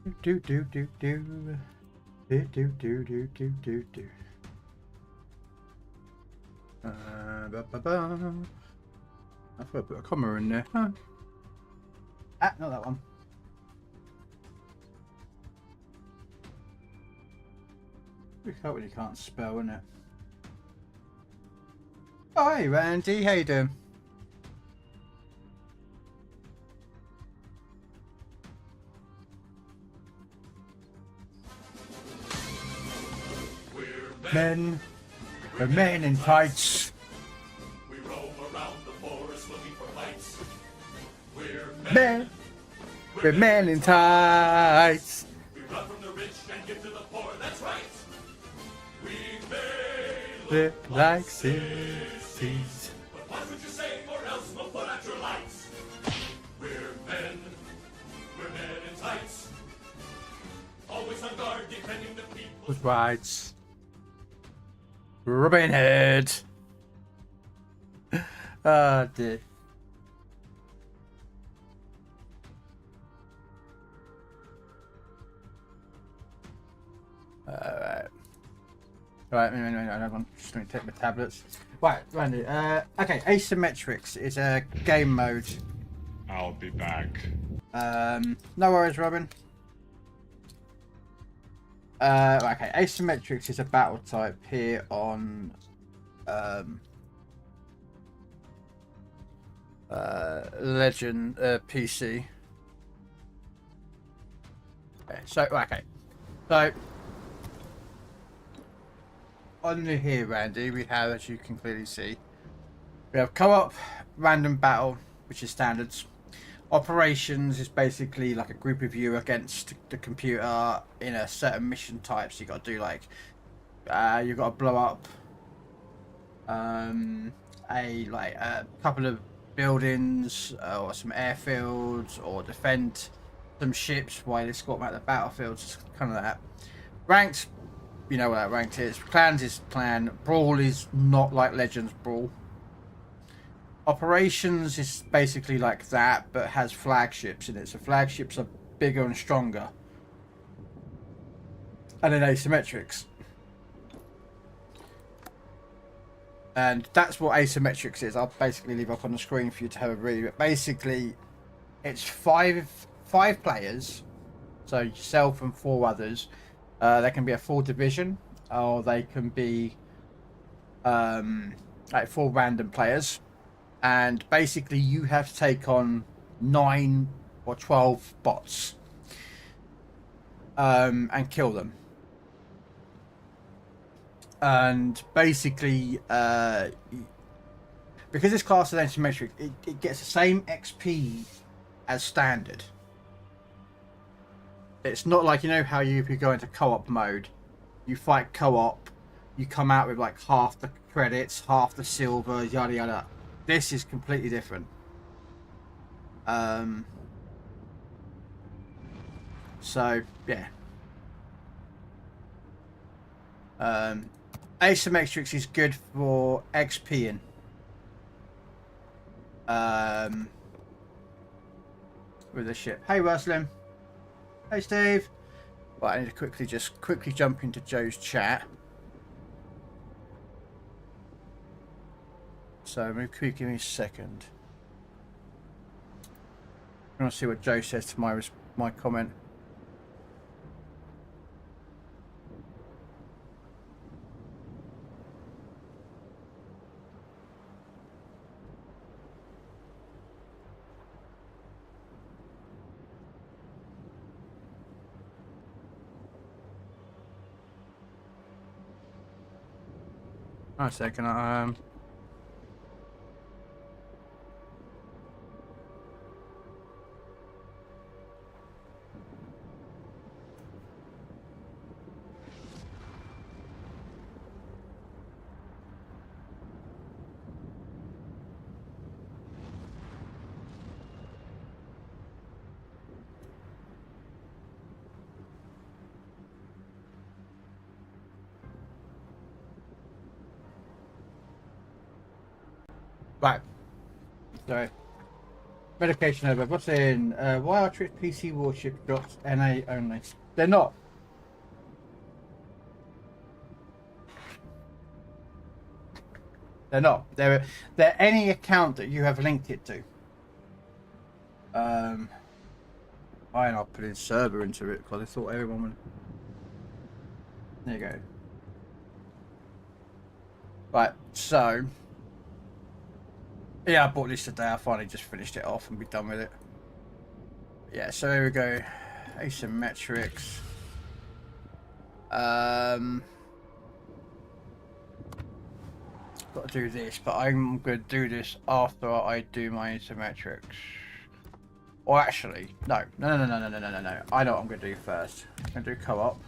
Do do do do do do do do do do do. Ba, ba, ba. I thought I put a comma in there. Huh? Ah, not that one. We can't when you can't spell, isn't it? Oh, hey Randy, how you doing? We're men in tights. We roam around the forest looking for fights. We're men in tights. We run from the rich and give to the poor, that's right. We may Look like sissies. but what would you say, or else we'll put out your lights? We're men in tights. Always on guard, defending the people's With rights. Robin Hood. Oh dear. Right, I'm just going to take my tablets. Right, Randy. Okay, asymmetrics is a game mode. I'll be back. No worries, Robin. Okay, asymmetrics is a battle type here on Legend PC. Okay, so on here, Randy, we have, as you can clearly see, we have co-op, random battle, which is standards. Operations is basically like a group of you against the computer in a certain mission type. So you got to do like, you got to blow up a couple of buildings or some airfields, or defend some ships while they escort them out the battlefields. Kind of that. Ranked, you know what that ranked is. Clans is clan. Brawl is not like Legends Brawl. Operations is basically like that, but has flagships in it. So flagships are bigger and stronger. And then asymmetrics. And that's what asymmetrics is. I'll basically leave up on the screen for you to have a read. But basically, it's five players. So yourself and 4 others. They can be a full division, or they can be like 4 random players. And basically you have to take on 9 or 12 bots and kill them. And basically because this class is asymmetric, it gets the same XP as standard. It's not like, you know how if you go into co-op mode, you fight co-op, you come out with like half the credits, half the silver, yada yada. This is completely different. So yeah. Asymmetrics is good for XPing. With the ship. Hey Ruslim. Hey Steve. Right, I need to quickly jump into Joe's chat. So give me a second. I want to see what Joe says to my comment. A second. Right. Sorry. Medication over. What's in? Why are Trix PC warships drops NA only? They're not. They're not. They're any account that you have linked it to. Fine, I'll put in server into it because I thought everyone would. There you go. Right, so yeah, I bought this today. I finally just finished it off and be done with it. Yeah, so here we go. Asymmetrics. Got to do this, but I'm going to do this after I do my asymmetrics. Or actually, no. I know what I'm going to do first. I'm going to do co-op.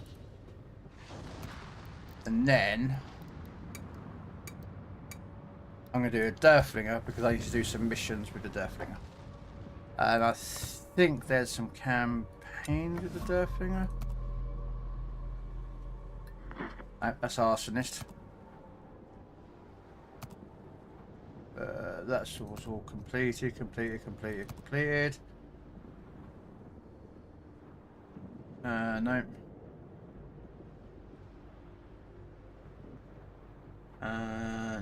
And then I'm going to do a Derflinger because I need to do some missions with the Derflinger. And I think there's some campaigns with the Derflinger. No, that's Arsonist. That's all completed. No.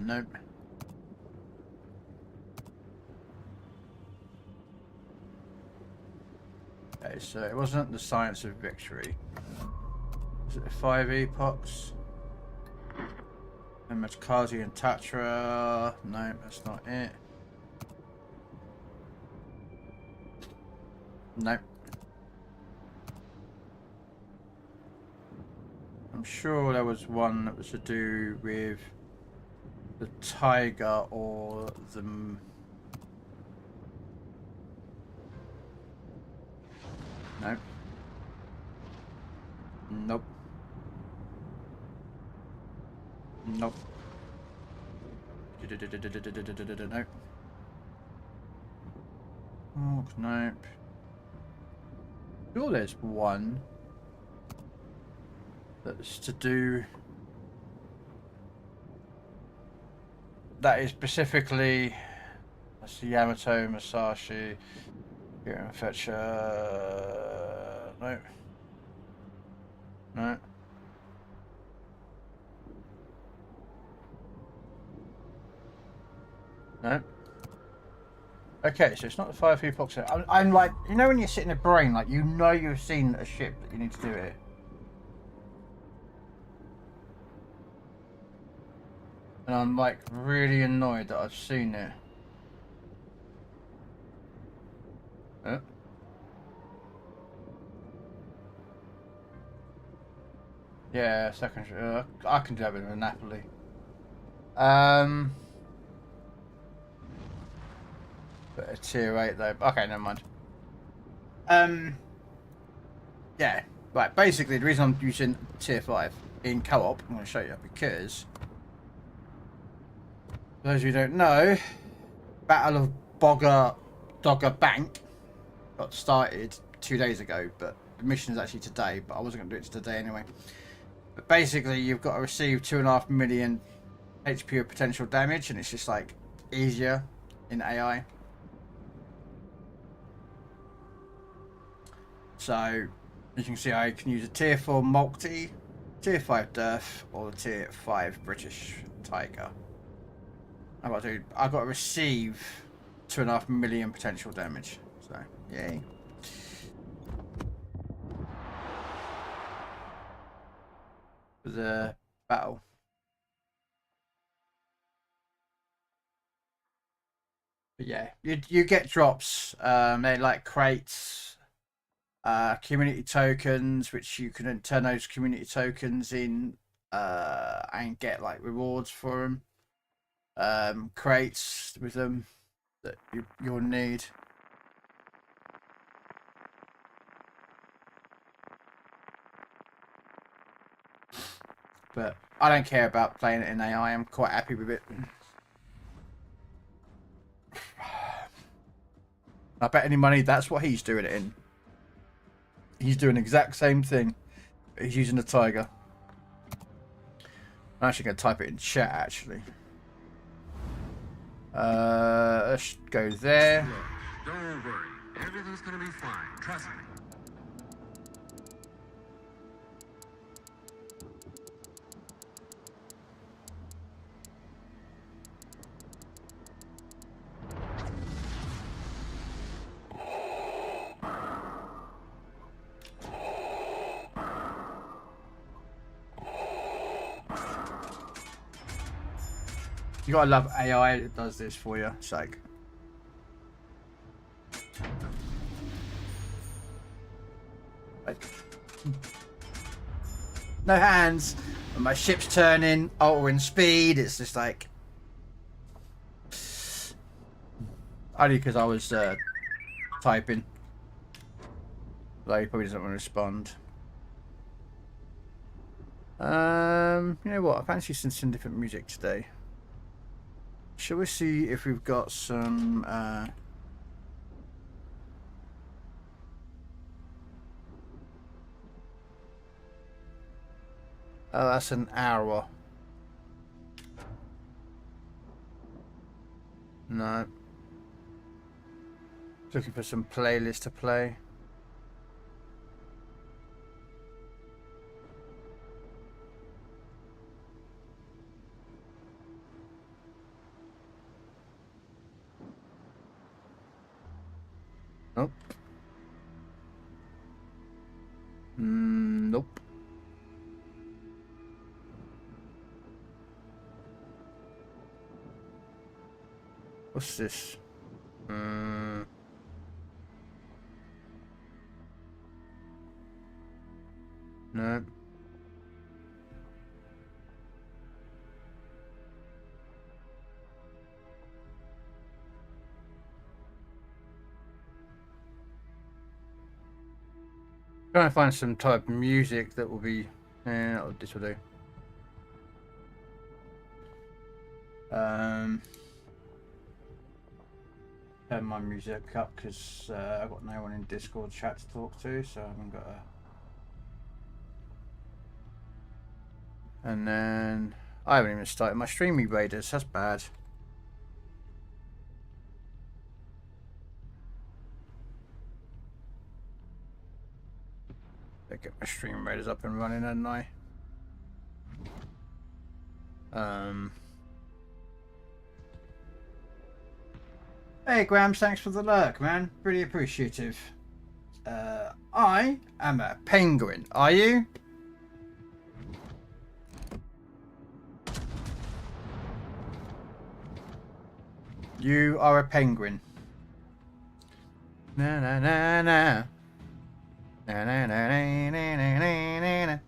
Nope. Okay, so it wasn't the Science of Victory. Was it the 5 Epochs? And Kazi and Tatra. No, that's not it. Nope. I'm sure there was one that was to do with the Tiger or the... Nope. Nope. Nope. Nope. Oh, nope. Sure, there's one that's to do. That is specifically. That's the Yamato Masashi. Here and fetch. Nope. No. No. Okay, so it's not the 5 Epochs. I'm like, you know, when you sit in a brain, like you know you've seen a ship that you need to do it. And I'm like really annoyed that I've seen it. Yeah, second. I can do that with Napoli. But a tier 8 though. Okay, never mind. Yeah. Right. Basically, the reason I'm using tier 5 in co-op, I'm going to show you because for those of you who don't know, Battle of Dogger Bank got started 2 days ago, but the mission is actually today. But I wasn't going to do it today anyway. But basically, you've got to receive 2.5 million HP of potential damage, and it's just like easier in AI. So you can see I can use a tier 4 multi, tier 5 Derf, or the tier 5 British Tiger. I've got to receive 2.5 million potential damage. So yay. For the battle. But yeah, you get drops. They like crates, community tokens, which you can turn those community tokens in and get like rewards for them. Crates with them that you'll need. But I don't care about playing it in AI. I'm quite happy with it. I bet any money that's what he's doing it in. He's doing the exact same thing. He's using a Tiger. I'm actually going to type it in chat, actually. Let's go there. Don't worry. Everything's gonna be fine. Trust me. You gotta love AI that does this for you. It's like, no hands. When my ship's turning, altering speed. It's just like, only because I was typing. Like, he probably doesn't want to respond. You know what? I fancy some different music today. Shall we see if we've got some oh, that's an hour. No. Looking for some playlist to play. Nope. Nope. What's this? No. Trying to find some type of music that will be. This will do. Turn my music up because I've got no one in Discord chat to talk to, so I haven't got a. And then I haven't even started my streaming raiders. That's bad. I get my stream raiders up and running, hadn't I? Hey Grams, thanks for the lurk, man. Really appreciative. I am a penguin. Are you? You are a penguin. Na na na na. Na na na na na na na na.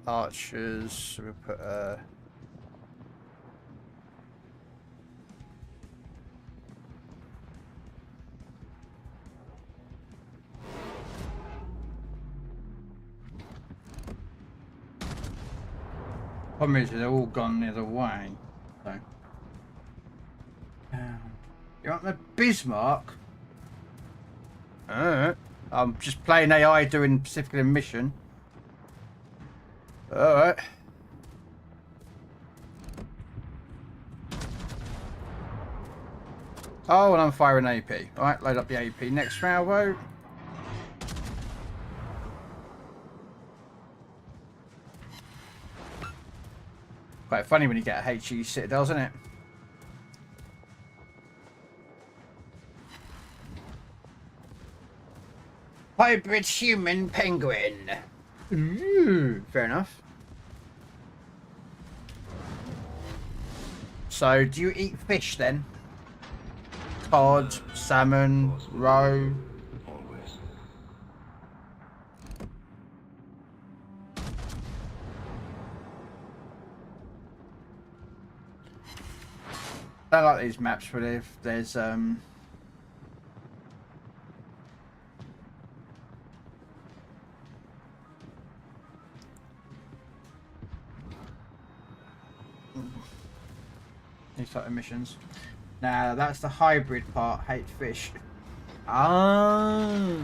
Archers. We'll put problem is they're all gone the other way. So you want the Bismarck? Alright. I'm just playing AI doing specifically a mission. Alright. Oh, and I'm firing AP. Alright, load up the AP. Next railroad. Quite funny when you get a HE citadel, isn't it? Hybrid human penguin. Ooh, fair enough. So, do you eat fish then? Cod, salmon, roe. Always. I like these maps where if there's these type of missions. Now that's the hybrid part. Hate fish. Ah.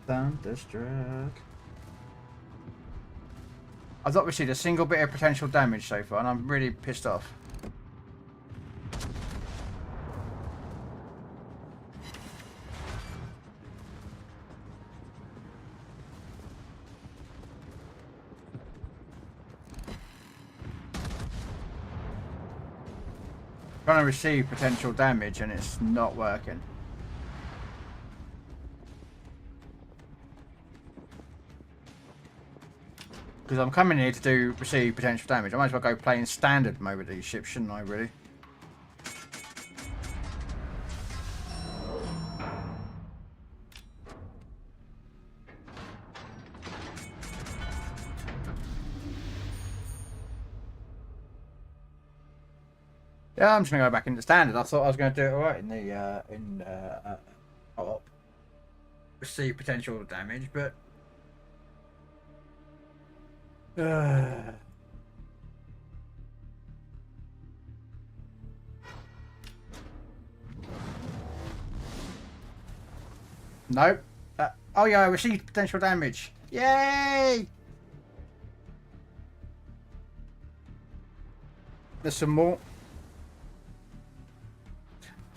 Thunderstruck. I've not received a single bit of potential damage so far, and I'm really pissed off. Trying to receive potential damage and it's not working. Because I'm coming here to do receive potential damage. I might as well go play in standard mode with these ships, shouldn't I, really? Yeah, I'm just gonna go back into standard. I thought I was gonna do it alright in the co-op. Receive potential damage, but nope. Oh yeah, I received potential damage. Yay! There's some more.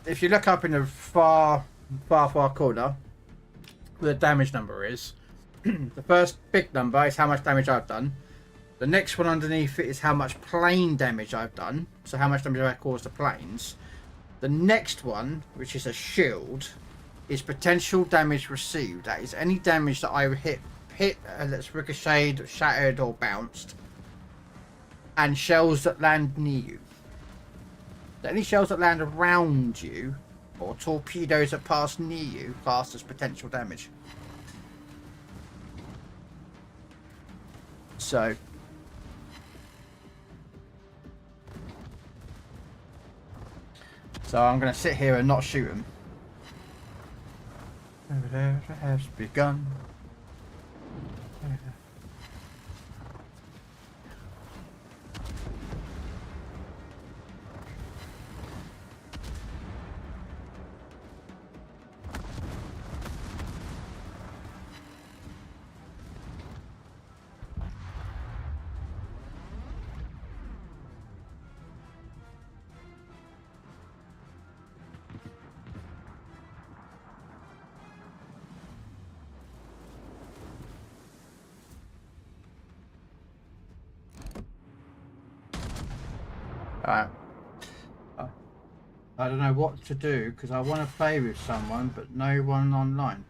If you look up in the far corner, where the damage number is, the first big number is how much damage I've done. The next one underneath it is how much plane damage I've done. So how much damage I've caused to planes. The next one, which is a shield, is potential damage received. That is any damage that I hit that's ricocheted, shattered, or bounced, and shells that land near you. Any shells that land around you, or torpedoes that pass near you, classed as potential damage. So I'm going to sit here and not shoot them. There has begun. Alright. I don't know what to do because I want to play with someone but no one online.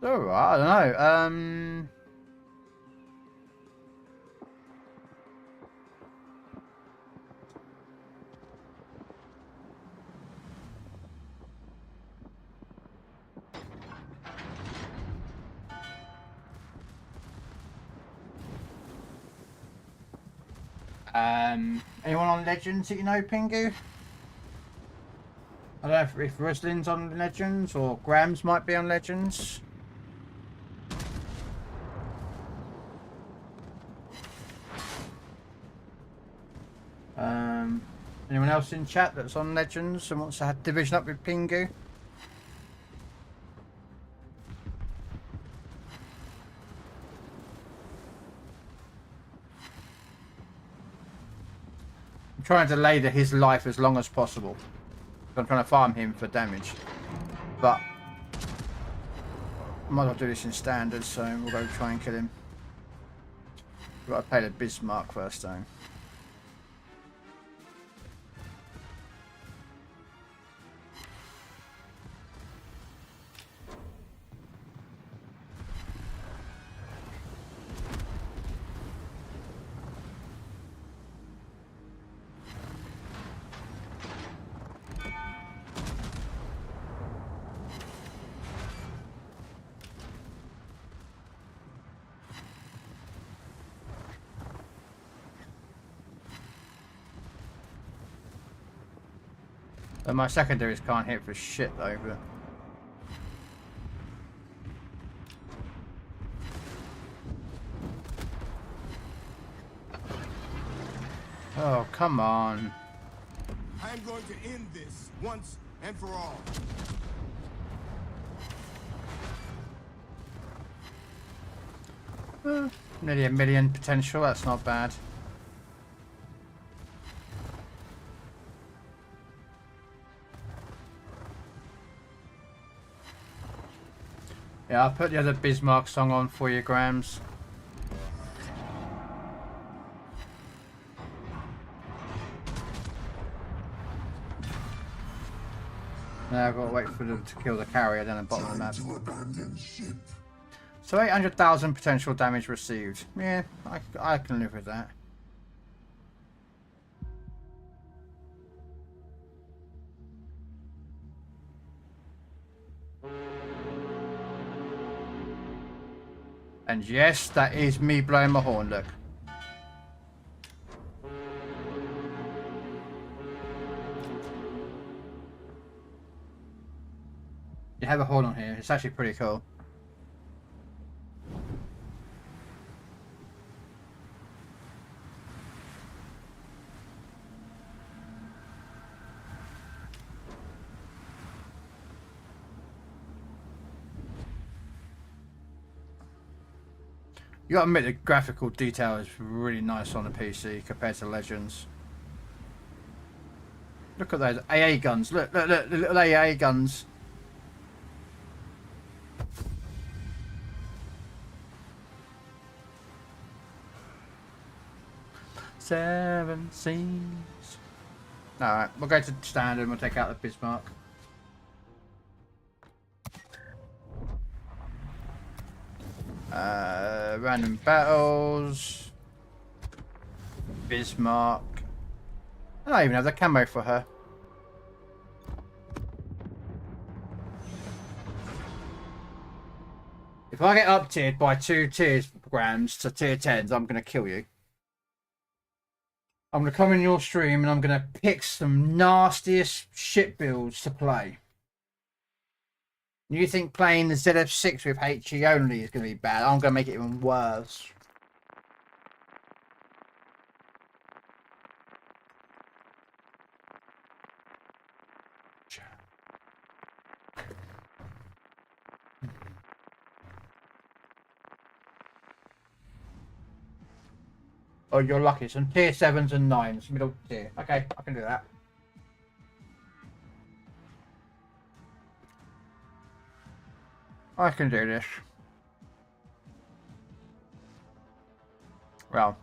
Alright, I don't know. Anyone on Legends that you know, Pingu? I don't know if Ruslin's on Legends or Grams might be on Legends. Anyone else in chat that's on Legends and wants to have division up with Pingu? Trying to delay his life as long as possible. I'm trying to farm him for damage, but I might as well do this in standard, so we'll go try and kill him. We've got to play the Bismarck first though. But my secondaries can't hit for shit though, but... Oh, come on. I'm going to end this once and for all. Nearly 1 million potential, that's not bad. Yeah, I'll put the other Bismarck song on for you, Grams. Now I've got to wait for them to kill the carrier down the bottom of the map. So 800,000 potential damage received. Yeah, I can live with that. And yes, that is me blowing my horn, look. You have a horn on here, it's actually pretty cool. You gotta admit the graphical detail is really nice on the PC compared to Legends. Look at those AA guns. Look, the little AA guns. Seven seas. Alright, we'll go to standard and we'll take out the Bismarck. Random battles. Bismarck. I don't even have the camo for her. If I get up tiered by 2 tiers grams to tier 10s, I'm going to kill you. I'm going to come in your stream and I'm going to pick some nastiest shit builds to play. You think playing the ZF6 with HE only is going to be bad? I'm going to make it even worse. Oh, you're lucky. Some tier 7s and 9s, middle tier. Okay, I can do that. I can do this. Well.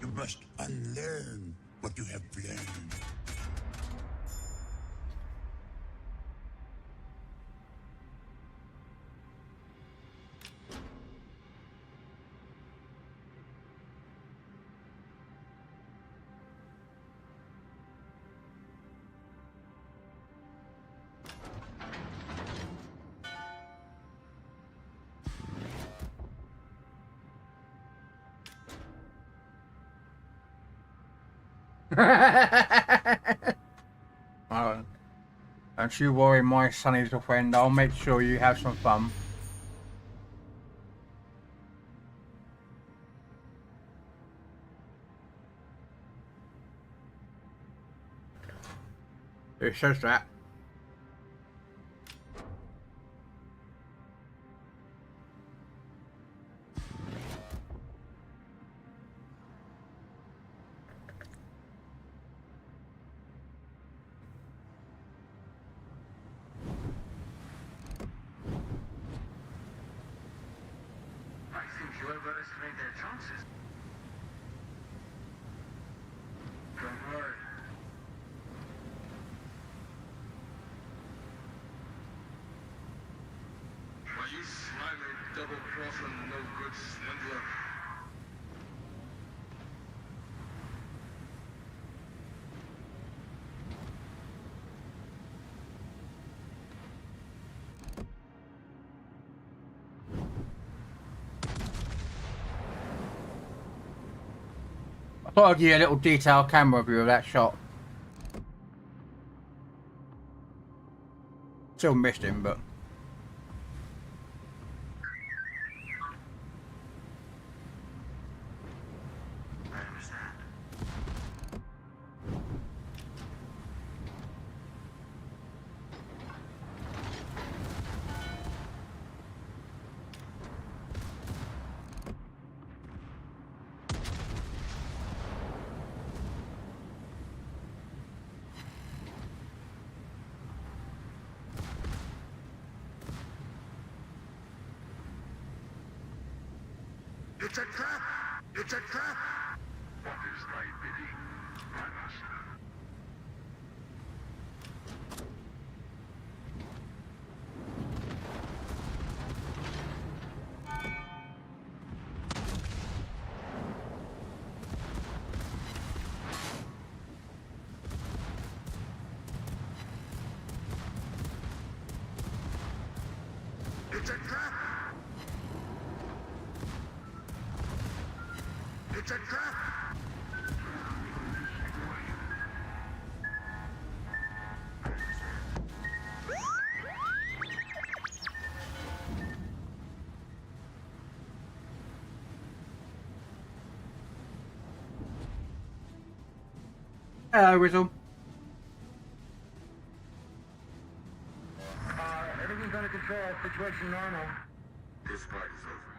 You must unlearn what you have learned. Don't you worry, my sunny little friend. I'll make sure you have some fun. Who says that? You overestimate their chances. Don't worry. Why, you slimy double-crossing, no-good swindler. I thought I'd give you a little detailed camera view of that shot. Still missed him, but... I understand. It's a trap! It's a trap! What is thy bidding, my master? It's a trap! It's a trap! Hello, Whistle. Everything's under control. Situation normal. This fight is over.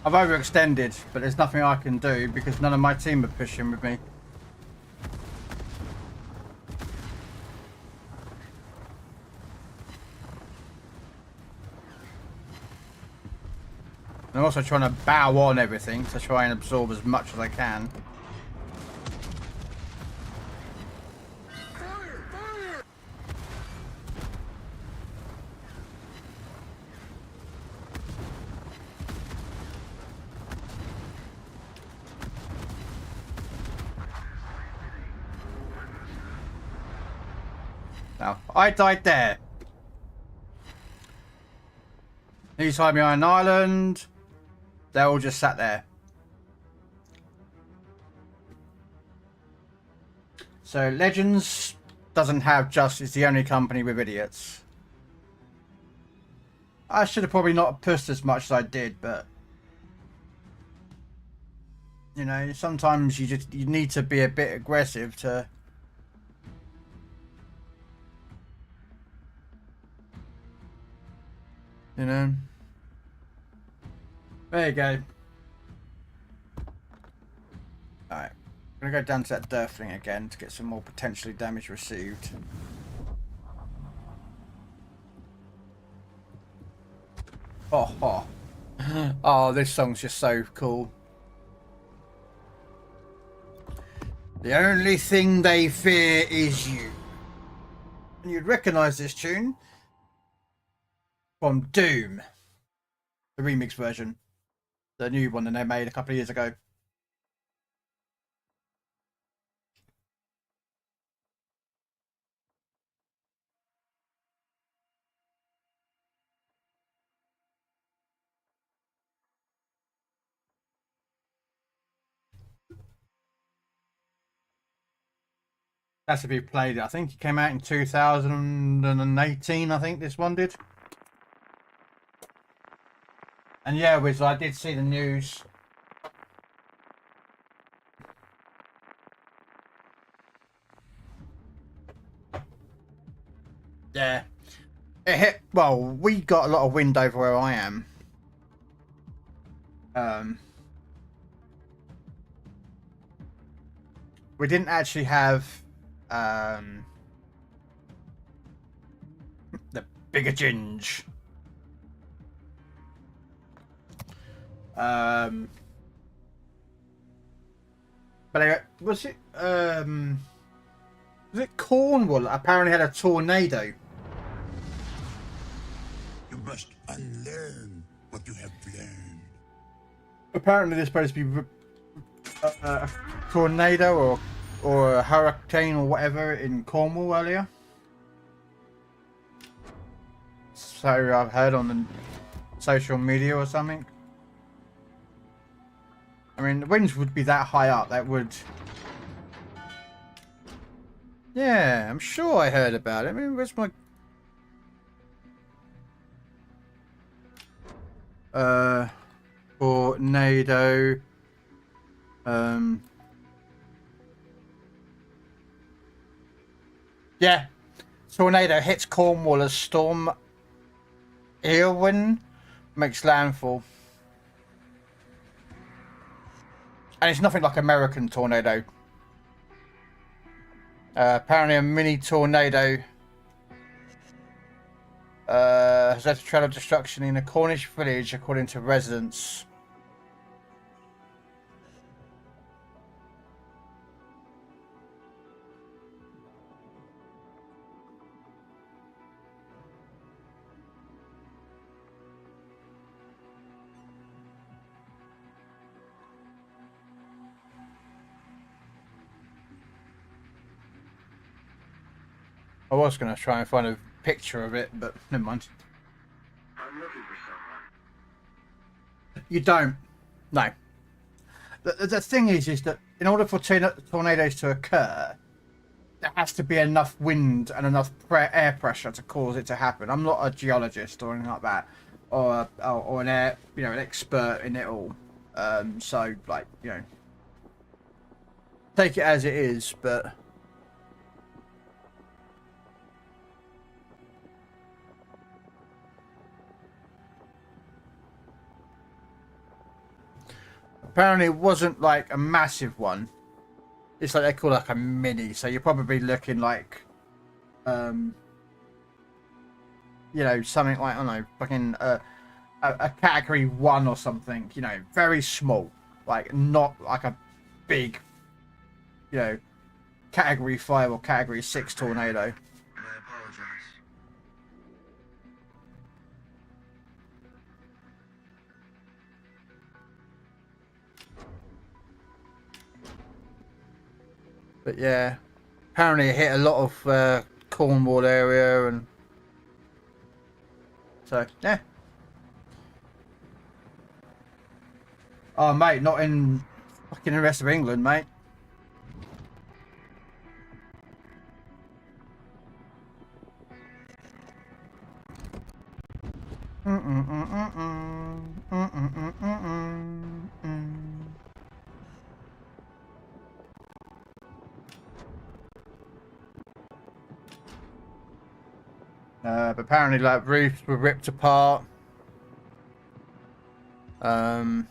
I've overextended, but there's nothing I can do because none of my team are pushing with me. I'm also trying to bow on everything to try and absorb as much as I can. Now, I died there. He's hiding behind an island. They're all just sat there. So, Legends doesn't have just, it's the only company with idiots. I should have probably not pushed as much as I did, but... You know, sometimes you need to be a bit aggressive to... You know? There you go. Alright. I'm gonna go down to that Durfling again to get some more potentially damage received. Oh, oh. Oh, this song's just so cool. The only thing they fear is you. And you'd recognise this tune from Doom, the remix version, the new one that they made a couple of years ago. That's if you played it. I think it came out in 2018, I think this one did. And yeah, Wiz, I did see the news. Yeah. It hit, well, we got a lot of wind over where I am. We didn't actually have the bigger ginge. But anyway, was it Cornwall apparently had a tornado? You must unlearn what you have learned. Apparently there's supposed to be a tornado or a hurricane or whatever in Cornwall earlier. So I've heard on the social media or something. I mean, the winds would be that high up, that would... Yeah, I'm sure I heard about it. I mean, where's my... tornado... Yeah. Tornado hits Cornwall as Storm Irwin makes landfall. And it's nothing like American tornado. Apparently a mini tornado has left a trail of destruction in a Cornish village, according to residents. I was going to try and find a picture of it, but never mind. I'm looking for someone. You don't. No. The thing is that in order for tornadoes to occur, there has to be enough wind and enough air pressure to cause it to happen. I'm not a geologist or anything like that, or an an expert in it all. So like take it as it is, but. Apparently it wasn't like a massive one. It's like they call it like a mini, so you're probably looking like something like, I don't know, fucking a category 1 or something, very small. Like not like a big category 5 or category 6 tornado. I apologize. But yeah, apparently it hit a lot of Cornwall area, and so yeah. Oh mate, not in fucking the rest of England, mate. But apparently, like, roofs were ripped apart. Yeah,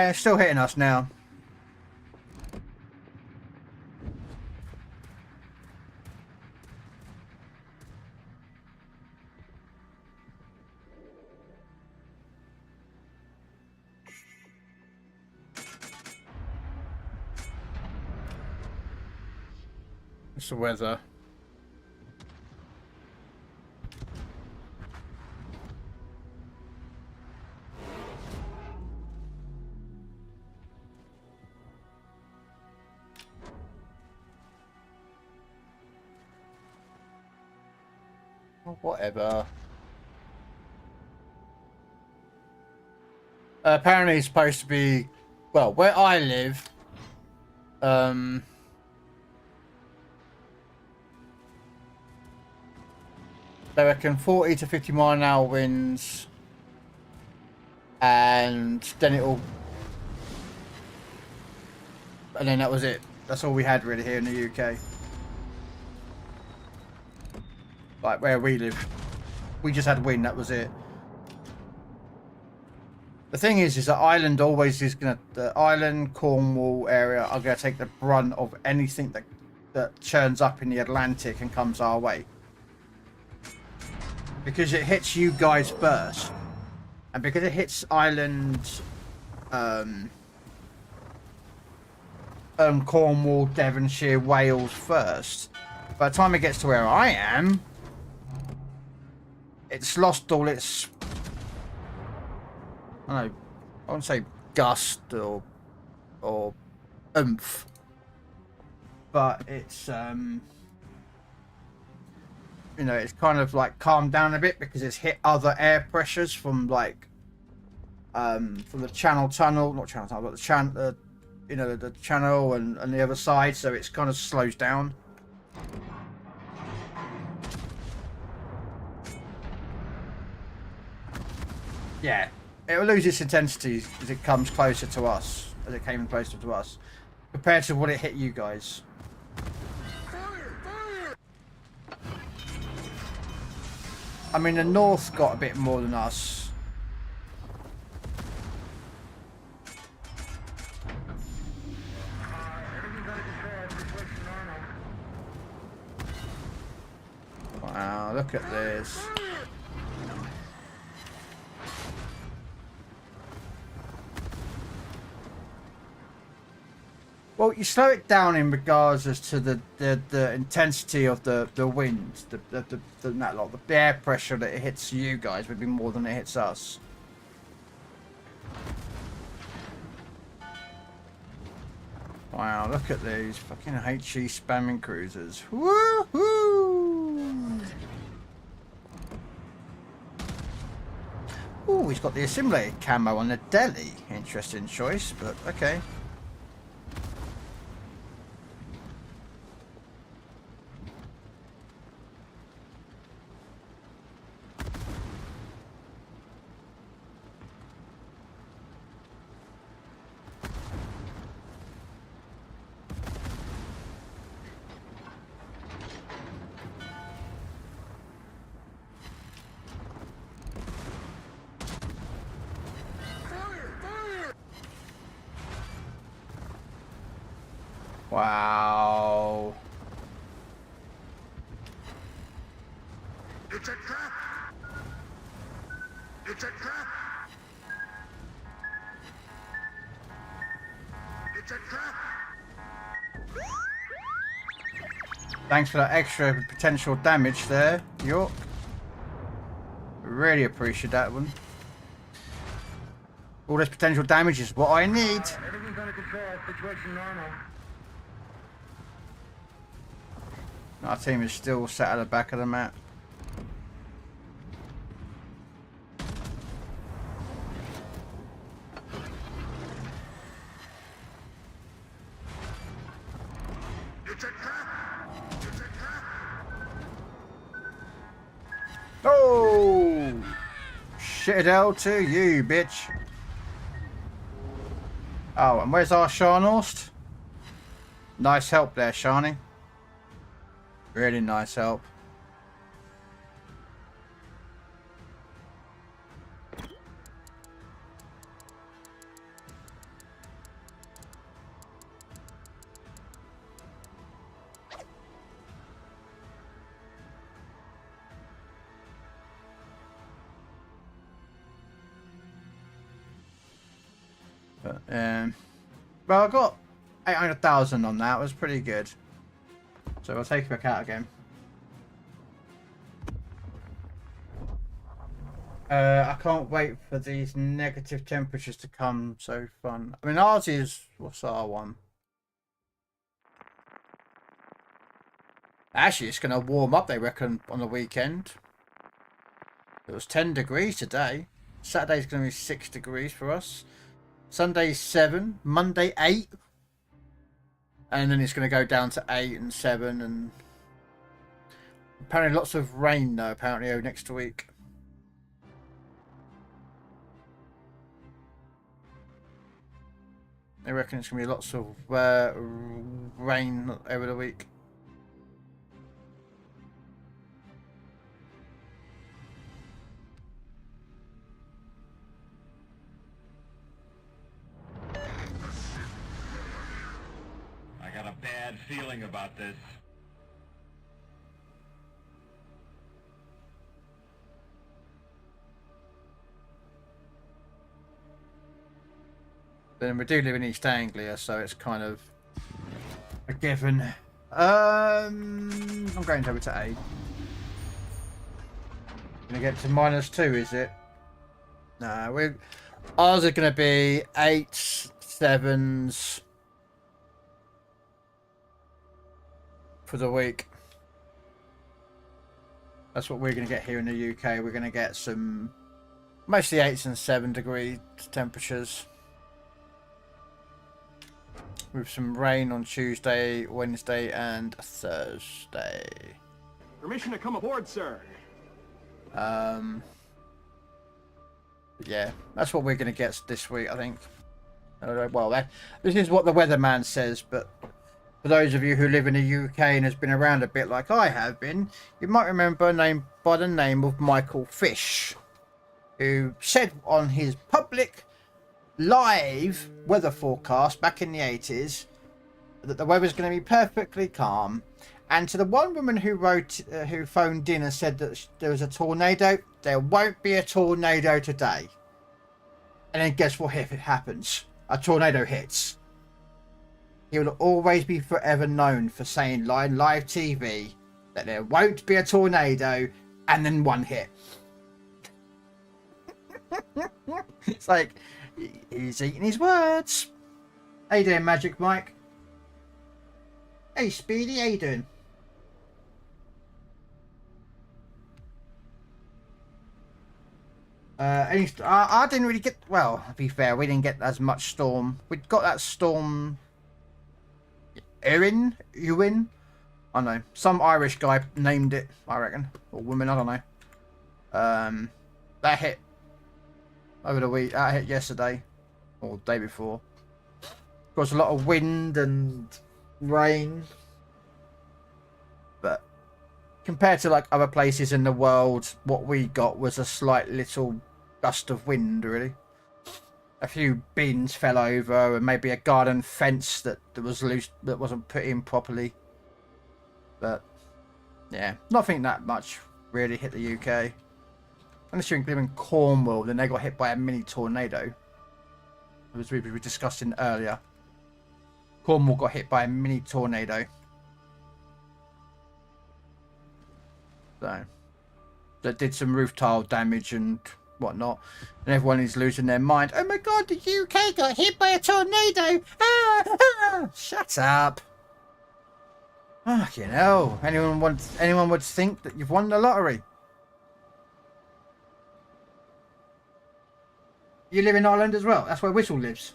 it's still hitting us now. It's the weather. Oh, whatever. Apparently it's supposed to be, well, where I live, They reckon 40 to 50 mile an hour winds, and then and then that was it. That's all we had really here in the UK. Like where we live, we just had wind. That was it. The thing is that Ireland always is the Ireland, Cornwall area are gonna take the brunt of anything that churns up in the Atlantic and comes our way. Because it hits you guys first, and because it hits Ireland, Cornwall, Devonshire, Wales first, by the time it gets to where I am, it's lost all its, I don't know, I wouldn't say gust or oomph, but it's you know, it's kind of like calmed down a bit because it's hit other air pressures from like from the channel tunnel, not channel tunnel, but the you know, the channel and the other side, so it's kind of slows down. Yeah, it will lose its intensity as it comes closer to us, as it came closer to us, compared to what it hit you guys. I mean, the north got a bit more than us. Wow, look at this. Well, you slow it down in regards as to the intensity of the wind, the air pressure that it hits you guys would be more than it hits us. Wow, look at these fucking HE spamming cruisers. Woohoo! Oh, he's got the assimilated camo on the Delhi. Interesting choice, but okay. Wow. It's a trap! It's a trap! It's a trap! Thanks for that extra potential damage there, York. Really appreciate that one. All this potential damage is what I need. Everything's under control. Situation normal. Our team is still sat at the back of the map. It's a trap! It's a trap! Oh! Shit hell to you, bitch. Oh, and where's our Sharnost? Nice help there, Shani. Really nice help. Well, I got 800,000 on that. It was pretty good. So I'll take it back out again. I can't wait for these negative temperatures to come. So fun. I mean, ours is, what's our one? Actually, it's going to warm up, they reckon, on the weekend. It was 10 degrees today. Saturday's going to be 6 degrees for us. Sunday 7. Monday 8. and then it's going to go down to 8 and 7, and apparently lots of rain though. Apparently next week. I reckon it's going to be lots of rain over the week. I got a bad feeling about this. Then we do live in East Anglia, so it's kind of a given. I'm going over to 8. Gonna get to -2, is it? No, ours are gonna be 8s, 7s for the week. That's what we're gonna get here in the UK. We're gonna get some mostly 8s and 7-degree temperatures, with some rain on Tuesday, Wednesday, and Thursday. Permission to come aboard, sir. Yeah, that's what we're going to get this week, I think. Well, this is what the weatherman says, but for those of you who live in the UK and has been around a bit like I have been, you might remember a name by the name of Michael Fish, who said on his public live weather forecast back in the 80s that the weather's going to be perfectly calm. And to the one woman who who phoned in and said that there was a tornado, there won't be a tornado today. And then guess what? If it happens, a tornado hits. He will always be forever known for saying on live TV that there won't be a tornado, and then one hit. It's like, he's eating his words. How you doing, Magic Mike? Hey, Speedy, how you doing? I didn't really get... Well, to be fair, we didn't get as much storm. We got that storm... Erin? I don't know. Some Irish guy named it, I reckon. Or woman, I don't know. That hit over the week. That hit yesterday. Or the day before. Of course, a lot of wind and rain. But compared to like other places in the world, what we got was a slight little gust of wind, really. A few bins fell over, and maybe a garden fence that was loose, that wasn't put in properly. But yeah, nothing that much really hit the UK. Unless you're in Cornwall, then they got hit by a mini tornado, as we were discussing earlier. Cornwall got hit by a mini tornado. So that did some roof tile damage and whatnot, and everyone is losing their mind. Oh my god, the UK got hit by a tornado! Shut up! You know, anyone would think that you've won the lottery. You live in Ireland as well. That's where Whistle lives.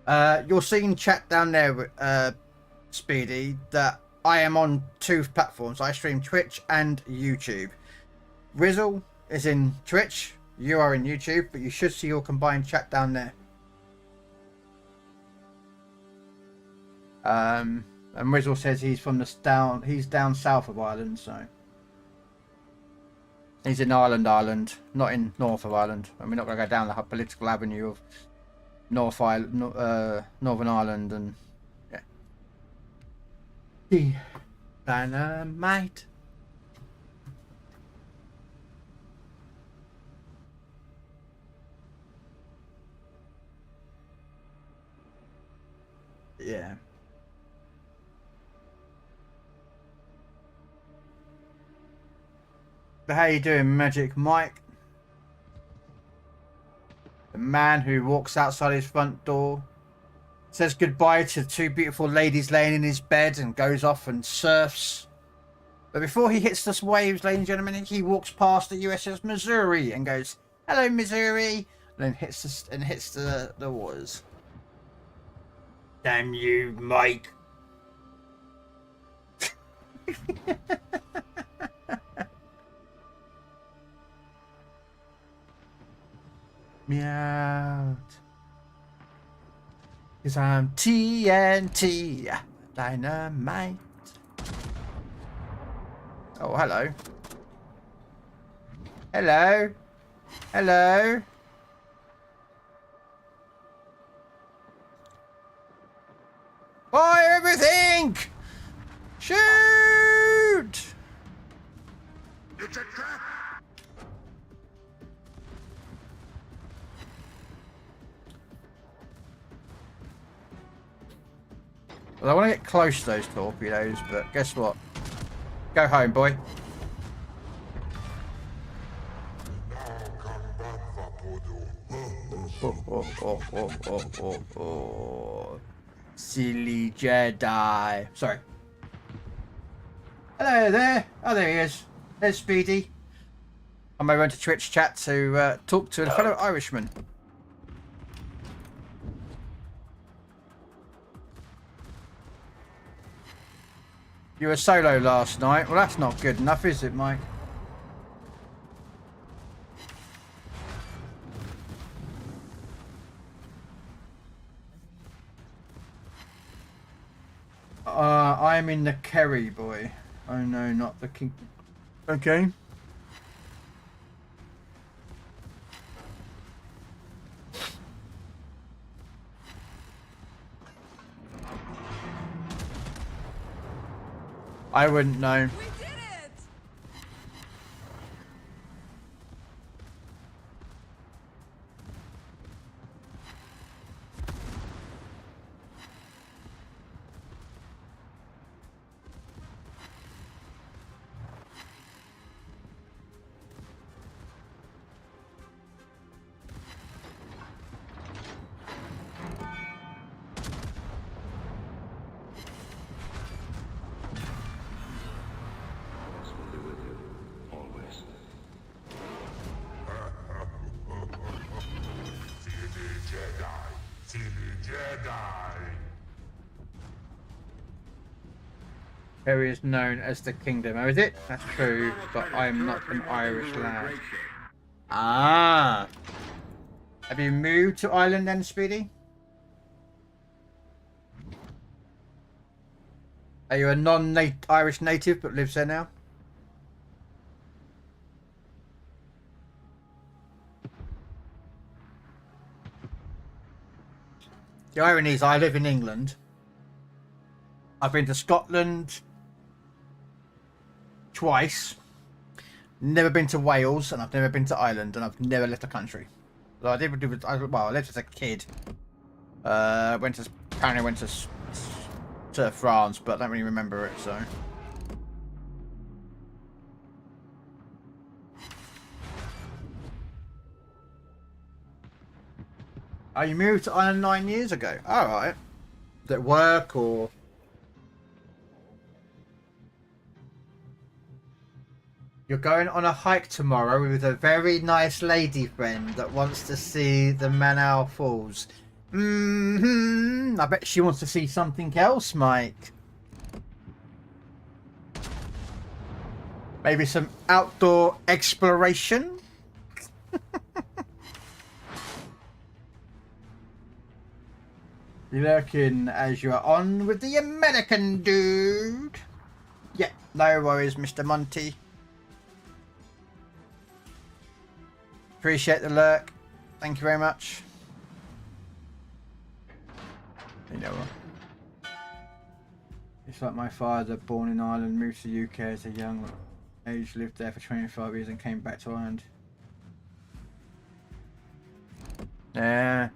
You're seeing chat down there, Speedy, that I am on 2 platforms. I stream Twitch and YouTube. Rizzle is in Twitch. You are in YouTube, but you should see your combined chat down there. And Rizzle says he's from he's down south of Ireland, so he's in Ireland, not in north of Ireland. And we're not going to go down the political avenue of Northern Ireland and yeah. Dynamite. Yeah. But how you doing, Magic Mike? The man who walks outside his front door, says goodbye to 2 beautiful ladies laying in his bed and goes off and surfs. But before he hits the waves, ladies and gentlemen, he walks past the USS Missouri and goes, "Hello, Missouri," and then hits the waters. Damn you, Mike. Meow. Cause I'm TNT Dynamite. Oh, hello. Hello. Hello. Fire everything! Shoot! It's a trap! Well, I want to get close to those torpedoes, but guess what? Go home, boy. Oh. Silly Jedi. Sorry. Hello there. Oh, there he is. There's Speedy. I'm over to Twitch chat to talk to a fellow Irishman. You were solo last night. Well, that's not good enough, is it, Mike? I'm in the Kerry, boy. Oh no, not the King. Okay. I wouldn't know. We did it! Kerry is known as the Kingdom. Oh, is it? That's true, but I'm not an Irish lad. Ah. Have you moved to Ireland then, Speedy? Are you a non-Irish native but lives there now? The irony is I live in England. I've been to Scotland twice. Never been to Wales, and I've never been to Ireland, and I've never left the country. So I did. Well, I left as a kid. Apparently went to France, but I don't really remember it. So. Oh, you moved to Ireland 9 years ago. All right. Is it work or? You're going on a hike tomorrow with a very nice lady friend that wants to see the Manal Falls. I bet she wants to see something else, Mike. Maybe some outdoor exploration? You're lurking as you're on with the American dude. Yeah, no worries, Mr. Monty. Appreciate the lurk. Thank you very much. You know what? It's like my father, born in Ireland, moved to the UK as a young age, lived there for 25 years and came back to Ireland. Yeah.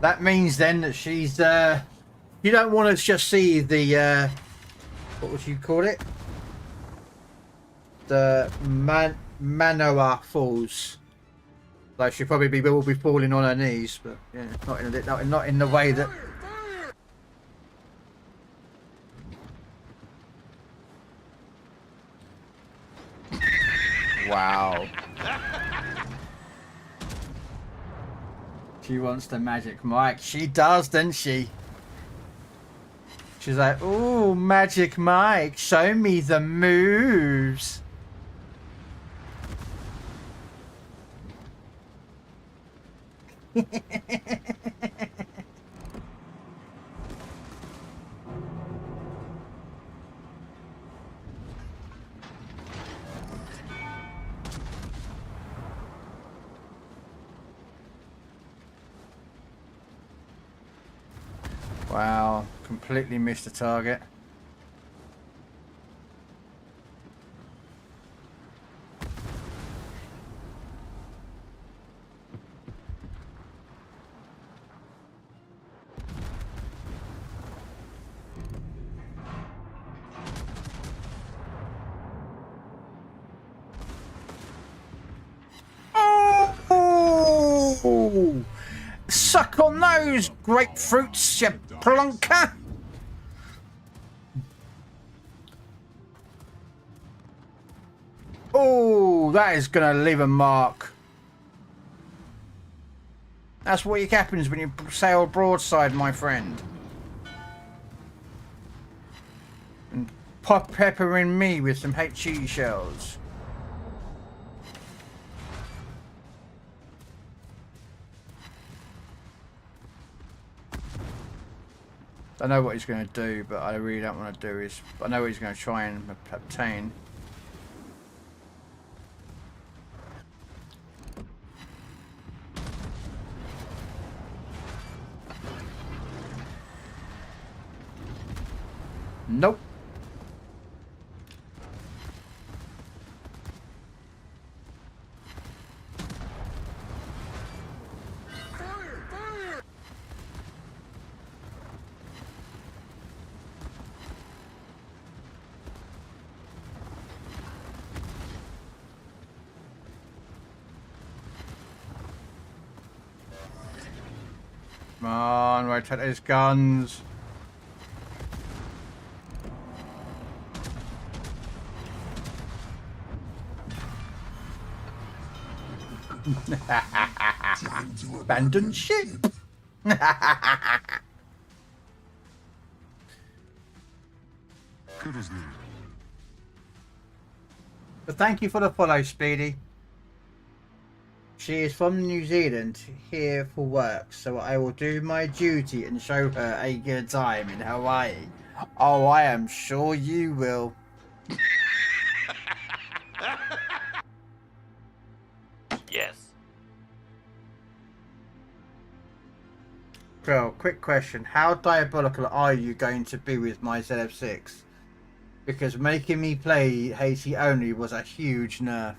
That means then that she's you don't want to just see the what would you call it? The Manoa Falls. Like she probably will be falling on her knees, but yeah, not in the way that. Wow. She wants the magic Mike. She does, doesn't she? She's like, ooh, Magic Mike, show me the moves. Wow, completely missed the target. Oh! Suck on those grapefruits, you plonker! Oh, that is going to leave a mark. That's what happens when you sail broadside, my friend. And pop pepper in me with some HE shells. I know what he's going to do, but I really don't want to do is... I know what he's going to try and obtain. Nope. Come on, rotate those guns. Abandon ship. Good as new. But thank you for the follow, Speedy. She is from New Zealand, here for work, so I will do my duty and show her a good time in Hawaii. Oh, I am sure you will. Yes. Krell, quick question. How diabolical are you going to be with my ZF6? Because making me play Haste only was a huge nerf.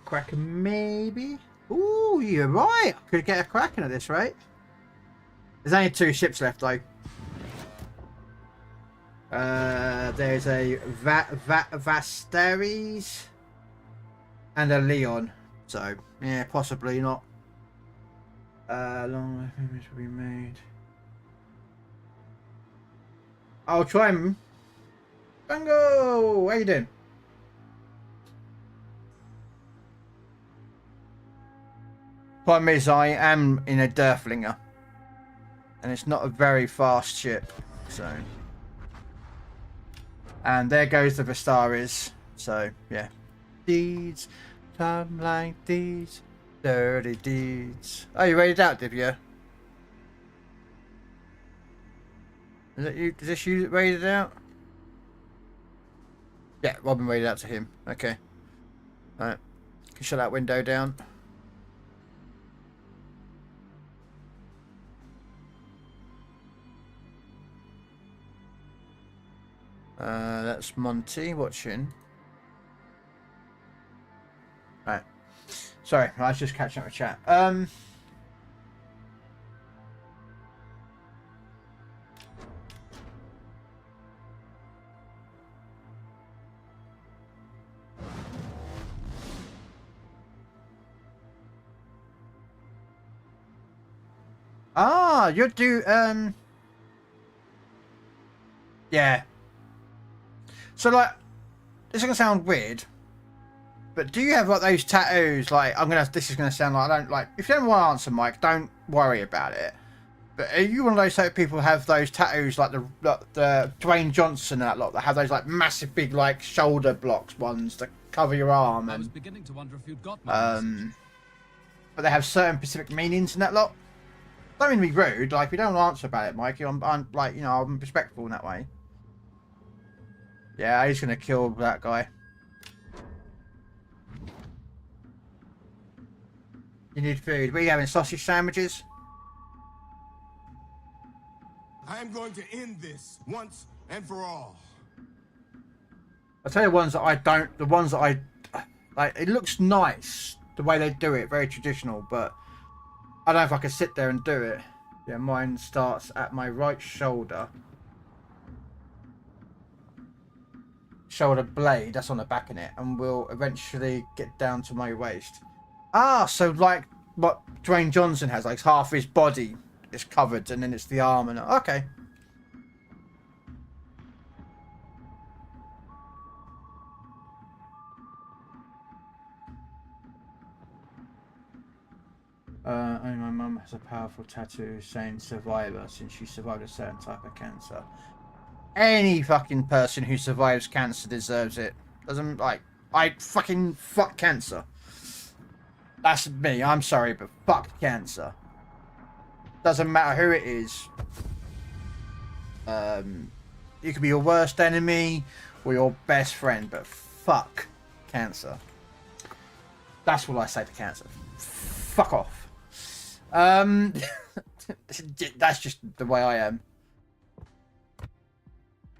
Kraken maybe? Ooh, you're right. I could get a Kraken at this rate. There's only 2 ships left though. There's a Vasteres and a Leon. So, yeah, possibly not. Long image will be made. I'll try him. Bango! How you doing? Problem is, I am in a Durflinger. And it's not a very fast ship. So. And there goes the Vastaris. So, yeah. Deeds. Time like these. Dirty deeds. Oh, you rated out, Divya? Is that you? Is this you that rated out? Yeah, Robin rated out to him. Okay. Alright. Can shut that window down. That's Monty watching. Right. Sorry, I was just catching up with chat. Ah, you do, yeah. So, like, this is going to sound weird, but do you have, like, those tattoos? Like, this is going to sound like, I don't, like, if you don't want to answer, Mike, don't worry about it. But are you one of those type of people who have those tattoos, like the Dwayne Johnson and that lot, that have those, like, massive, big, like, shoulder blocks ones that cover your arm? I And, was beginning to wonder if you'd got my message. but they have certain specific meanings in that lot. Don't mean to be rude. Like, if you don't answer about it, Mikey, I'm like, you know, I'm respectful in that way. Yeah, he's gonna kill that guy. You need food. Were you having sausage sandwiches? I am going to end this once and for all. I'll tell you the ones that I don't. The ones that I like. It looks nice the way they do it, very traditional, but I don't know if I can sit there and do it. Yeah, mine starts at my right shoulder. Shoulder blade, that's on the back in it, and will eventually get down to my waist. Ah, so like what Dwayne Johnson has, like half his body is covered, and then it's the arm, and okay. Only my mum has a powerful tattoo saying survivor since she survived a certain type of cancer. Any fucking person who survives cancer deserves it. Doesn't, like, I fucking fuck cancer. That's me, I'm sorry, but fuck cancer. Doesn't matter who it is. You could be your worst enemy or your best friend, but fuck cancer. That's what I say to cancer. Fuck off. That's just the way I am.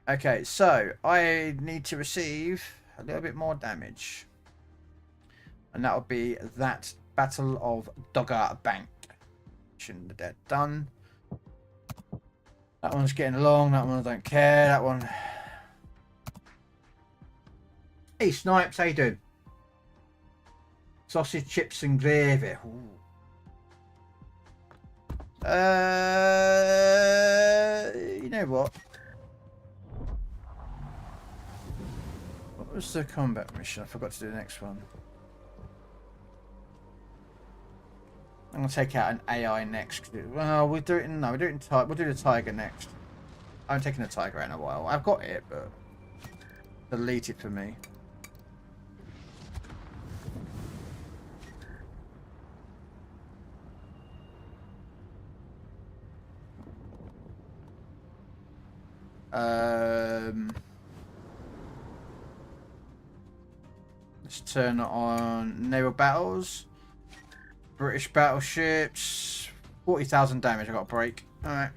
Okay, so I need to receive a little bit more damage. And that will be that Battle of Dogger Bank. Shouldn't have that done. That one's getting along, that one I don't care, that one. Hey Snipes, how you doing? Sausage, chips and gravy. Ooh. You know what? What was the combat mission? I forgot to do the next one. I'm gonna take out an AI next. Well, we'll do it in. No, we'll do it in. We'll do the tiger next. I haven't taken the tiger out in a while. I've got it, but delete it for me. Let's turn on naval battles. British battleships. 40,000 damage. I got a break. Alright.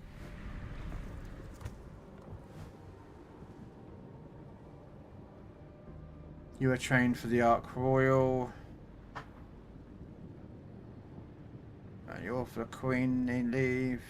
You are trained for the Ark Royal. And you're for the Queen. They leave.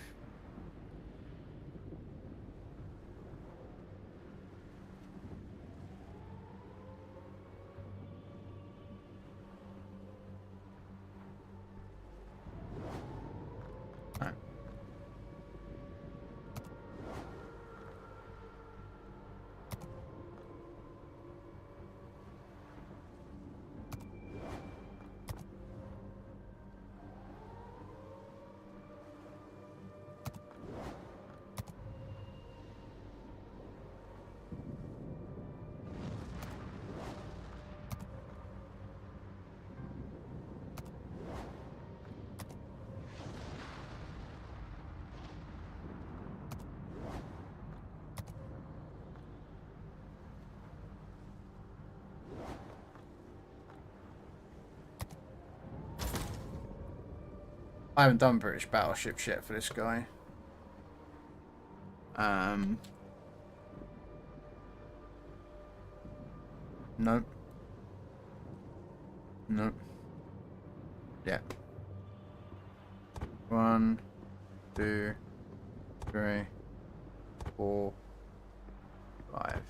I haven't done British battleships yet for this guy. Nope. Nope. Yeah. 1, 2, 3, 4, 5.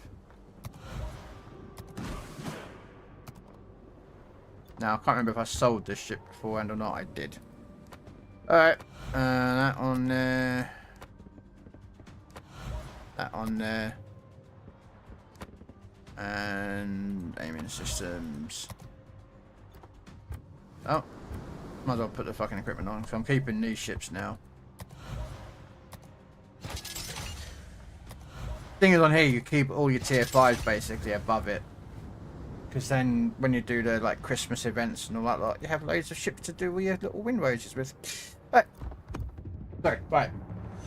Now I can't remember if I sold this ship beforehand or not. I did. Alright, that on there. That on there. And aiming systems. Oh, might as well put the fucking equipment on, because I'm keeping these ships now. Thing is, on here you keep all your tier 5s basically above it, because then when you do the like Christmas events and all that lot, you have loads of ships to do all your little wind rages with. Right. Sorry, right.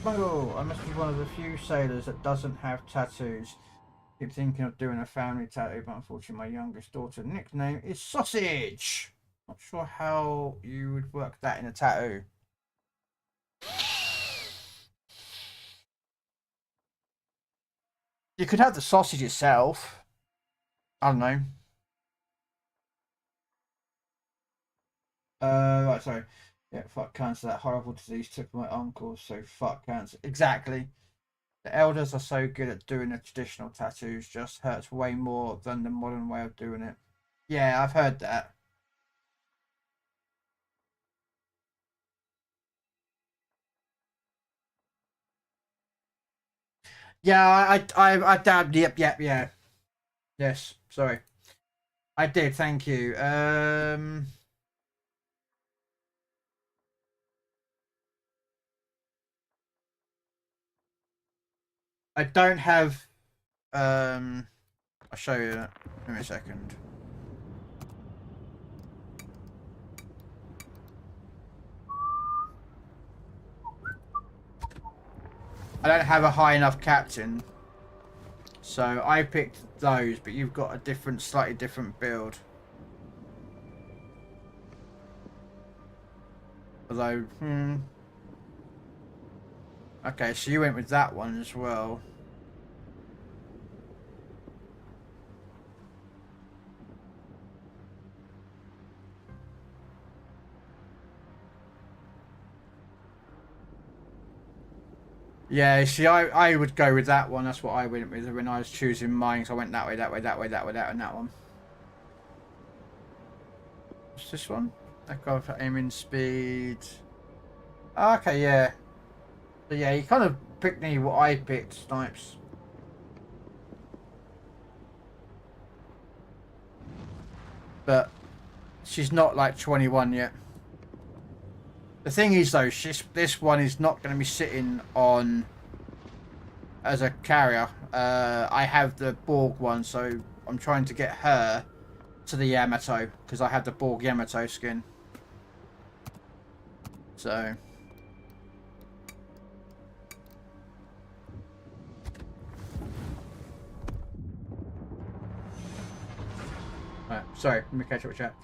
Oh, I must be one of the few sailors that doesn't have tattoos. Keep thinking of doing a family tattoo, but unfortunately my youngest daughter's nickname is Sausage. Not sure how you would work that in a tattoo. You could have the sausage itself. I don't know. Right, sorry. Yeah, fuck cancer. That horrible disease took my uncle, so fuck cancer. Exactly. The elders are so good at doing the traditional tattoos, just hurts way more than the modern way of doing it. Yeah, I've heard that. Yeah, I dabbed. Yep, yeah. Yes, sorry. I did, thank you. I don't have, I'll show you. Give me a second. I don't have a high enough captain, so I picked those, but you've got a different, slightly different build. Although, okay, so you went with that one as well. Yeah, see, I would go with that one. That's what I went with when I was choosing mine. So I went that way, that way, that way, that way, that, and that one. What's this one? Echo for aiming speed. Okay, yeah. So yeah, you kind of picked me what I picked, Snipes. But she's not like 21 yet. The thing is though, this one is not going to be sitting on as a carrier. I have the Borg one, so I'm trying to get her to the Yamato because I have the Borg Yamato skin. So right, sorry, let me catch up with chat.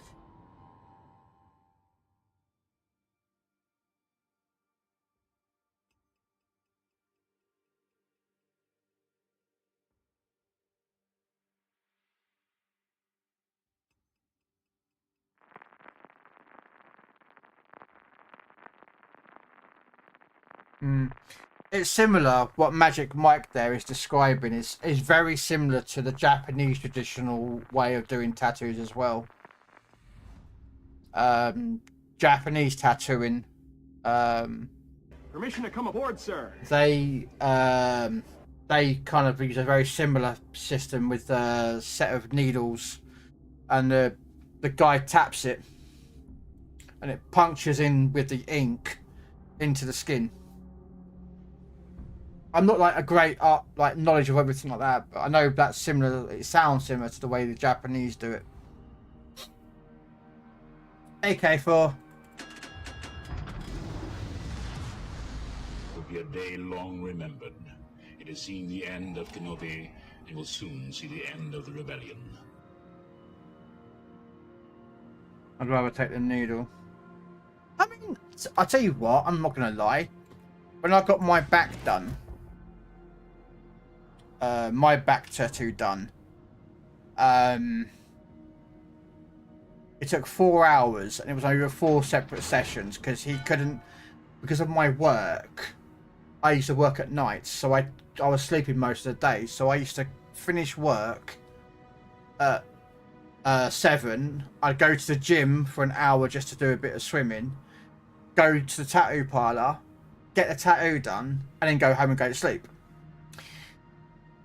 It's similar. What Magic Mike there is describing is very similar to the Japanese traditional way of doing tattoos as well. Japanese tattooing. Permission to come aboard, sir. They kind of use a very similar system with a set of needles, and the guy taps it, and it punctures in with the ink into the skin. I'm not like a great knowledge of everything like that, but I know that's similar. It sounds similar to the way the Japanese do it. AK4. Will be a day long remembered. It has seen the end of Kenobi and will soon see the end of the rebellion. I'd rather take the needle. I mean, I'll tell you what, I'm not going to lie. When I got my back done, my back tattoo done, it took 4 hours and it was over 4 separate sessions because he couldn't, because of my work. I used to work at night, so I was sleeping most of the day, so I used to finish work at 7. I'd go to the gym for an hour just to do a bit of swimming, go to the tattoo parlour, get the tattoo done, and then go home and go to sleep.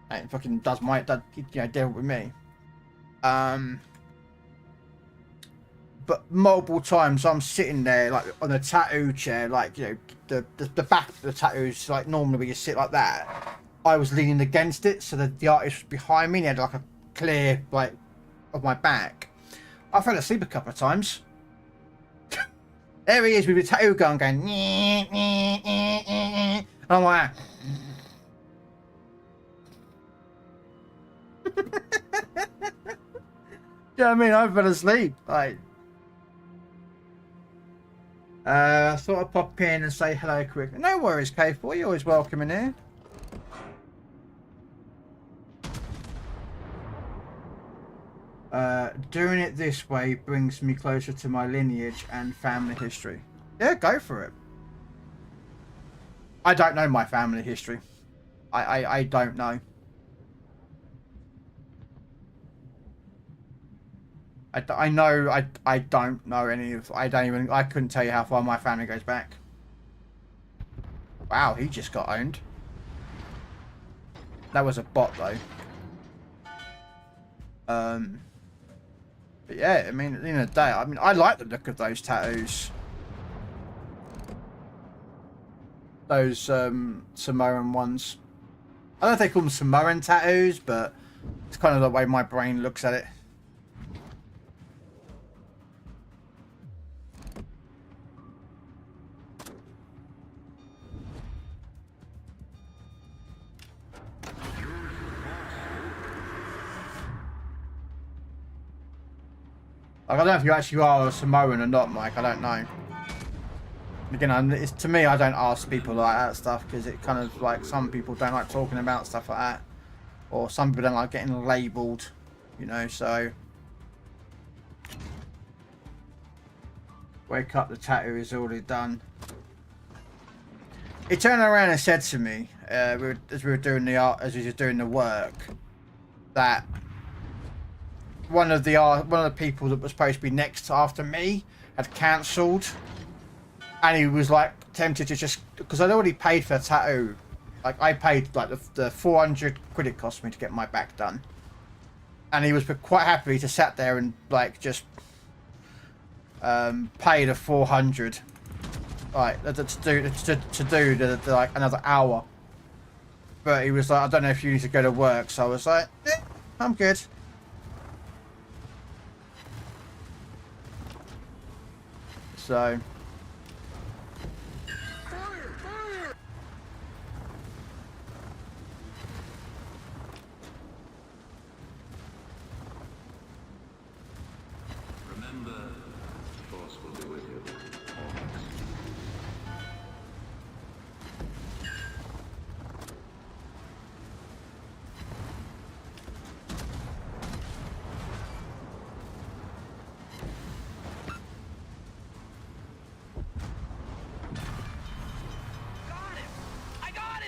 And it fucking does deal with me. But multiple times I'm sitting there like on a tattoo chair, like, you know, the back of the tattoos, like normally where you sit like that. I was leaning against it, so the artist was behind me and he had like a clear like of my back. I fell asleep a couple of times. There he is with the tattoo gun going. And I'm like. Do you know what I mean? I fell asleep. Like. I thought I'd pop in and say hello quick. No worries, K4. You're always welcome in here. Doing it this way brings me closer to my lineage and family history. Yeah, go for it. I don't know my family history. I don't know. I know I don't know any of. I couldn't tell you how far my family goes back. Wow, he just got owned. That was a bot though. But yeah, I mean, at the end of the day, I mean, I like the look of those tattoos. Those Samoan ones. I don't know if they call them Samoan tattoos, but it's kind of the way my brain looks at it. Like, I don't know if you actually are a Samoan or not, Mike. I don't know. Again, it's, to me, I don't ask people like that stuff because it kind of like some people don't like talking about stuff like that, or some people don't like getting labelled, you know. So, wake up, the tattoo is already done. He turned around and said to me, as we were doing the art, as we were doing the work, that one of the people that was supposed to be next after me had cancelled, and he was like tempted to just, because I'd already paid for a tattoo, like I paid like the 400 quid it cost me to get my back done, and he was quite happy to sat there and like just pay the 400 like to do the like another hour, but he was like, I don't know if you need to go to work, so I was like, I'm good. So Remember, the Force will be with you always.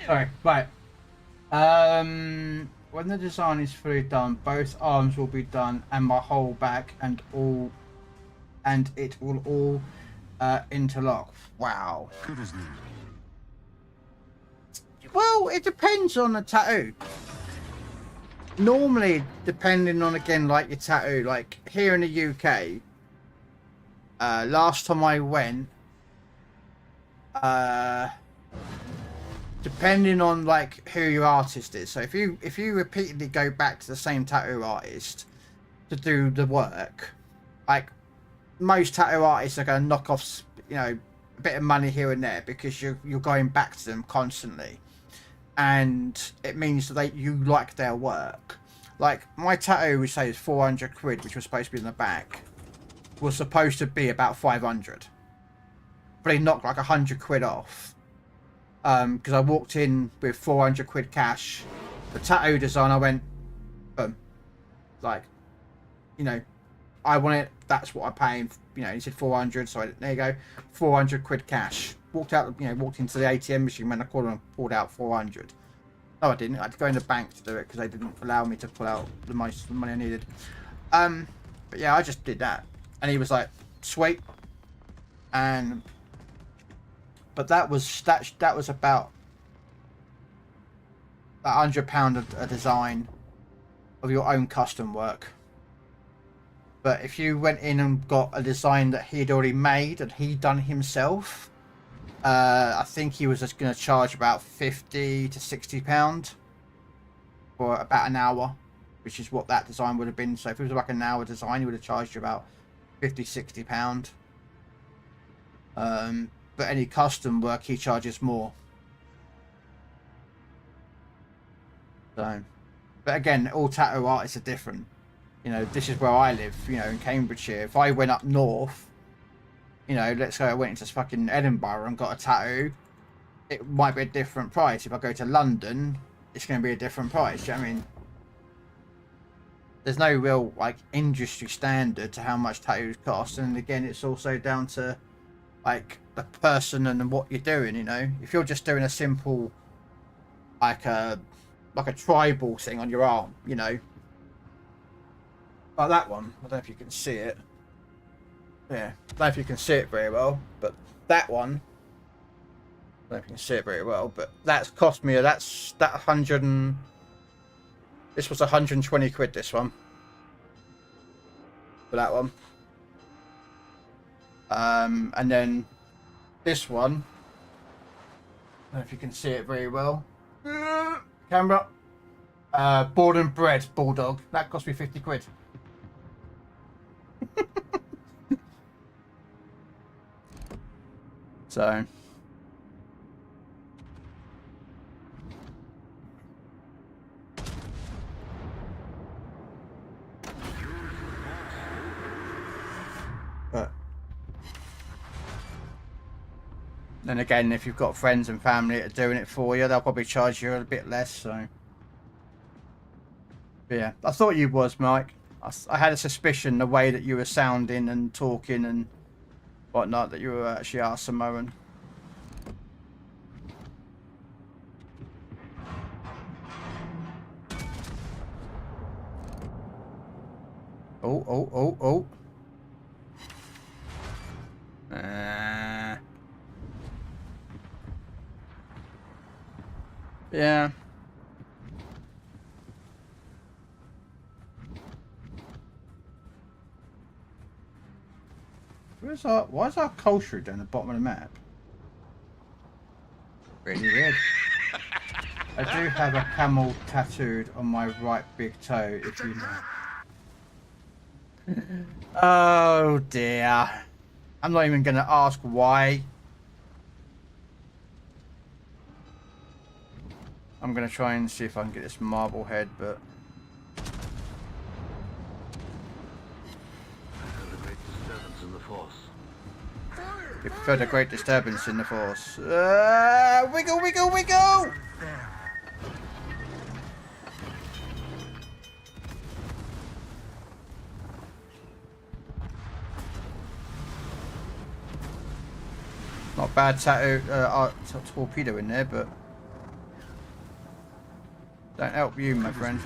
Sorry, right. When the design is fully done, both arms will be done, and my whole back, and it will all interlock. Wow. Good as new. Well, it depends on the tattoo. Normally, depending on, again, like your tattoo, like here in the UK, last time I went, depending on like who your artist is. So if you repeatedly go back to the same tattoo artist to do the work, like most tattoo artists are going to knock off, you know, a bit of money here and there because you're going back to them constantly, and it means that you like their work. Like my tattoo, we say is 400 quid, which was supposed to be in the back, was supposed to be about 500, but they knocked like 100 quid off. Because I walked in with 400 quid cash. The tattoo designer went, boom. Like, you know, I want it, that's what I'm paying. You know, he said 400, so there you go, 400 quid cash. Walked out, you know, walked into the ATM machine, went a corner and pulled out 400. No, I didn't. I had to go in the bank to do it because they didn't allow me to pull out the most money I needed. But yeah, I just did that. And he was like, sweet. And but that was about £100 a design of your own custom work. But if you went in and got a design that he'd already made and he'd done himself, I think he was just going to charge about £50 to £60 for about an hour, which is what that design would have been. So if it was like an hour design, he would have charged you about £50, £60. But any custom work, he charges more. So, but again, all tattoo artists are different. You know, this is where I live, you know, in Cambridgeshire. If I went up north, you know, let's say I went into fucking Edinburgh and got a tattoo, it might be a different price. If I go to London, it's going to be a different price. Do you know what I mean? There's no real, like, industry standard to how much tattoos cost. And again, it's also down to, like, the person and what you're doing, you know? If you're just doing a simple, like a tribal thing on your arm, you know? Like that one. I don't know if you can see it. Yeah, I don't know if you can see it very well, but that one, I don't know if you can see it very well, but that's cost me, that 100 and, this was 120 quid, this one, for that one. And then this one, I don't know if you can see it very well. Camera. Born and bred bulldog. That cost me 50 quid. So. But then again, if you've got friends and family that are doing it for you, they'll probably charge you a bit less. So, but yeah, I thought you was, Mike. I had a suspicion the way that you were sounding and talking and whatnot that you were actually our Samoan. Oh. Yeah. Why is our culture down the bottom of the map? Really weird. I do have a camel tattooed on my right big toe, if you know. Oh dear. I'm not even going to ask why. I'm going to try and see if I can get this marble head, but... You felt a great disturbance in the force. Wiggle, wiggle, wiggle! Not bad tattoo, torpedo in there, but don't help you, my friend.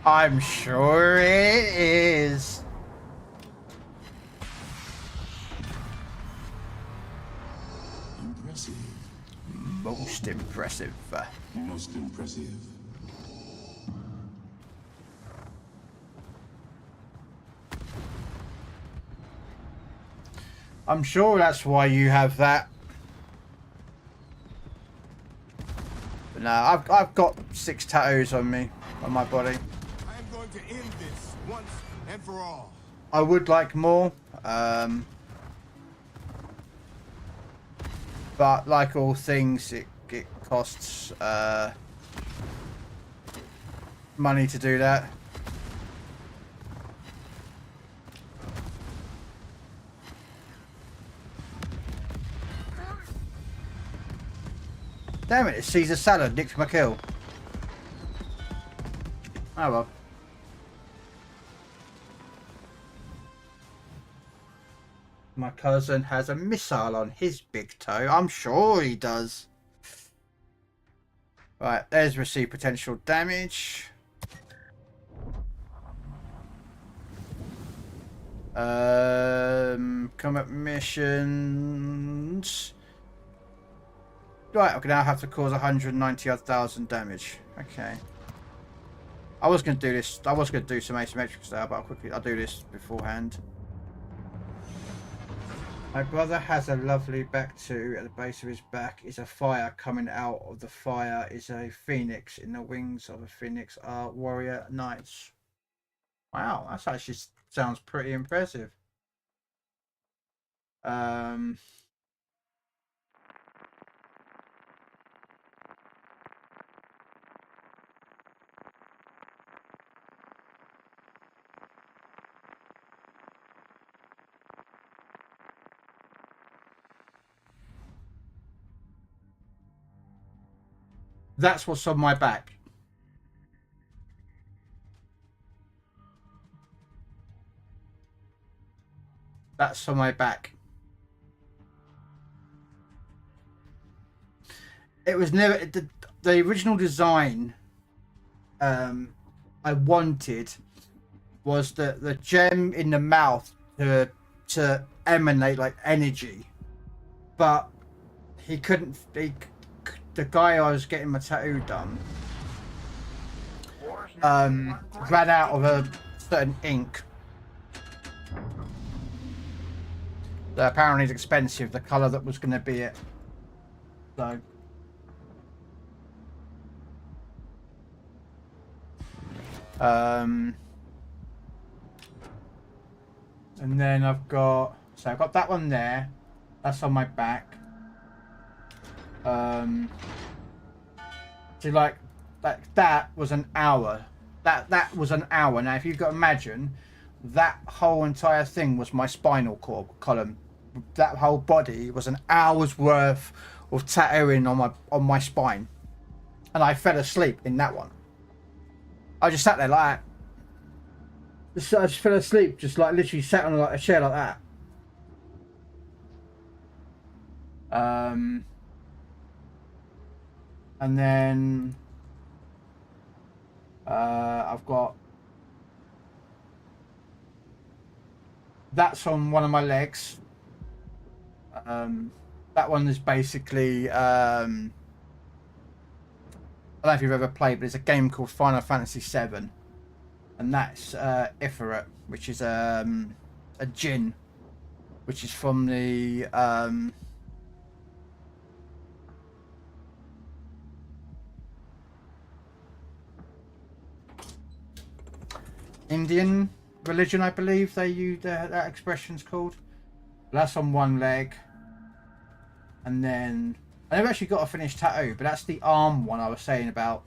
I'm sure it is. Impressive. Most impressive. Most impressive. I'm sure that's why you have that. But no, I've got 6 tattoos on me, on my body. I am going to end this once and for all. I would like more, but like all things, it costs money to do that. Damn it, it's Caesar salad, nicked my kill. Oh well. My cousin has a missile on his big toe. I'm sure he does. Right, there's received potential damage. Combat missions. Right, I'm gonna have to cause 190,000 damage. Okay. I was gonna do this. I was gonna do some asymmetric stuff, but I'll do this beforehand. My brother has a lovely back too. At the base of his back is a fire. Coming out of the fire is a phoenix. In the wings of a phoenix are warrior knights. Wow, that actually sounds pretty impressive. That's what's on my back. That's on my back. It was never the original design. I wanted was the gem in the mouth to emanate like energy, but he couldn't. The guy I was getting my tattoo done ran out of a certain ink. That apparently is expensive. The colour that was going to be it. So. And then I've got that one there. That's on my back. So like that was an hour. That was an hour. Now if you got to imagine, that whole entire thing was my spinal cord column. That whole body was an hour's worth of tattooing on my spine, and I fell asleep in that one. I just sat there like that. I just fell asleep, just like literally sat on like a chair like that. And then I've got that's on one of my legs. That one is basically I don't know if you've ever played, but it's a game called Final Fantasy VII, and that's Ifrit, which is a djinn, which is from the Indian religion, I believe they use that expression's called. That's on one leg, and then I've actually got a finished tattoo, but that's the arm one I was saying about.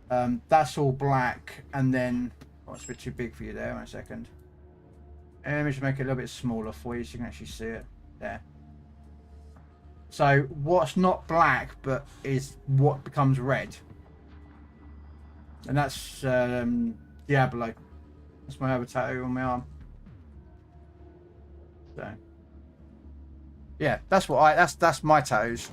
That's all black, and then it's a bit too big for you there. 1 second. Let me just make it a little bit smaller for you so you can actually see it there. So what's not black but is what becomes red, and that's Diablo. That's my other tattoo on my arm. So yeah, that's what that's my tattoos.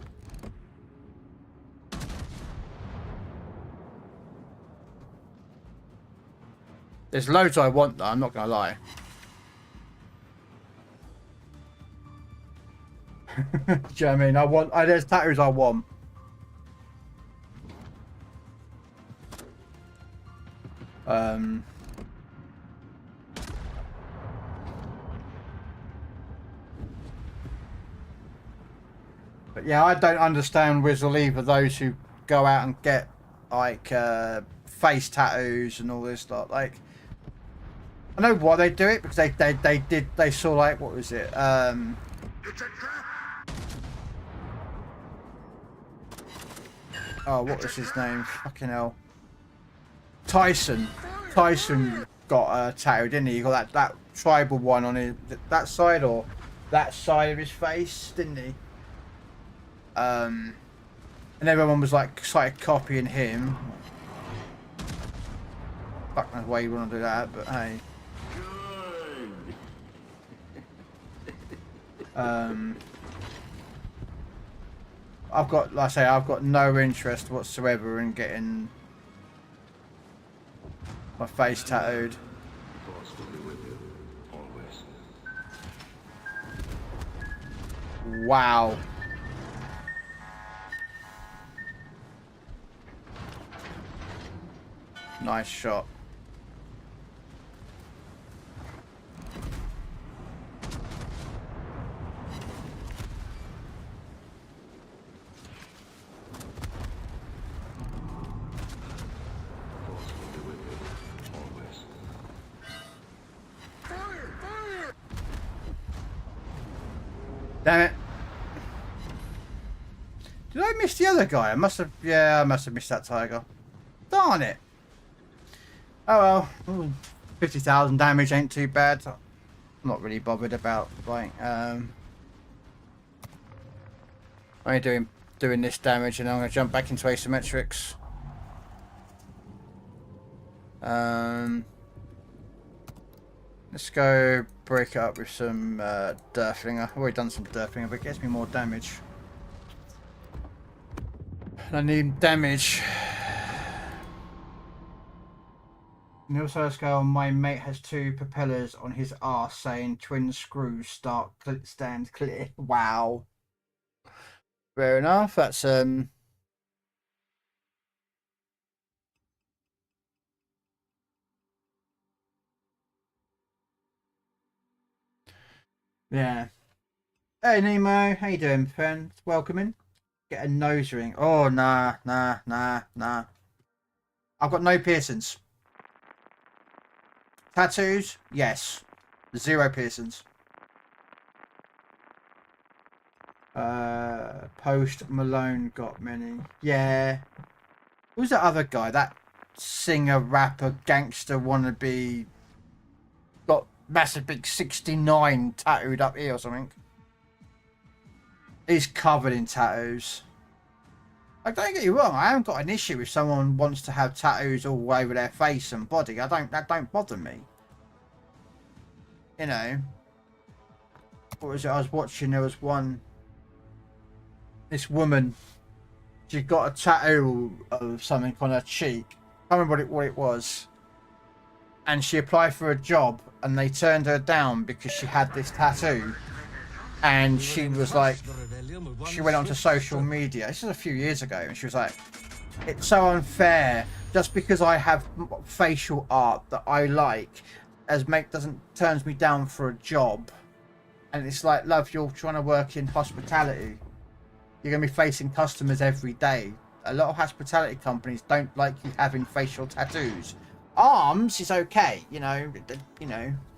There's loads I want though, I'm not gonna lie. Do you know what I mean? There's tattoos I want. But yeah, I don't understand Whistle either. Those who go out and get like face tattoos and all this stuff. Like, I know why they do it, because they saw like, what was it? It's a trap. Oh, what was his name? Fucking hell. Tyson got a tattoo, didn't he? He got that tribal one on his that side or that side of his face, didn't he? And everyone was like started copying him. Fuck knows why you want to do that, but hey. I've got, like I say, I've got no interest whatsoever in getting my face tattooed. Wow. Nice shot. Damn it. Did I miss the other guy? I must have, yeah, I must have missed that tiger. Darn it. Oh well. Ooh, 50,000 damage ain't too bad. I'm not really bothered about, like, only doing this damage, and I'm going to jump back into asymmetrics. Let's go break it up with some Durfling. I've already done some Durfling, but it gets me more damage. I need damage. Nilside scale, my mate has 2 propellers on his arse saying twin screws stand clear. Wow. Fair enough. That's yeah. Hey Nemo, how you doing, friend? Welcome in. Get a nose ring. Oh nah. I've got no piercings. Tattoos? Yes. 0 piercings. Post Malone got many. Yeah. Who's that other guy? That singer, rapper, gangster wannabe. Got massive big 69 tattooed up here or something. He's covered in tattoos. Like, don't get you wrong, I haven't got an issue if someone wants to have tattoos all over their face and body. That don't bother me. You know. What was it I was watching? There was one. This woman, she got a tattoo of something on her cheek. I can't remember what it was. And she applied for a job and they turned her down because she had this tattoo. And she was like, she went onto social media. This is a few years ago, and she was like, "It's so unfair. Just because I have facial art that I like, turns me down for a job." And it's like, love, you're trying to work in hospitality. You're gonna be facing customers every day. A lot of hospitality companies don't like you having facial tattoos. Arms is okay, you know,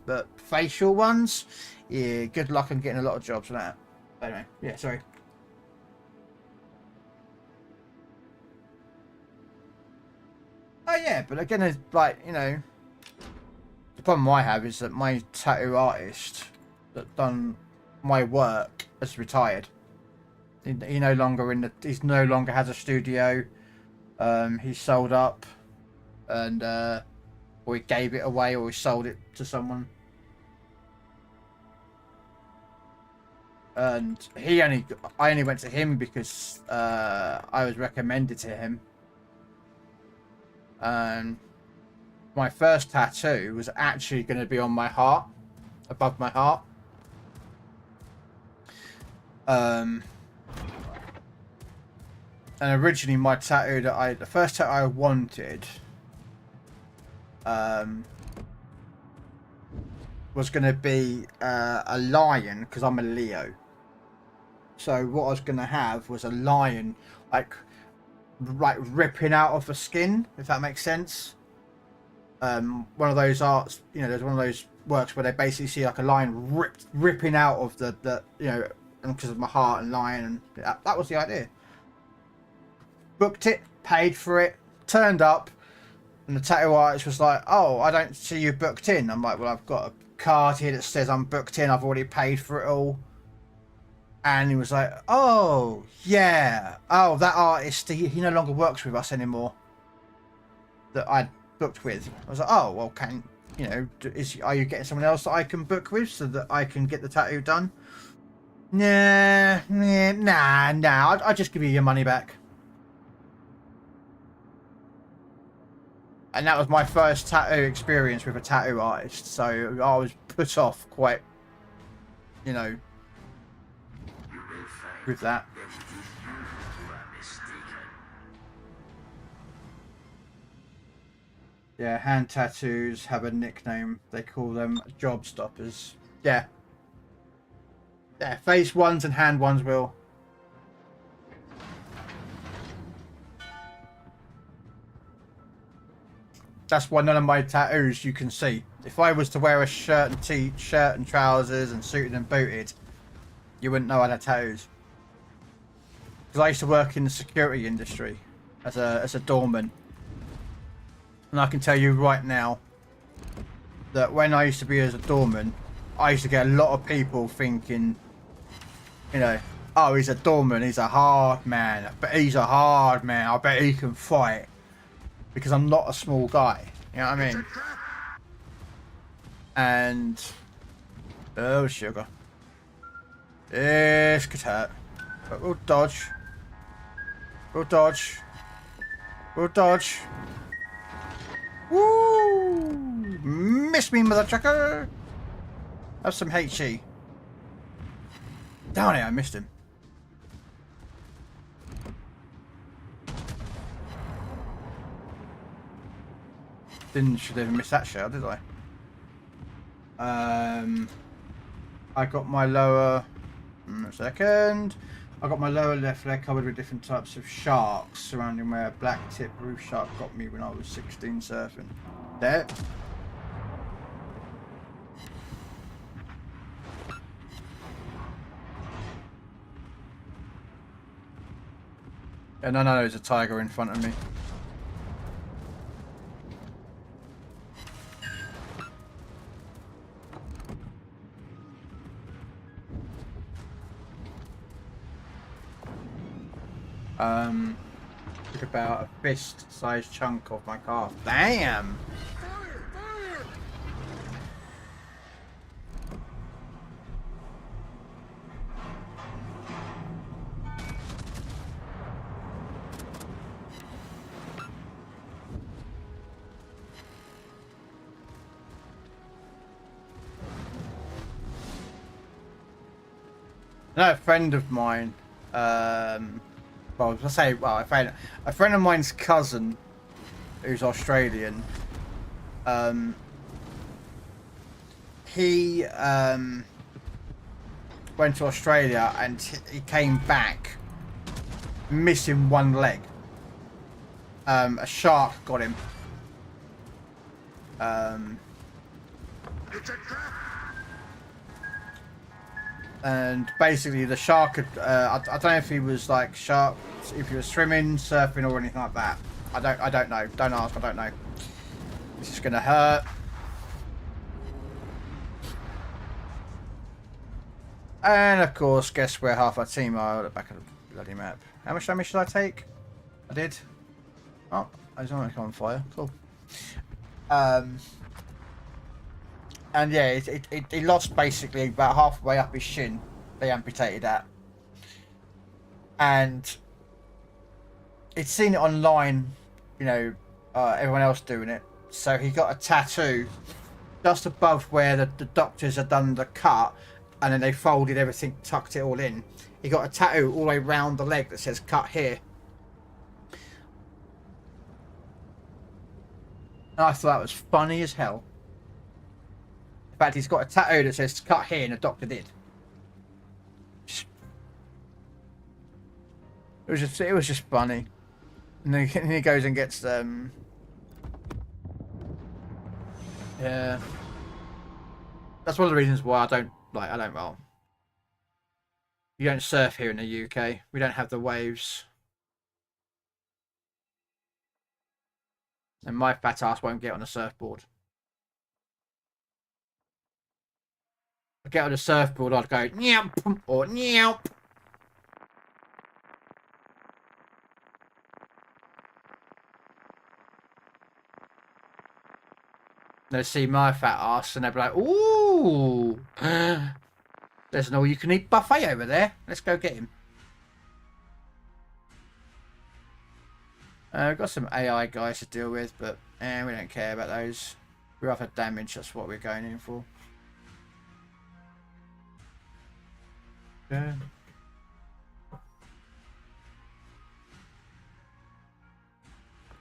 but facial ones. Yeah, good luck on getting a lot of jobs for that. Anyway, yeah, sorry. Oh yeah, but again, it's like, you know, the problem I have is that my tattoo artist that done my work has retired. He no longer he's no longer has a studio. He's sold up, and or he gave it away, or he sold it to someone. And I only went to him because I was recommended to him. And my first tattoo was actually going to be on my heart, above my heart. And originally my tattoo the first tattoo I wanted was going to be a lion, because I'm a Leo. So what I was going to have was a lion, like ripping out of the skin, if that makes sense. One of those arts, you know, there's one of those works where they basically see like a lion ripping out of the you know, and because of my heart and lion, and that was the idea. Booked it, paid for it, turned up, and the tattoo artist was like, "Oh, I don't see you booked in." I'm like, "Well, I've got a card here that says I'm booked in. I've already paid for it all." And he was like, oh, yeah. Oh, that artist, he no longer works with us anymore. That I booked with. I was like, oh, well, are you getting someone else that I can book with so that I can get the tattoo done? Nah. I'll just give you your money back. And that was my first tattoo experience with a tattoo artist. So I was put off quite, with that. Yeah, hand tattoos have a nickname. They call them job stoppers. Yeah. Yeah, face ones and hand ones will. That's why none of my tattoos you can see. If I was to wear a shirt and trousers and suited and booted, you wouldn't know I had tattoos. Because I used to work in the security industry as a doorman. And I can tell you right now that when I used to be as a doorman, I used to get a lot of people thinking, oh, he's a doorman, he's a hard man. But he's a hard man, I bet he can fight. Because I'm not a small guy, you know what I mean? And oh, sugar. This could hurt. But we'll dodge. We'll dodge. We'll dodge. Woo! Miss me, mother trucker! Have some HE. Darn it, I missed him. Should even miss that shell, did I? I got my lower. A second. I got my lower left leg covered with different types of sharks surrounding where a black tip roof shark got me when I was 16 surfing. There. And I know there's a tiger in front of me. Took about a fist-sized chunk of my calf. Damn! No, a friend of mine, a friend of mine's cousin, who's Australian, he went to Australia and he came back missing one leg. A shark got him. It's a trap! And basically the shark had, I don't know if he was like if he was swimming, surfing or anything like that. I don't know. Don't ask, I don't know. This is gonna hurt. And of course, guess where half our team are at the back of the bloody map. How much damage should I take? I did. Oh, I was on fire. Cool. And yeah, he lost basically about halfway up his shin. They amputated that. And he'd seen it online, everyone else doing it. So he got a tattoo just above where the doctors had done the cut. And then they folded everything, tucked it all in. He got a tattoo all the way around the leg that says cut here. And I thought that was funny as hell. In fact, he's got a tattoo that says cut here, and the doctor did. It was just funny. And then he goes and gets yeah. That's one of the reasons why I don't well. You don't surf here in the UK. We don't have the waves. And my fat ass won't get on a surfboard. If I get on a surfboard, I'd go nyamp or nyamp. They'll see my fat ass and they'll be like, ooh, there's an all-you-can-eat buffet over there. Let's go get him. We've got some AI guys to deal with, but we don't care about those. We're after damage, that's what we're going in for. Yeah.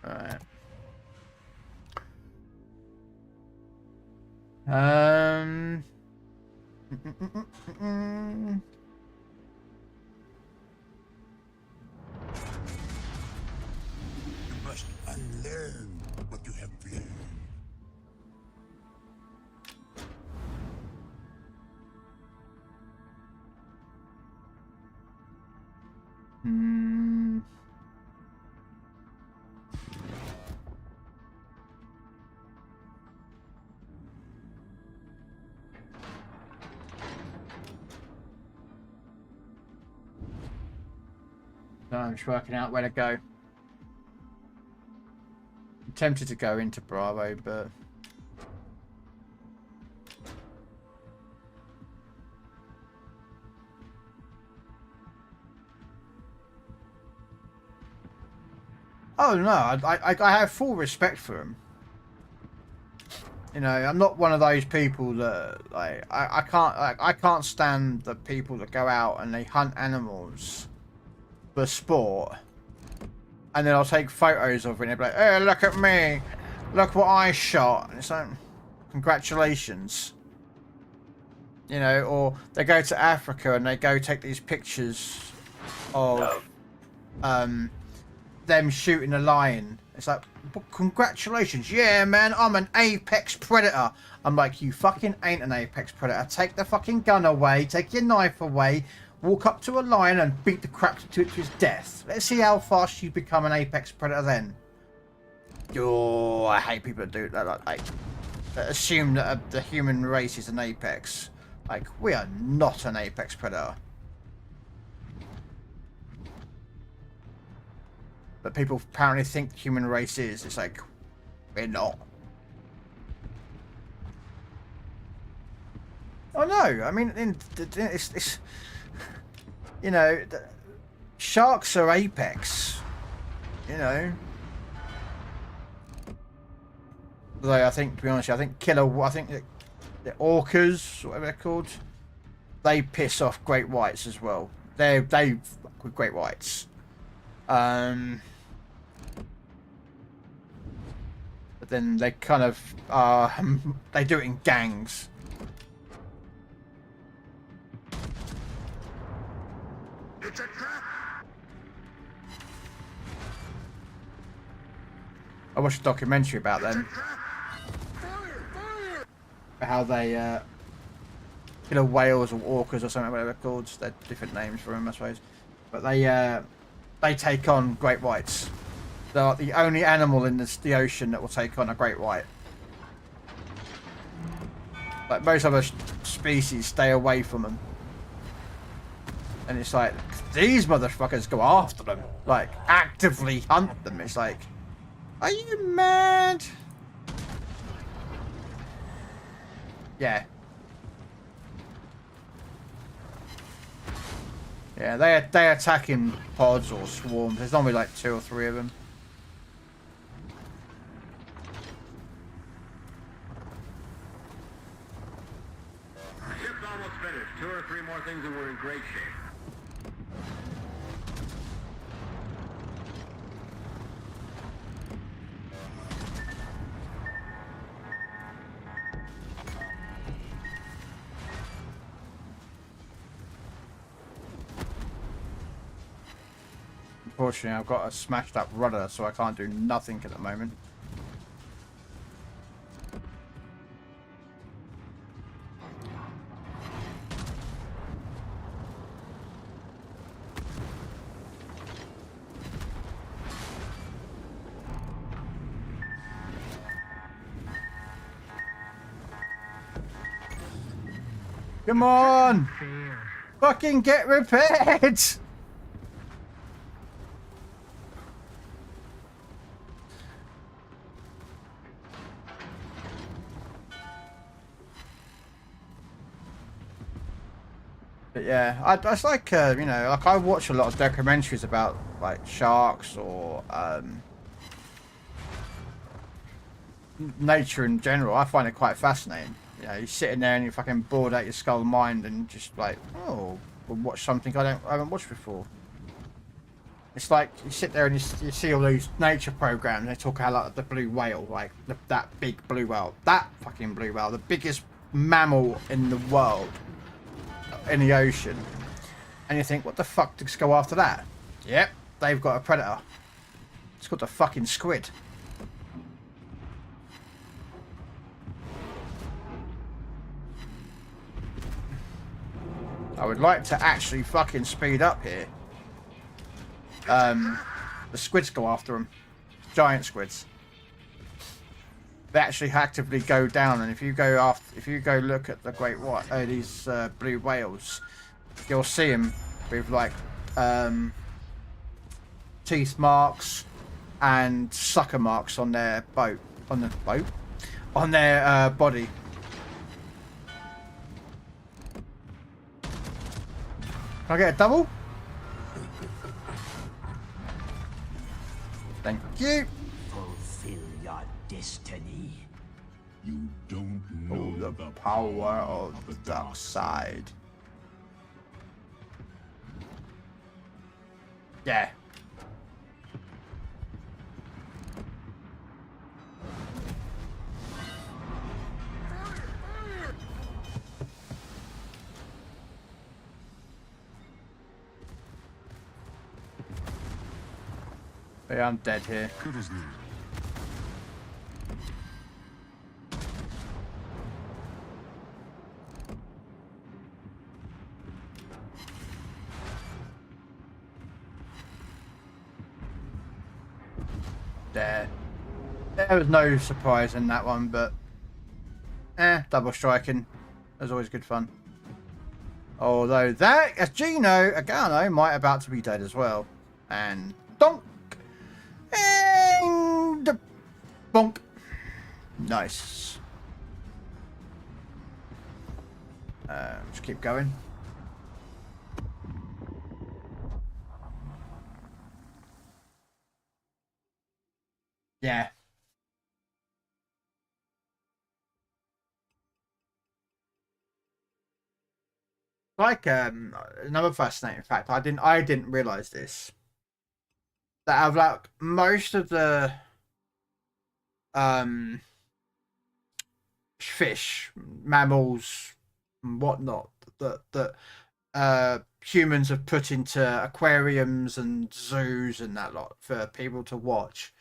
Alright. You must unlearn what you have learned. No, I'm just working out where to go. I'm tempted to go into Bravo, but oh no, I have full respect for him. You know, I'm not one of those people that I can't stand the people that go out and they hunt animals for sport, and then I'll take photos of it and they'll be like, "Hey, look at me, look what I shot." And it's like, congratulations. You know, or they go to Africa and they go take these pictures of them shooting a lion. It's like, congratulations, yeah man, I'm an apex predator. I'm like, you fucking ain't an apex predator. Take the fucking gun away, take your knife away, walk up to a lion and beat the crap to his death. Let's see how fast you become an apex predator then. Oh, I hate people that do that, like that assume that the human race is an apex. Like, we are not an apex predator. But people apparently think the human race is. It's like, we're not. Oh no, I mean, it's you know, sharks are apex. You know. Although I think, to be honest, I think the orcas, whatever they're called, they piss off great whites as well. They fuck with great whites. But then they kind of they do it in gangs. It's a trap! I watched a documentary about It's a them, trap! Fire! Fire! how they kill whales or orcas or something, whatever they're called. They're different names for them, I suppose. But they take on great whites. They're like the only animal in the ocean that will take on a great white. Like, most other species stay away from them. And it's like, these motherfuckers go after them. Like, actively hunt them. It's like, are you mad? Yeah. Yeah, they attack in pods or swarms. There's normally like 2 or 3 of them. Ship's almost finished. 2 or 3 more things and we're in great shape. Unfortunately, I've got a smashed up rudder, so I can't do nothing at the moment. Come on! Fucking get repaired! yeah, it's like you know, like I watch a lot of documentaries about like sharks or nature in general. I find it quite fascinating. You know, you're sitting there and you're fucking bored out your skull mind and just like, oh, we'll watch something I haven't watched before. It's like you sit there and you see all these nature programs. They talk about like the blue whale, like that big blue whale, that fucking blue whale, the biggest mammal in the world, in the ocean. And you think, what the fuck to go after that? Yep, they've got a predator. It's called the fucking squid. I would like to actually fucking speed up here. The squids go after them. Giant squids. They actually actively go down, and if you go look at the great white, these blue whales, you'll see them with like teeth marks and sucker marks on their on their body. Can I get a double? Thank you. Fulfill your destiny. You don't know Oh, the power of the dark side. Yeah. Yeah, I'm dead here. Good as new. There was no surprise in that one, but double striking. That's always good fun. Although that, as Gino Agano might about to be dead as well. And donk! And bonk. Nice. Just keep going. Yeah. Like another fascinating fact, I didn't realize this. That out of like most of the fish, mammals, and whatnot that humans have put into aquariums and zoos and that lot for people to watch.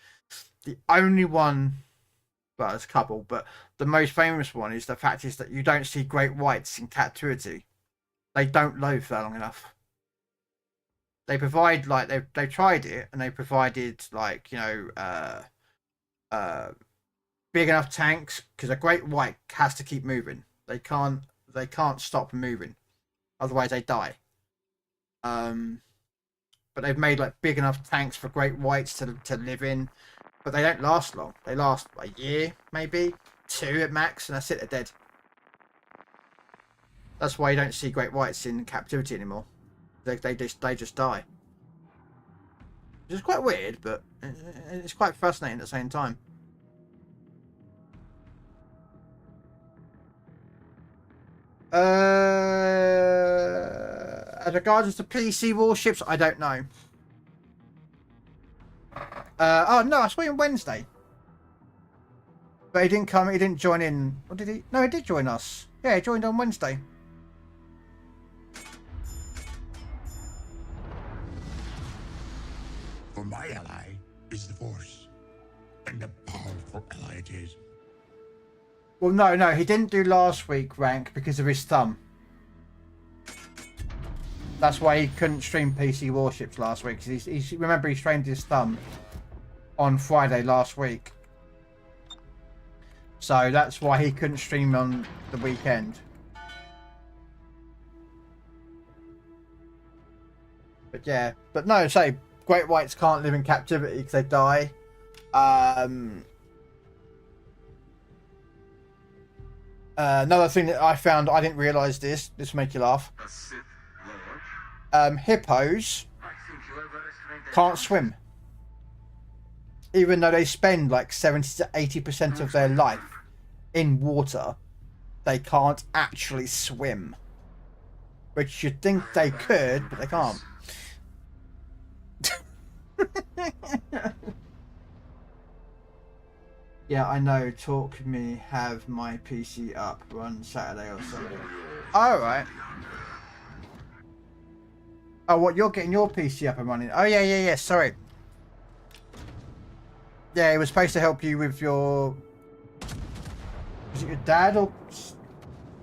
The only one, well, there's a couple, but the most famous one is the fact is that you don't see great whites in captivity. They don't live that long enough. They provide like they tried it and they provided like, you know, big enough tanks, because a great white has to keep moving. They can't stop moving, otherwise they die. But they've made like big enough tanks for great whites to live in, but they don't last long. They last a year, maybe 2 at max, and that's it. They're dead. That's why you don't see great whites in captivity anymore. They just die. Which is quite weird, but it's quite fascinating at the same time. As regards to PC warships, I don't know. Oh no, I saw him Wednesday. But he didn't come, he didn't join in. Or did he? No, he did join us. Yeah, he joined on Wednesday. For my ally is the Force, and a powerful ally it is. Well, no, he didn't do last week rank because of his thumb. That's why he couldn't stream PC warships last week. Remember, he strained his thumb on Friday last week, so that's why he couldn't stream on the weekend. But yeah, but no, say great whites can't live in captivity because they die. Another thing that I found, I didn't realise this will make you laugh. A Sith hippos I think you overestimate the can't swim. Even though they spend like 70 to 80% of their life in water, they can't actually swim. Which you'd think they could, but they can't. Yeah, I know. Talk me have my PC up, run Saturday or Sunday. Alright. Oh, what, you're getting your PC up and running? Oh, yeah, sorry. Yeah, it was supposed to help you with your... Was it your dad or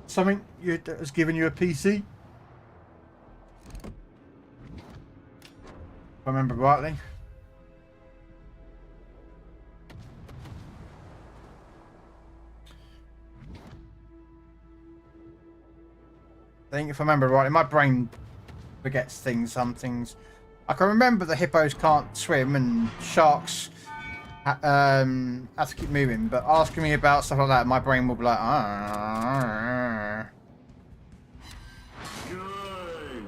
something that was giving you a PC? If I remember rightly. I think if I remember rightly, my brain forgets things, some things. I can remember the hippos can't swim and sharks have to keep moving, but asking me about stuff like that, my brain will be like, ah. Good.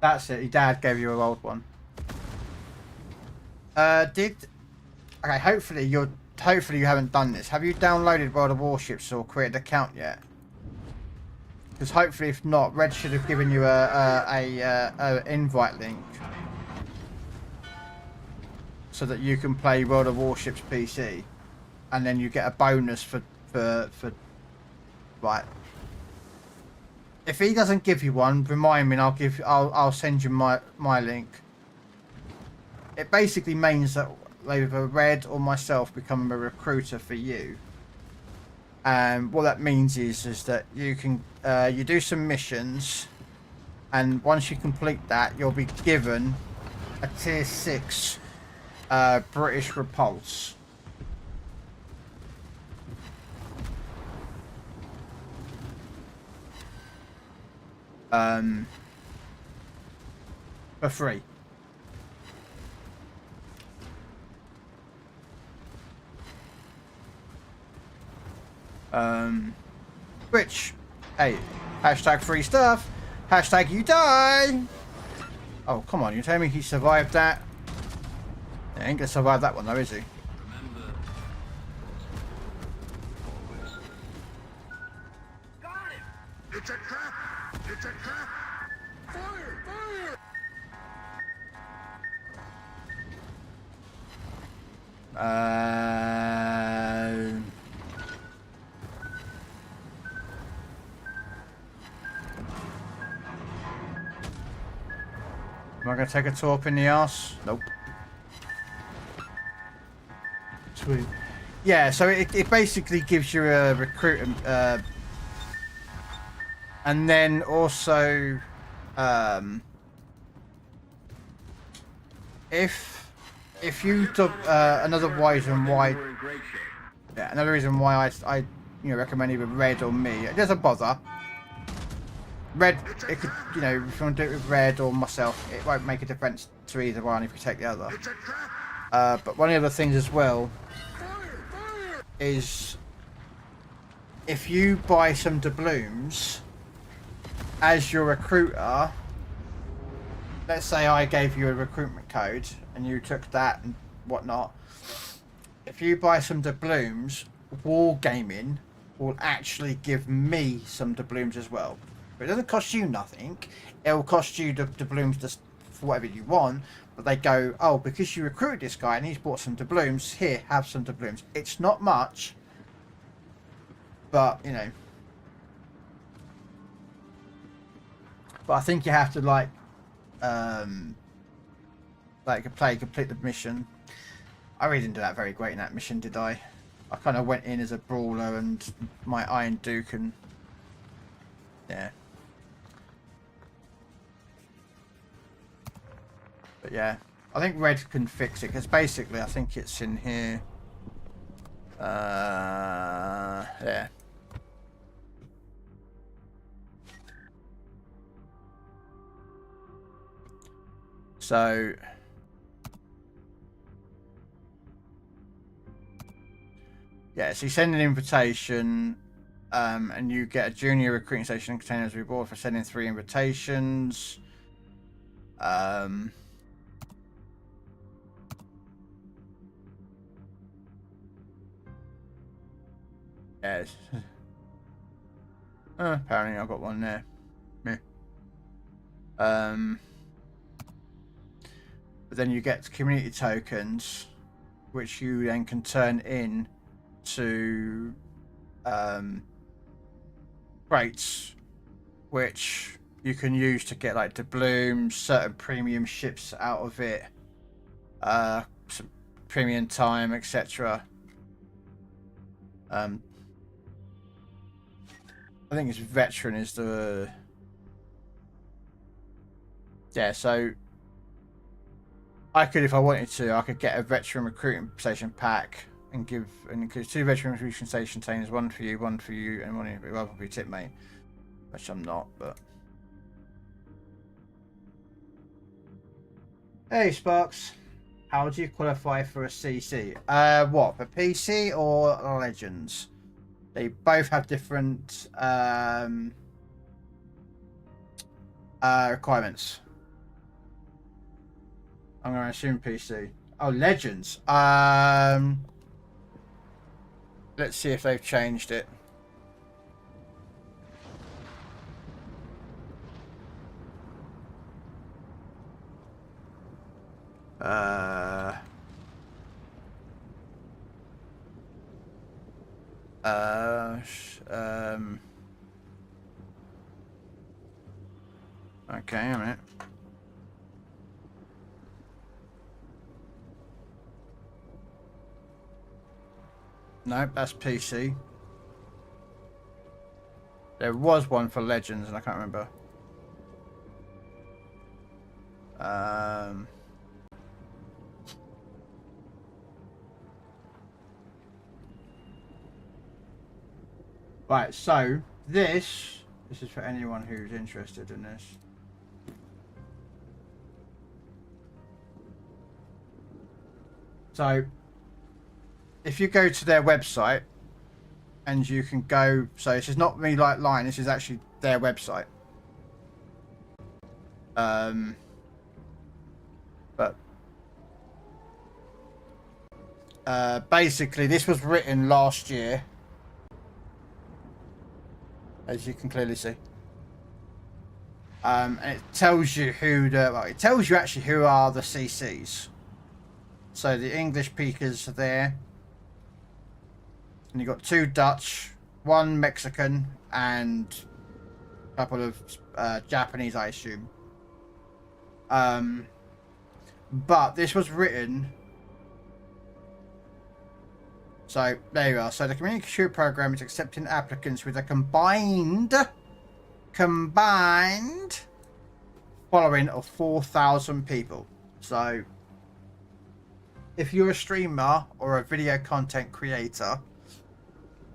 That's it. Your dad gave you a old one. Okay, hopefully you haven't done this. Have you downloaded World of Warships or created an account yet? Because hopefully, if not, Red should have given you a invite link so that you can play World of Warships PC, and then you get a bonus for right. If he doesn't give you one, remind me, and I'll send you my link. It basically means that either Red or myself become a recruiter for you. And what that means is that you can you do some missions, and once you complete that, you'll be given a tier 6 British repulse. For free. Which, hey, hashtag free stuff, hashtag you die. Oh, come on, you're telling me he survived that? He ain't gonna survive that one though, is he? Got it. It's a trap! It's a trap! Fire! Fire! Am I gonna take a tour up in the arse? Nope. Sweet. Yeah, so it basically gives you a recruit, and then also, if you took another reason why, We're in great shape. yeah, another reason why I recommend either Red or me. It doesn't bother. Red, it could, if you want to do it with Red or myself, it won't make a difference to either one if you take the other. It's a trap! But one of the other things as well is if you buy some doubloons as your recruiter, let's say I gave you a recruitment code and you took that and whatnot, if you buy some doubloons, Wargaming will actually give me some doubloons as well. But it doesn't cost you nothing. It will cost you the doubloons just for whatever you want. But they go, oh, because you recruited this guy and he's bought some doubloons, here, have some doubloons. It's not much, but but I think you have to complete the mission. I really didn't do that very great in that mission, did I? I kind of went in as a brawler and my Iron Duke and yeah. But yeah, I think Red can fix it because basically I think it's in here. Yeah. So yeah, so you send an invitation And you get a junior recruiting station containers reward for sending 3 invitations. Yes. Apparently I've got one there. Meh. But then you get community tokens, which you then can turn in to crates, which you can use to get like doubloons, certain premium ships out of it, some premium time, etc. I think it's veteran is the so I could, if I wanted to, I could get a veteran recruiting station pack and include 2 veteran recruiting station containers, one for you, and one for your tip mate, which I'm not, but hey Sparks, how do you qualify for a CC? What, for PC or Legends? They both have different requirements. I'm going to assume PC. Oh, Legends. Let's see if they've changed it. Okay, a minute. No, that's PC. There was one for Legends, and I can't remember. Right, so this is for anyone who's interested in this. So if you go to their website, and you can go, so this is not me like lying, this is actually their website. But basically this was written last year, as you can clearly see. And it tells you who it tells you actually who are the CCs. So the English speakers are there. And you've got 2 Dutch, 1 Mexican, and a couple of Japanese, I assume. But this was written. So there you are. So the community security program is accepting applicants with a combined following of 4,000 people. So if you're a streamer or a video content creator,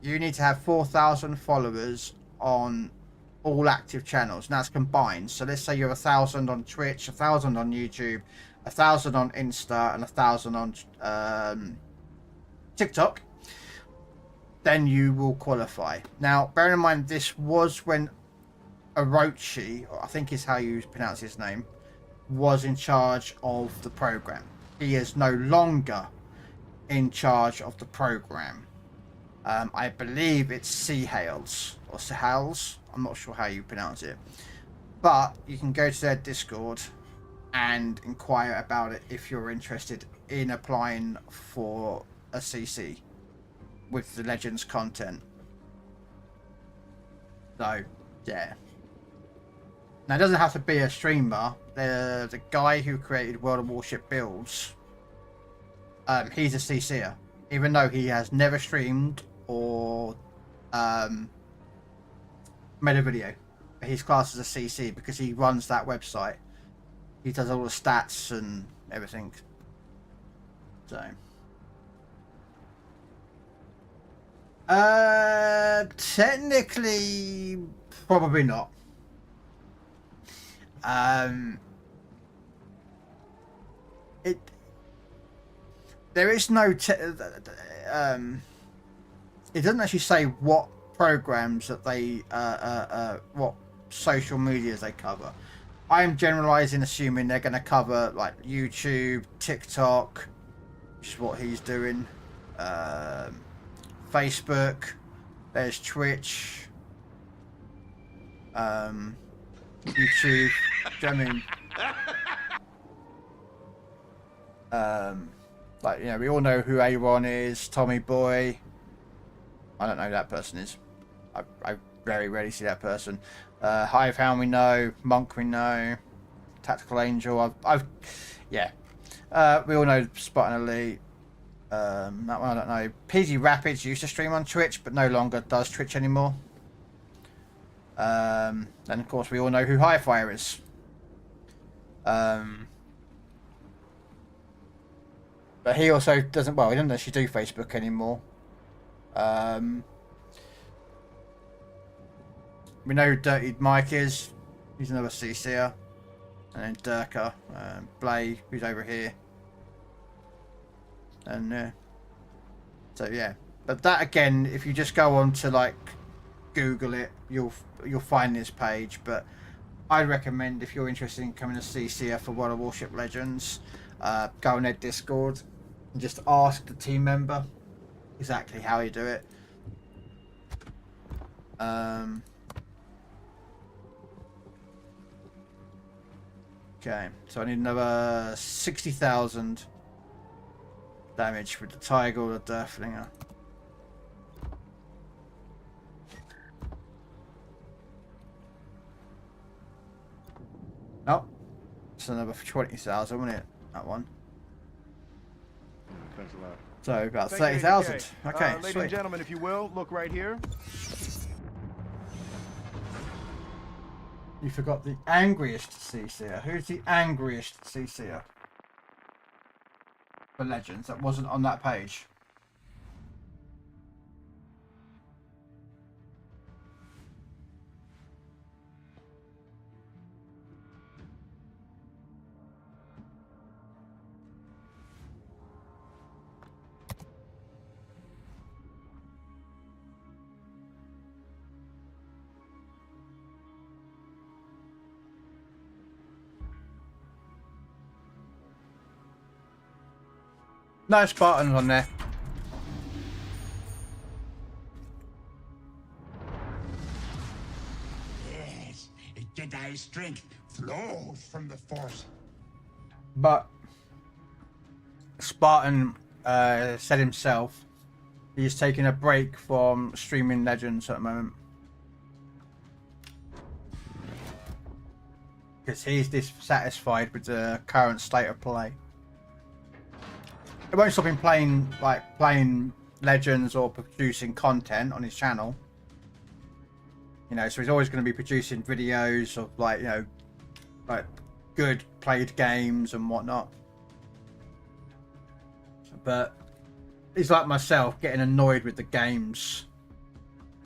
you need to have 4,000 followers on all active channels. Now it's combined. So let's say you're 1,000 on Twitch, 1,000 on YouTube, 1,000 on Insta, and 1,000 on TikTok. Then you will qualify. Now, bear in mind, this was when Orochi, I think is how you pronounce his name, was in charge of the program. He is no longer in charge of the program. I believe it's Seahales or Sehales. I'm not sure how you pronounce it. But you can go to their Discord and inquire about it if you're interested in applying for a CC with the Legends content. So, yeah. Now, it doesn't have to be a streamer. The guy who created World of Warship builds, he's a CC'er. Even though he has never streamed or made a video. He's classed as a CC because he runs that website. He does all the stats and everything. So... technically, probably not. There is no it doesn't actually say what programs that they what social medias they cover. I'm generalizing, assuming they're going to cover like YouTube, TikTok, which is what he's doing, Facebook, there's Twitch, YouTube. Do you know what I mean? Like, you know, we all know who Aaron is, Tommy Boy. I don't know who that person is. I very rarely see that person. Hivehound we know, Monk we know, Tactical Angel. Yeah. We all know Spartan Elite. That one I don't know. PG Rapids used to stream on Twitch, but no longer does Twitch anymore. And of course we all know who Highfire is. But he also doesn't. Well, he doesn't actually do Facebook anymore. We know who Dirty Mike is. He's another CC'er. And then Durka, Blay, who's over here. And so yeah. But that again, if you just go on to like Google it, you'll find this page. But I'd recommend, if you're interested in becoming a CC'er for World of Warship Legends, go on their Discord and just ask the team member exactly how you do it. Okay, so I need another 60,000 damage with the Tiger or the Durflinger. Nope. It's another 20,000, wasn't it? That one. Thanks a lot. So about Thank you, 30,000. AJ. Okay, ladies sweet. and gentlemen, if you will, look right here. You forgot the angriest CC'er. Who's the angriest CC'er for Legends that wasn't on that page? No Spartans on there. Yes, Jedi strength flows from the Force. But Spartan said himself he's taking a break from streaming Legends at the moment. Because he's dissatisfied with the current state of play. It won't stop him playing Legends or producing content on his channel. You know, so he's always going to be producing videos of like, you know, like good played games and whatnot. But he's like myself, getting annoyed with the games.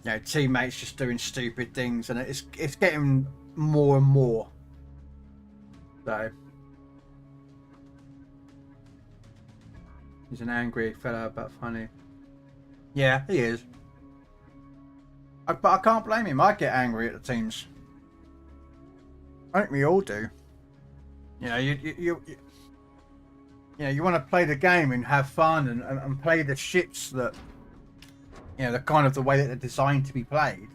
You know, teammates just doing stupid things, and it's getting more and more. So he's an angry fella, but funny. Yeah, he is. But I can't blame him. I get angry at the teams. I think we all do. You know, you know, you want to play the game and have fun and play the ships that, you know, the kind of the way that they're designed to be played.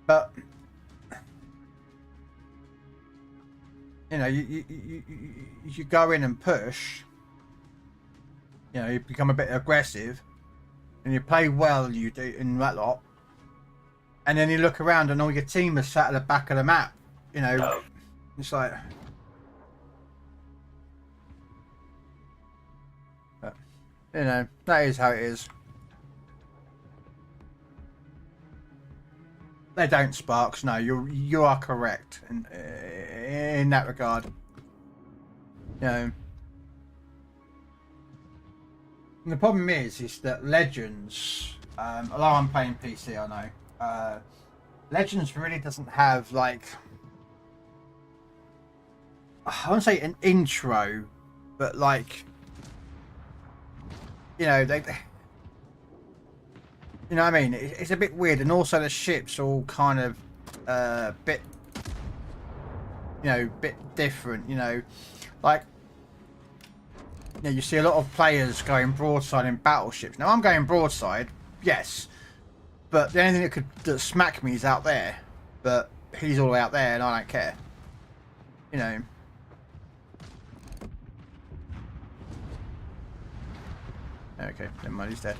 But you know, you go in and push. You know, you become a bit aggressive, and you play well. You do in that lot, and then you look around and all your team is sat at the back of the map. You know, it's like, but, you know, that is how it is. They don't, Sparks. No, you are correct in that regard. You know. And the problem is that Legends, although I'm playing PC, I know, Legends really doesn't have like, I won't say an intro, but like, you know, You know what I mean? It's a bit weird, and also the ships are all kind of bit, you know, bit different. You know, like you know, you see a lot of players going broadside in battleships. Now I'm going broadside, yes, but the only thing that smack me is out there. But he's all out there, and I don't care. You know. Okay, never mind, he's dead.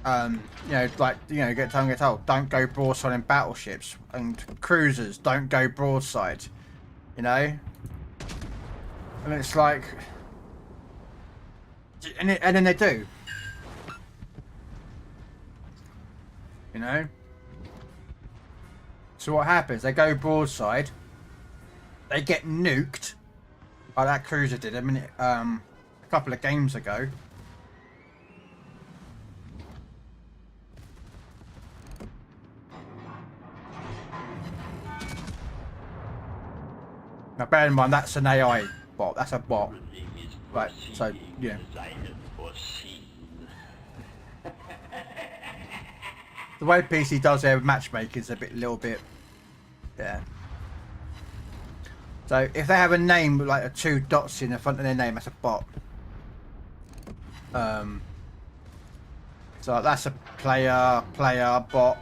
You know, like, you know, get told, don't go broadside in battleships, and cruisers, don't go broadside, you know? And it's like, and then they do, you know? So what happens, they go broadside, they get nuked, like that cruiser did a couple of games ago. Now bear in mind that's an AI bot, that's a bot. Right, so, yeah. The way PC does their matchmaking is a little bit, yeah. So if they have a name with like a 2 dots in the front of their name, that's a bot. So that's a player, bot, bot,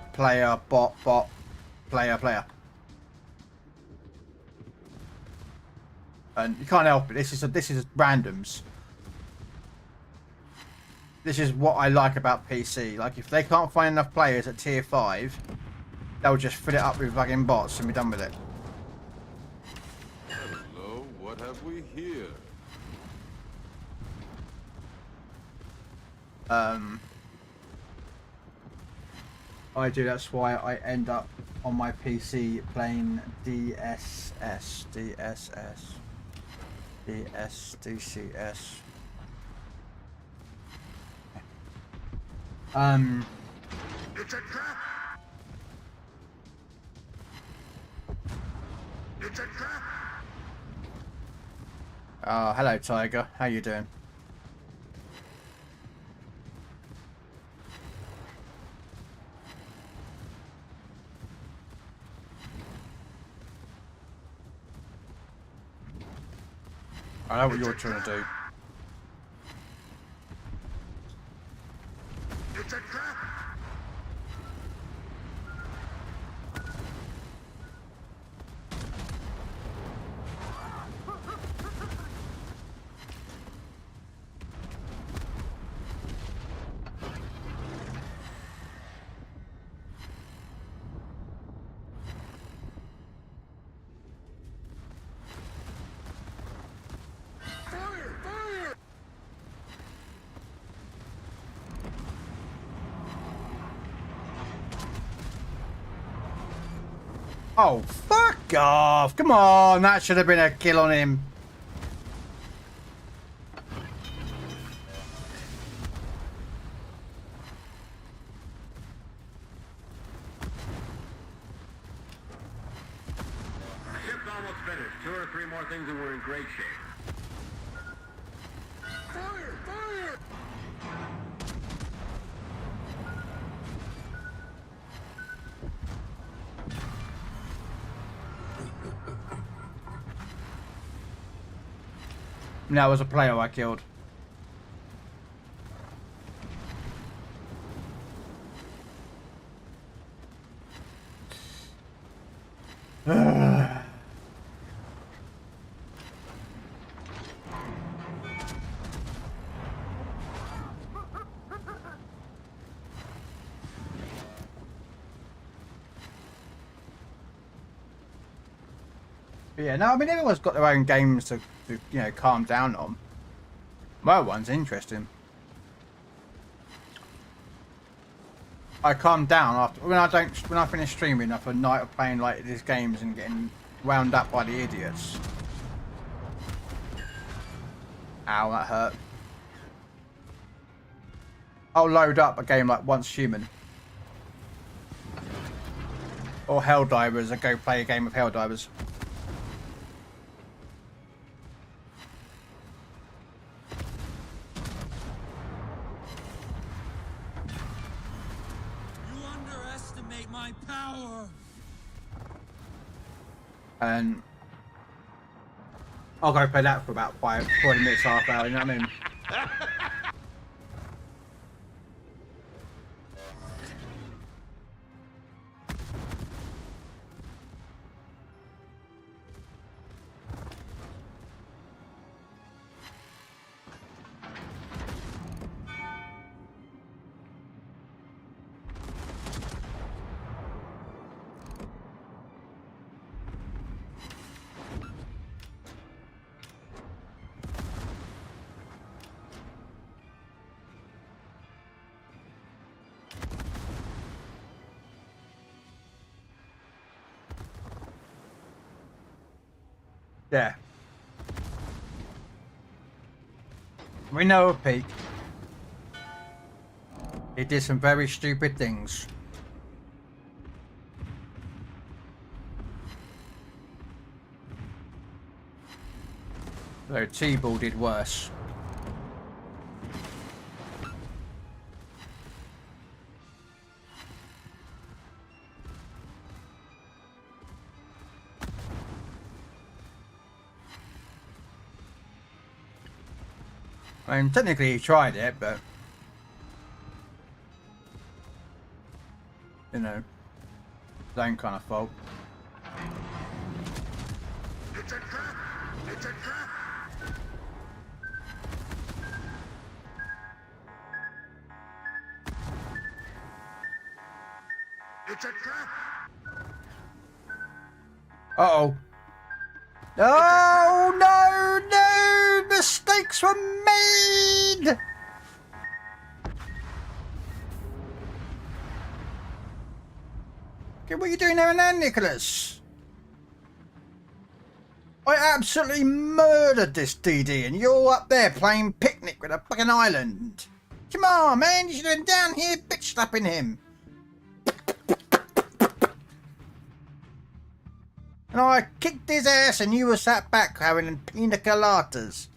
player. And you can't help it. This is randoms. This is what I like about PC. Like if they can't find enough players at tier 5, they'll just fill it up with fucking bots and be done with it. Hello, what have we here? I do. That's why I end up on my PC playing DCS. It's a trap! It's a trap! Oh, hello, Tiger. How you doing? I know what you're trying to do. It's a trap! Oh, fuck off! Come on, that should have been a kill on him. Ship's almost finished. 2 or 3 more things and we're in great shape. That was a player I killed. Yeah, no, I mean everyone's got their own games to you know, calm down on. My one's interesting. I calm down after when I finish streaming after a night of playing like these games and getting wound up by the idiots. Ow, that hurt. I'll load up a game like Once Human. Or Helldivers and go play a game of Helldivers. my power. And I'll go play that for about 40 minutes, half hour, you know what I mean? Yeah. We know of Pete. He did some very stupid things. Though T-Ball did worse. I mean, technically he tried it, but you know, his own kind of fault. It's a trap! It's a trap! It's a trap! Uh-oh. Oh, no, no! Mistakes were made! Okay, what are you doing there now, Nicholas? I absolutely murdered this DD and you're up there playing picnic with a fucking island. Come on, man, you should have been down here bitch slapping him. And I kicked his ass and you were sat back having pina coladas.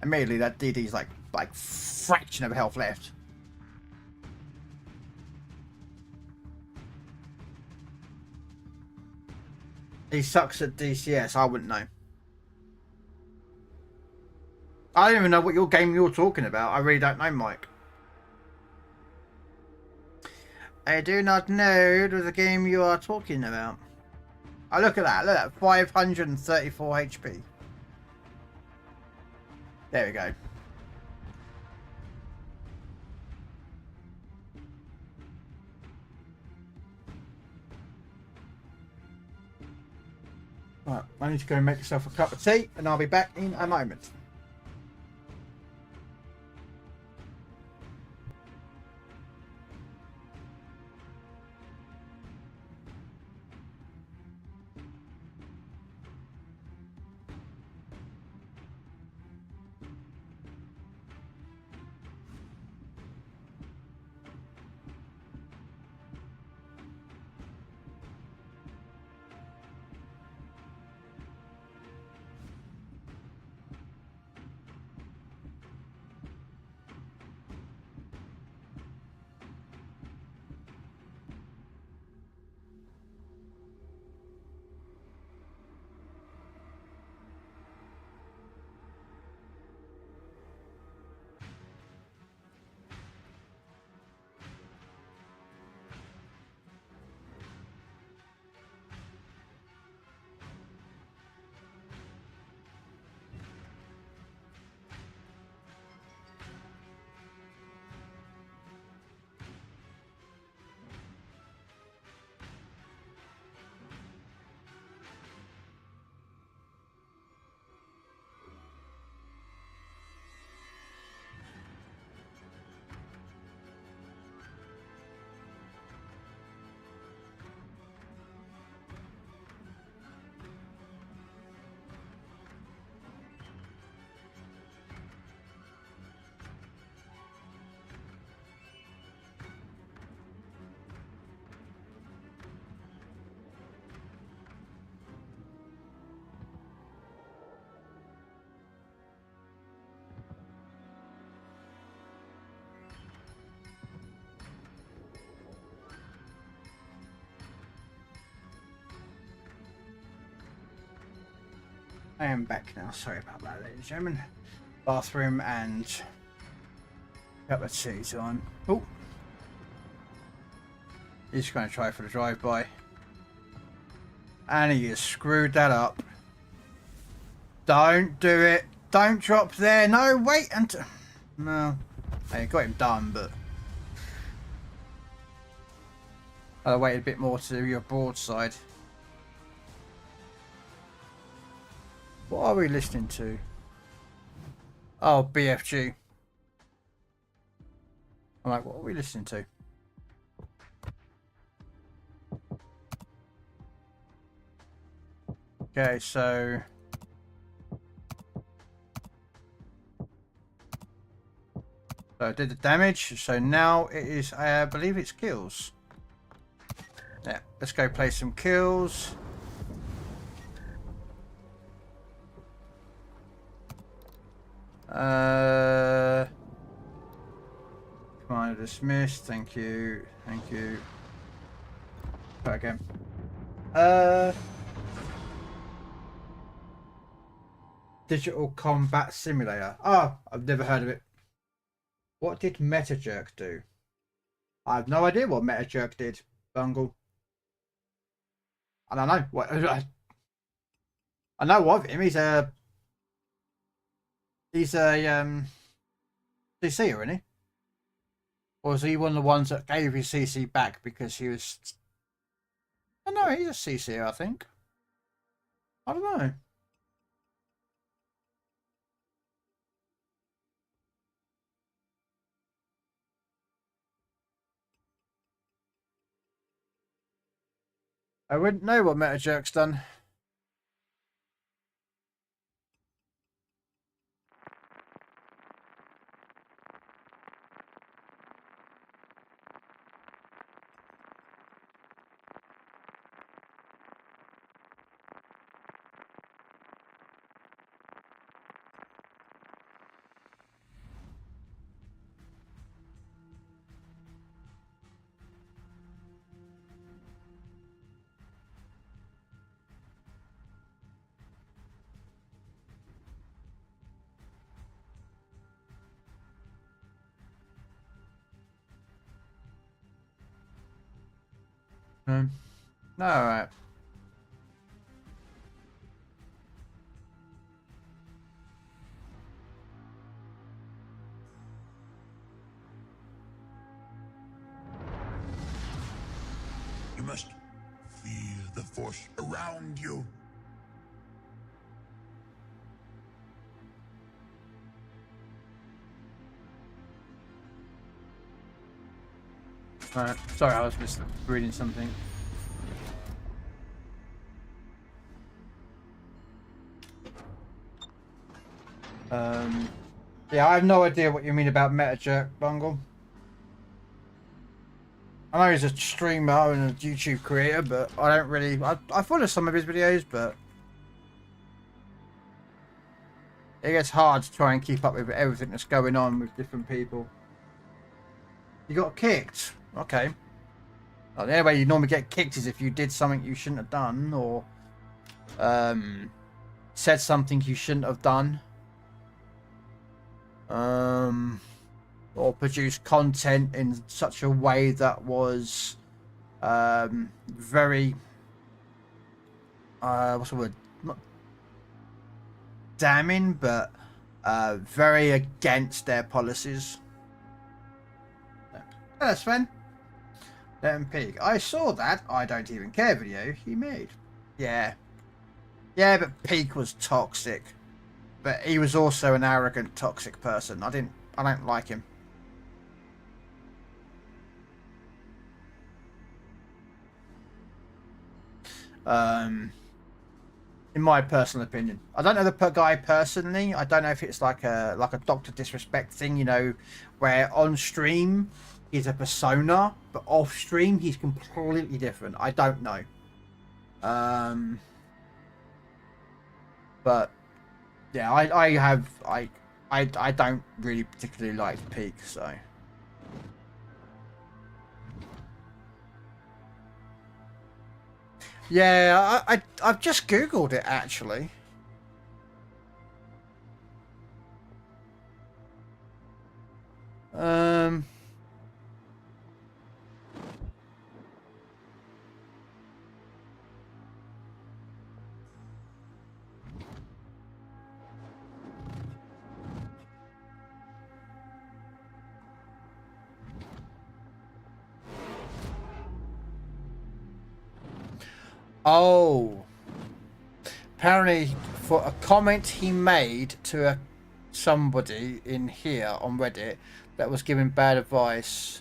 Immediately that DD's like fraction of health left. He sucks at DCS, I wouldn't know. I don't even know what your game you're talking about. I really don't know, Mike. I do not know the game you are talking about. Oh, look at that. Look at that. 534 HP. There we go. Right, I need to go and make myself a cup of tea and I'll be back in a moment. I am back now. Sorry about that, ladies and gentlemen. Bathroom and cup of tea's on. Oh, he's going to try for the drive-by, and he has screwed that up. Don't do it. Don't drop there. No, wait until. No, I got him done, but I'd have waited a bit more to your broadside. What are we listening to? Oh, BFG. I'm like, what are we listening to? Okay, so I did the damage, so now it is, I believe it's kills. Yeah, let's go play some kills. Commander dismissed. Thank you. Thank you. Try again. Digital Combat Simulator. Oh, I've never heard of it. What did MetaJerk do? I have no idea what MetaJerk did, Bungle. I don't know. What I know of him. He's a CC, isn't he? Or is he one of the ones that gave his CC back because he was? I don't know. He's a CC, I think. I don't know. I wouldn't know what MetaJerk's done. All right. You must feel the force around you. Alright, sorry, I was just reading something. Yeah, I have no idea what you mean about MetaJerk, Bungle. I know he's a streamer and a YouTube creator, but I don't really. I follow some of his videos, but it gets hard to try and keep up with everything that's going on with different people. You got kicked. Okay. Well, the only way you normally get kicked is if you did something you shouldn't have done, or said something you shouldn't have done, or produced content in such a way that was very what's the word? Not damning, but very against their policies. That's fine. Let him peek. I saw that I don't even care video he made. Yeah. Yeah, but Peak was toxic. But he was also an arrogant, toxic person. I don't like him. In my personal opinion, I don't know the guy personally. I don't know if it's like a Doctor Disrespect thing, you know, where on stream he's a persona, but off stream he's completely different. I don't know. But yeah, I don't really particularly like Peak, so. Yeah, I've just Googled it actually. Oh. Apparently, for a comment he made to somebody in here on Reddit that was giving bad advice.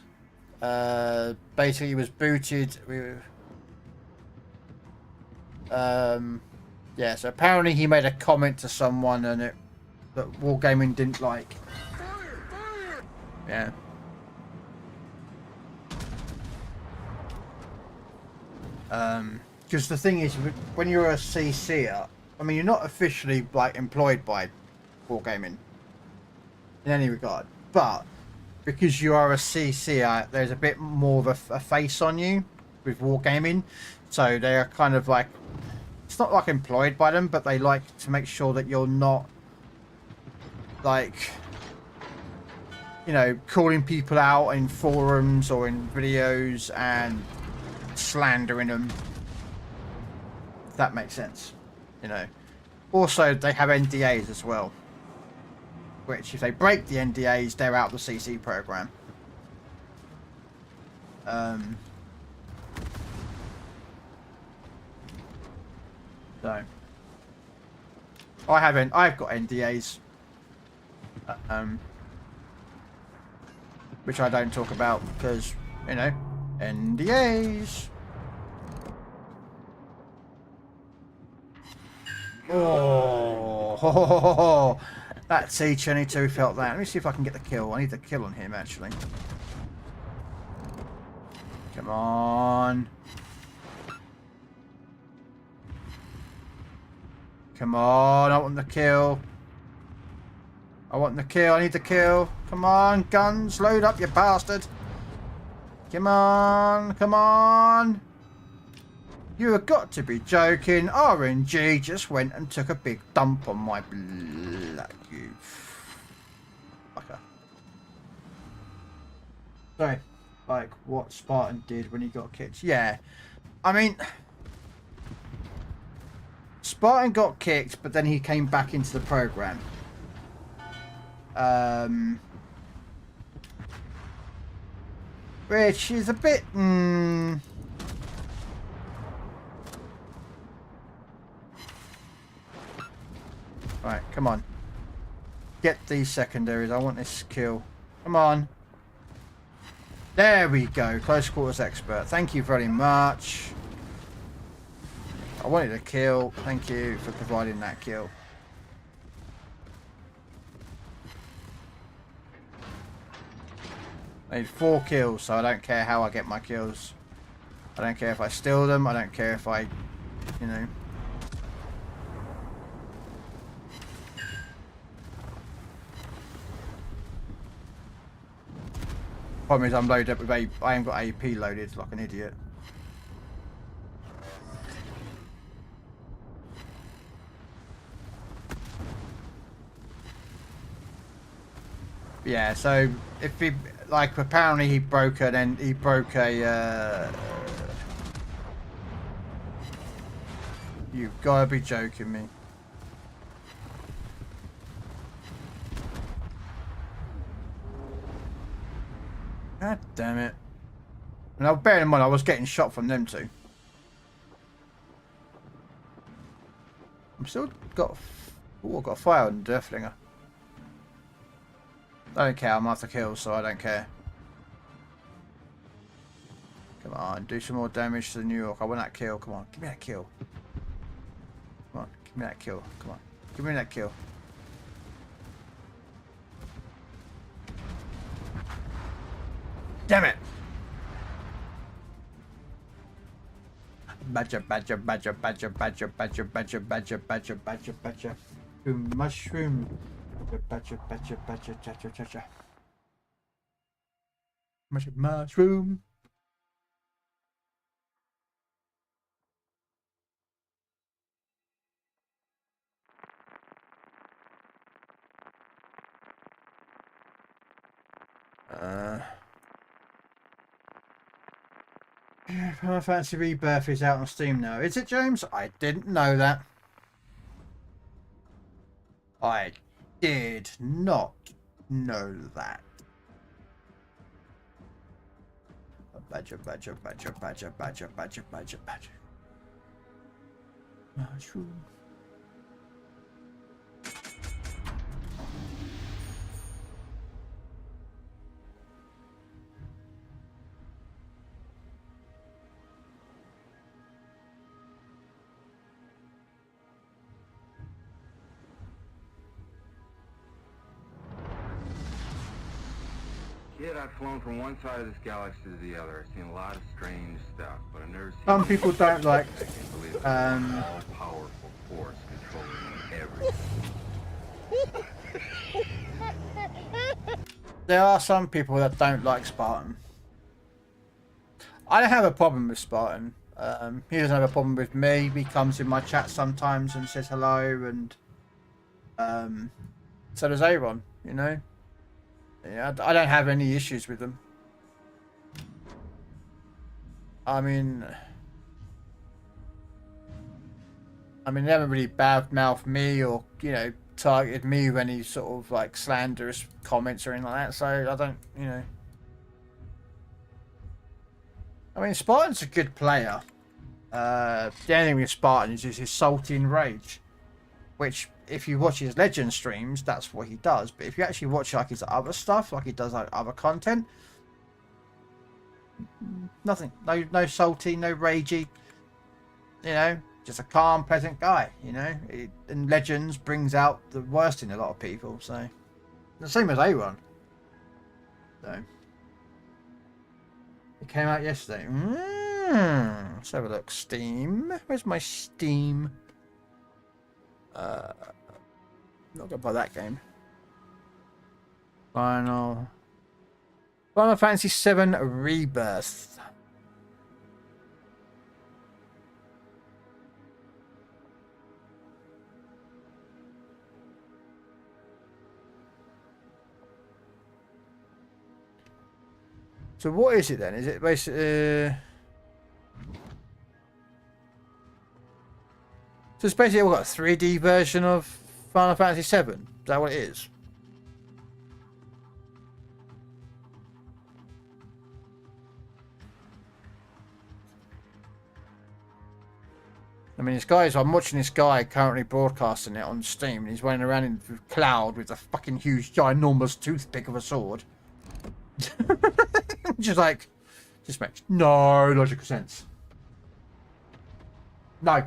Basically, he was booted. Yeah, so apparently he made a comment to someone and it that Wargaming didn't like. Yeah. Because the thing is, when you're a CC'er, I mean, you're not officially like employed by Wargaming in any regard, but because you are a CC'er, there's a bit more of a face on you with Wargaming, so they are kind of like, it's not like employed by them, but they like to make sure that you're not like, you know, calling people out in forums or in videos and slandering them, if that makes sense, you know. Also, they have NDAs as well, which if they break the NDAs, they're out of the CC program. So I've got NDAs, which I don't talk about because, you know, NDAs. Oh, that T22 felt that. Let me see if I can get the kill. I need the kill on him, actually. Come on. Come on, I want the kill. I want the kill, I need the kill. Come on, guns, load up, you bastard. Come on, come on. You have got to be joking. RNG just went and took a big dump on my blood, you fucker. Sorry, like what Spartan did when he got kicked. Yeah, I mean, Spartan got kicked, but then he came back into the program. Which is a bit... Right, come on. Get these secondaries. I want this kill. Come on. There we go. Close quarters expert. Thank you very much. I wanted a kill. Thank you for providing that kill. I need 4 kills, so I don't care how I get my kills. I don't care if I steal them. I don't care if I, you know. Problem is I'm loaded up with I ain't got AP loaded like an idiot. Yeah, so if he, like, apparently he broke a, you've gotta be joking me. God damn it. Now, bear in mind, I was getting shot from them too. I'm still got... Oh, I've got a fire on Deathlinger. I don't care, I'm after kills, so I don't care. Come on, do some more damage to the New York. I want that kill. Come on, give me that kill. Come on, give me that kill. Come on, give me that kill. Damn it! Badger, badger, badger, badger, badger, badger, badger, badger, badger, badger, badger. Mushroom. Badger, badger, badger, badger, badger. Mushroom. Final Fantasy Rebirth is out on Steam now. Is it, James? I didn't know that. I did not know that. Badger, badger, badger, badger, badger, badger, badger, badger. Mushroom. Kid, I've flown from one side of this galaxy to the other. I've seen a lot of strange stuff, but I've never seen... Some people don't like I can't believe it. All-powerful force controlling everything. there are some people that don't like Spartan. I don't have a problem with Spartan. He doesn't have a problem with me. He comes in my chat sometimes and says hello, and so does Aaron, you know. Yeah, I don't have any issues with them. I mean, they haven't really bad-mouthed me or, you know, targeted me with any sort of like slanderous comments or anything like that. So I don't, you know. I mean, Spartan's a good player. The only thing with Spartan is his salty and rage, which, if you watch his Legend streams, that's what he does. But if you actually watch like his other stuff, like he does like other content, nothing, no salty, no ragey. You know, just a calm, pleasant guy. You know, and Legends brings out the worst in a lot of people. So the same as Aaron. So it came out yesterday. Let's have a look. Steam. Where's my Steam? Not gonna buy that game. Final Fantasy VII Rebirth. So what is it then? Is it basically? So it's basically we've got a 3D version of Final Fantasy VII. Is that what it is? I mean, I'm watching this guy currently broadcasting it on Steam, and he's running around in the cloud with a fucking huge, ginormous toothpick of a sword. Just makes no logical sense. No.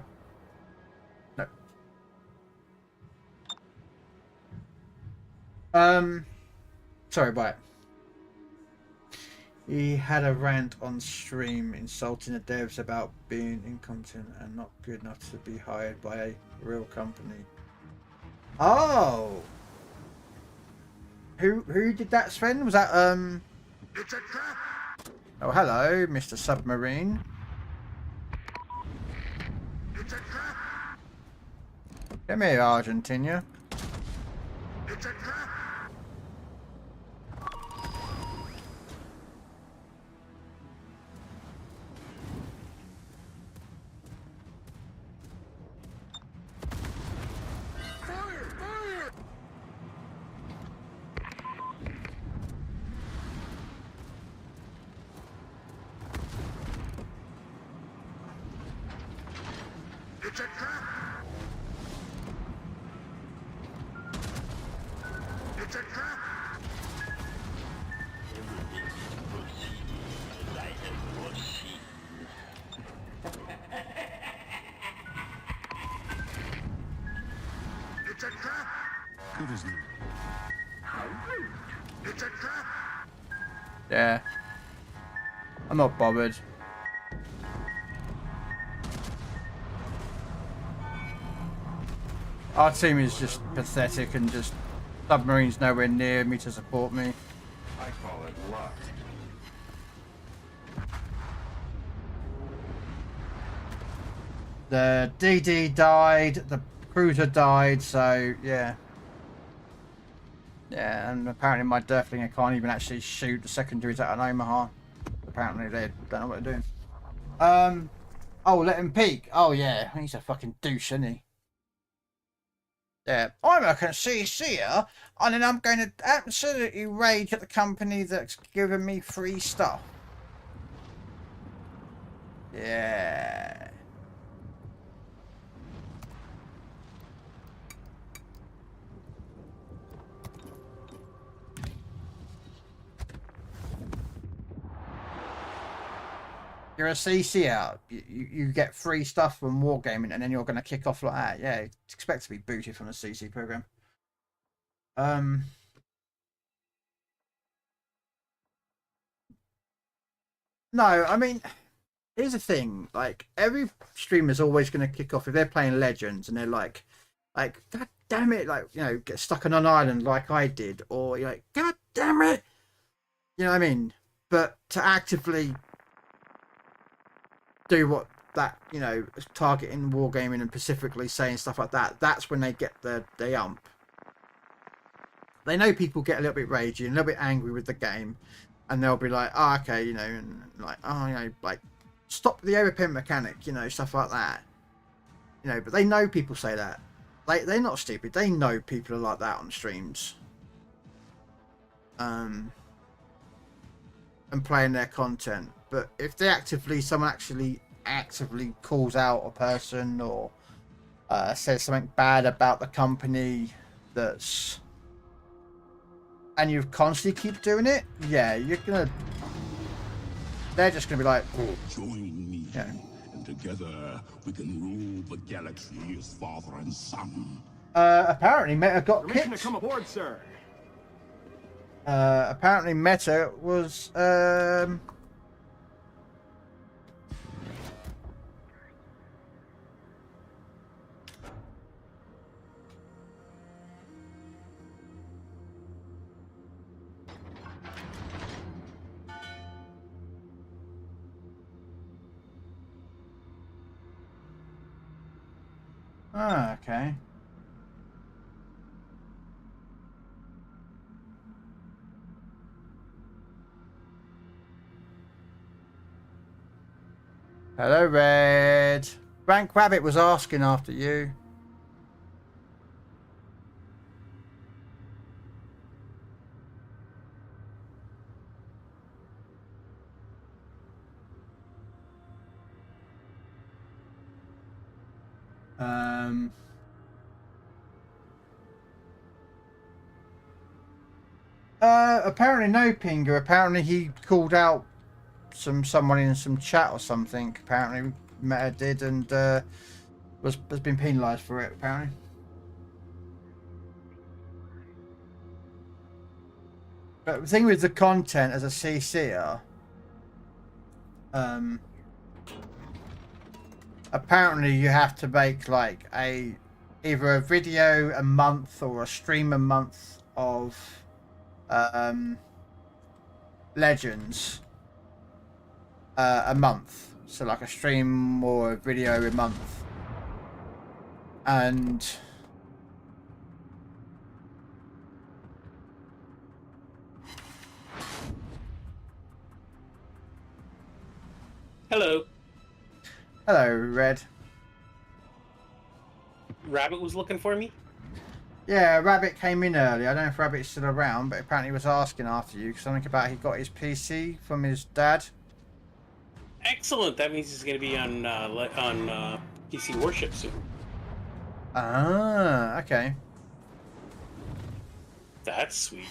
Sorry, bye. He had a rant on stream insulting the devs about being incompetent and not good enough to be hired by a real company. Oh! Who did that, Sven? Was that, It's a trap! Oh, hello, Mr. Submarine. It's a trap! Come here, Argentina. It's a trap! It's a trap! It's a trap! It's a trap! Good as new. It's a trap! Yeah. I'm not bothered. Our team is just pathetic and just Submarine's nowhere near me to support me. I call it luck. The DD died, the cruiser died, so yeah. Yeah, and apparently my Derflinger can't even actually shoot the secondaries out of Omaha. Apparently they don't know what they're doing. Oh, let him peek. Oh yeah, he's a fucking douche, isn't he? Yeah, I'm a conceicer, and then I'm going to absolutely rage at the company that's given me free stuff. Yeah. you're a CC out. You get free stuff from Wargaming, and then you're going to kick off like that. Yeah, expect to be booted from the CC program. No, I mean, here's the thing. Like, every streamer's always going to kick off if they're playing Legends, and they're like, God damn it, like, you know, get stuck on an island like I did, or you're like, God damn it, you know what I mean? But to actively do what that, you know, targeting Wargaming and specifically saying stuff like that, that's when they get the ump. They know people get a little bit ragey and a little bit angry with the game, and they'll be like, oh, okay, you know, and like, oh, you know, like, stop the overpin mechanic, you know, stuff like that. You know, but they know people say that. They're not stupid. They know people are like that on streams. And playing their content. But if they someone actually actively calls out a person or says something bad about the company and you constantly keep doing it, yeah, they're just gonna be like, Join me, yeah. and together we can rule the galaxy as father and son. Apparently Meta got Permission to kicked. come aboard, sir. Apparently Meta was okay. Hello, Red. Frank Rabbit was asking after you. Apparently no pinger. Apparently he called out someone in some chat or something. Apparently Meta did, and has been penalised for it. Apparently. But the thing with the content as a CC'er, apparently you have to make like either a video a month or a stream a month of Legends a month, so like a stream or a video a month, and Hello. Red. Rabbit was looking for me? Yeah, Rabbit came in early. I don't know if Rabbit's still around, but apparently he was asking after you. Something about he got his PC from his dad. Excellent. That means he's going to be on PC Warships soon. Ah, okay. That's sweet.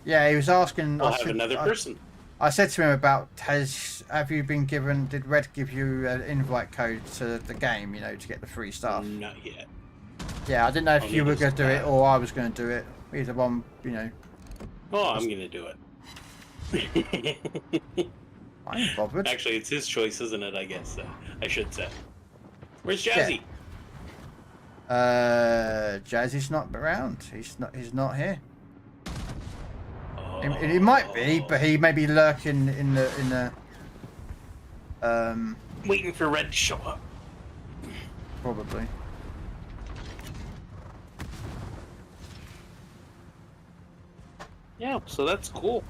Yeah, he was asking. We'll have another person. I said to him about, have you been given, did Red give you an invite code to the game, you know, to get the free stuff? Not yet. Yeah, I didn't know if you were going to do it or I was going to do it. Either one, you know. Oh, I'm going to do it. I ain't bothered. Actually, it's his choice, isn't it, I guess? I should say. Where's Jazzy? Yeah. Jazzy's not around. He's not here. He might be, but he may be lurking in the waiting for Red to show up. Probably. Yeah, so that's cool.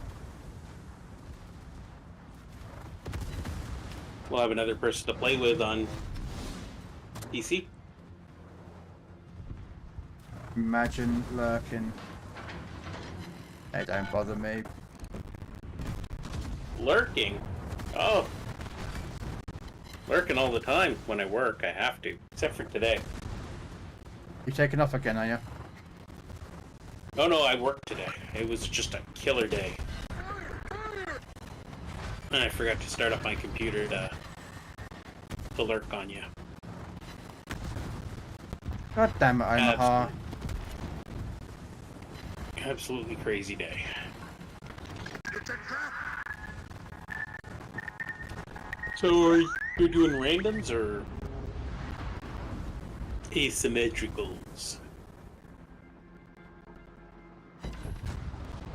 We'll have another person to play with on PC. Imagine lurking. Hey, don't bother me. Lurking? Oh. Lurking all the time when I work. I have to. Except for today. You taking off again, are you? Oh no, I worked today. It was just a killer day. I forgot to start up my computer to lurk on you. God damn it, Omaha. Absolutely crazy day. It's a trap! So are you doing randoms or asymmetricals?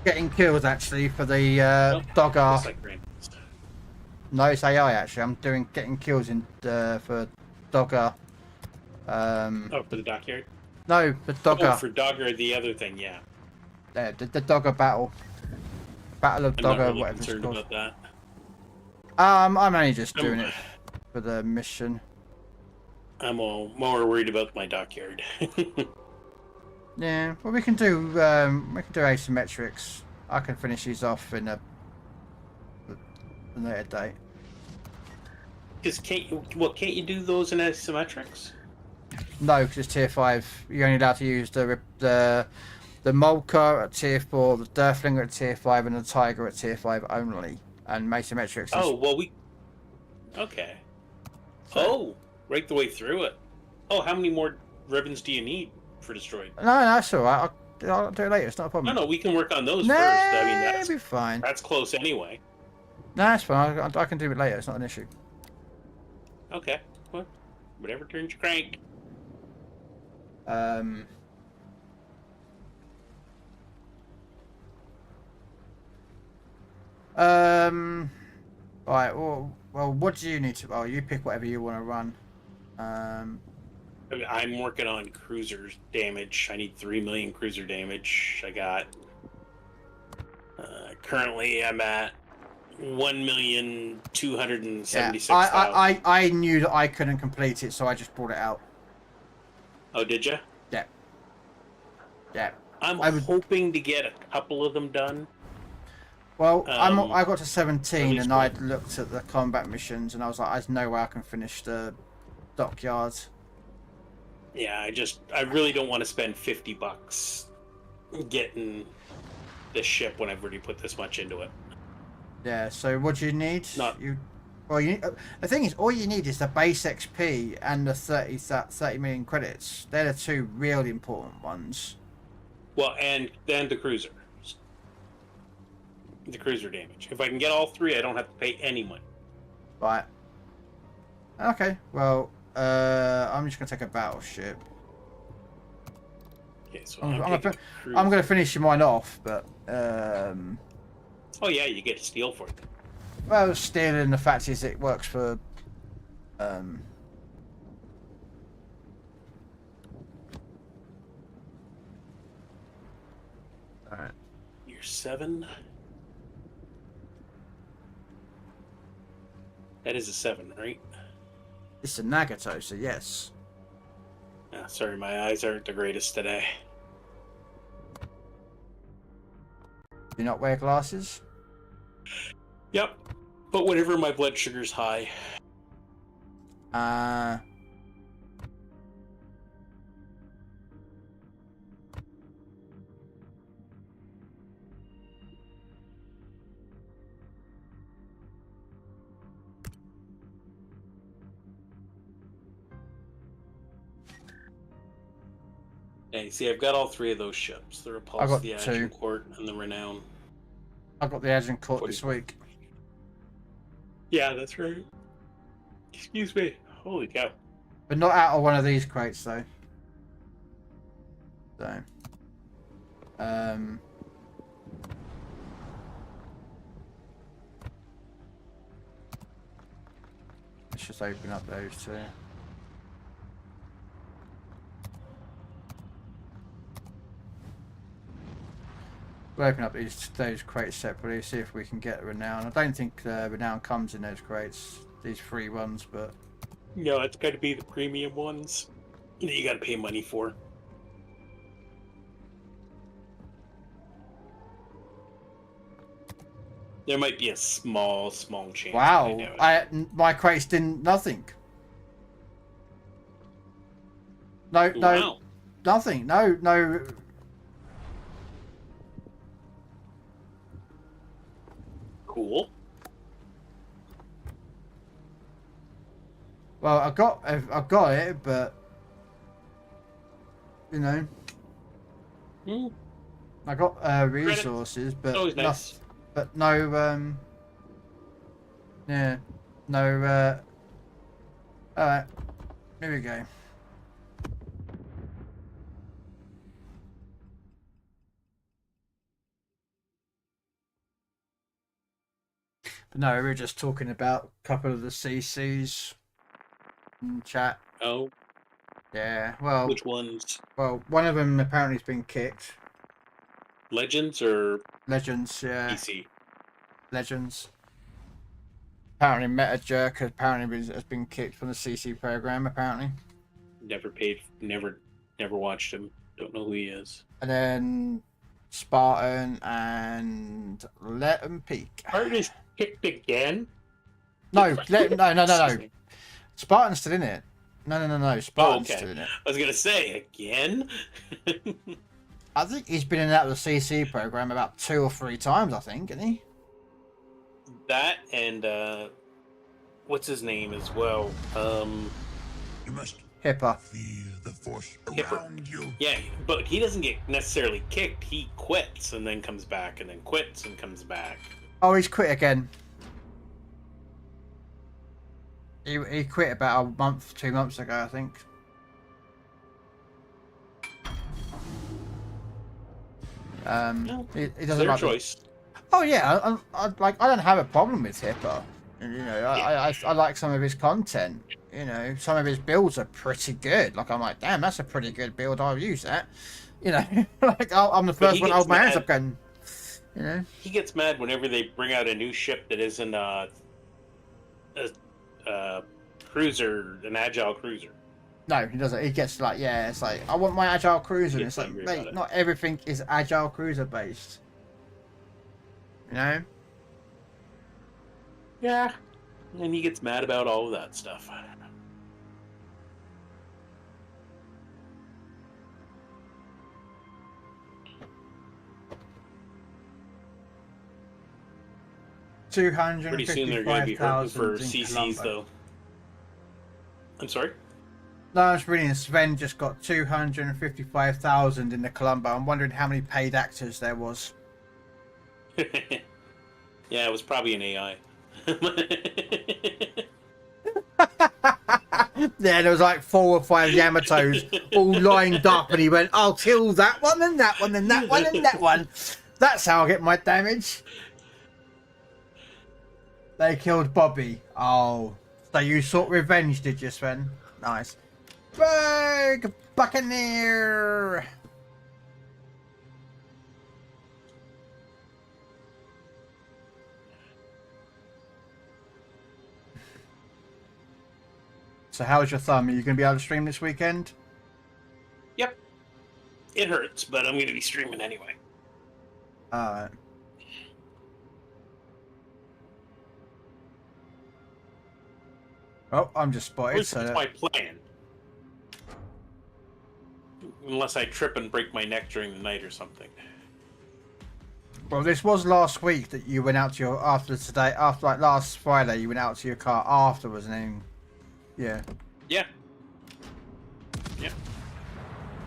Getting kills actually for the dogger. Just like randoms. No, it's AI actually. I'm doing getting kills in for dogger. Oh, for the dockyard? No, the dogger. Oh, for Dogger, the other thing, yeah. The dogger battle. Battle of I'm Dogger, not really whatever it's concerned called. about that. I'm only just doing it for the mission. I'm all more worried about my dockyard. Yeah, well we can do asymmetrics. I can finish these off in a later date. Because can't you do those in asymmetrics? No, because it's tier 5. You're only allowed to use the Molka at tier 4, the Durflinger at tier 5, and the Tiger at tier 5 only. And asymmetrics is... Oh, well okay. Oh, right the way through it. Oh, how many more ribbons do you need for destroyed? No, that's alright. I'll do it later. It's not a problem. No, we can work on those Nah, first. I mean, it'll be fine. That's close anyway. No, that's fine. I can do it later. It's not an issue. Okay. Well, whatever turns your crank. Right. Well, what do you need to? Well, you pick whatever you want to run. I'm working on cruiser damage. I need 3 million cruiser damage. I got. Currently, I'm at 1,276,000. Yeah, I knew that I couldn't complete it, so I just brought it out. Oh, did you? Yeah. Yeah. I'm hoping to get a couple of them done. Well, I got to 17 and one. I looked at the combat missions and I was like, there's no way I can finish the dockyard. Yeah, I really don't want to spend $50 getting this ship when I've already put this much into it. Yeah. So what do you need? Not. Well, the thing is, all you need is the base XP and the 30 million credits. They're the two really important ones. Well, and then the cruiser. The cruiser damage. If I can get all three, I don't have to pay any money. Right. Okay. Well, I'm just gonna take a battleship. Okay, so I'm gonna finish mine off, but oh yeah, you get steel for it. well, stealing the fact is it works for Alright. You're 7. That is a 7, right? It's a Nagato, so yes. Ah, sorry, my eyes aren't the greatest today. Do you not wear glasses? Yep, but whenever my blood sugar's high. Hey, see, I've got all 3 of those ships. The Repulse, got the 2. Agincourt, and the Renown. I got the Agincourt this week. Yeah, that's right. Excuse me. Holy cow. But not out of one of these crates, though. So. Let's just open up those two. We'll open up those crates separately, see if we can get Renown. I don't think Renown comes in those crates, these free ones, but... No, it's got to be the premium ones that you got to pay money for. There might be a small chance. Wow, my crates didn't... nothing. No, Wow. nothing, no... Cool. Well, I've got it, but you know, I got resources, but Always nice. but no, yeah, no. All right, here we go. But no, we were just talking about a couple of the CCs in chat. Oh, Yeah, well, which ones? well, one of them apparently has been kicked. Legends or Legends, yeah, PC? Legends. Apparently, Meta Jerk has been kicked from the CC program. Apparently, Never watched him. Don't know who he is. and then Spartan and Let 'em Peek. Art is kicked again. No, no. Spartan's still in it. No. Spartan's okay. still in it. I was gonna say again. I think he's been in and out of the CC program about 2 or 3 times. I think, isn't he? That and what's his name as well? You must Hipper. feel the force Hipper. around you. Yeah, but he doesn't get necessarily kicked. He quits and then comes back, and then quits and comes back. Oh, he's quit again. He quit about a month, 2 months ago, I think. He doesn't Their like choice. Oh yeah, I don't have a problem with Hipper. You know, I like some of his content. You know, some of his builds are pretty good. Like I'm like, damn, that's a pretty good build. I'll use that. You know, like I'm the first one to hold my hands up going. You know, he gets mad whenever they bring out a new ship that isn't a cruiser, an agile cruiser. No, he doesn't. He gets like, yeah, it's like I want my agile cruiser. And it's like, mate, not everything is agile cruiser based. You know. Yeah, and he gets mad about all of that stuff. 255,000 Pretty soon they're going to be hurting for CCs, though. I'm sorry? No, I was reading Sven just got 255,000 in the Colombo. I'm wondering how many paid actors there was. Yeah, it was probably an AI. Yeah, there was like 4 or 5 Yamatos all lined up, and he went, "I'll kill that one, and that one, and that one, and that one. That's how I get my damage." They killed Bobby. Oh, so you sought revenge, did you, Sven? Nice. Big Buccaneer. So how's your thumb? Are you going to be able to stream this weekend? Yep. It hurts, but I'm going to be streaming anyway. Alright. Oh, I'm just spotted. At least So that's my plan. Unless I trip and break my neck during the night or something. Well, this was last week that you went out to your after like last Friday. You went out to your car afterwards, and then yeah. Yeah. Yeah.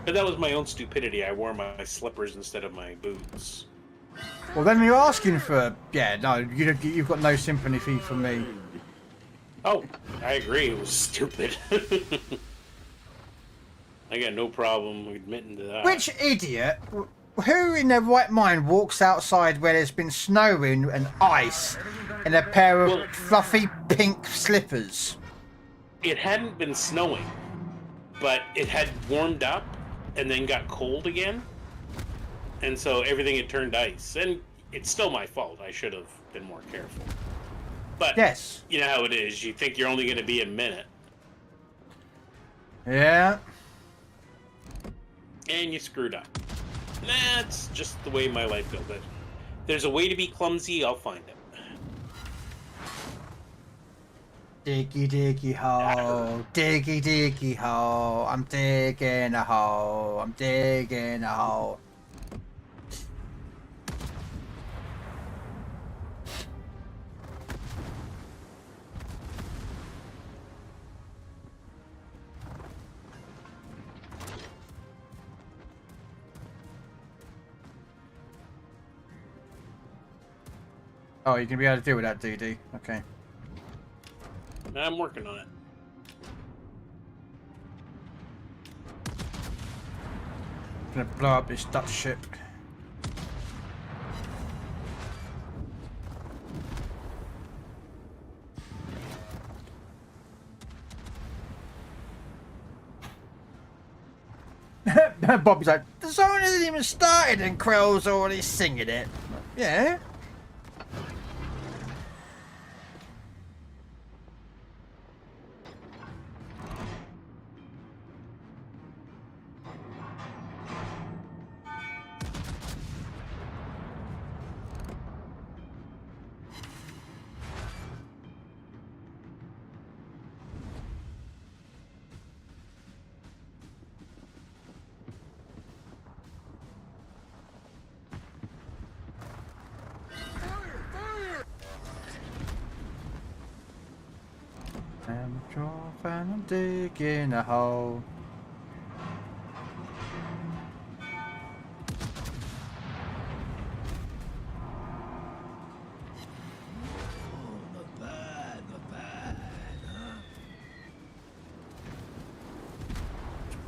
But that was my own stupidity. I wore my slippers instead of my boots. Well, then you're asking for no. You've got no sympathy for me. Oh, I agree. It was stupid. I got no problem admitting to that. Which idiot? Who in their right mind walks outside where there's been snowing and ice in a pair of fluffy pink slippers? It hadn't been snowing, but it had warmed up and then got cold again. And so everything had turned ice. And it's still my fault. I should have been more careful. But yes, you know how it is. You think you're only going to be a minute. Yeah. And you screwed up. That's just the way my life goes. But there's a way to be clumsy, I'll find it. Diggy diggy hole, diggy diggy hole, I'm digging a hole, I'm digging a hole. Oh, you're gonna be able to deal with that, DD. Okay. I'm working on it. Gonna blow up this Dutch ship. Bobby's like, the song hasn't even started and Krell's already singing it. Yeah. I'm a trough and I'm digging a hole.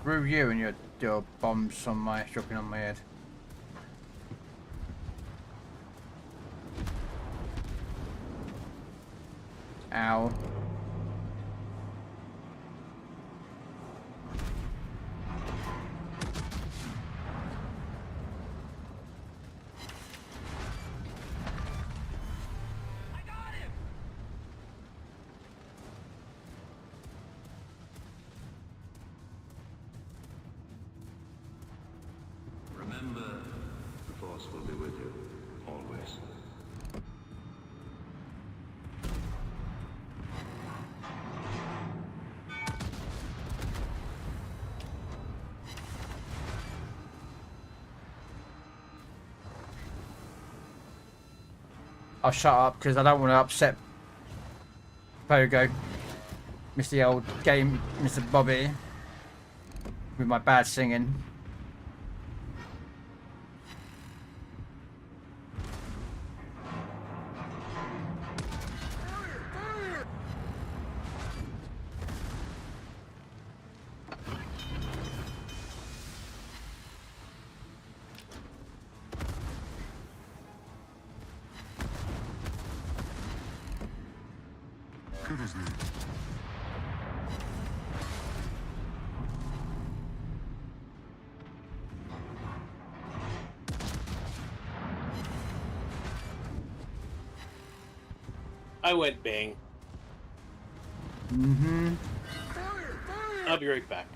Screw you and your bombs on my dropping on my head. Ow. Remember, the Force will be with you, always. I'll shut up because I don't want to upset Pogo, Mr. Old Game, Mr. Bobby, with my bad singing. Good as new. I went bang. Mm-hmm. I'll be right back.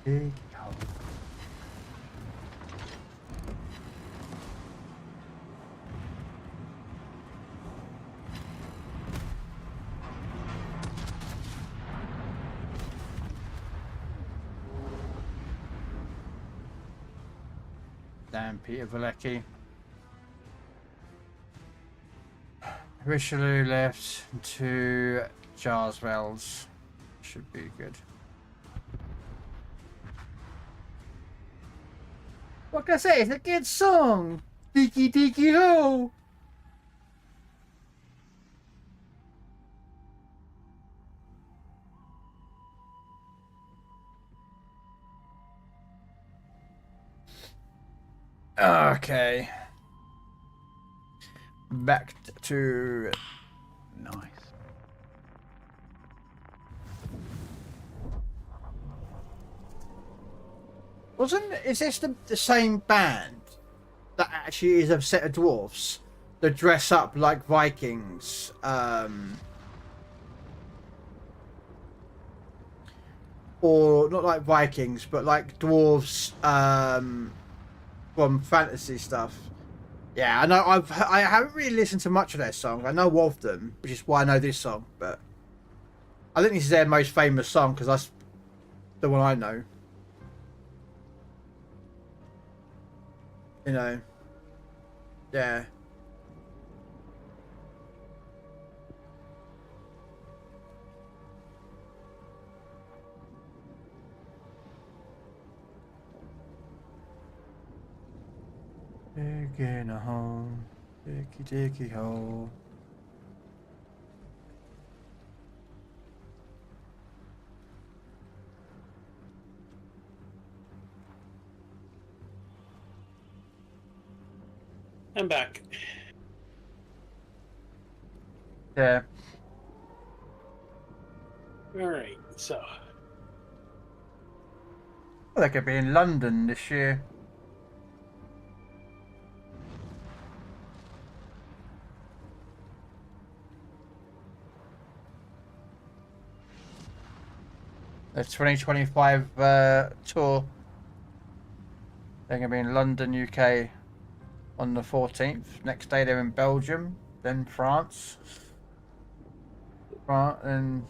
Big hole. Damn, Peter Valecki. Richelieu left to Jarswells. Should be good. What can I say? It's a good song. Deaky deaky ho. Okay. Back to nice. Is this the same band that actually is a set of dwarfs that dress up like Vikings? Or not like Vikings, but like dwarves from fantasy stuff. Yeah, I know. I haven't really listened to much of their song. I know of them, which is why I know this song. But I think this is their most famous song because that's the one I know. You know. Yeah. Digging a hole, diggy diggy hole. I'm back. Yeah. Alright, so. Well, they could be in London this year. The 2025 tour. They're going to be in London, UK on the 14th. Next day they're in Belgium, then France. And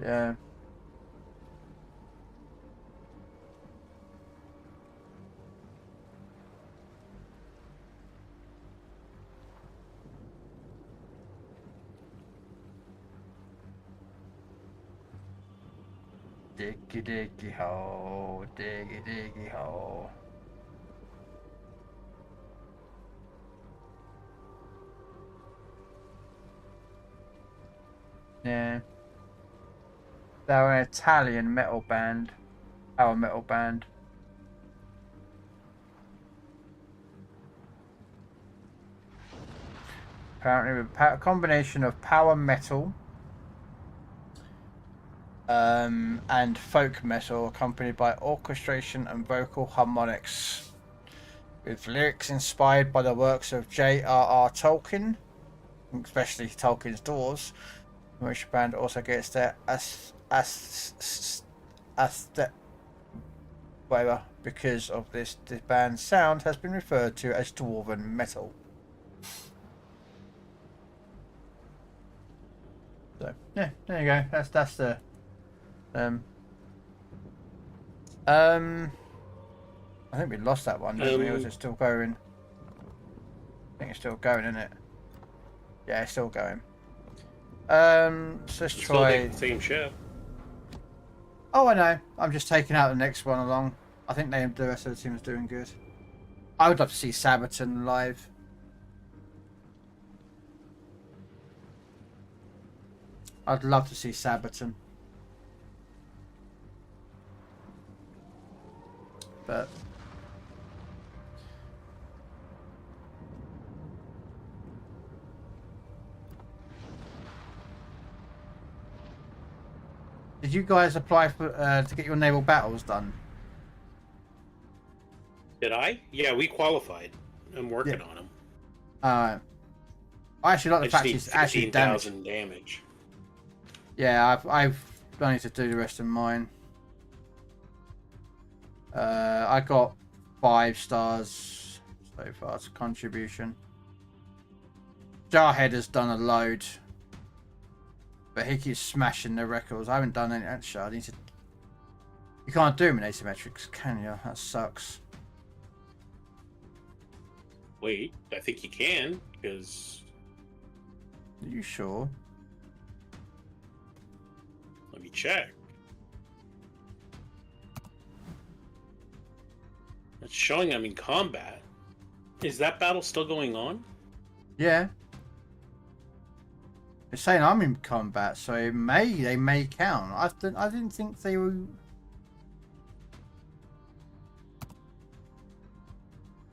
yeah. Diggy diggy hole, diggy diggy hole. Yeah. They're an Italian metal band. Power metal band. Apparently with a combination of power metal and folk metal accompanied by orchestration and vocal harmonics, with lyrics inspired by the works of J.R.R. Tolkien, especially Tolkien's Dwarves, which band also gets their whatever because of this band's sound has been referred to as dwarven metal. So yeah, there you go. That's the I think we lost that one, didn't we? Or is it still going? I think it's still going, isn't it? Yeah, it's still going. So let's try the same ship. Oh, I know. I'm just taking out the next one along. I think the rest of the team is doing good. I would love to see Sabaton live. I'd love to see Sabaton. But did you guys apply for to get your naval battles done? Did I? Yeah, we qualified. I'm working on them. I actually like the fact it's actually 15,000 damage. Yeah, I've I need to do the rest of mine. I got 5 stars so far to contribution. Jarhead has done a load, but he keeps smashing the records. I haven't done any. Actually, I need to. You can't do them in asymmetrics, can you? That sucks. Wait, I think you can, because... Are you sure? Let me check. It's showing I'm in combat. Is that battle still going on? Yeah. It's saying I'm in combat, so they may count. I didn't think they were.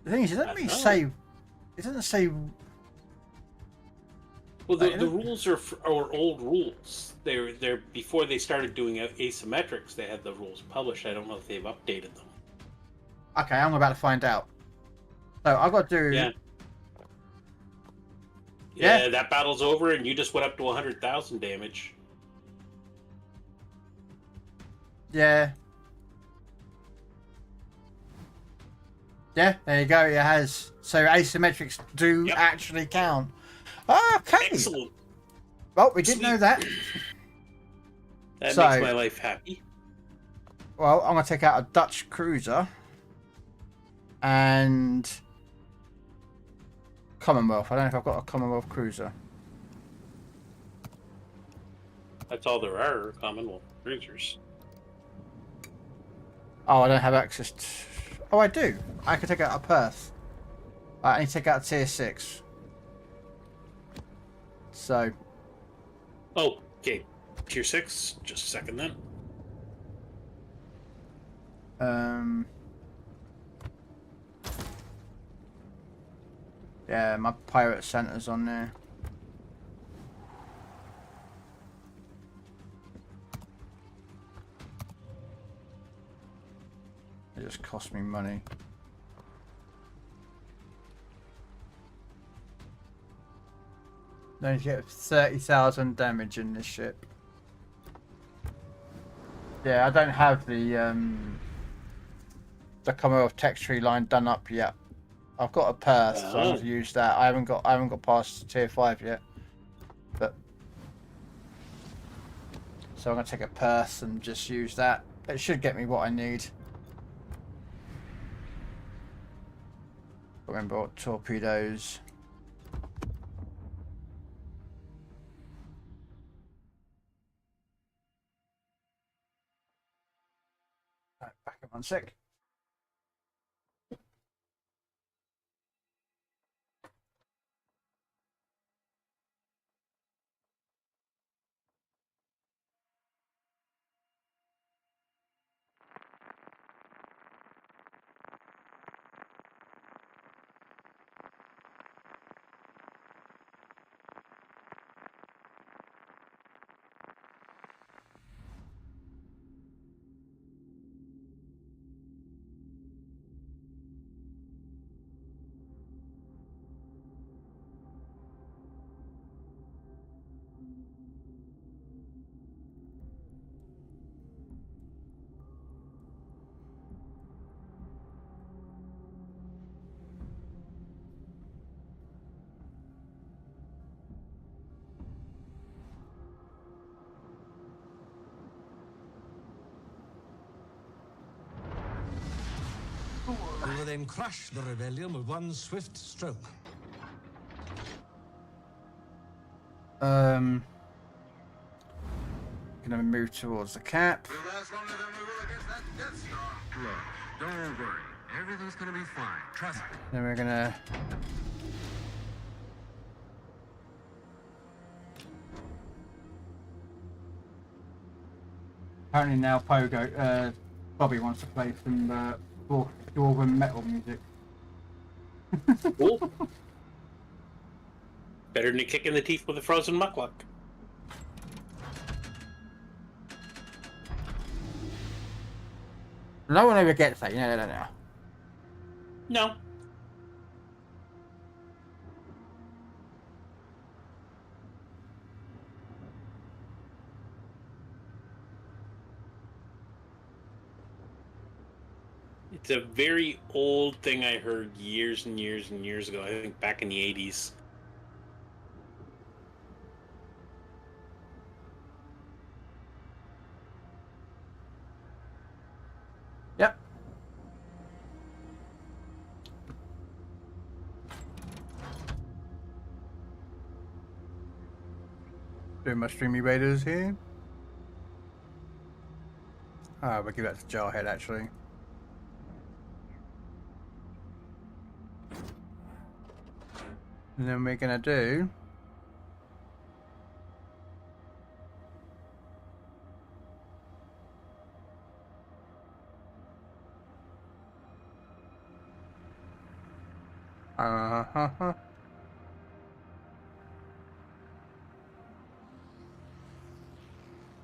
The thing is, it doesn't say. It doesn't say. Well, the rules are old rules. They're before they started doing asymmetrics. They had the rules published. I don't know if they've updated them. Okay, I'm about to find out. So I've got to do. Yeah. Yeah, that battle's over, and you just went up to 100,000 damage. Yeah. Yeah, there you go. It has. So asymmetrics do actually count. Okay. Excellent. Well, we didn't know that. That makes my life happy. Well, I'm going to take out a Dutch cruiser. And Commonwealth. I don't know if I've got a Commonwealth cruiser. That's all there are, Commonwealth cruisers. Oh, I don't have access to... Oh, I do. I can take out a Perth. I need to take out tier 6. So... Oh, okay. Tier 6. Just a second then. Yeah, my pirate center's on there. It just cost me money. Then you get 30,000 damage in this ship. Yeah, I don't have the Commonwealth tech tree line done up yet. I've got a Perth, so I'm going to use that. I haven't got past tier 5 yet. But so I'm going to take a Perth and just use that. It should get me what I need. Remember what torpedoes. Right, back up 1 sec. We will then crush the rebellion with one swift stroke. Gonna move towards the cap. We'll last longer than we will against that Death Star. Look, don't worry. Everything's gonna be fine. Trust me. Then we're gonna apparently now Bobby wants to play some dwarven metal music. Cool. Better than a kick in the teeth with a frozen muckluck. No one ever gets that, no. No. It's a very old thing I heard years and years and years ago. I think back in the 80s. Yep. Doing my streamy raiders here. Ah, we'll give that to Jarhead actually. And then we're gonna do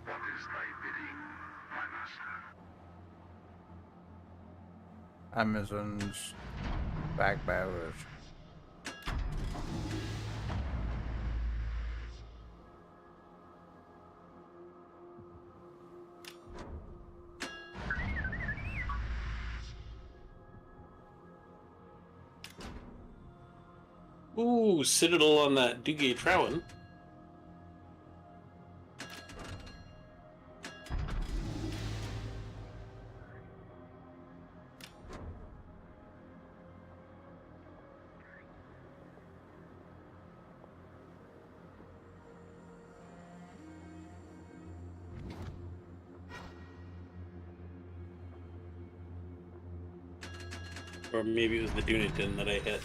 What is thy bidding, my master? Amazon's bag bearers. Ooh, Citadel on that Dugay Trowan. Or maybe it was the Duneton that I hit.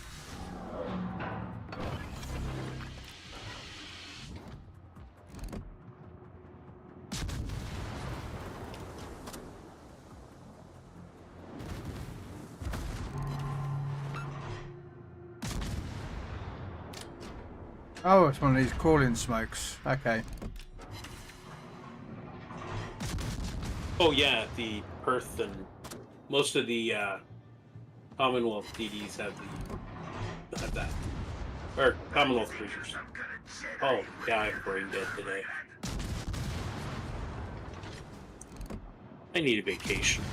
Oh, it's one of these crawling smokes. Okay. Oh yeah, the Perth and most of the Commonwealth DDs have that. Or Commonwealth cruisers. Oh yeah, I'm brain dead today. I need a vacation.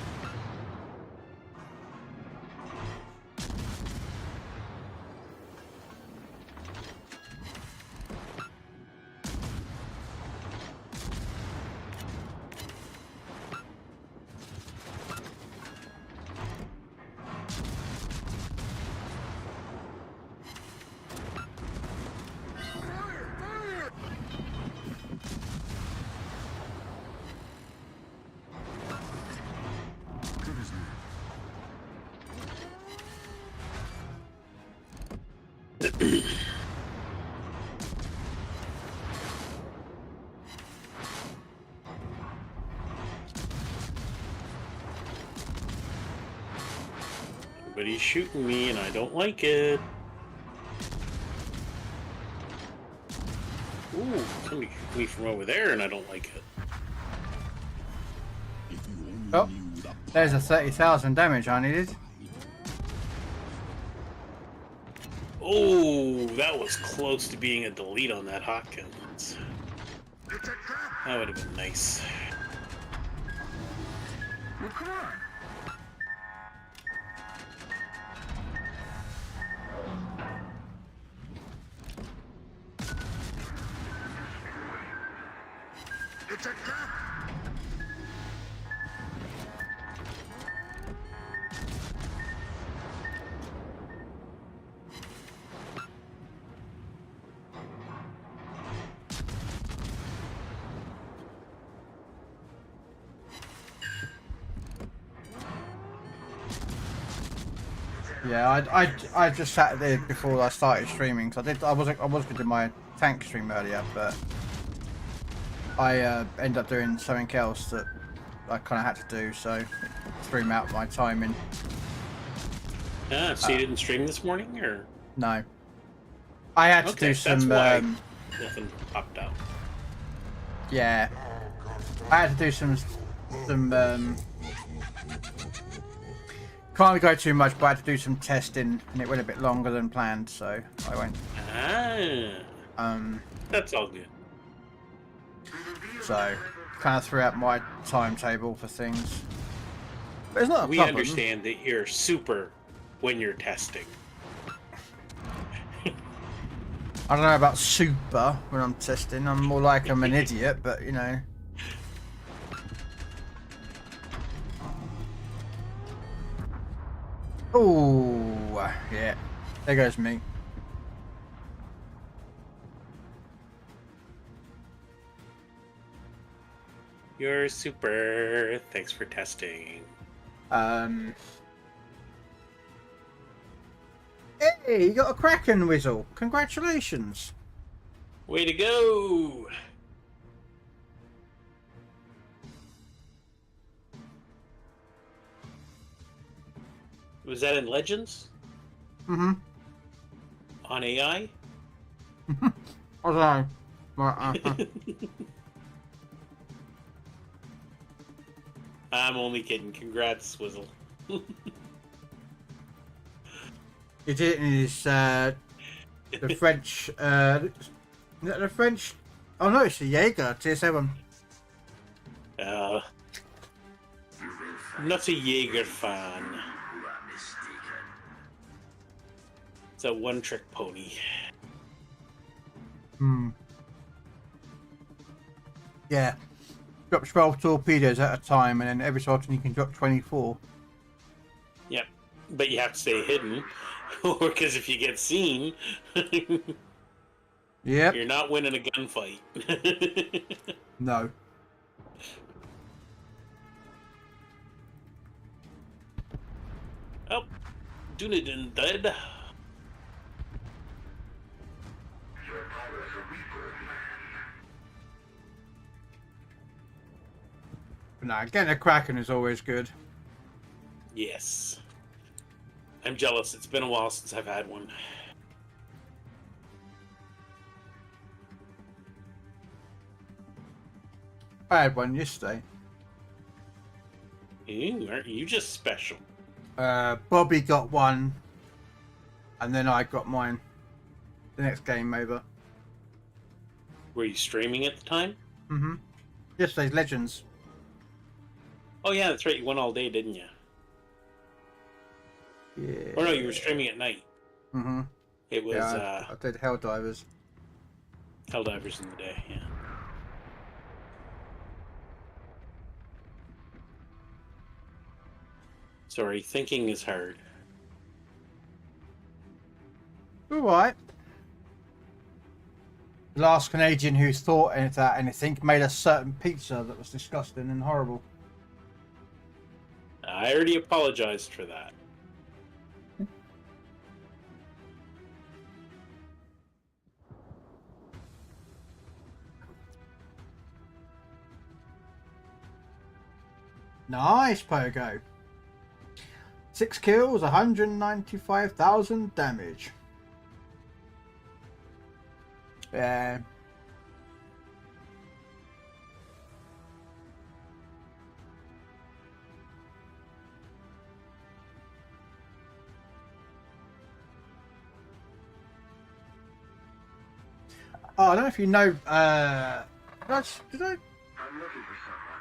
Everybody's shooting me and I don't like it. Ooh, somebody shooting me from over there and I don't like it. Oh, there's a 30,000 damage I needed. Oh, that was close to being a delete on that Hopkins. That would have been nice. It's a trap! Yeah, I just sat there before I started streaming. Cause I was going to do my tank stream earlier, but I ended up doing something else that I kind of had to do, so it threw me out my timing. Ah, so you didn't stream this morning, or No, I had to do some. That's why nothing popped out. Yeah, I had to do some. Can't go too much, but I had to do some testing, and it went a bit longer than planned, so I went. Ah. That's all good. So, kind of threw out my timetable for things. But it's not a We problem. understand that you're super when you're testing. I don't know about super when I'm testing. I'm more like I'm an idiot, but you know. Oh, yeah. There goes me. You're super. Thanks for testing. Hey, you got a Kraken whistle. Congratulations. Way to go! Was that in Legends? Mm-hmm. On AI? I don't know. I'm only kidding. Congrats, Swizzle. He did it in his, the French, the French, oh no, it's a Jaeger, tier 7. Not a Jaeger fan. It's a one-trick pony. Hmm. Yeah. Drops 12 torpedoes at a time, and then every so often you can drop 24. Yep. But you have to stay hidden, because if you get seen, Yep. you're not winning a gunfight. No. Oh, Dunedin dead. Your power is a reaper, man. Nah, getting a Kraken is always good. Yes. I'm jealous. It's been a while since I've had one. I had one yesterday. Ew, aren't you just special? Bobby got one, and then I got mine. The next game over. Were you streaming at the time? Mm-hmm. Yesterday's Legends. Oh yeah, that's right. You went all day, didn't you? Yeah. Or no, you were streaming at night. Mm-hmm. It was Yeah, I did Helldivers. Helldivers in the day, yeah. Sorry, thinking is hard. Alright. The last Canadian who thought that anything made a certain pizza that was disgusting and horrible. I already apologized for that. Nice, Pogo. 6 kills, 195,000 damage. Yeah. Oh, I don't know if you know. Did I I'm looking for someone.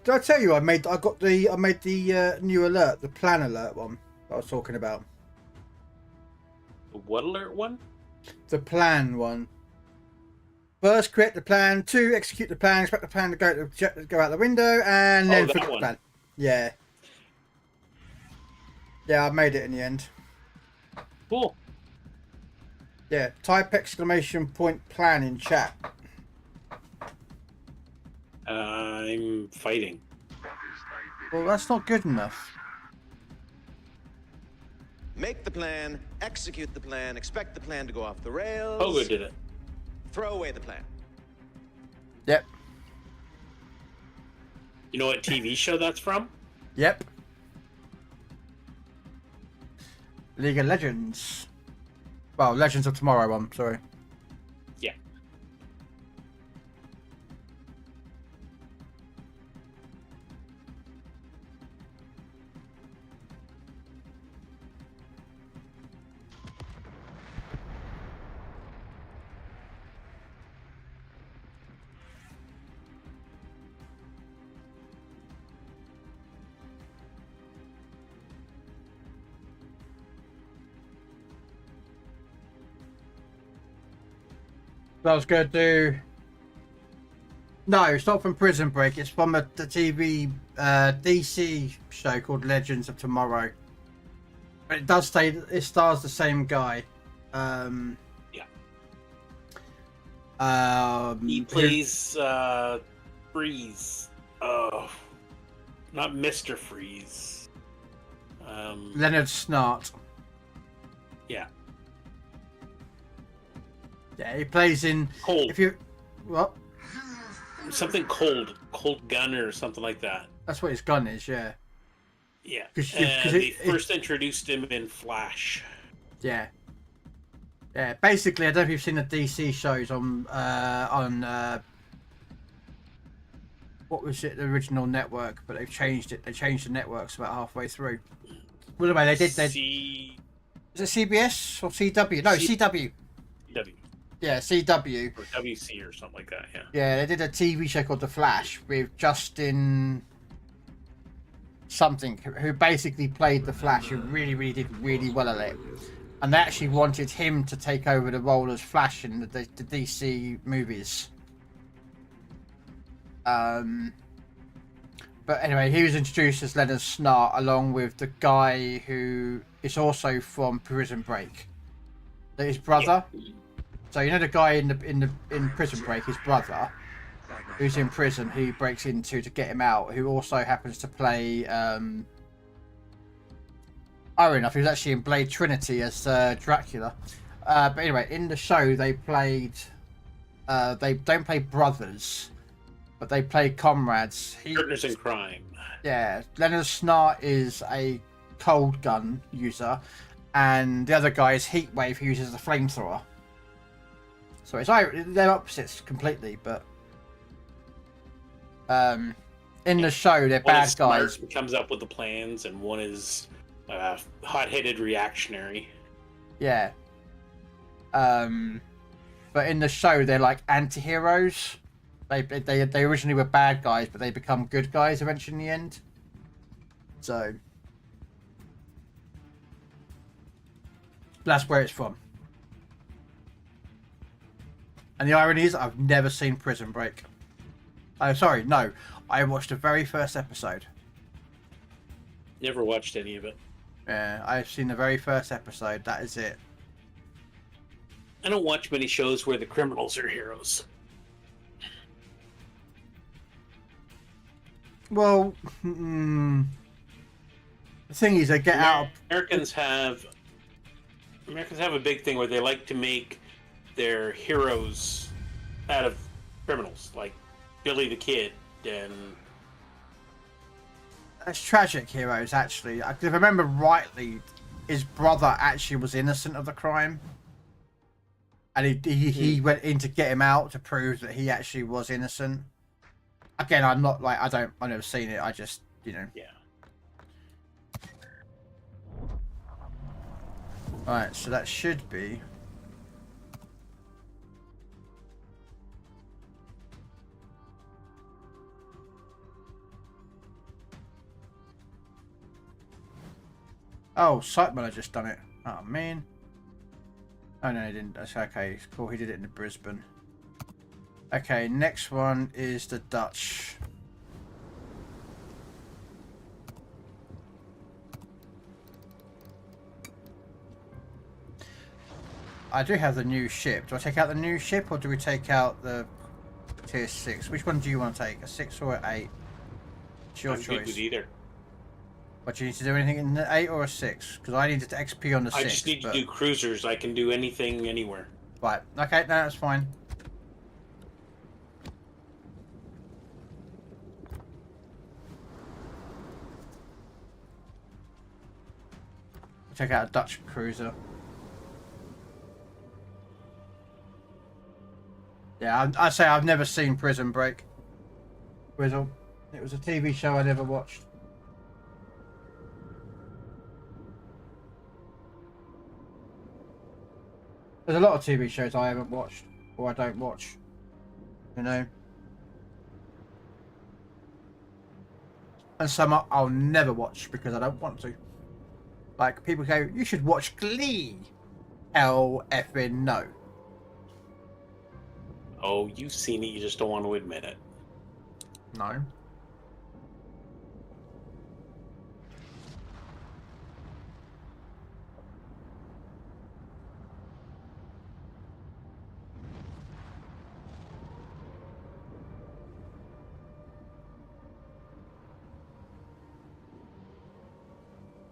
Did I tell you I made the new alert, the plan alert one that I was talking about? The what alert one? The plan one. First, create the plan. 2, execute the plan. Expect the plan to go out the window, and then that forget the one. plan. Yeah. Yeah, I made it in the end. Cool. Yeah, type exclamation point plan in chat. I'm fighting. Well, that's not good enough. Make the plan, execute the plan, expect the plan to go off the rails. Pogo did it. Throw away the plan. Yep. You know what TV show that's from? Yep. League of Legends. Well, Legends of Tomorrow one, sorry. Yeah. I was going to do... No, it's not from Prison Break. It's from the TV DC show called Legends of Tomorrow. But it does say it stars the same guy. Yeah. He Who, plays Freeze. Oh, not Mr. Freeze. Leonard Snart. Yeah. Yeah, he plays in... Cold. If you... What? Something cold. Cold Gunner or something like that. That's what his gun is, yeah. Yeah. 'Cause They first introduced him in Flash. Yeah. Yeah, basically, I don't know if you've seen the DC shows on what was it, the original network, but they've changed it. They changed the networks about halfway through. Well, anyway, they did. Is it CBS or CW? No, CW. CW. Yeah, CW. Or WC or something like that, yeah. Yeah, they did a TV show called The Flash with Justin something, who basically played The Flash, who really did really well at it. And they actually wanted him to take over the role as Flash in the DC movies. But anyway, he was introduced as Leonard Snart, along with the guy who is also from Prison Break. His brother. Yeah. So you know the guy in Prison Break, his brother, who's in prison, he breaks into to get him out, who also happens to play Iron enough, he was actually in Blade Trinity as Dracula. But anyway, in the show they played. They don't play brothers, but they play comrades. Partners in crime. Yeah, Leonard Snart is a cold gun user, and the other guy is Heatwave, who uses the flamethrower. So they're opposites completely, but in the show they're bad guys. One comes up with the plans, and one is hot-headed reactionary. Yeah. But in the show they're like anti-heroes. They originally were bad guys, but they become good guys eventually in the end. So that's where it's from. And the irony is, I've never seen Prison Break. Oh, sorry, no. I watched the very first episode. Never watched any of it. Yeah, I've seen the very first episode. That is it. I don't watch many shows where the criminals are heroes. Well, the thing is, they get out. Americans have a big thing where they like to make their heroes out of criminals, like Billy the Kid and. That's tragic heroes, actually. If I remember rightly, his brother actually was innocent of the crime, and he went in to get him out to prove that he actually was innocent. Again, I'm not like I've never seen it. I just Yeah. Alright, so that should be. Oh, Sightman had just done it. Oh, man. Oh, no, he didn't. That's okay. It's cool. He did it in Brisbane. Okay, next one is the Dutch. I do have the new ship. Do I take out the new ship, or do we take out the tier 6? Which one do you want to take? A 6 or an 8? It's your I'm choice. good with either. But do you need to do anything in the 8 or a 6? Because I need to XP on the 6. I just need to do cruisers. I can do anything, anywhere. Right. Okay, no, that's fine. Check out a Dutch cruiser. Yeah, I say I've never seen Prison Break. Grizzle. It was a TV show I never watched. There's a lot of TV shows I haven't watched, or I don't watch. You know? And some I'll never watch because I don't want to. Like, people go, you should watch Glee. Hell effing no. Oh, you've seen it, you just don't want to admit it. No.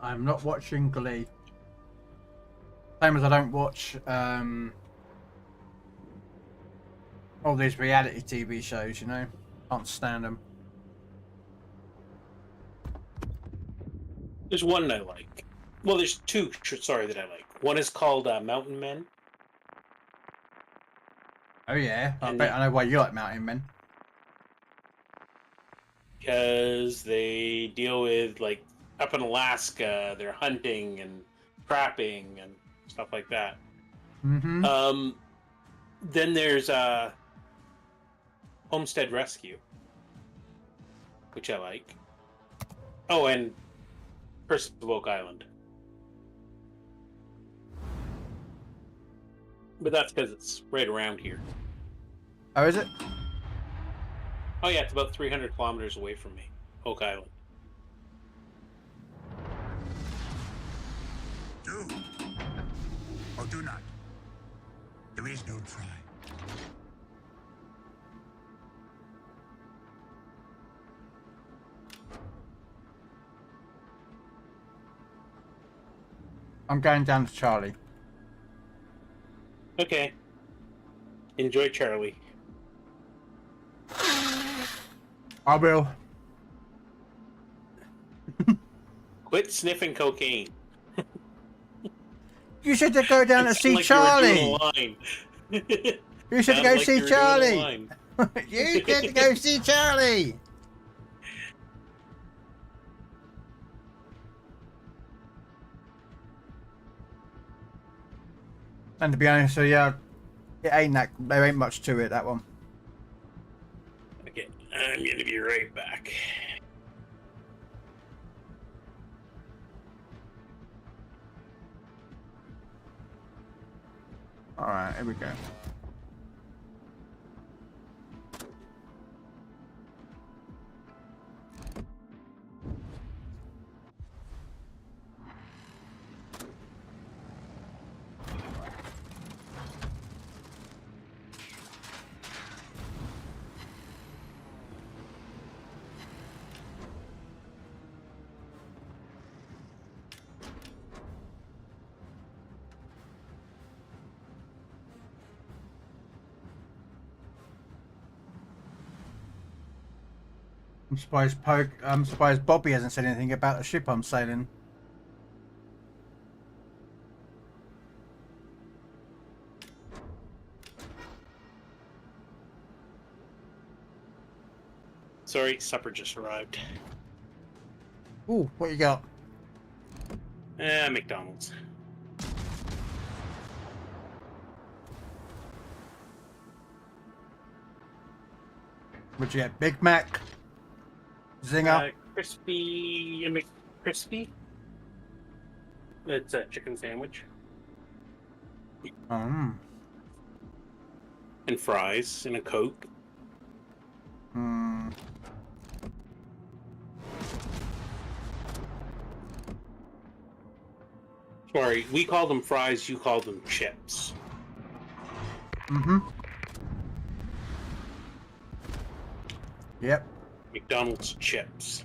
I'm not watching Glee. Same as I don't watch all these reality TV shows, you know? Can't stand them. There's one I like. Well, there's two, sorry, that I like. One is called Mountain Men. Oh yeah, I bet I know why you like Mountain Men. Because they deal with, like, up in Alaska, they're hunting and trapping and stuff like that. Mm-hmm. Then there's Homestead Rescue, which I like. Oh, and Curse of Oak Island. But that's because it's right around here. Oh, is it? Oh yeah, it's about 300 kilometers away from me, Oak Island. Do or do not. There is no try. I'm going down to Charlie. Okay. Enjoy Charlie. I will. Quit sniffing cocaine. You should go down to see Charlie. You should go see Charlie. You should go see Charlie. And to be honest, so yeah, there ain't much to it, that one. Okay, I'm gonna be right back. Alright, here we go. I'm surprised Bobby hasn't said anything about the ship I'm sailing. Sorry, supper just arrived. Ooh, what you got? McDonald's. What'd you get? Big Mac? Zinger? Crispy McCrispy. It's a chicken sandwich. And fries and a Coke. Sorry, we call them fries, you call them chips. Yep. McDonald's chips.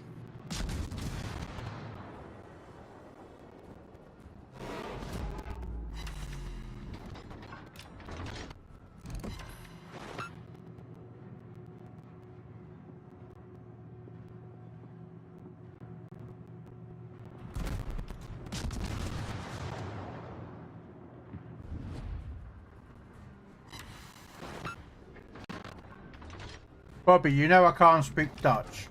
Bobby, you know I can't speak Dutch.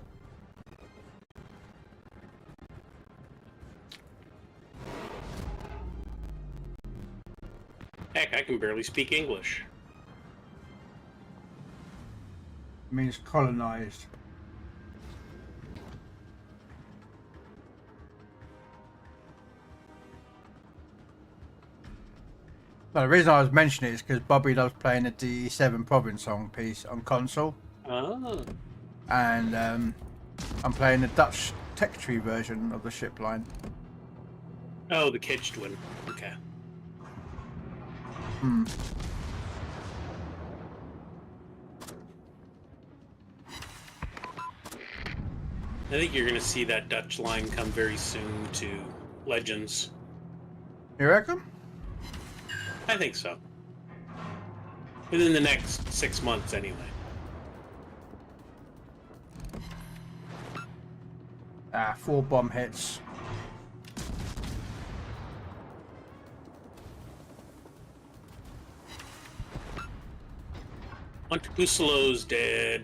Heck, I can barely speak English. It means colonized. Well, the reason I was mentioning it is because Bobby loves playing the DE7 province song piece on console. Oh. And I'm playing the Dutch tech tree version of the ship line. Oh, the caged one. Okay. I think you're going to see that Dutch line come very soon to Legends. You reckon? I think so. Within the next 6 months, anyway. Ah, 4 bomb hits. Montecusolo's dead.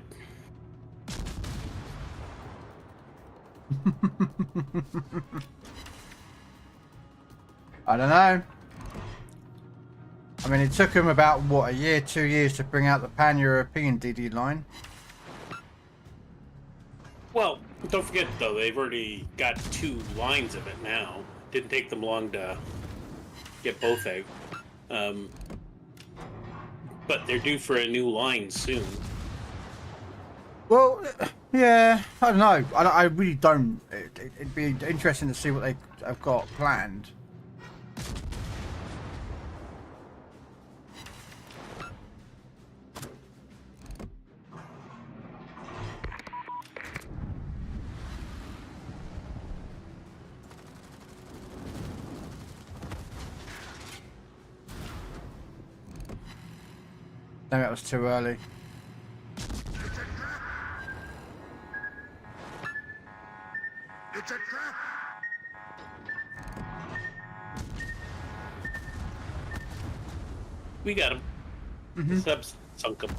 I don't know. I mean, it took him about, what, a year, 2 years to bring out the pan-European DD line. Well, don't forget, though, they've already got 2 lines of it now. Didn't take them long to get both out. But they're due for a new line soon. Well, yeah, I don't know. I really don't. It'd be interesting to see what they have got planned. No, that was too early. It's a trap! It's a trap! We got him. The subs sunk him.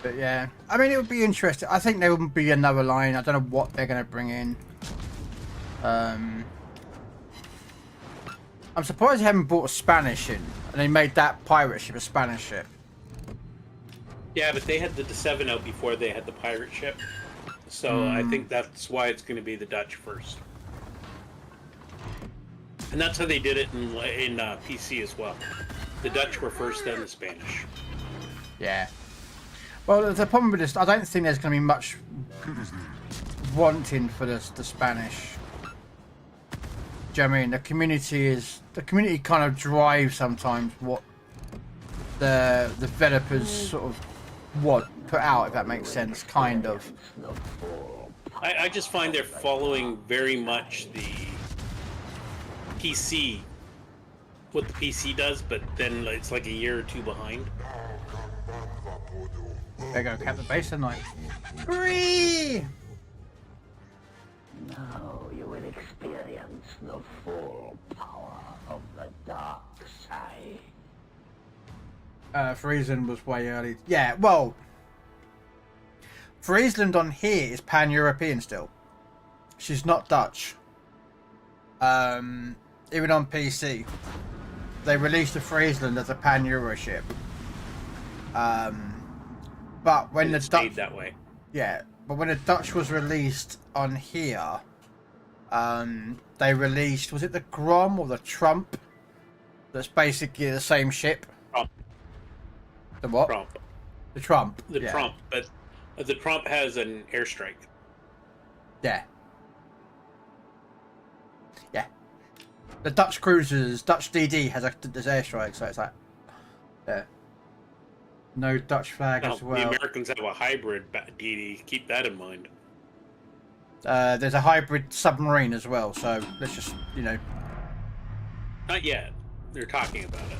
But yeah, I mean, it would be interesting. I think there would be another line. I don't know what they're going to bring in. I'm surprised they haven't brought a Spanish in, and they made that pirate ship a Spanish ship. Yeah, but they had the 7 out before they had the pirate ship. So I think that's why it's going to be the Dutch first. And that's how they did it in PC as well. The Dutch were first, then the Spanish. Yeah. Well, the problem with this, I don't think there's going to be much wanting for the Spanish. Do you know what I mean? The community kind of drives sometimes what the developers sort of put out, if that makes sense, kind of. I just find they're following very much the PC, what the PC does, but then it's like a year or two behind. There you go, cap the base tonight. Free! Now you will experience the full power of the dark side. Friesland was way early. Yeah, well, Friesland on here is pan-European still. She's not Dutch. Even on PC, they released the Friesland as a pan-Euro ship. But when the stayed that way. Yeah, but when the Dutch was released on here, they released, was it the Grom or the Trump? That's basically the same ship. Trump. The what? Trump. The Trump. The yeah. Trump, but the Trump has an airstrike. Yeah. Yeah. The Dutch cruisers, Dutch DD has there's airstrike, so it's like, yeah. No Dutch flag as well. The Americans have a hybrid DD. Keep that in mind. There's a hybrid submarine as well, so let's just, you know. Not yet. They're talking about it.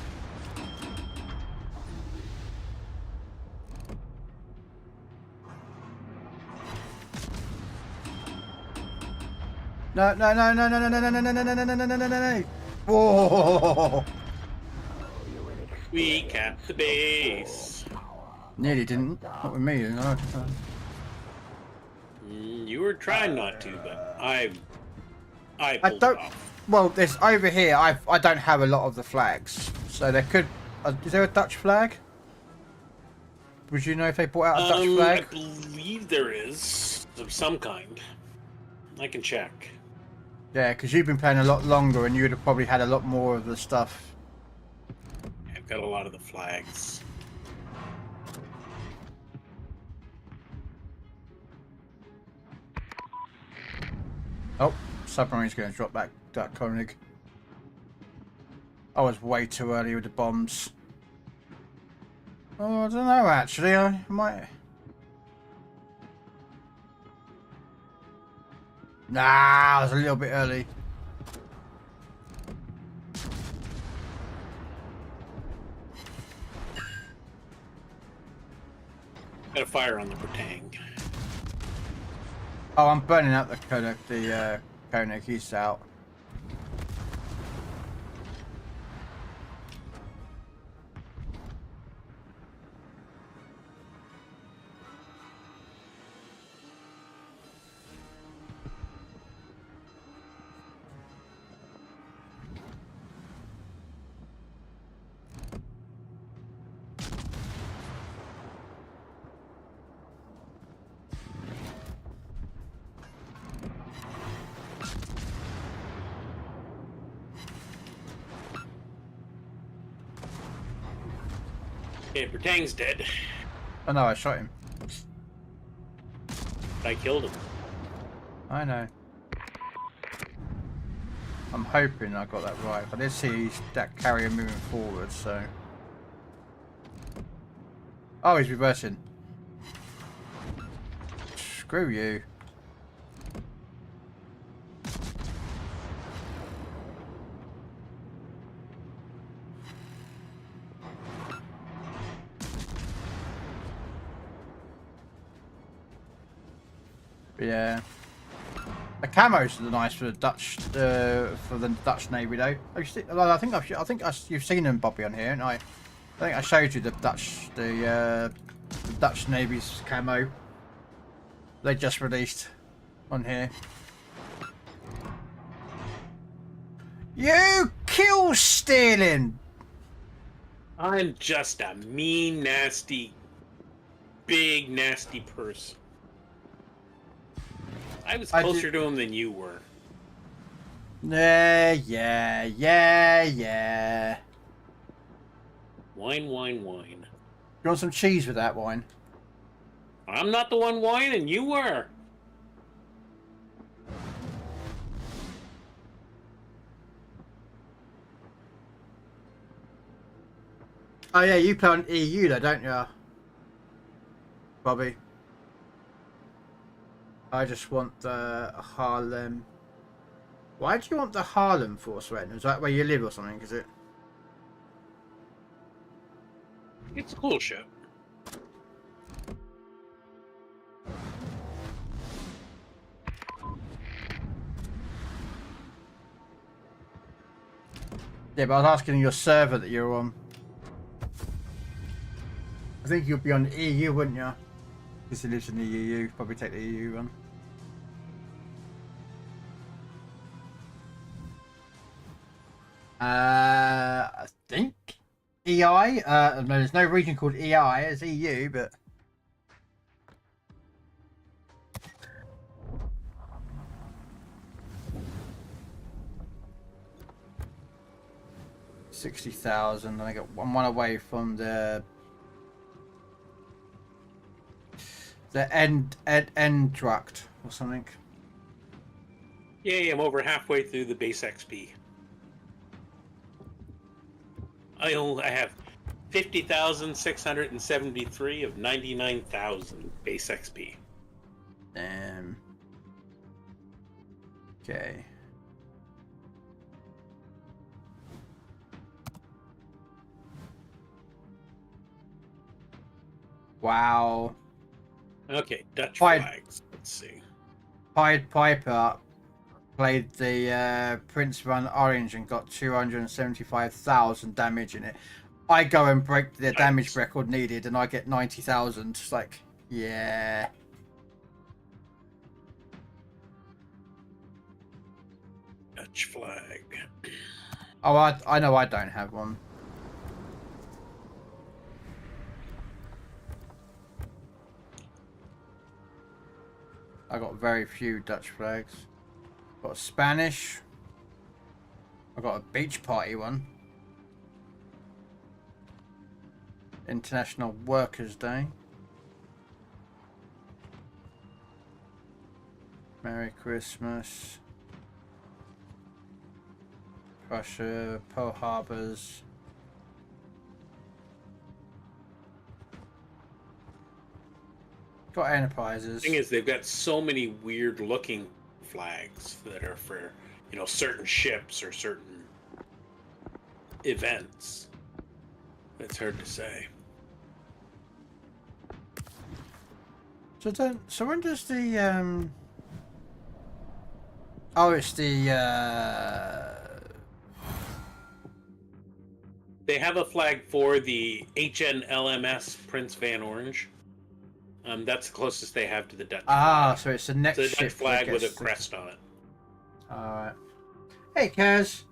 No, no, no, no, no, no, no, no, no, no, no, no, no, no, no, no, no. Whoa! We capped the base. Nearly didn't. Not with me. No. You were trying not to, but I pulled don't. it off. Well, there's over here. I don't have a lot of the flags, so there could. Is there a Dutch flag? Would you know if they brought out a Dutch flag? I believe there is of some kind. I can check. Yeah, because you've been playing a lot longer, and you'd have probably had a lot more of the stuff. I've got a lot of the flags. Oh, submarine's going to drop back that Koenig. I was way too early with the bombs. Oh, I don't know actually. I might. Nah, I was a little bit early. Got a fire on the Bretang. Oh, I'm burning out the Koenig. The Koenig, he's out. Okay, Bretang's dead. Oh no, I shot him. I killed him. I know. I'm hoping I got that right. I did see that carrier moving forward, so. Oh, he's reversing. Screw you. Yeah. The camos are nice for the Dutch Navy though. I think you've seen them, Bobby, on here, and I think I showed you the Dutch Navy's camo. They just released on here. You kill stealing. I'm just a mean, nasty, big, nasty person. I was closer to him than you were. Yeah. Wine, wine, wine. You want some cheese with that wine? I'm not the one whining, you were. Oh yeah, you play on EU though, don't you, Bobby? I just want the Harlem. Why do you want the Harlem Force Red? Is that where you live or something? Is it? It's a cool ship. Yeah, but I was asking your server that you're on. I think you'd be on EU, wouldn't you? Because he lives in the EU. Probably take the EU one. I think EI. No, there's no region called EI. It's EU, but 60,000. I got one away from the end druct or something. Yay, I'm over halfway through the base XP. I have 50,673 of 99,000 base XP. Okay. Wow. Okay, Dutch flags. Let's see. Pied Piper played the Prince Run Orange and got 275,000 damage in it. I go and break the damage record needed and I get 90,000. It's like, yeah. Dutch flag. Oh, I know I don't have one. I got very few Dutch flags. Got Spanish. I got a beach party one. International Workers' Day. Merry Christmas. Russia, Pearl Harbors. Got Enterprises. The thing is, they've got so many weird looking flags that are for, you know, certain ships or certain events. It's hard to say. So when does the oh, it's the They have a flag for the HNLMS Prince Van Orange. That's the closest they have to the Dutch flag. So it's the next Dutch ship flag with a crest on it. Alright. Hey, Kaz.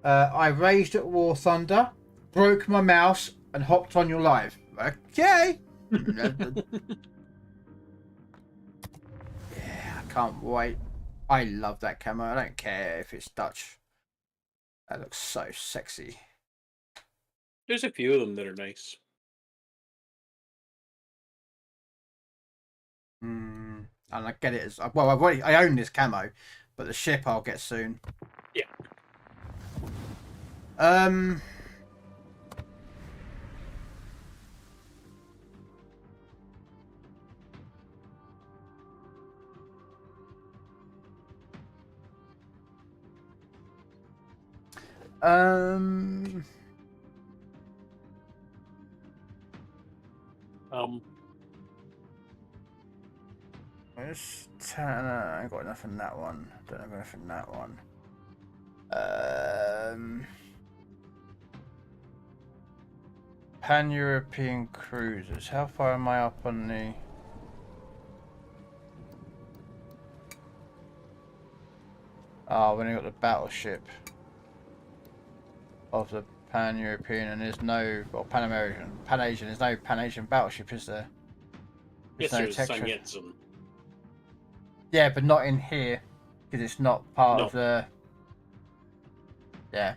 I raged at War Thunder, broke my mouse, and hopped on your live. Okay. Yeah, I can't wait. I love that camo. I don't care if it's Dutch. That looks so sexy. There's a few of them that are nice. And I get it as well. I own this camo, but the ship I'll get soon. Yeah. I ain't got enough in that one. Don't have enough in that one. Pan-European cruisers. How far am I up on the... Oh, I've only got the battleship of the Pan-European, and there's no, well, Pan-American, Pan-Asian. There's no Pan-Asian battleship, is there? Yes, there's Sun Yat-sen. Yeah, but not in here, because it's not part of the... Yeah.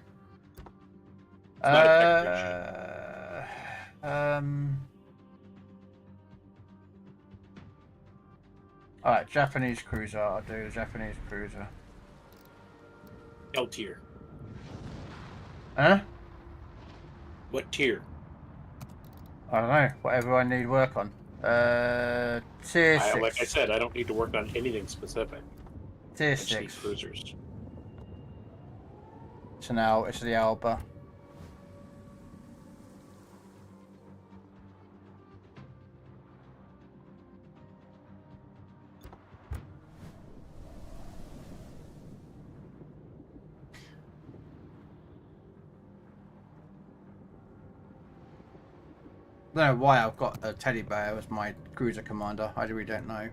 It's not a Alright, Japanese cruiser. I'll do the Japanese cruiser. L tier. Huh? What tier? I don't know. Whatever I need work on. Tier 6. Like I said, I don't need to work on anything specific. Tier I just 6. need cruisers. So now it's the Alba. I don't know why I've got a teddy bear as my cruiser commander. I really don't know.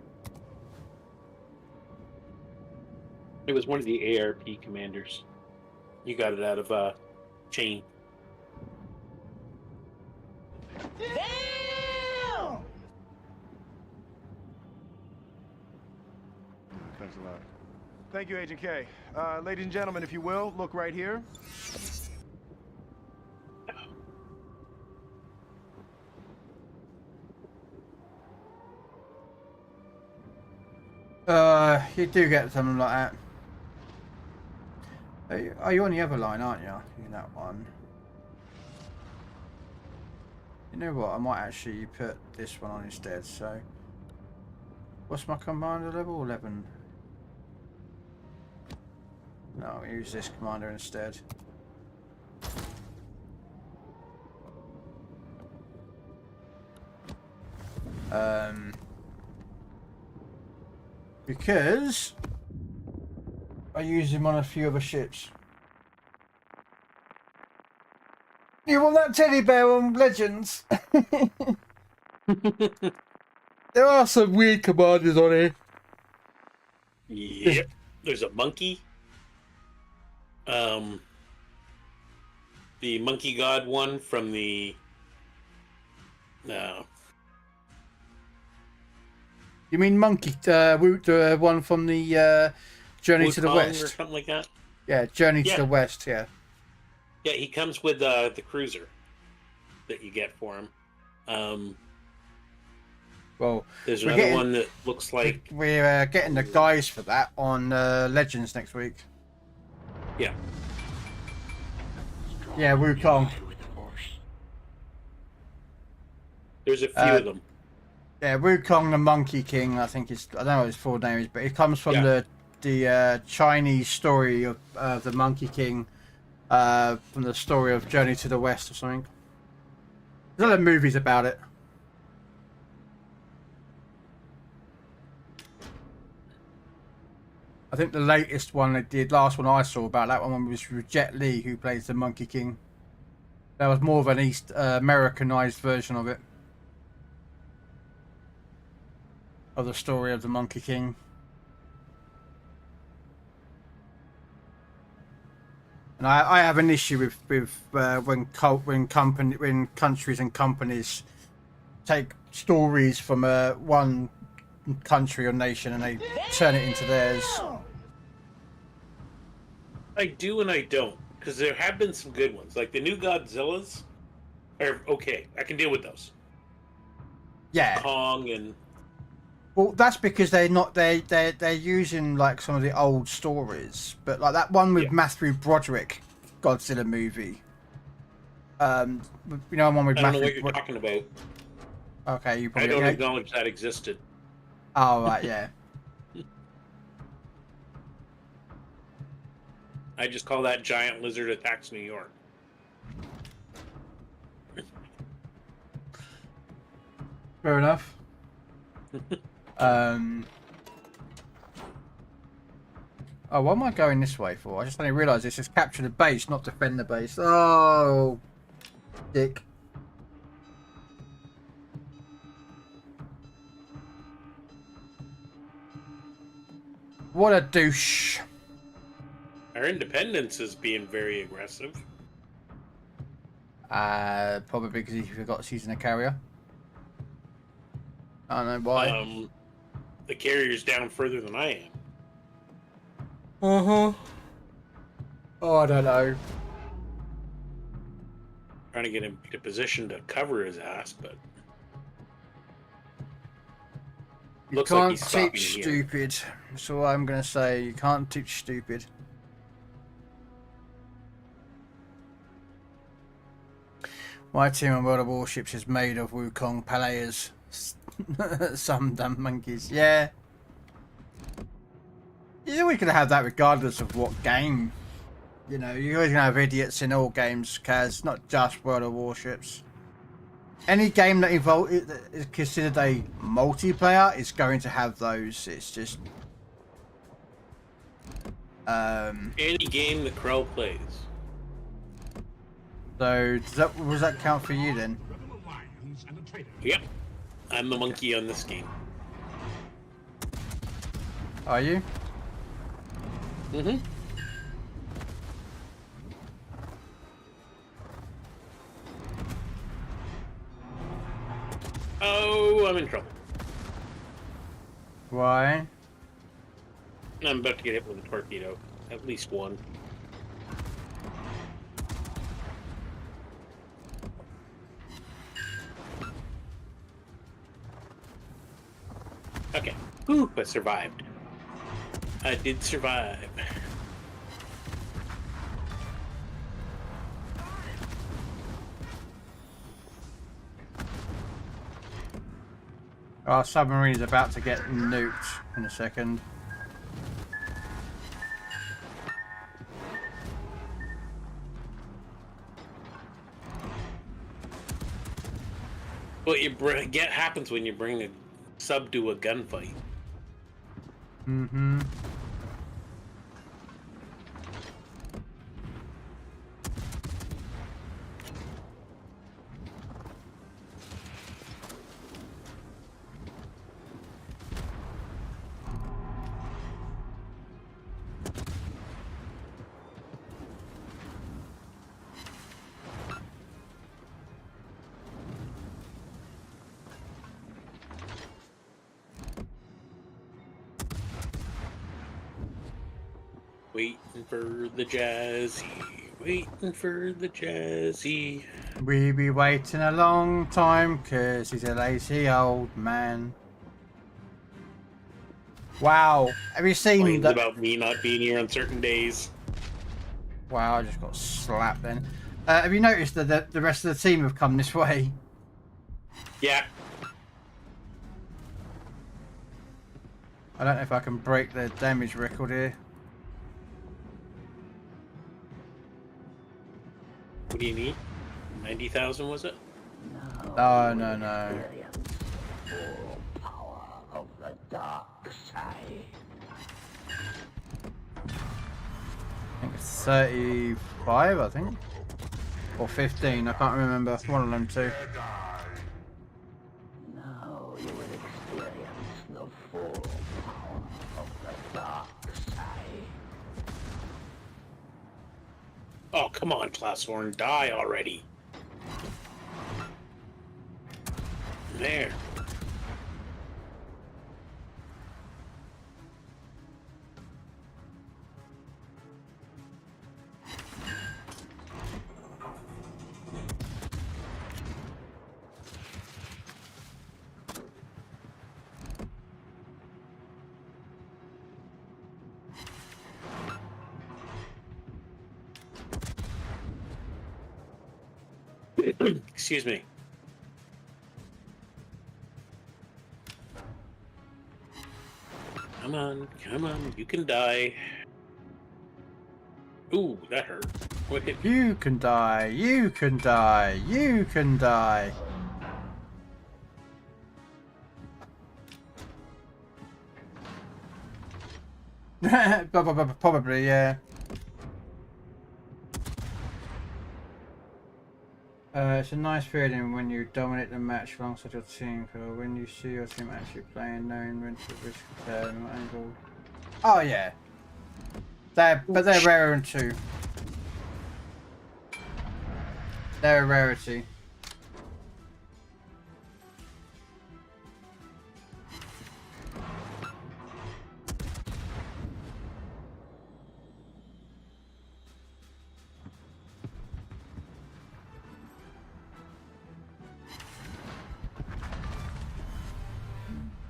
It was one of the ARP commanders. You got it out of chain. Damn! Thanks a lot. Thank you, Agent K. Ladies and gentlemen, if you will, look right here. You do get something like that. Are you on the other line, aren't you? In that one. You know what? I might actually put this one on instead. So, what's my commander level? 11. No, I'll use this commander instead. Because I use him on a few other ships. You want that teddy bear on Legends? There are some weird commanders on here. Yep. There's a monkey. The monkey god one from the... No. You mean Monkey, the one from the Journey to the Wukong West? or something like that? Yeah, Journey to the West, yeah. Yeah, he comes with the cruiser that you get for him. Well, there's another one that looks like... We're getting the guys for that on Legends next week. Yeah. Yeah, Wukong. There's a few of them. Yeah, Wukong the Monkey King, I think I don't know what his full name is, but it comes from the Chinese story of the Monkey King, from the story of Journey to the West or something. There's other movies about it. I think the latest one they did, last one I saw about that one was with Jet Li, who plays the Monkey King. That was more of an Americanized version of it. Of the story of the Monkey King. And I have an issue with when countries and companies take stories from one country or nation and they turn it into theirs. I do and I don't, because there have been some good ones. Like the new Godzillas are okay. I can deal with those. Yeah. Kong and... Well, that's because they're using like some of the old stories, but like that one with Matthew Broderick Godzilla movie. You know, one with I don't Matthew. know what you're talking about. Okay, you probably. I don't acknowledge that existed. Oh right, yeah. I just call that Giant Lizard Attacks New York. Fair enough. Oh, what am I going this way for? I just only realised this is capture the base, not defend the base. Oh, dick. What a douche. Our independence is being very aggressive. Probably because he forgot to use a carrier. I don't know why. The carrier's down further than I am. Uh-huh. Oh, I don't know. Trying to get him to position to cover his ass, but You looks can't like he's stopping teach here. stupid. That's all I'm going to say. You can't teach stupid. My team on World of Warships is made of Wukong players. Some dumb monkeys. Yeah. Yeah, we could have that regardless of what game. You know, you're always going to have idiots in all games, Kaz. Not just World of Warships. Any game that is considered a multiplayer is going to have those. It's just... Any game that Krell plays. So, does that count for you then? Yep. I'm the monkey on this game. Are you? Mm-hmm. Oh, I'm in trouble. Why? I'm about to get hit with a torpedo. At least one. Okay. Whew, I survived. I did survive. Our submarine is about to get nuked in a second. What you get happens when you bring a sub to a gunfight. Mm-hmm. Waiting for the jazzy, waiting for the jazzy. We be waiting a long time because he's a lazy old man. Wow. Have you seen Complains that? about me not being here on certain days. Wow, I just got slapped then. Have you noticed that the rest of the team have come this way? Yeah. I don't know if I can break the damage record here. What do you need? 90,000 was it? Oh, no. Full power of the dark side. I think it's 35, I think. Or 15, I can't remember. One of them two. Now you will experience the full power of the dark side. Oh, come on, Classhorn, die already. There. Excuse me. Come on, you can die. Ooh, that hurt. What hit me? You can die, you can die, you can die. Probably, yeah. It's a nice feeling when you dominate the match alongside your team, or when you see your team actually playing, knowing when to risk turn, angle. Oh yeah. But they're rarer too. They're a rarity.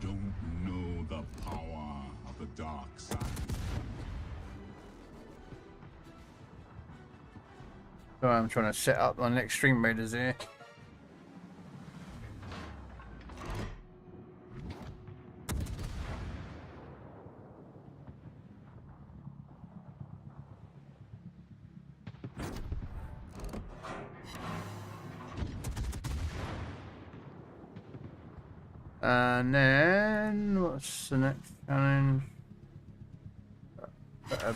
Don't know the power of the dark side. So I'm trying to set up on extreme raiders here. And then what's the next challenge? Put a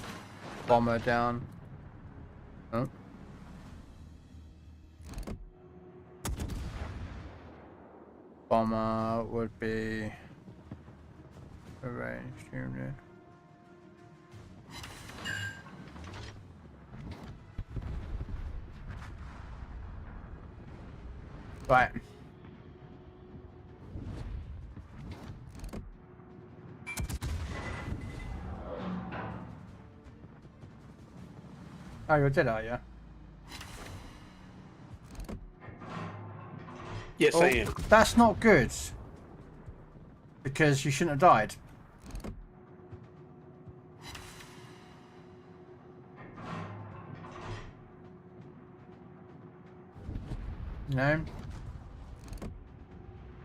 bomber down. Oh. Bomber would be arranged here. Right. Oh, you're dead, are you? Yes, I am. That's not good. Because you shouldn't have died. No.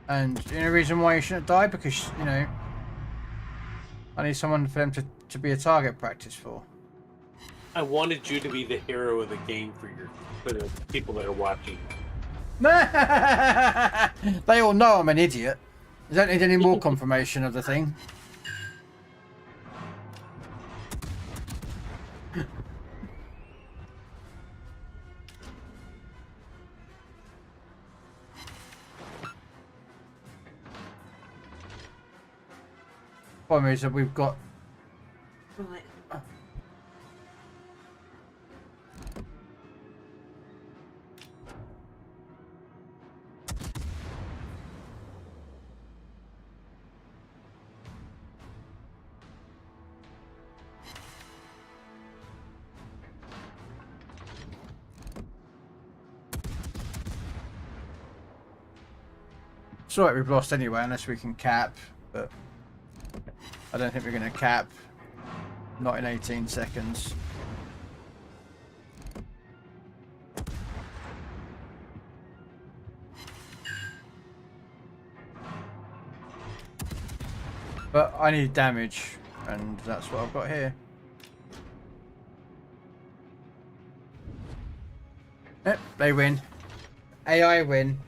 And the only reason why you shouldn't die, because, you know, I need someone for them to be a target practice for. I wanted you to be the hero of the game for the people that are watching. They all know I'm an idiot. I don't need any more confirmation of the thing. Problem is that we've got... Right. It's alright, we've lost anyway, unless we can cap, but I don't think we're going to cap. Not in 18 seconds. But I need damage, and that's what I've got here. Yep, they win. AI win.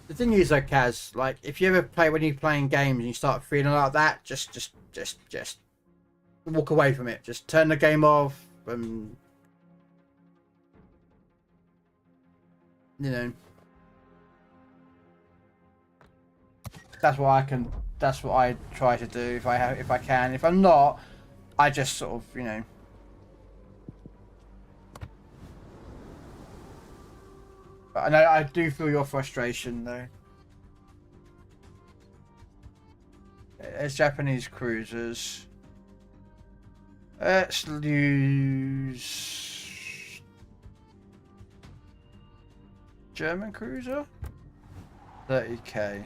The thing is, though, Kaz, like, if you ever play, when you're playing games and you start feeling like that, just walk away from it. Just turn the game off, and you know, that's what I can. That's what I try to do if I can. If I'm not, I just sort of, you know. But I know I do feel your frustration, though. There's Japanese cruisers. Let's use German cruiser. 30k.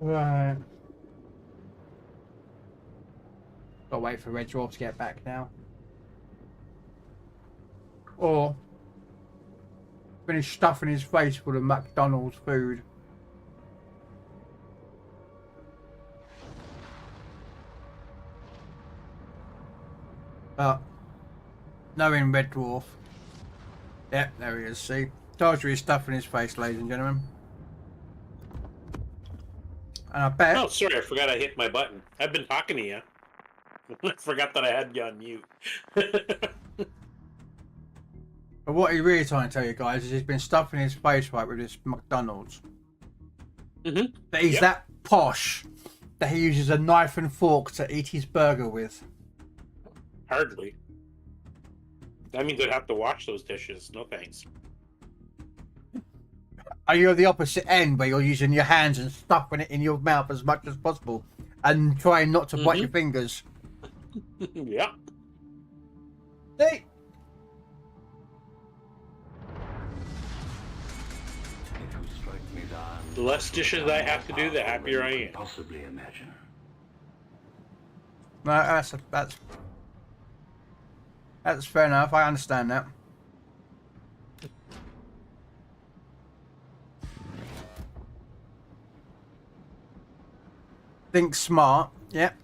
Right. Gotta wait for Red Dwarf to get back now. Or finish stuffing his face full of McDonald's food. But knowing Red Dwarf. Yep, there he is, see? Told you he's stuffing his face, ladies and gentlemen. And I bet... Oh, sorry, I forgot I hit my button. I've been talking to you. I forgot that I had you on mute. But what he's really trying to tell you guys is he's been stuffing his face right with this McDonald's. Mm-hmm. That he's that posh that he uses a knife and fork to eat his burger with. Hardly. That means I'd have to wash those dishes. No thanks. Are you at the opposite end where you're using your hands and stuffing it in your mouth as much as possible and trying not to bite your fingers? Yeah. See? The less dishes I have to do, the happier I am. Possibly imagine. No, that's fair enough. I understand that. Think smart. Yep.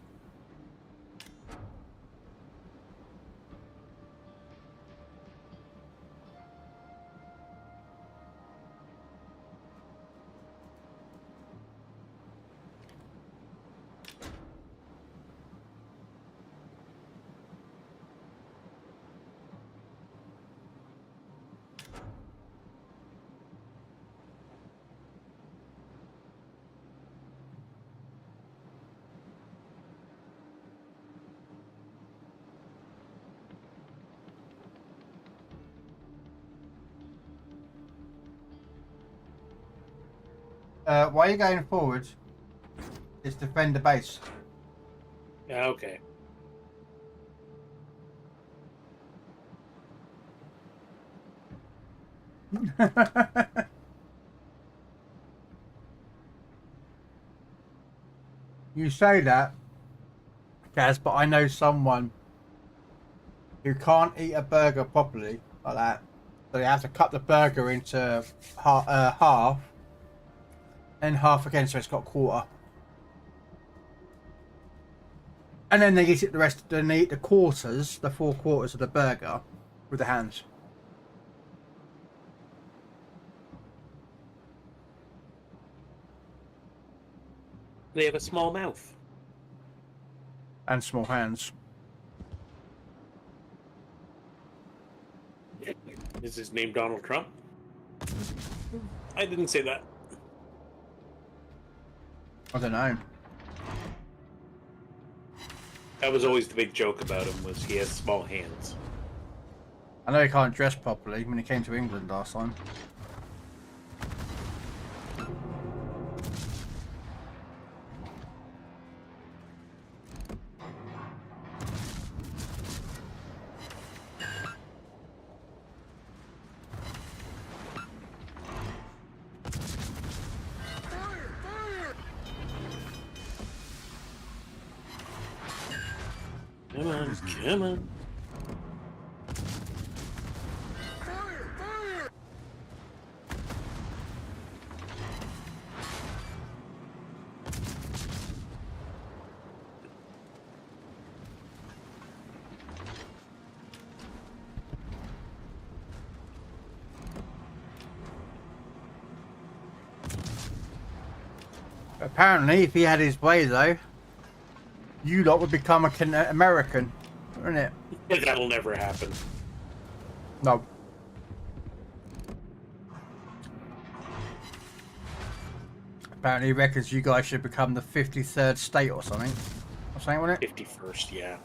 Why are you going forward? It's defend the base. Yeah, okay. You say that, Gaz, but I know someone who can't eat a burger properly like that. So they have to cut the burger into half, and half again, so it's got a quarter. And then they eat it then they eat the quarters, the 4 quarters of the burger, with the hands. They have a small mouth. And small hands. Is his name Donald Trump? I didn't say that. I don't know. That was always the big joke about him, was he has small hands. I know he can't dress properly when he came to England last time. Come on, come on. Apparently, if he had his way, though, you lot would become an American, wouldn't it? That'll never happen. No. Apparently, he reckons you guys should become the 53rd state or something. Or something, wasn't it? 51st, yeah.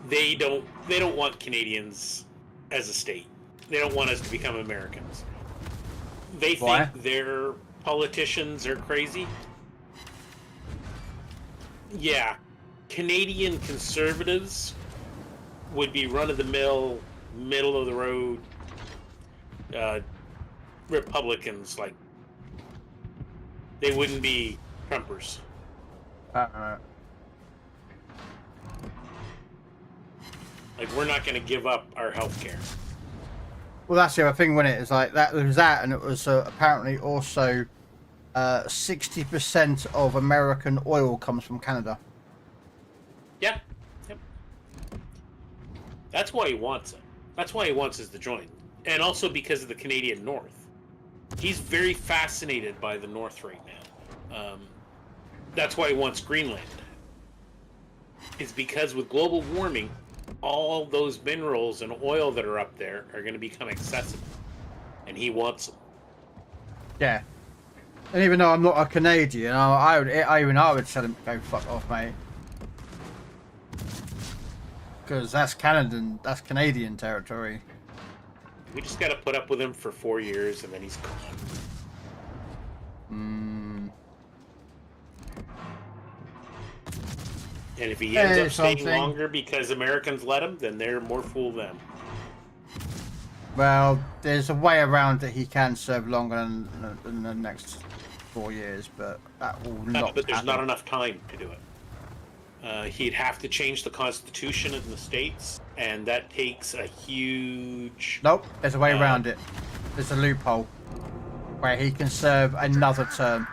They don't want Canadians as a state. They don't want us to become Americans. They Why? think their politicians are crazy. Yeah, Canadian conservatives would be run-of-the-mill, middle-of-the-road Republicans, like They wouldn't be Trumpers. Like, we're not going to give up our health care. Well, that's the other thing, wasn't it? It's like that was that, and it was apparently also 60% of American oil comes from Canada. Yeah. Yep. That's why he wants it. That's why he wants us to join. And also because of the Canadian North. He's very fascinated by the North right now. That's why he wants Greenland. It's because with global warming, all those minerals and oil that are up there are going to become accessible. And he wants them. Yeah. And even though I'm not a Canadian, I would tell him to go fuck off, mate. Because that's Canadian territory. We just got to put up with him for 4 years, and then he's gone. And if he ends up staying longer because Americans let him, then they're more fool them. Well, there's a way around that he can serve longer than the next 4 years, but that will not But there's happen. not enough time to do it. He'd have to change the Constitution in the States, and that takes a huge... Nope, there's a way around it. There's a loophole where he can serve another term.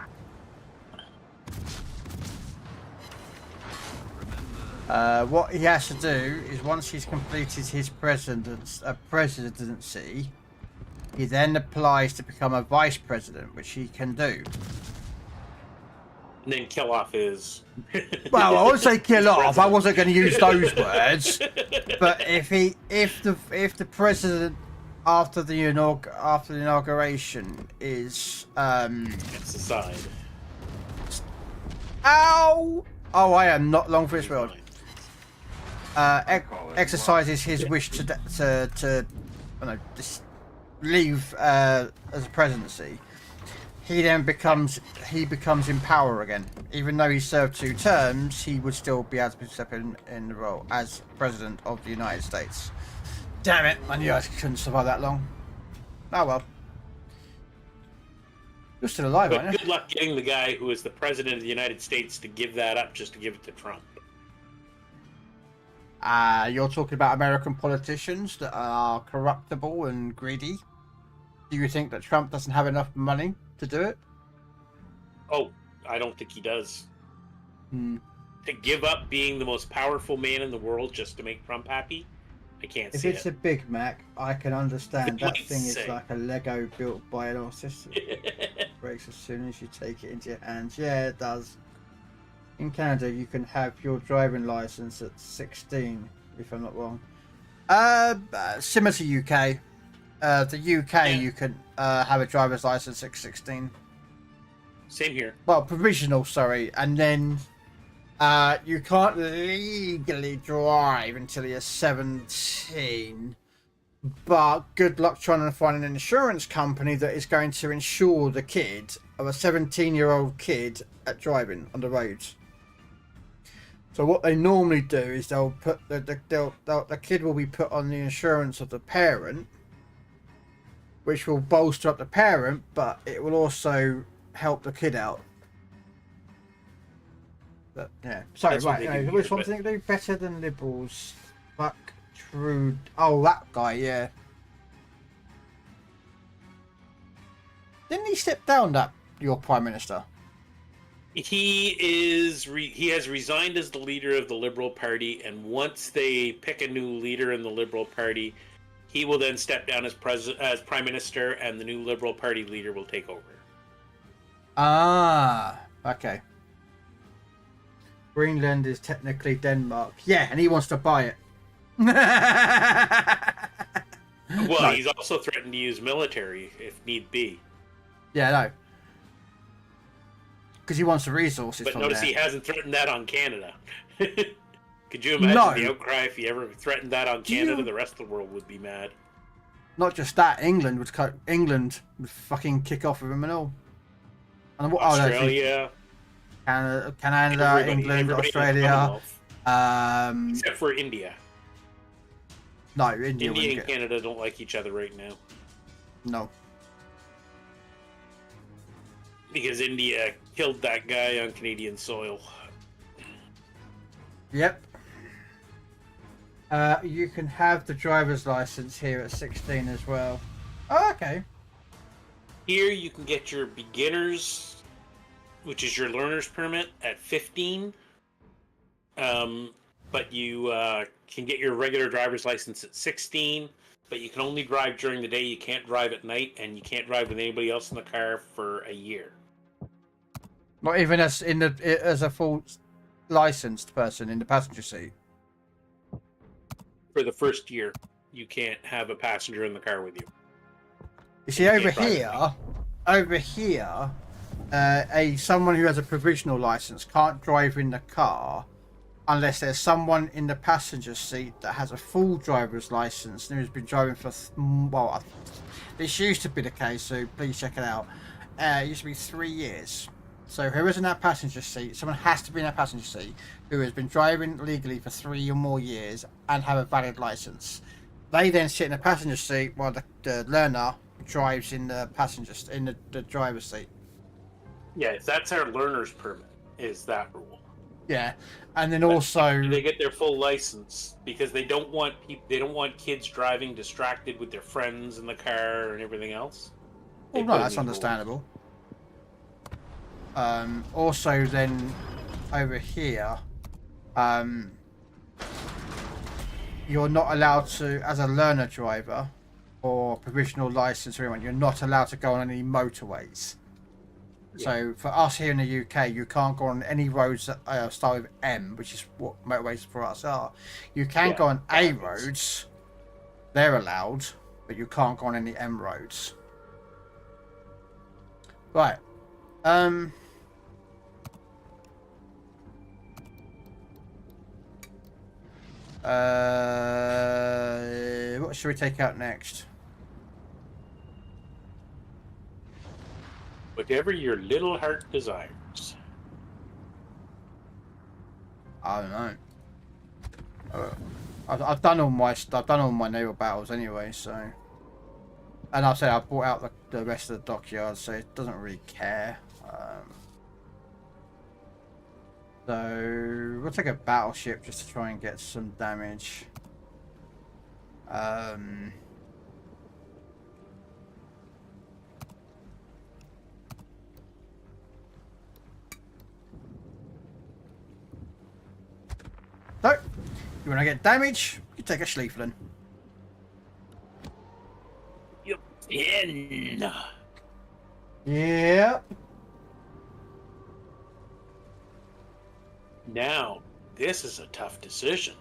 What he has to do is once he's completed his presidency, he then applies to become a vice president, which he can do. And then kill off his... Well, I would say kill off. I wasn't going to use those words. But if the president after the inauguration is Gets aside. Ow! Oh, I am not long for this world. Exercises his wish to leave as a presidency. He then becomes in power again. Even though he served 2 terms, he would still be able to step in the role as president of the United States. Damn it! I knew I couldn't survive that long. Oh well. You're still alive, But aren't you? good luck getting the guy who is the president of the United States to give that up just to give it to Trump. You're talking about American politicians that are corruptible and greedy. Do you think that Trump doesn't have enough money to do it? Oh, I don't think he does. To give up being the most powerful man in the world just to make Trump happy? I can't If see it's it. a Big Mac, I can understand. They That might thing is say. like a Lego built by an autistic. It breaks as soon as you take it into your hands. Yeah, it does. In Canada, you can have your driving license at 16, if I'm not wrong. Similar to UK. The UK, you can have a driver's license at 16. Same here. Well, provisional, sorry. And then you can't legally drive until you're 17. But good luck trying to find an insurance company that is going to insure the kid of a 17-year-old kid at driving on the roads. So what they normally do is they'll put the kid will be put on the insurance of the parent, which will bolster up the parent, but it will also help the kid out. But yeah, sorry, That's what right. they Anyway, do which here, one thing do better than liberals? Fuck Trude. Oh, that guy, yeah. Didn't he step down? Your prime minister? He has resigned as the leader of the Liberal Party, and once they pick a new leader in the Liberal Party, he will then step down as prime minister, and the new Liberal Party leader will take over. Ah, okay. Greenland is technically Denmark. Yeah, and he wants to buy it. Well, No. he's also threatened to use military if need be. Yeah, no. Because he wants the resources But from notice there. he hasn't threatened that on Canada. Could you imagine No. the outcry if he ever threatened that on Do Canada? you- The rest of the world would be mad. Not just that, England would fucking kick off with him and all. And what? Australia, Canada, everybody- England, everybody in the Australia. Commonwealth, except for India. No, India India wouldn't and get. Canada don't like each other right now. No. because India killed that guy on Canadian soil. Yep. You can have the driver's license here at 16 as well. Oh, okay. Here you can get your beginners, which is your learner's permit, at 15. But you can get your regular driver's license at 16. But you can only drive during the day. You can't drive at night, and you can't drive with anybody else in the car for a year. Not even as a full licensed person in the passenger seat. For the first year, you can't have a passenger in the car with you. You see, over here, someone who has a provisional license can't drive in the car unless there's someone in the passenger seat that has a full driver's license and who's been driving for, well, this used to be the case, so please check it out. It used to be 3 years. So whoever's in that passenger seat, someone has to be in that passenger seat who has been driving legally for 3 or more years and have a valid license. They then sit in the passenger seat while the learner drives in the the driver's seat. Yes, that's our learner's permit, is that rule. Yeah, and then also they get their full license because they don't want kids driving distracted with their friends in the car and everything else. Well, no, that's understandable. Also, then over here, you're not allowed to, as a learner driver or provisional license or anyone, you're not allowed to go on any motorways. Yeah. So for us here in the UK, you can't go on any roads that start with M, which is what motorways for us are. You can go on A roads, they're allowed, but you can't go on any M roads. Right. What should we take out next? Whatever your little heart desires. I don't know. I've done all my naval battles anyway, so. And I've said I brought out the rest of the dockyard, so it doesn't really care. So we'll take a battleship just to try and get some damage. So, you want to get damage? You take a Schlieflin. Yep. In. Yep. Now, this is a tough decision.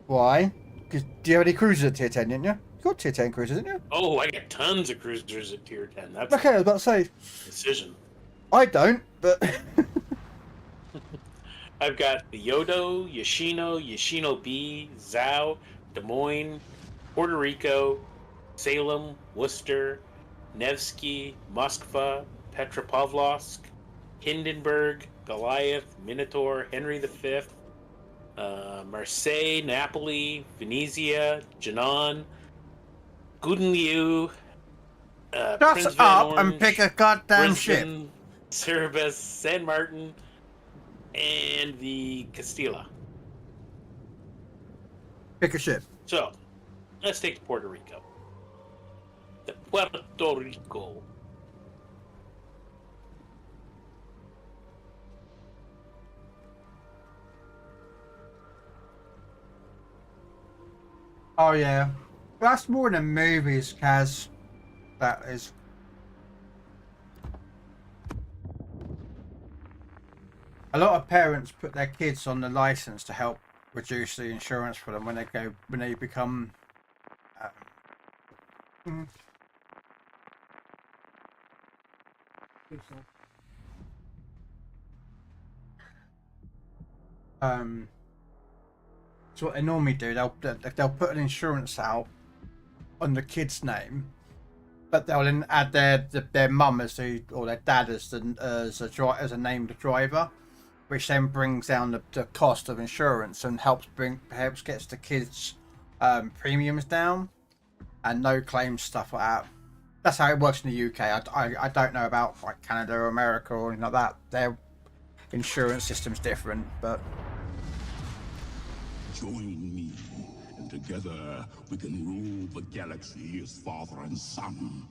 Why? Because do you have any cruisers at tier 10, didn't you? You got tier 10 cruisers, didn't you? Oh, I got tons of cruisers at tier 10. That's okay, I was about to say. Decision. I don't, but. I've got the Yodo, Yoshino B, Zhao, Des Moines, Puerto Rico, Salem, Worcester, Nevsky, Moskva, Petropavlovsk, Hindenburg, Goliath, Minotaur, Henry V, Marseille, Napoli, Venezia, Jinan, Gudenliu, Shut up and pick a goddamn Brisbane, ship. Cerebus, San Martin, and the Castilla. Pick a ship. So, let's take Puerto Rico. The Puerto Rico. Oh yeah, that's more than movies, Kaz. That is. A lot of parents put their kids on the license to help reduce the insurance for them when they become. So what they normally do, they'll put an insurance out on the kid's name, but they'll then add their mum or their dad as a named driver, which then brings down the cost of insurance and helps gets the kids' premiums down, and no claims stuff like that. That's how it works in the UK. I don't know about like Canada or America or anything like that. Their insurance system's different, but Join me, and together we can rule the galaxy as father and son.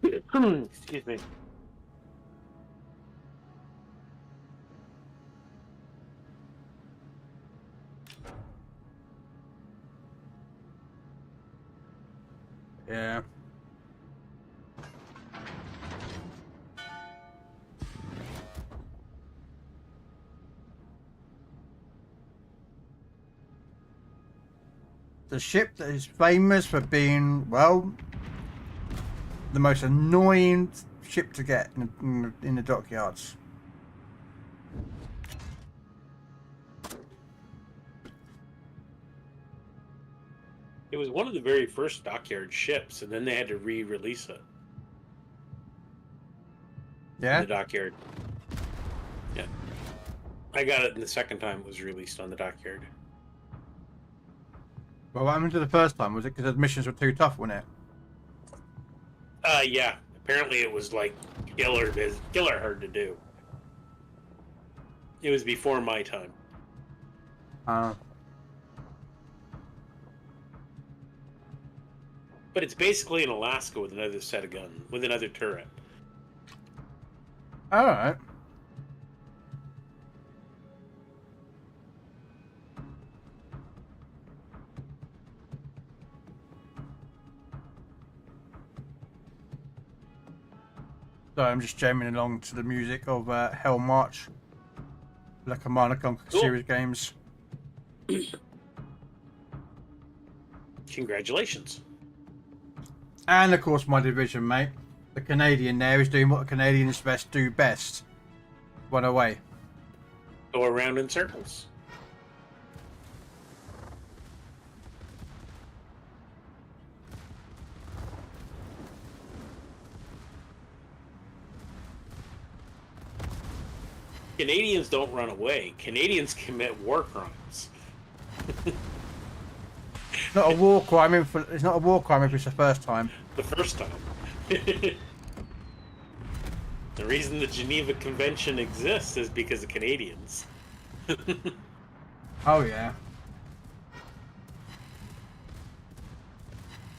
Excuse me. yeah. The ship that is famous for being, well, the most annoying ship to get in the dockyards. It was one of the very first dockyard ships, and then they had to re-release it. Yeah? In the dockyard. Yeah. I got it the second time it was released on the dockyard. Well, what happened to the first time? Was it because the missions were too tough, wasn't it? Yeah. Apparently it was like killer hard to do. It was before my time. But it's basically in Alaska with another set of guns, with another turret. Alright. So I'm just jamming along to the music of Hell March, like a Command & Conquer series games. Congratulations. And of course my division, mate. The Canadian there is doing what the Canadians do best. Run away. Go around in circles. Canadians don't run away. Canadians commit war crimes. Not a war crime it's not a war crime if it's the first time. The first time. The reason the Geneva Convention exists is because of Canadians. Oh yeah.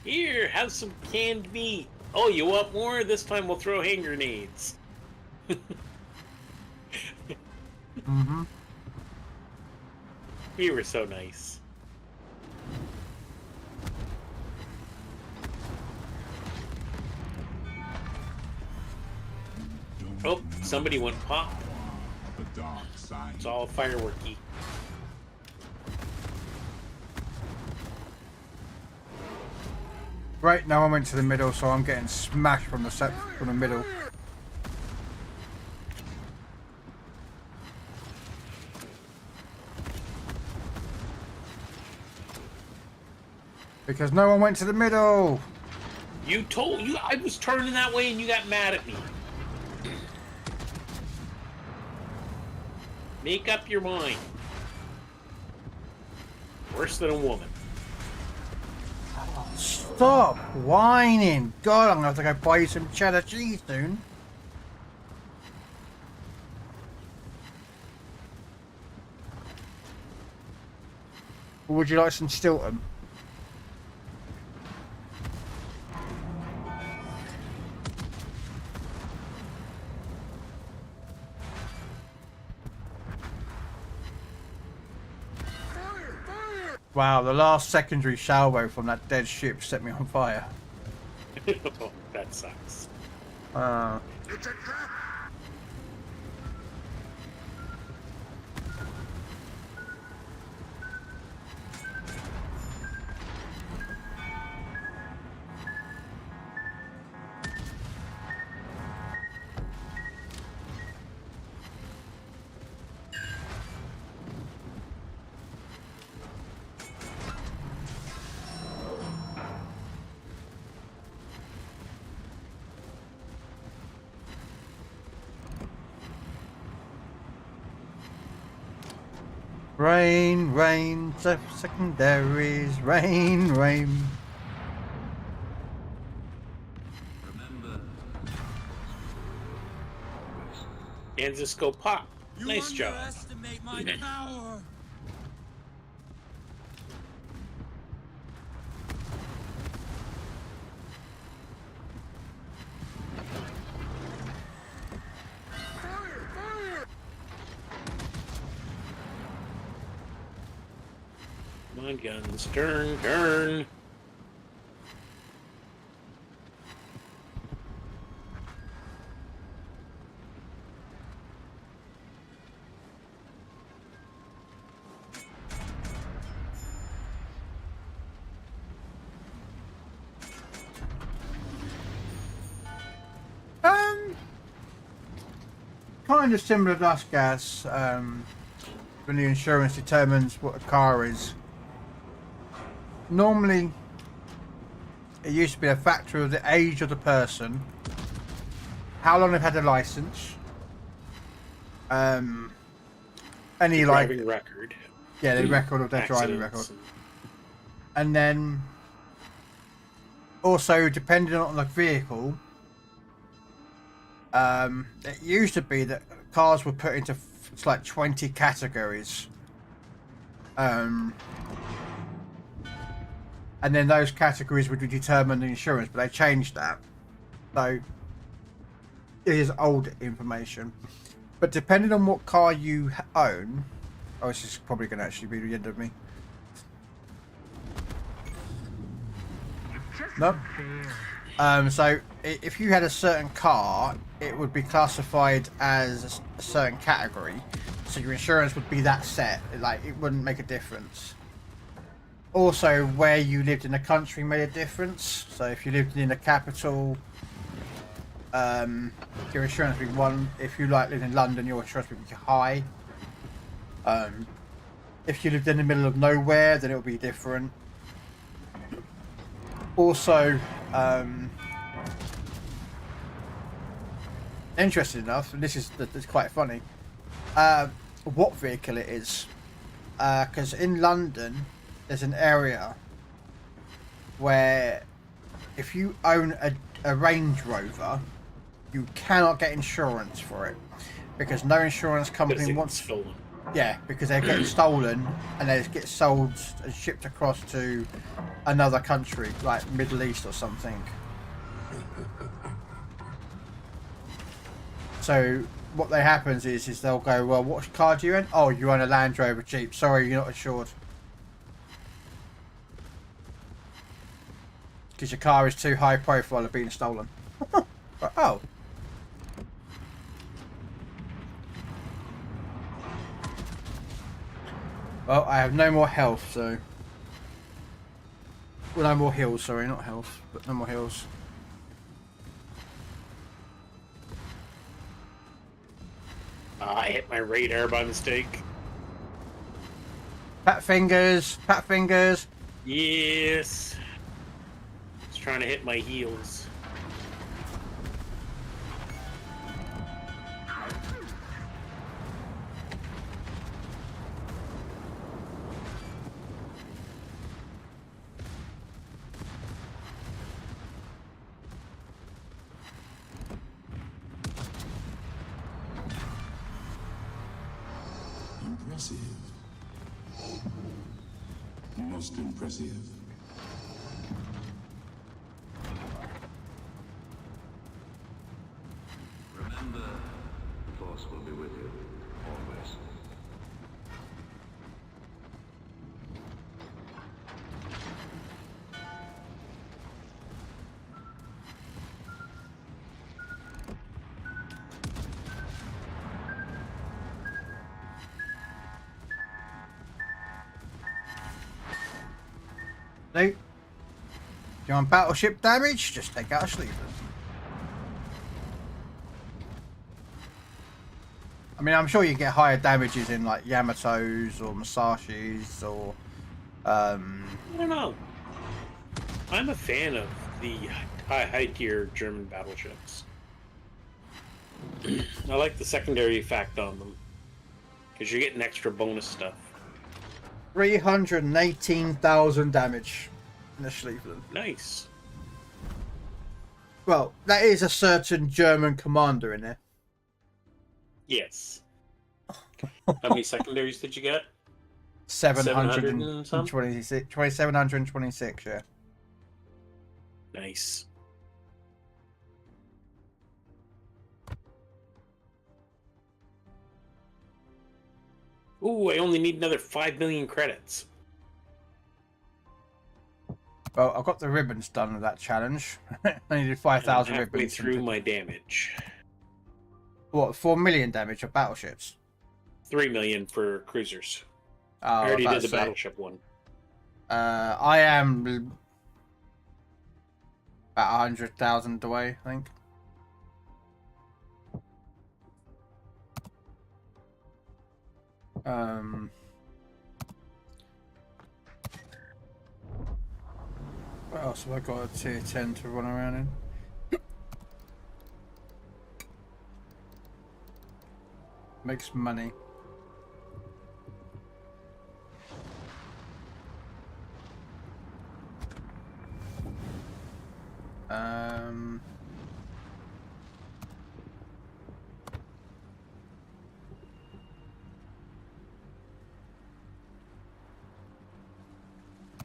Here, have some canned meat. Oh, you want more? This time we'll throw hand grenades. Mm-hmm. We were so nice. Oh, somebody went pop. The dark side. It's all fireworky. Right, now I went to the middle, so I'm getting smashed from the middle. Because no one went to the middle. I was turning that way and you got mad at me. Make up your mind. Worse than a woman. Stop whining. God, I'm gonna have to go buy you some cheddar cheese soon. Or would you like some Stilton? Wow, the last secondary salvo from that dead ship set me on fire. Oh, that sucks. It's a trap! Rain, rain, secondaries, rain, rain. Kansas go pop. Nice job. underestimate my power. Come on, guns. Turn. Kind of similar to us, Gas. When the insurance determines what a car is. Normally, it used to be a factor of the age of the person, how long they've had a license, any Driving record. Yeah, the record of their driving record, and then also depending on the vehicle. It used to be that cars were put into like 20 categories, and then those categories would determine the insurance, but they changed that. So it is old information, but depending on what car you own, this is probably going to actually be the end of me. No. So if you had a certain car, it would be classified as a certain category, so your insurance would be that set. Like, it wouldn't make a difference. Also, where you lived in the country made a difference. So if you lived in the capital, your insurance would be one. If you lived in London, your insurance would be high. If you lived in the middle of nowhere, then it would be different. Also, interesting enough, and this is quite funny, what vehicle it is, because in London there's an area where if you own a Range Rover, you cannot get insurance for it because no insurance company wants. Stolen. Yeah, because they're getting stolen and they get sold and shipped across to another country, like Middle East or something. So what happens is they'll go, well, what car do you own? Oh, you own a Land Rover Jeep. Sorry, you're not insured. Because your car is too high profile of being stolen. Oh. Well, I have no more health, so... Well, no more heals, sorry, not health, but no more heals. I hit my radar by mistake. Pat fingers, pat fingers. Yes. I was trying to hit my heels. Impressive. Most impressive. Remember, the Force will be with you, always. No. Do you want battleship damage? Just take out a sleeper. I mean, I'm sure you get higher damages in like Yamatos or Musashis or... I don't know. I'm a fan of the high tier German battleships. I like the secondary effect on them. Because you're getting extra bonus stuff. 318,000 damage in the Schliefland. Nice. Well, that is a certain German commander in there. Yes. How many secondaries did you get? 726, 2726, yeah. Nice. Ooh, I only need another 5 million credits. Well, I've got the ribbons done with that challenge. I needed 5,000 I'm halfway ribbons. through my damage. What, 4 million damage of battleships? 3 million for cruisers. Oh, I already about did the to say. battleship one. I am about 100,000 away, I think. What else have I got a tier 10 to run around in? Makes money.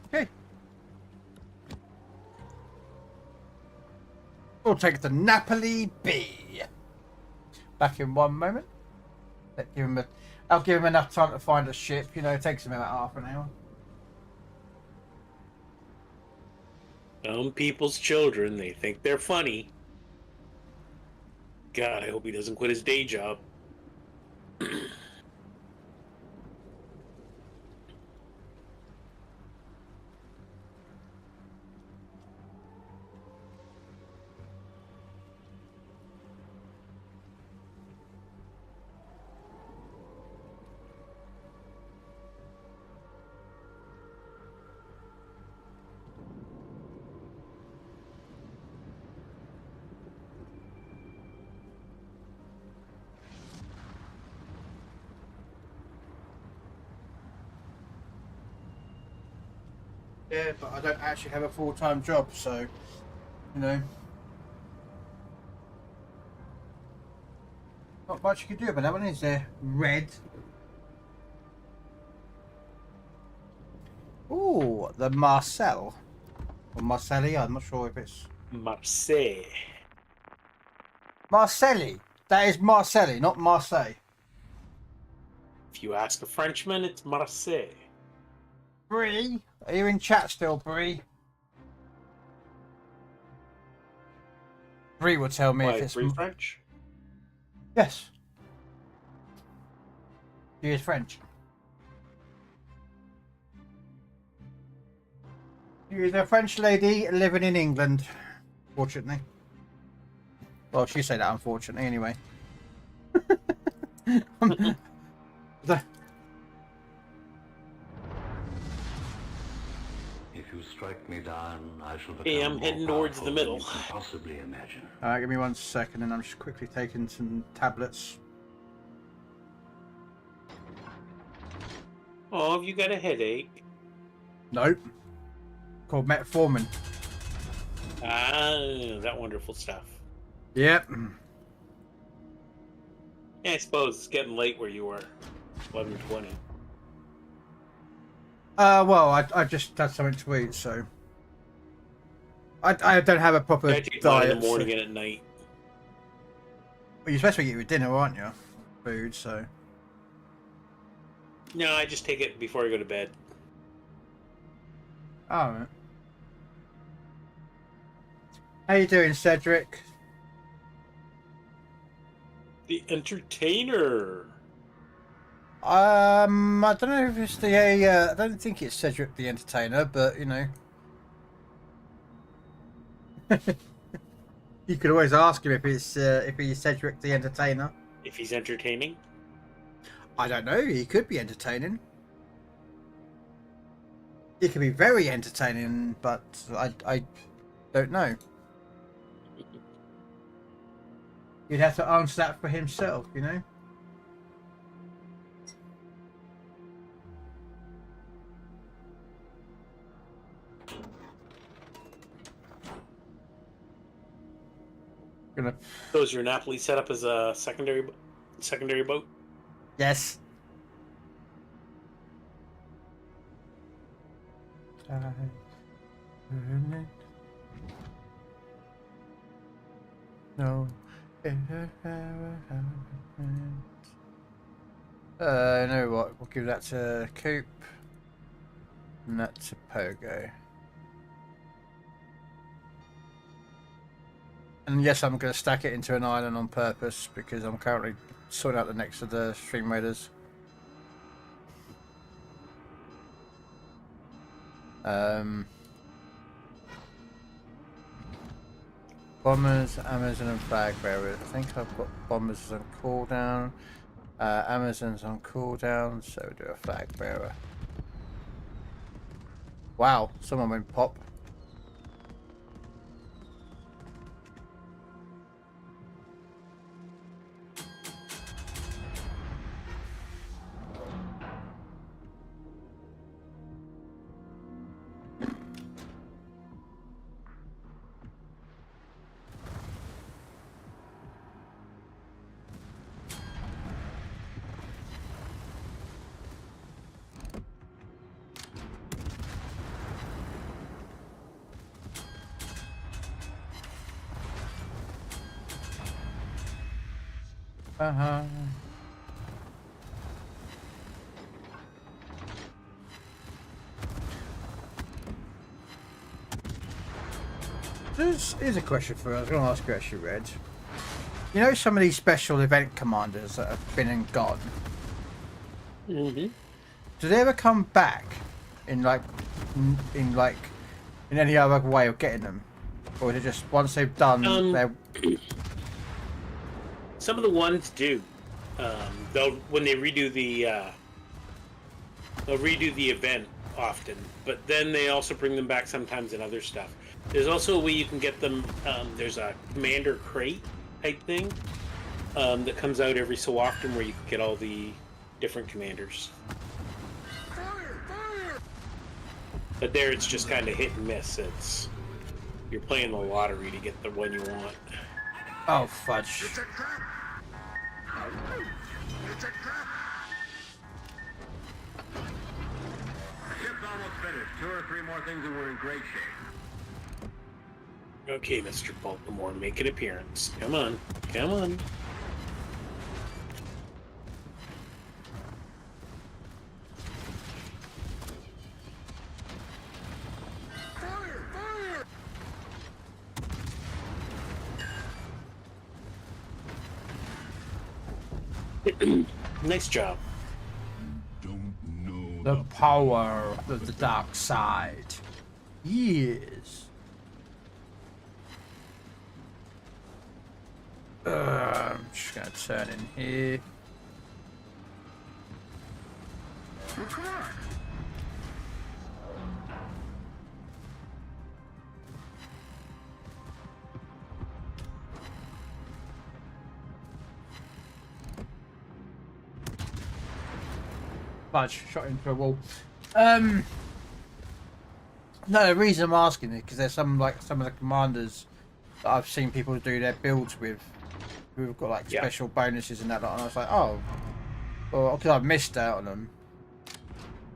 Okay. We'll take the Napoli B. Back in one moment. I'll give him enough time to find a ship. You know, it takes him about half an hour. Some people's children, they think they're funny. God, I hope he doesn't quit his day job. Yeah, but I don't actually have a full-time job, so, you know. Not much you can do about that one, is there? Red. Ooh, the Marcel. Or Marcelli, I'm not sure if it's... Marseille. Marcelli. That is Marcelli, not Marseille. If you ask a Frenchman, it's Marseille. Brie, are you in chat still, Brie? Brie will tell me Why, if it's... Brie French? Yes. She is French. She is a French lady living in England, fortunately. Well, she said that, unfortunately, anyway. If you strike me down, I shall become Hey, I'm heading towards the middle. than you can possibly imagine. Alright, give me 1 second and I'm just quickly taking some tablets. Oh, have you got a headache? Nope. Called metformin. Ah, that wonderful stuff. Yep. Yeah, I suppose it's getting late where you were. 11:20. Well, I just had something to eat, so... I don't have a proper I take mine diet. in the morning so... and at night. Well, you're supposed to eat with dinner, aren't you? Food, so... No, I just take it before I go to bed. Alright. How you doing, Cedric? The Entertainer. I don't know if it's the I don't think it's Cedric the Entertainer, but you know, you could always ask him if he's Cedric the Entertainer. If he's entertaining. I don't know. He could be entertaining. He could be very entertaining, but I don't know. You'd have to answer that for himself, you know. So is your Napoli set up as a secondary secondary boat? Yes. No. You know what? We'll give that to Coop. And that to Pogo. And yes, I'm going to stack it into an island on purpose because I'm currently sorting out the next of the stream raiders. Bombers, Amazon, and flag bearers. I think I've got bombers on cooldown. Amazon's on cooldown, so we'll do a flag bearer. Wow, someone went pop. Here's a question for you. I was going to ask you actually, Red. You know some of these special event commanders that have been and gone? Mm-hmm. Do they ever come back in any other way of getting them? Or is it just once they've done they're... Some of the ones do. When they redo they'll redo the event often, but then they also bring them back sometimes in other stuff. There's also a way you can get them. There's a commander crate type thing that comes out every so often where you can get all the different commanders. But there it's just kind of hit and miss. You're playing the lottery to get the one you want. Oh fudge. It's a trap. It's a trap. Ship's almost finished. 2 or 3 more things and we're in great shape. Okay, Mr. Baltimore, make an appearance. Come on. Come on. Nice job. The power of the dark side. Yes. I'm just gonna turn in here. Well, come on. Fudge, shot into a wall. No, the reason I'm asking is because there's some of the commanders that I've seen people do their builds with, who've got like special bonuses and that lot, and I was like, oh, well, because I've missed out on them.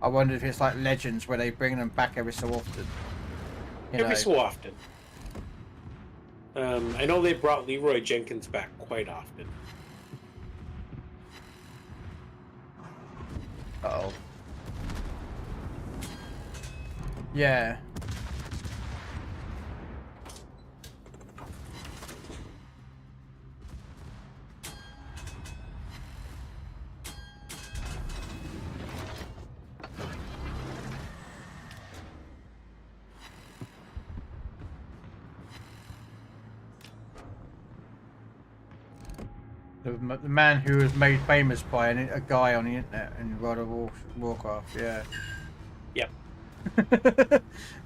I wonder if it's like Legends where they bring them back every so often. Every so often. I know they brought Leroy Jenkins back quite often. Uh-oh. Yeah. The man who was made famous by a guy on the internet in World of Warcraft, yeah. Yep.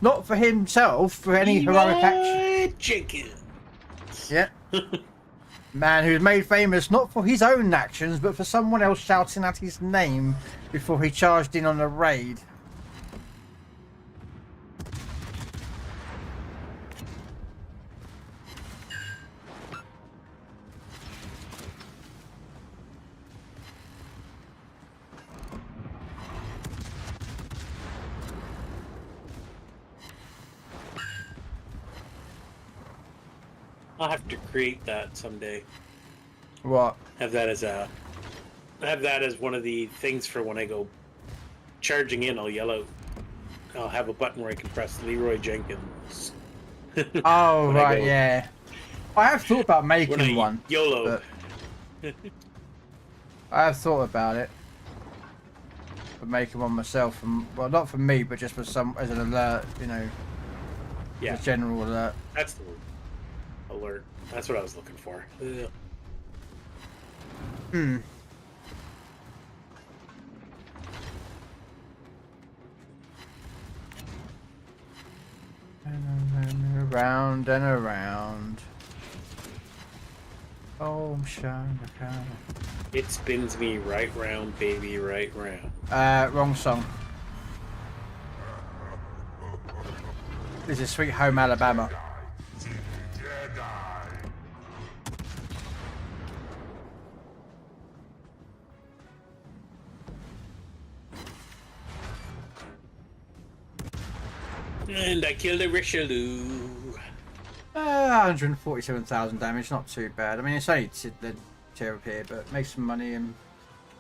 Not for himself, for any heroic action. Jenkins. Yeah. Man who's made famous not for his own actions, but for someone else shouting at his name before he charged in on a raid. I'll have to create that someday. What? Have that as one of the things for when I go charging in. I'll yell out. I'll have a button where I can press Leroy Jenkins. Oh, right, go, yeah. I have thought about making one. YOLO. I have thought about it. But making one myself. Well, not for me, but just for as an alert, you know. Yeah. A general alert. That's the word. Alert. That's what I was looking for. Ugh. Hmm. And around and around. Oh, Shana. It spins me right round, baby, right round. Wrong song. This is Sweet Home Alabama. And I killed a Richelieu. 147,000 damage, not too bad. I mean, it's only the tier up here, but it makes some money and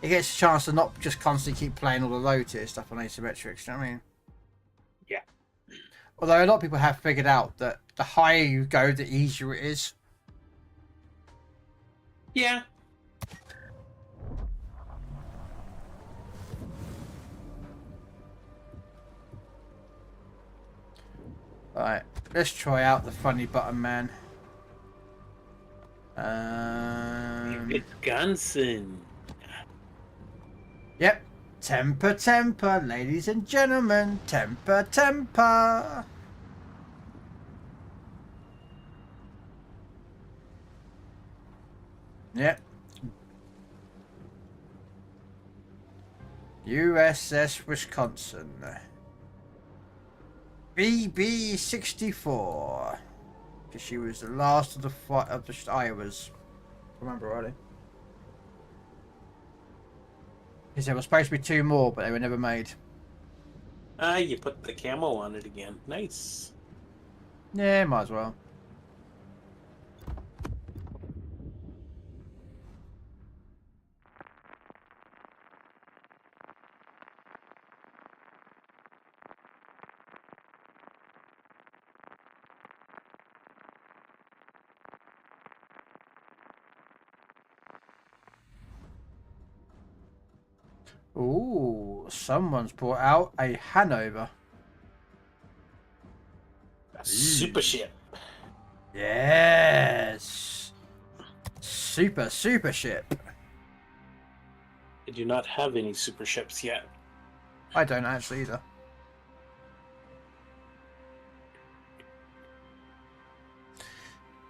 it gets a chance to not just constantly keep playing all the low tier stuff on asymmetrics. You know what I mean? Yeah. Although a lot of people have figured out that the higher you go, the easier it is. Yeah. Alright, let's try out the funny button man. Wisconsin. Yep. Temper, temper, ladies and gentlemen. Temper, temper. Yep. USS Wisconsin. BB-64. Because she was the last of the Iowas. Remember rightly. Because there were supposed to be 2 more, but they were never made. Ah, you put the camo on it again. Nice. Yeah, might as well. Ooh, someone's brought out a Hanover. A super ship. Yes. Super ship. I do not have any super ships yet. I don't actually either.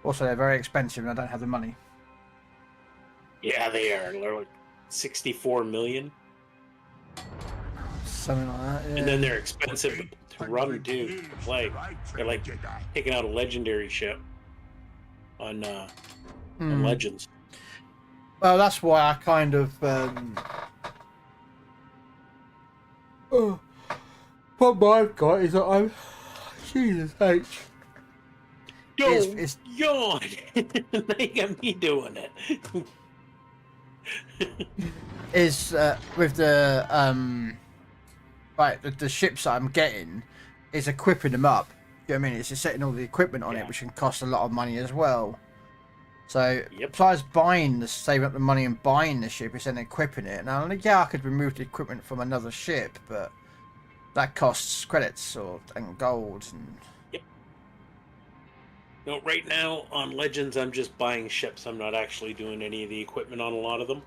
Also, they're very expensive and I don't have the money. Yeah, they are. They're like 64 million. Something like that, yeah. And then they're expensive to run too, to play. They're like taking out a legendary ship on Legends. Well, that's why I kind of what I've got is that I'm Jesus H. It's yawn. Now you got me doing it. Is with the the ships that I'm getting is equipping them up. You know what I mean? It's just setting all the equipment on it, which can cost a lot of money as well. So besides saving up the money and buying the ship, it's then equipping it. Now, yeah, I could remove the equipment from another ship, but that costs credits and gold. And... No, right now on Legends, I'm just buying ships. I'm not actually doing any of the equipment on a lot of them.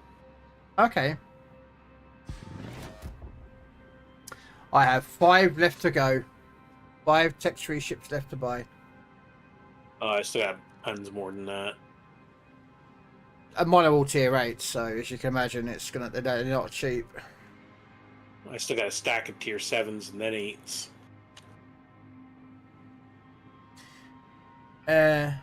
Okay. I have 5 left to go. 5 tech tree ships left to buy. I still have tons more than that. And mine are all tier 8, so as you can imagine, they're not cheap. I still got a stack of tier 7s and then 8s. I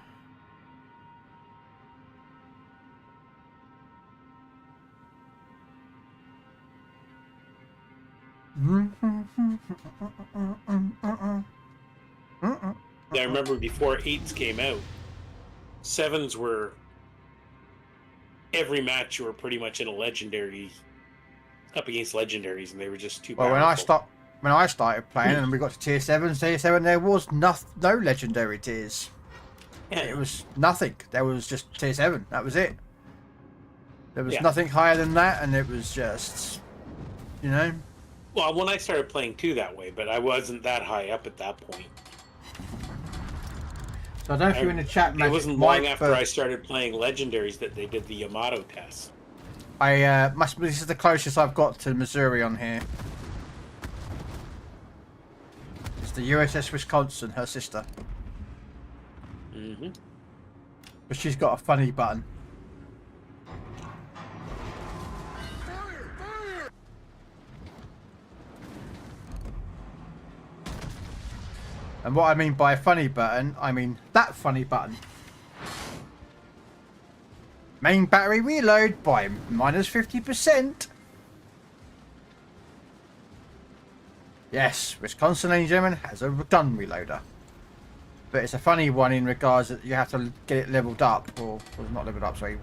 remember before 8s came out, Sevens were every match you were pretty much in a legendary up against legendaries, and they were just too powerful. When I started playing and we got to tier 7, there was no legendary tiers. Yeah. It was nothing. There was just tier 7. That was it. There was Yeah. nothing higher than that, and it was just, you know. Well, when I started playing too that way, but I wasn't that high up at that point. So I don't know if you're in the chat, Magic It wasn't Mike, long after but I started playing legendaries that they did the Yamato test. this is the closest I've got to Missouri on here. It's the USS Wisconsin, her sister. Mm-hmm. But she's got a funny button. And what I mean by a funny button, I mean that funny button. Main battery reload by minus 50%. Yes, Wisconsin, ladies and gentlemen, has a gun reloader. But it's a funny one in regards that you have to get it leveled up, or not leveled up, sorry.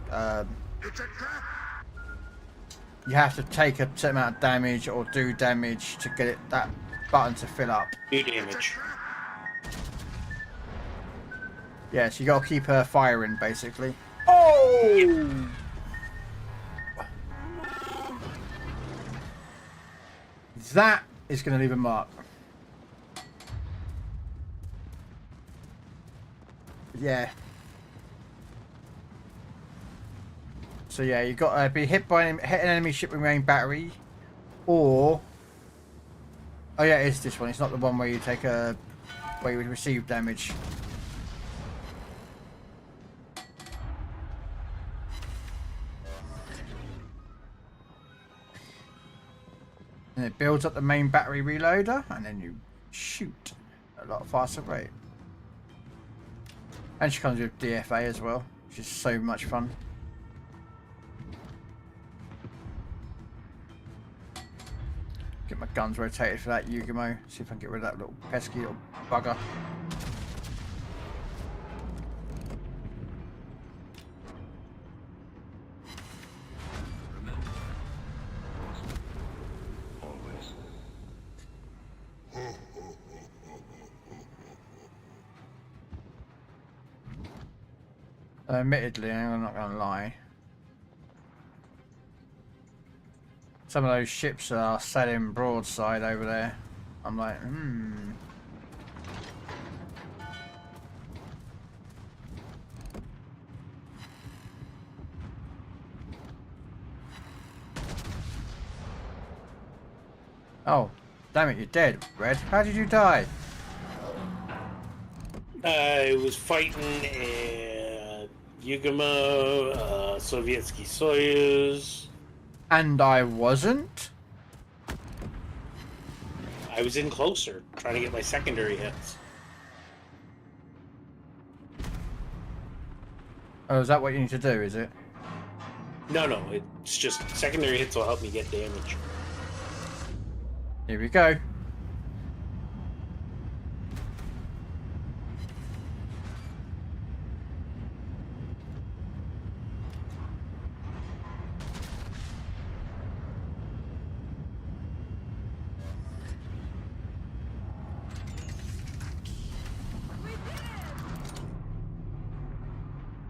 You have to take a certain amount of damage or do damage to get that button to fill up. Do damage. Yeah, so you gotta keep her firing, basically. Oh! That is gonna leave a mark. Yeah. So yeah, you got to be hit by hit an enemy ship with main battery, or oh yeah, it's this one. It's not the one where you take where you receive damage. And it builds up the main battery reloader, and then you shoot at a lot faster rate. And she comes with DFA as well, which is so much fun. Get my guns rotated for that Yugamo. See if I can get rid of that little pesky little bugger. Admittedly, I'm not going to lie. Some of those ships are sailing broadside over there. I'm like, Oh, damn it, you're dead, Red. How did you die? I was fighting Yugamo, Sovietsky Soyuz. And I wasn't? I was in closer, trying to get my secondary hits. Oh, is that what you need to do, is it? No, it's just secondary hits will help me get damage. Here we go.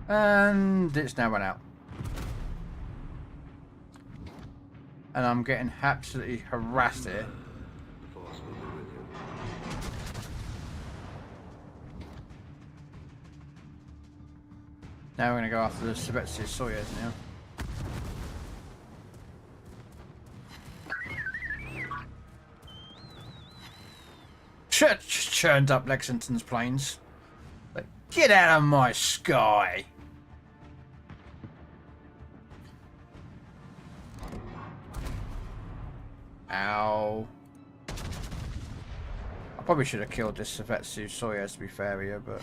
And it's now run out. And I'm getting absolutely harassed here. Now we're going to go after the Sovietsky Soyuz now. Churned up Lexington's planes. Like, get out of my sky! Ow. I probably should have killed this Sovietsky Soyuz to be fair here, but...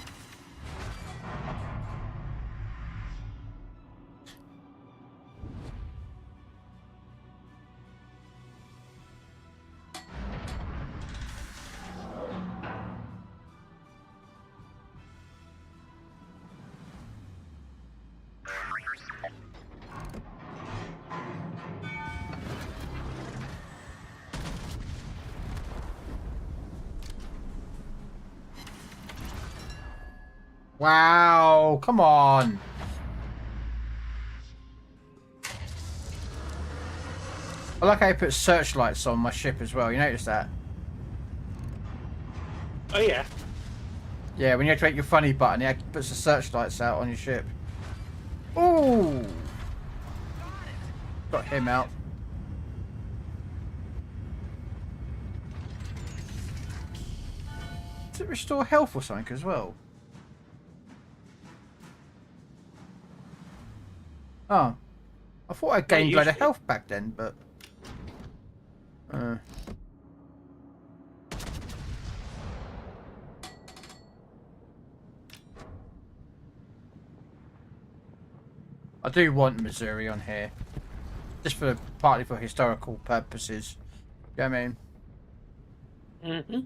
Wow, come on. I like how you put searchlights on my ship as well. You notice that? Oh yeah. Yeah, when you activate your funny button, it puts the searchlights out on your ship. Ooh! Got him out. Does it restore health or something as well? Oh. I thought I gained a load of health back then, but... I do want Missouri on here. Just for partly for historical purposes. You know what I mean? Mm-hmm.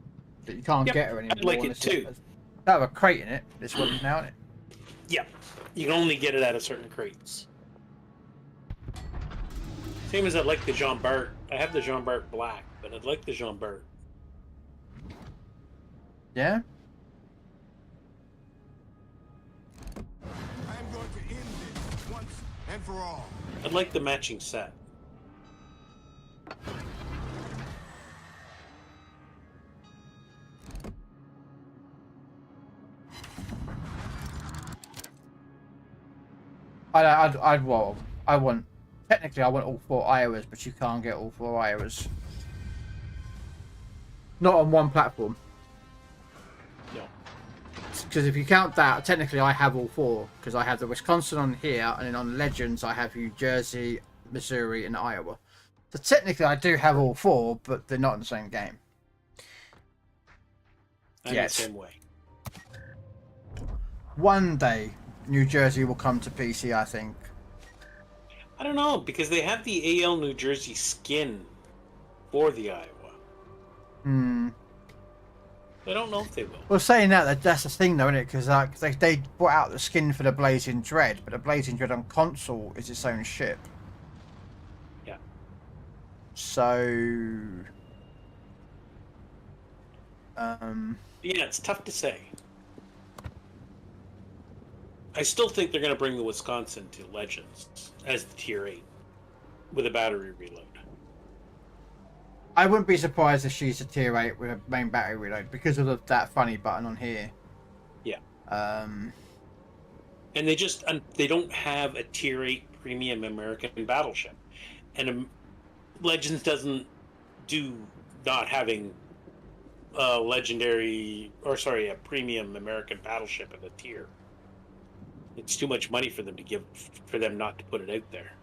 That you can't get her anymore. I'd like it too. That have a crate in it, this one now, isn't it? Yeah. You can only get it out of certain crates. Same as I like the Jean Bart. I have the Jean Bart black, but I'd like the Jean Bart. Yeah? I'm going to end this once and for all. I'd like the matching set. I want technically I want all 4 Iowas, but you can't get all 4 Iowas. Not on one platform. No. Because if you count that, technically I have all 4, because I have the Wisconsin on here, and then on Legends I have New Jersey, Missouri, and Iowa. So technically I do have all 4, but they're not in the same game. I'm the same way. One day, New Jersey will come to PC, I think. I don't know, because they have the AL New Jersey skin for the Iowa. I don't know if they will. Well, saying that's the thing, though, isn't it? Because like they brought out the skin for the Blazing Dread, but the Blazing Dread on console is its own ship. Yeah. So, yeah, it's tough to say. I still think they're going to bring the Wisconsin to Legends as the Tier 8 with a battery reload. I wouldn't be surprised if she's a Tier 8 with a main battery reload because of that funny button on here. Yeah. And they don't have a Tier 8 premium American battleship. And Legends doesn't do not having a a premium American battleship in the tier. It's too much money for them not to put it out there.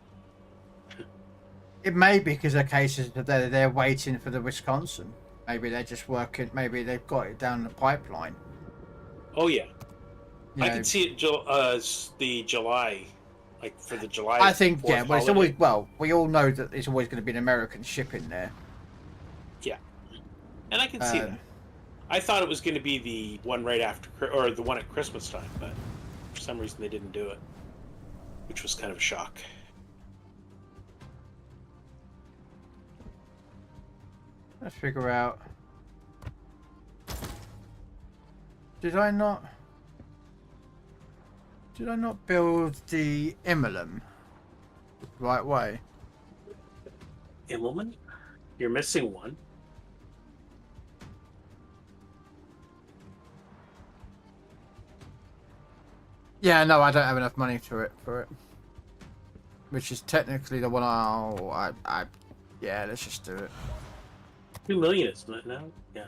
It may be because of cases that they're waiting for the Wisconsin. Maybe they're just working. Maybe they've got it down the pipeline. Oh yeah, I can see it the July, like for the July. I think yeah. Well, it's holiday. we all know that it's always going to be an American ship in there. Yeah, and I can see that. I thought it was going to be the one right after, or the one at Christmas time, but for some reason they didn't do it, which was kind of a shock. Let's figure out. Did I not build the emblem the right way? Immelman? You're missing one. Yeah, no, I don't have enough money for it. Which is technically the one yeah, let's just do it. 2 million, isn't it now? Yeah.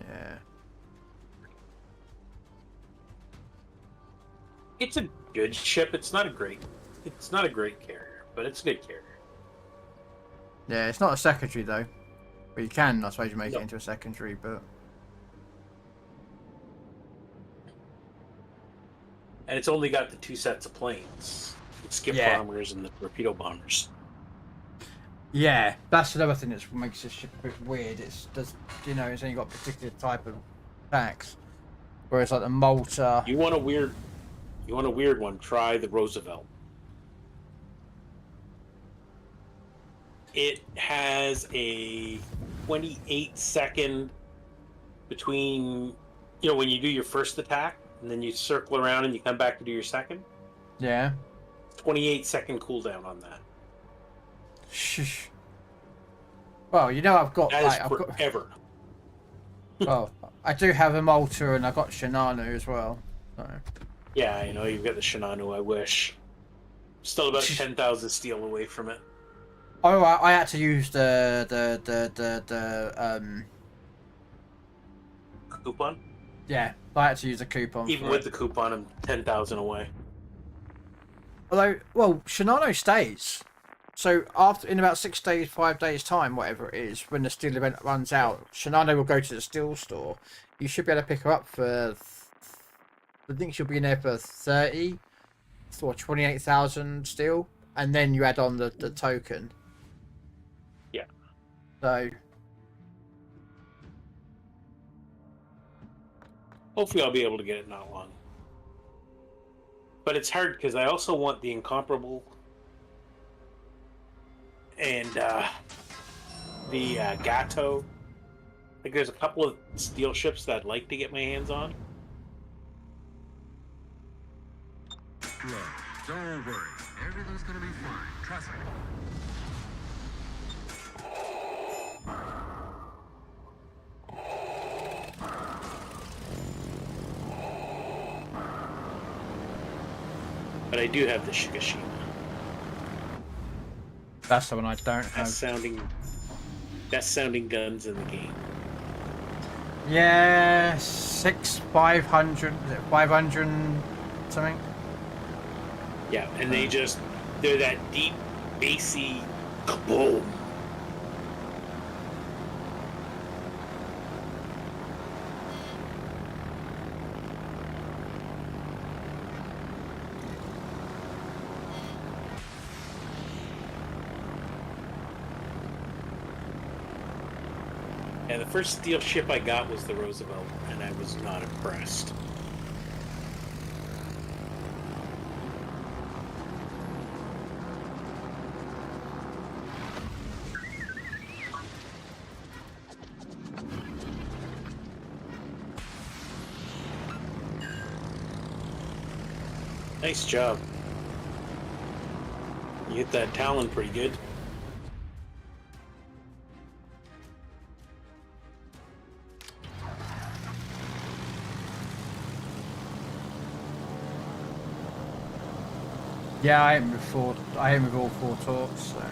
Yeah. It's a good ship. It's not a great carrier, but it's a good carrier. Yeah, it's not a secondary though. But you can, I suppose, you make it into a secondary, but And it's only got the 2 sets of planes. The skip bombers and the torpedo bombers. yeah, that's another thing that makes this ship a bit weird. It's only got a particular type of attacks. Whereas like the Malta, You want a weird one, try the Roosevelt. It has a 28-second between, when you do your first attack and then you circle around and you come back to do your second. Yeah. 28-second cooldown on that. Shh. Well, you know I've got That like is I've got. forever. Well, I do have a Malta and I got Shinano as well. So. Yeah, I know you've got the Shinano. I wish. Still about 10,000 steel away from it. Oh, I had to use the Coupon. Yeah, I had to use a coupon. Even with the coupon, I'm 10,000 away. Although, well, Shinano stays. So after, in about 6 days, 5 days time, whatever it is, when the steel event runs out, Shinano will go to the steel store. You should be able to pick her up for. I think she'll be in there for 30 or 28,000 steel, and then you add on the token. Yeah. So. Hopefully, I'll be able to get it not long. But it's hard because I also want the incomparable and the Gato. Like, there's a couple of steel ships that I'd like to get my hands on. Look, don't worry. Everything's gonna be fine. Trust me. But I do have the Shikishima. That's the one I don't have. Best sounding guns in the game. Yeah, 500 something. Yeah, and they're that deep, bassy kaboom. Yeah, the first steel ship I got was the Roosevelt, and I was not impressed. Nice job. You hit that Talon pretty good. Yeah, I aim with all 4 torques, so.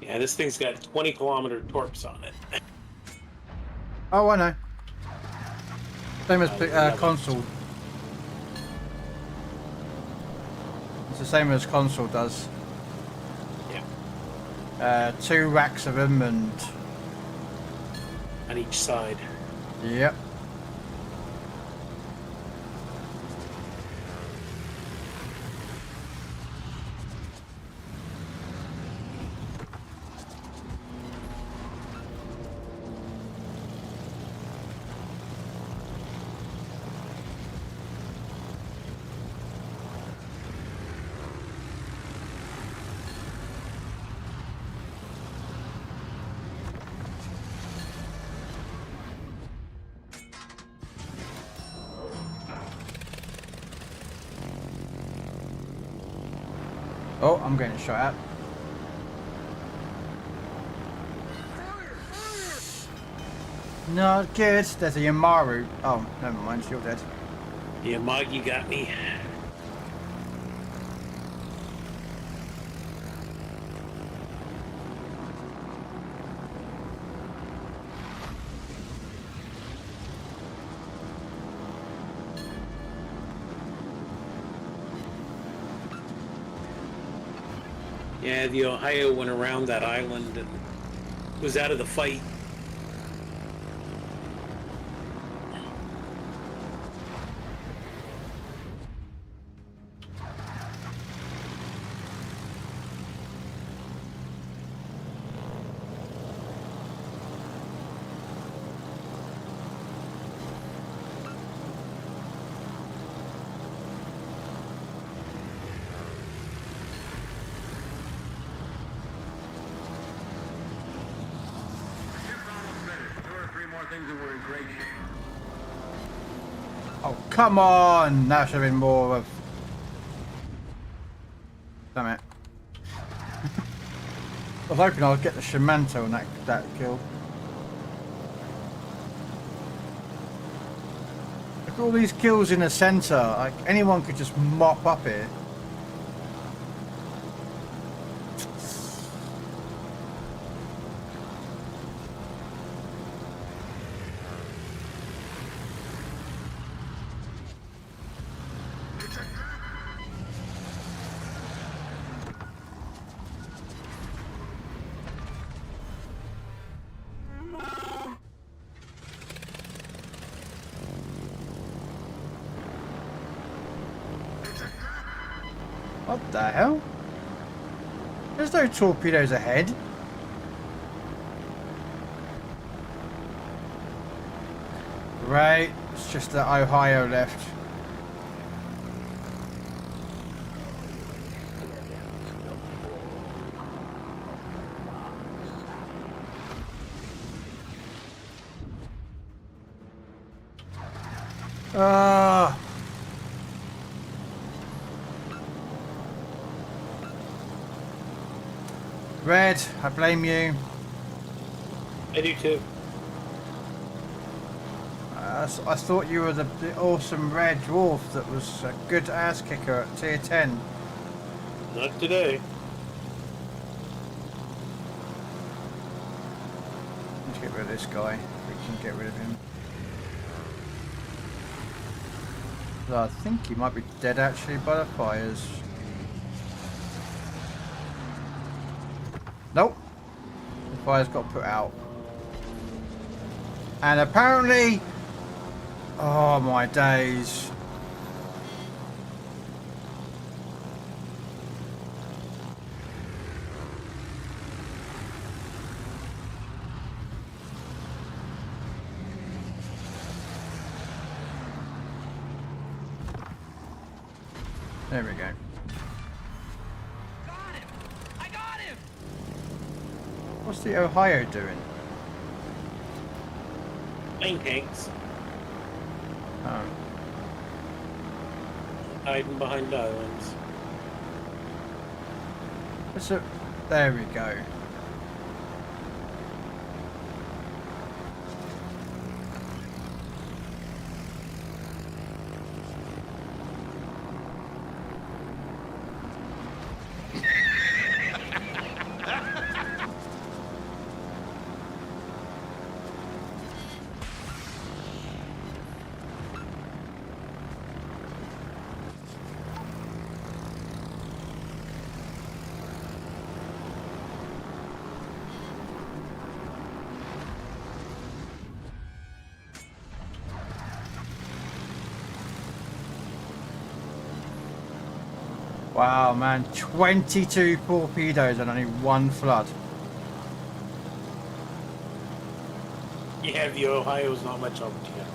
Yeah, this thing's got 20-kilometer torques on it. Oh, I know. Same as console. It's the same as console does. Yeah. 2 racks of them and. On each side. Yep. Oh, I'm getting shot at. Not good. There's a Yamaru. Oh, never mind. You're dead. Yeah, Moggy got me. Yeah, the Ohio went around that island and was out of the fight. Oh, come on! That should have been more of... Damn it. I was hoping I'd get the Shamanto on that kill. Look at all these kills in the centre. Like, anyone could just mop up here. What the hell? There's no torpedoes ahead. Right, it's just the Ohio left. Red, I blame you. I do too. I thought you were the awesome red dwarf that was a good ass kicker at tier 10. Not today. Let's get rid of this guy. We can get rid of him. So I think he might be dead actually by the fires. Nope. The fires got put out. And apparently... Oh my days. There we go. Got him! I got him! What's the Ohio doing? Plane tanks Oh. hiding behind islands. There we go. Wow, man. 22 torpedoes and only one flood. Yeah, the Ohio's not much help to you.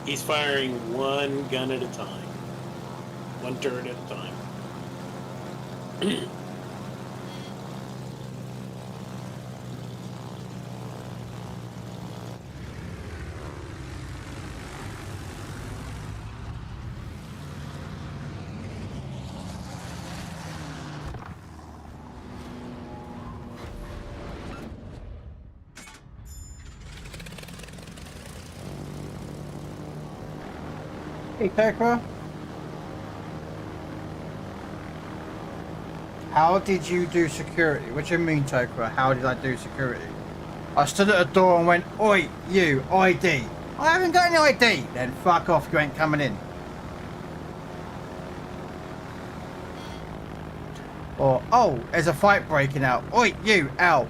He's firing one gun at a time. One turret at a time. Hey, Tekra. How did you do security? What do you mean, Tekra? How did I do security? I stood at a door and went, "Oi, you, ID." I haven't got any ID. Then fuck off, you ain't coming in. Or, oh, there's a fight breaking out. Oi, you, Al.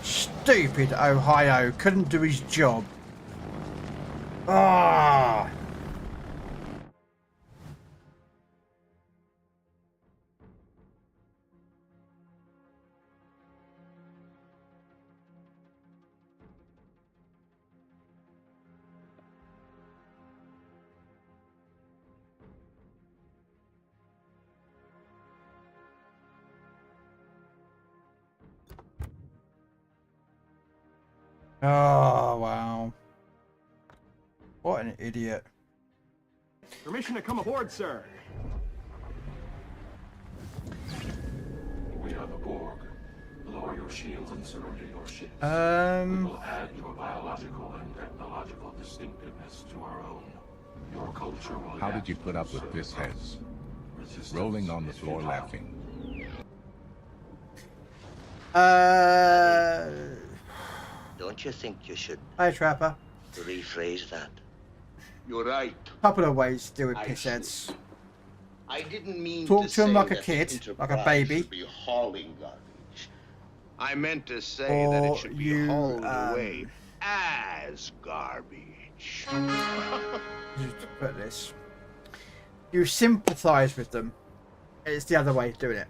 Stupid Ohio couldn't do his job. Ah. Oh, wow. What an idiot. Permission to come aboard, sir. We are the Borg. Lower your shields and surrender your ships. We will add your biological and technological distinctiveness to our own. Your culture will. How did you put up with this, Hess? Rolling on the floor laughing. Don't you think you should Hi, Trapper. rephrase that? You're right. Couple of ways to deal with I pissheads. I didn't mean Talk to to him say like a that kid, the like a Enterprise baby. should be hauling garbage. I meant to say that Or it should be you, hauled away as garbage. Just put this. You sympathise with them. It's the other way of doing it.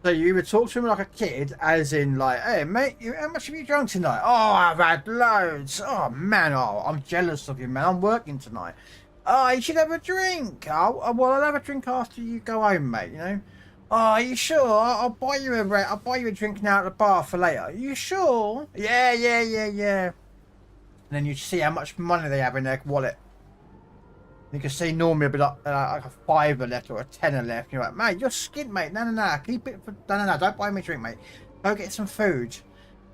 So you would talk to him like a kid, as in like, "Hey mate, how much have you drunk tonight?" "Oh, I've had loads." "Oh man, I'm jealous of you, man. I'm working tonight." "Oh, you should have a drink." "Oh, well, I'll have a drink after you go home, mate. You know." "Oh, are you sure? I'll buy you a drink now at the bar for later." "Are you sure?" Yeah. And then you see how much money they have in their wallet. You can see normally a bit like a $5 left or a $10 left. You're like, "Mate, you're skint, mate. No. Keep it for... No. Don't buy me a drink, mate. Go get some food."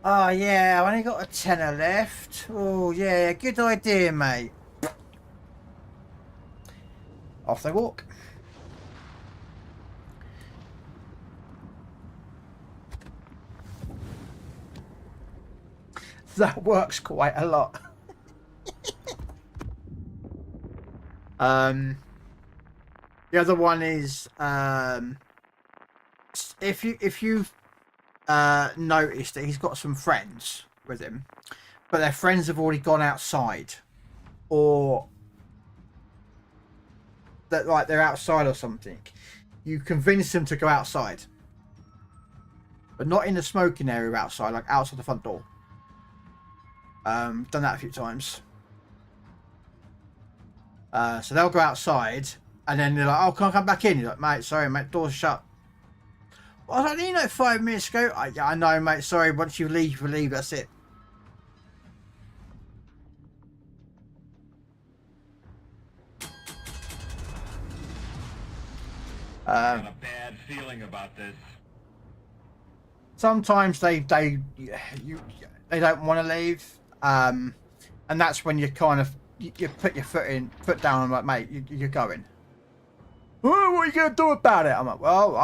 "Oh, yeah. I've only got a $10 left." "Oh, yeah. Good idea, mate." Off they walk. That works quite a lot. The other one is if you notice that he's got some friends with him, but their friends have already gone outside, or that like they're outside or something, you convince them to go outside, but not in the smoking area outside, like outside the front door. Done that a few times. So they'll go outside, and then they're like, "Oh, can I come back in?" You're like, "Mate, sorry, mate, door's shut." "Well, I was like, you know, 5 minutes ago." "Yeah, I know, mate, sorry, once you leave, that's it." I got a bad feeling about this. Sometimes they don't want to leave, and that's when you kind of you put your foot down and like, "Mate, you're going." "Oh, what are you gonna do about it?" I'm like, "Well,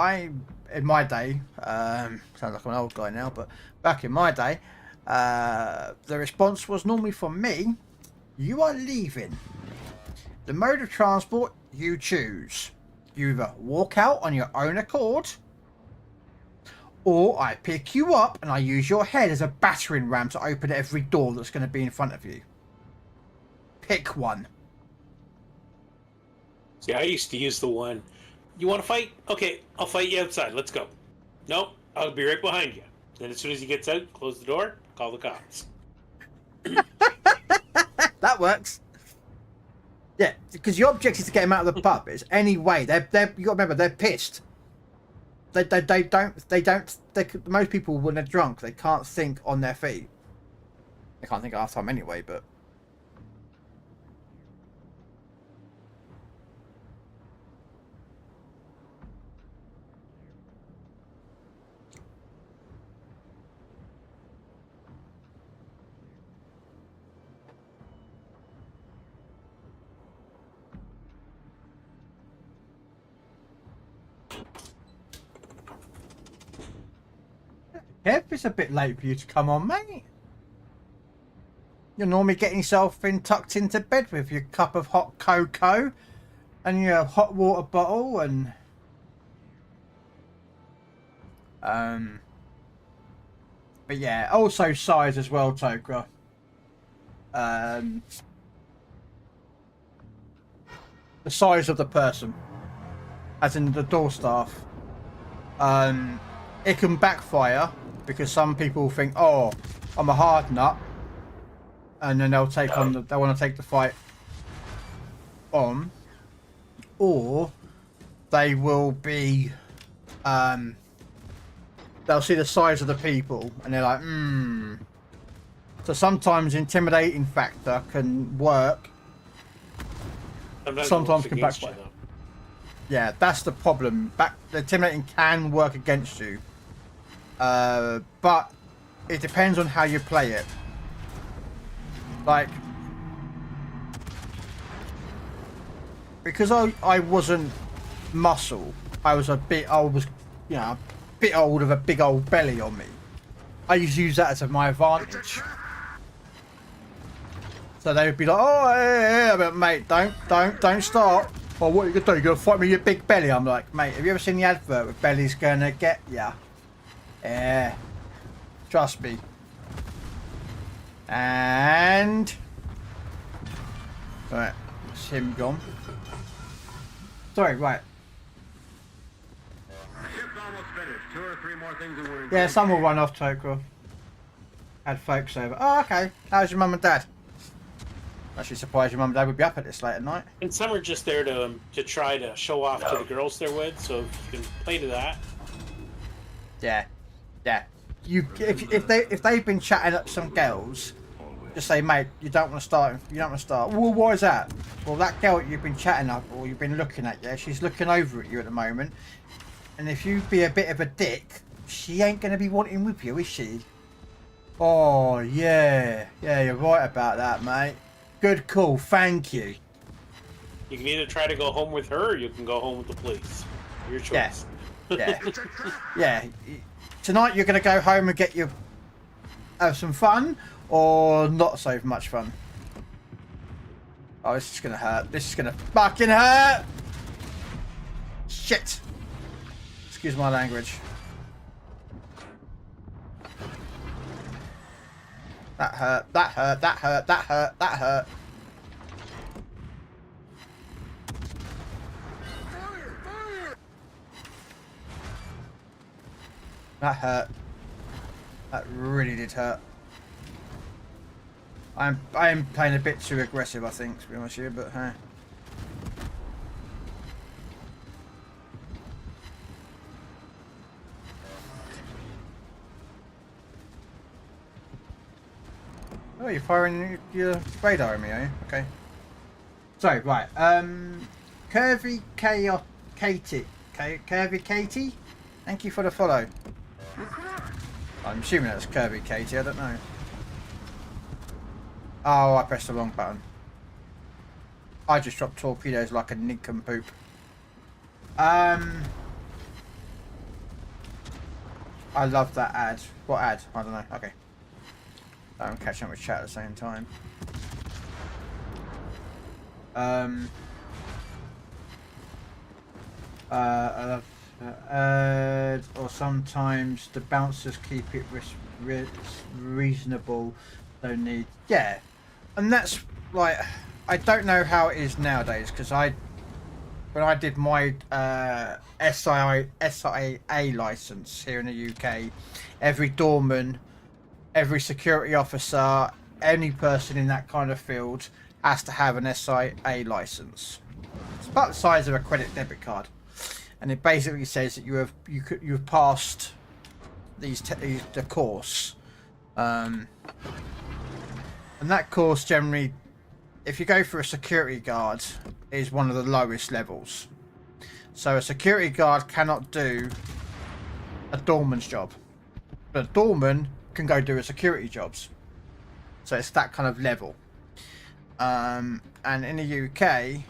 in my day, sounds like I'm an old guy now, but back in my day, the response was normally from me, "You are leaving. The mode of transport you choose. You either walk out on your own accord, Or I pick you up and I use your head as a battering ram to open every door that's going to be in front of you. Pick one. See, I used to use the one, you want to fight? Okay, I'll fight you outside. Let's go. Nope, I'll be right behind you. Then as soon as he gets out, close the door, call the cops. That works. Yeah, because your objective is to get him out of the pub. It's any way. You got to remember, they're pissed. Most people, when they're drunk, they can't think on their feet. They can't think half the time anyway, but. Kev, it's a bit late for you to come on, mate. You're normally getting yourself tucked into bed with your cup of hot cocoa and your hot water bottle and but yeah, also size as well, Tokra. The size of the person, as in the door staff. It can backfire because some people think, oh, I'm a hard nut, and then they'll take on they want to take the fight on, or they will be they'll see the size of the people and they're like, So sometimes intimidating factor can work. Sometimes can backfire. Yeah, that's the problem. The intimidating can work against you. But it depends on how you play it. Like, because I wasn't muscle, I was you know, a bit old with a big old belly on me. I used to use that as my advantage. So they would be like, oh, yeah, but mate, don't start. Well, what are you gonna do? You gonna fight me with your big belly? I'm like, mate, have you ever seen the advert with belly's gonna get ya? Yeah. Trust me. And right, it's him gone. Sorry, right. Ship's almost finished. 2 or 3 more things and we're in. Yeah, some will run off, Tokra. Had folks over. Oh, okay. How's your mum and dad? Actually surprised your mum and dad would be up at this late at night. And some are just there to try to show off to the girls they're with, so if you can play to that. Yeah. Yeah. If they've been chatting up some girls, just say, mate, you don't want to start. Well, why is that? Well, that girl you've been chatting up or you've been looking at, yeah, she's looking over at you at the moment. And if you be a bit of a dick, she ain't going to be wanting with you, is she? Oh, yeah. Yeah, you're right about that, mate. Good call, thank you. You can either try to go home with her or you can go home with the police. Your choice. Yeah. Yeah. Tonight you're going to go home and have some fun, or not so much fun. Oh, this is going to hurt. This is going to fucking hurt! Shit! Excuse my language. That hurt, that hurt, that hurt, that hurt, that hurt. That hurt. That really did hurt. I am playing a bit too aggressive, I think, to be honest with you, but hey. Oh, you're firing your radar at me, are you? Okay. So, right. Curvy Katie. Curvy Katie? Thank you for the follow. I'm assuming that's Curvy Katie, I don't know. Oh, I pressed the wrong button. I just dropped torpedoes like a nincompoop. I love that ad. What ad? I don't know. Okay. I'm catching up with chat at the same time. Or sometimes the bouncers keep it reasonable. Don't need. Yeah, and that's like I don't know how it is nowadays because when I did my SIA license here in the UK, every doorman, every security officer, any person in that kind of field has to have an SIA license. It's about the size of a credit debit card, and it basically says that you've passed the course, and that course generally, if you go for a security guard, is one of the lowest levels. So a security guard cannot do a doorman's job, but a doorman can go do a security jobs. So it's that kind of level. And in the UK,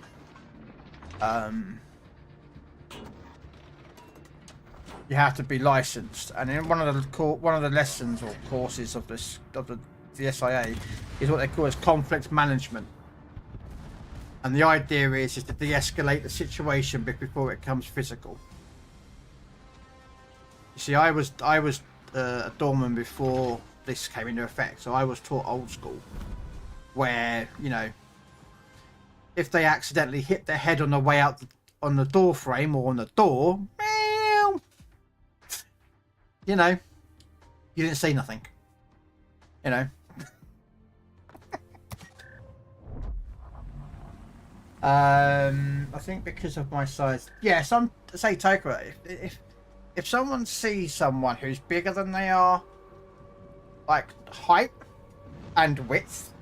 you have to be licensed, and in one of the lessons or courses of the SIA is what they call as conflict management. And the idea is to de-escalate the situation before it becomes physical. You see, I was a doorman before this came into effect, so I was taught old school, where if they accidentally hit their head on the way out on the door frame or on the door, you didn't see nothing. I think because of my size. Yeah, say Tokyo. If someone sees someone who's bigger than they are, like height and width,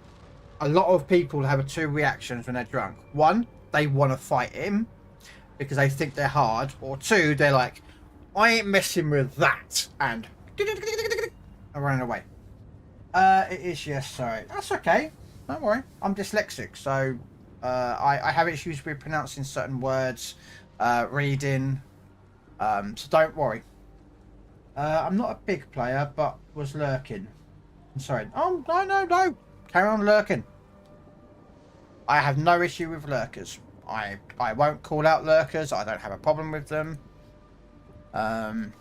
a lot of people have two reactions when they're drunk. One, they want to fight him because they think they're hard, or two, they're like, I ain't messing with that, and I ran away. It is, yes, sorry. That's okay. Don't worry. I'm dyslexic, so I have issues with pronouncing certain words, reading, so don't worry. I'm not a big player, but was lurking. I'm sorry. Oh, no. Carry on lurking. I have no issue with lurkers. I won't call out lurkers. I don't have a problem with them. Do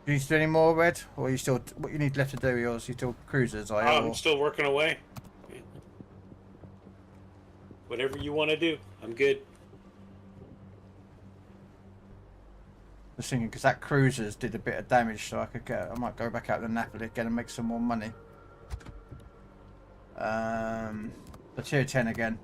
you need to do any more, Red? Or are you still... What you need left to do? You still cruisers, are you? I'm still working away. Whatever you want to do, I'm good. Just thinking, because that cruisers did a bit of damage, so I might go back out to Napoli again and make some more money. The tier 10 again.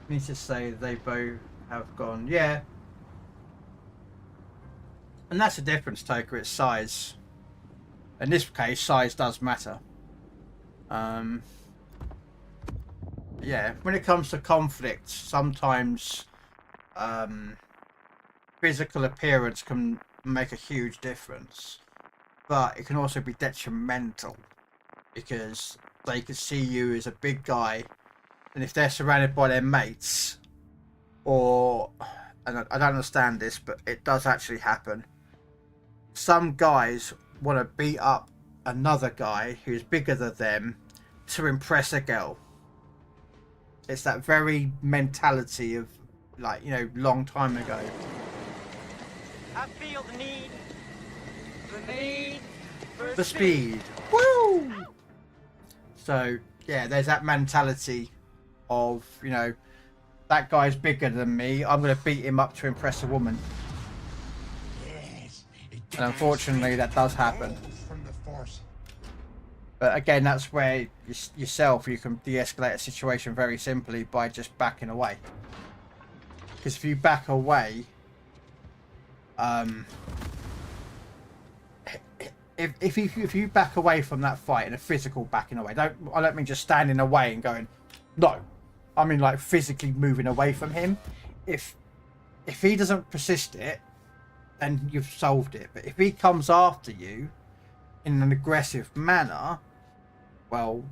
Need to say they both have gone, yeah. And that's the difference, Toker, it's size. In this case, size does matter. Yeah, when it comes to conflict, sometimes physical appearance can make a huge difference, but it can also be detrimental because they can see you as a big guy, and if they're surrounded by their mates, and I don't understand this, but it does actually happen. Some guys want to beat up another guy who's bigger than them to impress a girl. It's that very mentality of, like, long time ago. I feel the need for speed. Woo! So, yeah, there's that mentality of, that guy's bigger than me. I'm going to beat him up to impress a woman. And unfortunately, that does happen. But again, that's where yourself, you can de-escalate a situation very simply by just backing away. Because if you back away, if you back away from that fight in a physical backing away, I don't mean just standing away and going, no. I mean like physically moving away from him. If he doesn't persist it, then you've solved it. But if he comes after you in an aggressive manner, well,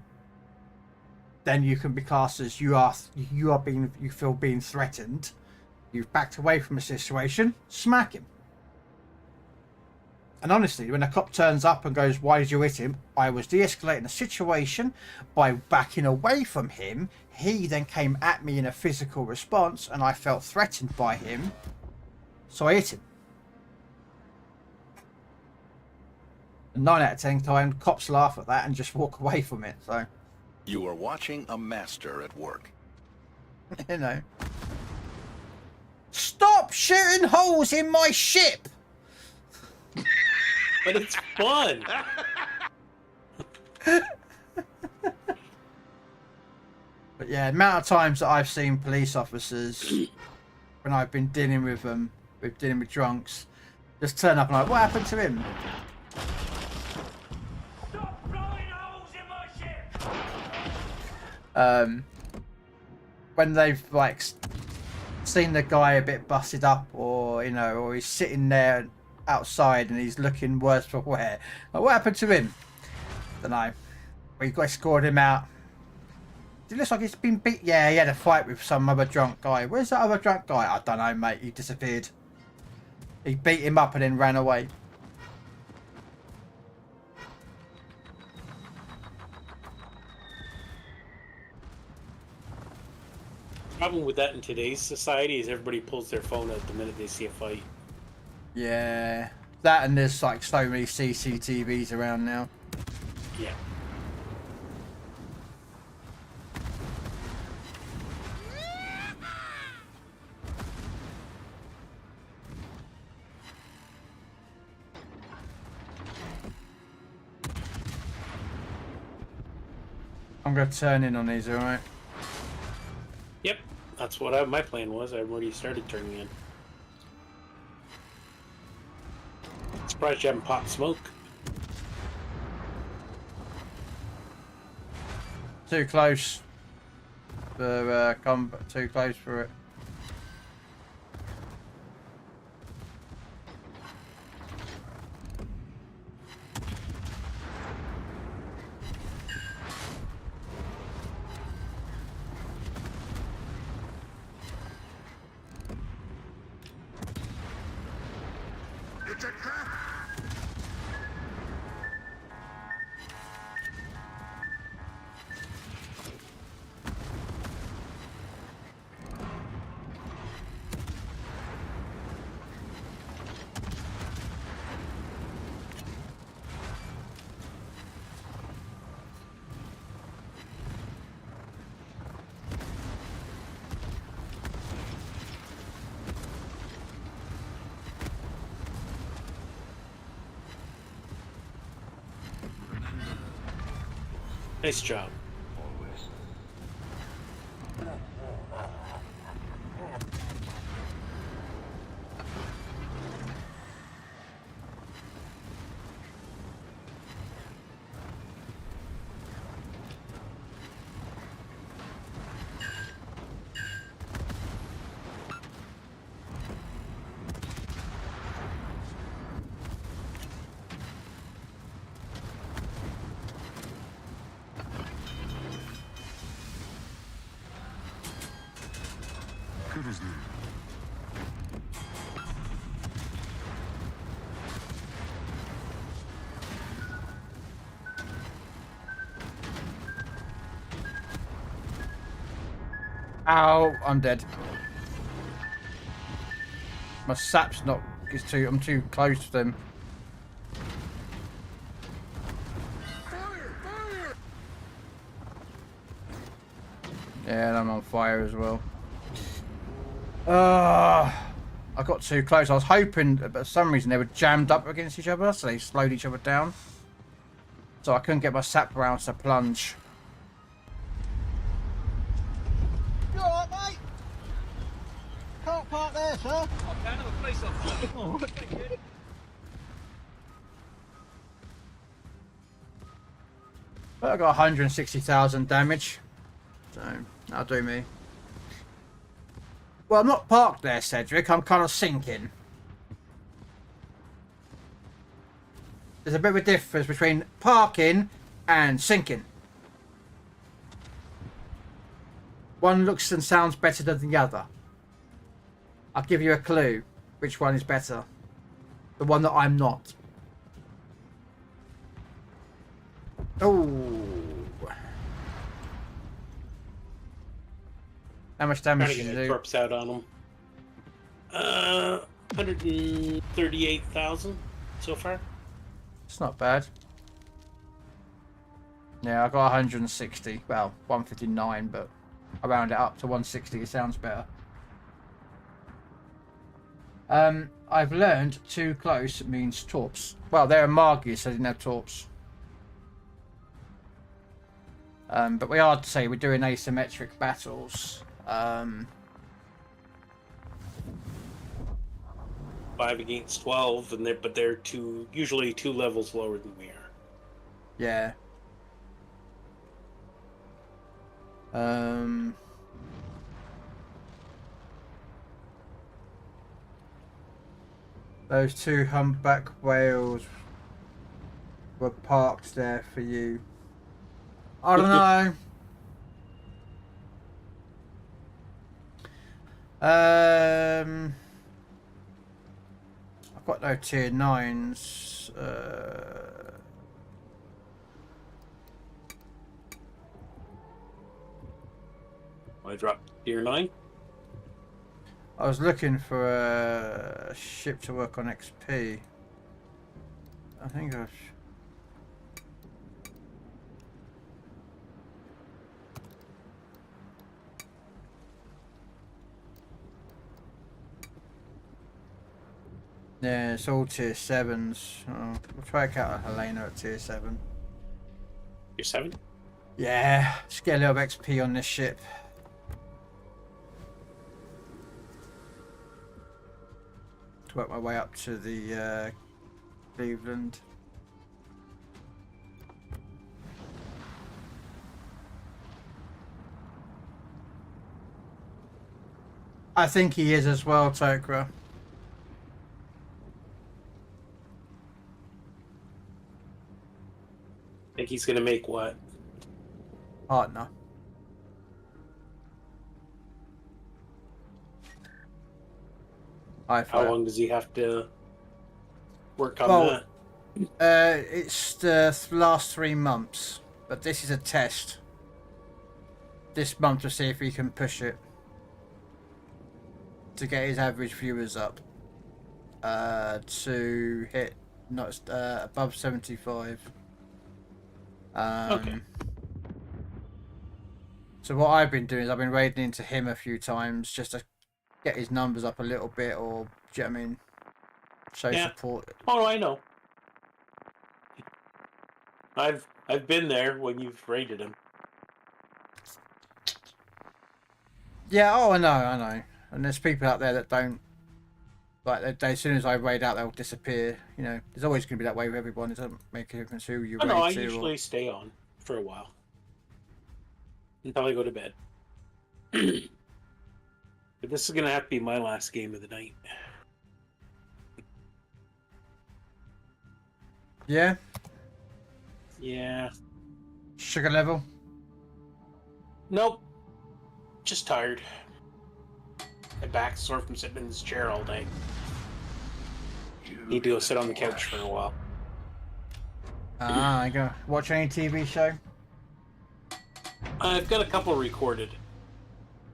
then you can be classed as you feel being threatened. You've backed away from a situation, smack him. And honestly, when a cop turns up and goes, "Why did you hit him?" I was de-escalating the situation by backing away from him. He then came at me in a physical response, and I felt threatened by him, so I hit him. 9 out of 10 times, cops laugh at that and just walk away from it. So you are watching a master at work. You know. Stop shooting holes in my ship! But it's fun. But yeah, the amount of times that I've seen police officers when I've been dealing with them, dealing with drunks, just turn up and like, what happened to him? Stop blowing holes in my ship! When they've like seen the guy a bit busted up, or you know, or he's sitting there outside and he's looking worse for wear. Like, what happened to him? Don't know. We escorted him out. It looks like he's been beat. Yeah, he had a fight with some other drunk guy. Where's that other drunk guy? I don't know, mate. He disappeared. He beat him up and then ran away. Problem with that in today's society is everybody pulls their phone out the minute they see a fight. Yeah, that, and there's like so many CCTVs around now. Yeah. I'm gonna turn in on these, alright? Yep, that's what my plan was. I've already started turning in. Surprised you haven't popped smoke. Too close for combat. Too close for it. It's a trap! Nice job. Good as new. Ow, I'm dead. My sap's not. I'm too close to them. Yeah, and I'm on fire as well. I got too close. I was hoping, but for some reason they were jammed up against each other, so they slowed each other down. So I couldn't get my sap rounds to plunge. You alright, mate? Can't park there, sir. I can have a place off. Alright, thank you. But I got 160,000 damage. So that'll do me. Well, I'm not parked there, Cedric. I'm kind of sinking. There's a bit of a difference between parking and sinking. One looks and sounds better than the other. I'll give you a clue which one is better. The one that I'm not. Oh. How much damage Trying to did get you my do? corpse out on him. 138,000 so far. It's not bad. Yeah, I got 160. Well, 159, but I round it up to 160. It sounds better. I've learned too close means torps. Well, they're a Margis, so they didn't have torps. But we are to say we're doing asymmetric battles. 5 against 12, and they're usually 2 levels lower than we are. Yeah. Those 2 humpback whales were parked there for you. I don't know. I've got no tier 9s. I dropped tier 9. I was looking for a ship to work on XP. I think I've... Yeah, it's all tier 7s. Oh, we'll try out a Helena at tier 7. Tier 7? Yeah, just get a little XP on this ship. To work my way up to the Cleveland. I think he is as well, Tokra. Think he's gonna make what? Partner. How long does he have to work on that? It's the last 3 months, but this is a test. This month to see if he can push it to get his average viewers up to hit not above 75. Okay. So what I've been doing is I've been raiding into him a few times just to get his numbers up a little bit, or do you know what I mean? Show support. Oh, I know. I've been there when you've raided him. Yeah, oh, I know. And there's people out there that don't, like, as soon as I raid out, they'll disappear. You know, there's always going to be that way with everyone. It doesn't make a difference who you raid to. I usually stay on for a while until I go to bed. But this is going to have to be my last game of the night. Yeah? Yeah. Sugar level? Nope. Just tired. My back's sore from sitting in this chair all day. Need to go sit on the couch for a while. I go watch any TV show? I've got a couple recorded.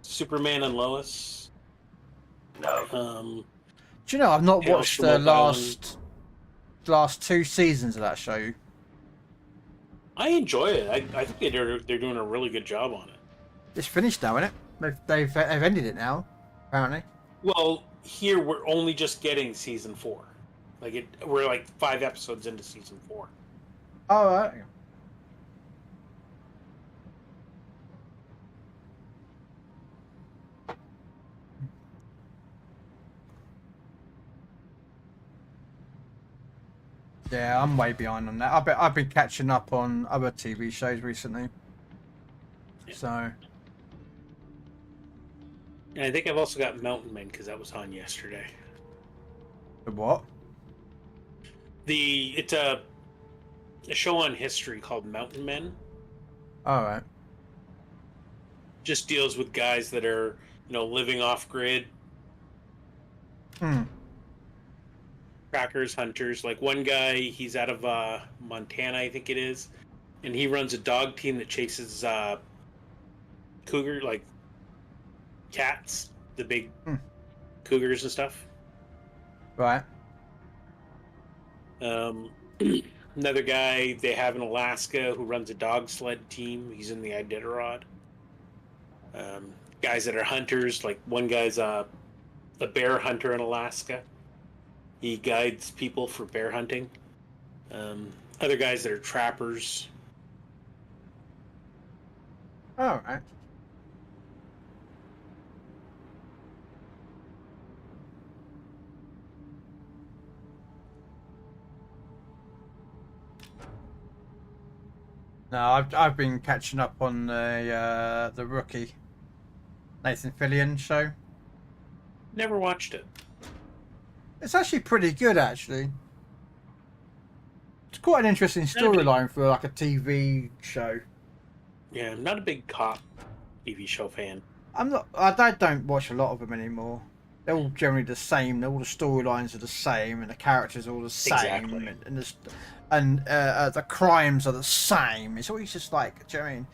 Superman and Lois. Do you know I've not watched the last 2 seasons of that show? I enjoy it. I think they're doing a really good job on it. It's finished now, isn't it? They've ended it now, apparently. Well, here we're only just getting season 4. We're like 5 episodes into season 4. Oh, right. Yeah, I'm way behind on that. I've been catching up on other TV shows recently. Yeah. So. And I think I've also got Mountain Men because that was on yesterday. The what? It's a show on history called Mountain Men. All right. Just deals with guys that are, living off grid. Trackers, hunters. Like one guy, he's out of Montana, I think it is. and he runs a dog team that chases cougar, like cats, the big cougars and stuff. Right. Another guy they have in Alaska who runs a dog sled team. He's in the Iditarod. Guys that are hunters, like one guy's a bear hunter in Alaska. He guides people for bear hunting. Other guys that are trappers. All right. No, I've been catching up on the rookie Nathan Fillion show. Never watched it. It's actually pretty good, actually. It's quite an interesting storyline for like a TV show. Yeah, I'm not a big cop TV show fan. I don't watch a lot of them anymore. They're all generally the same. All the storylines are the same, and the characters are all the same, Exactly. and the crimes are the same. It's always just like, do you know what I mean?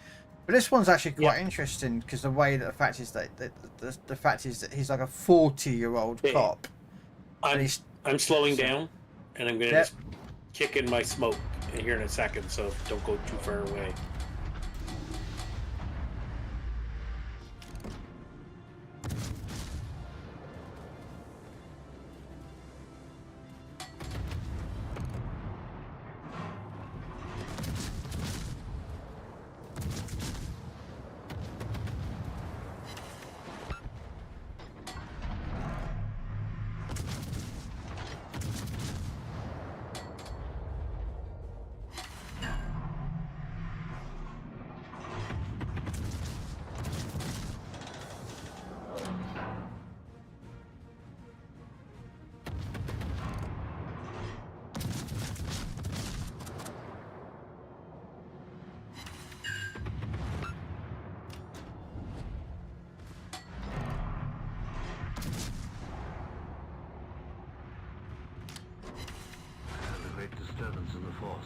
But this one's actually quite interesting because the way that the fact is that he's like a 40-year-old cop. I'm slowing down, and I'm gonna just kick in my smoke here in a second, so don't go too far away. Disturbance in the force.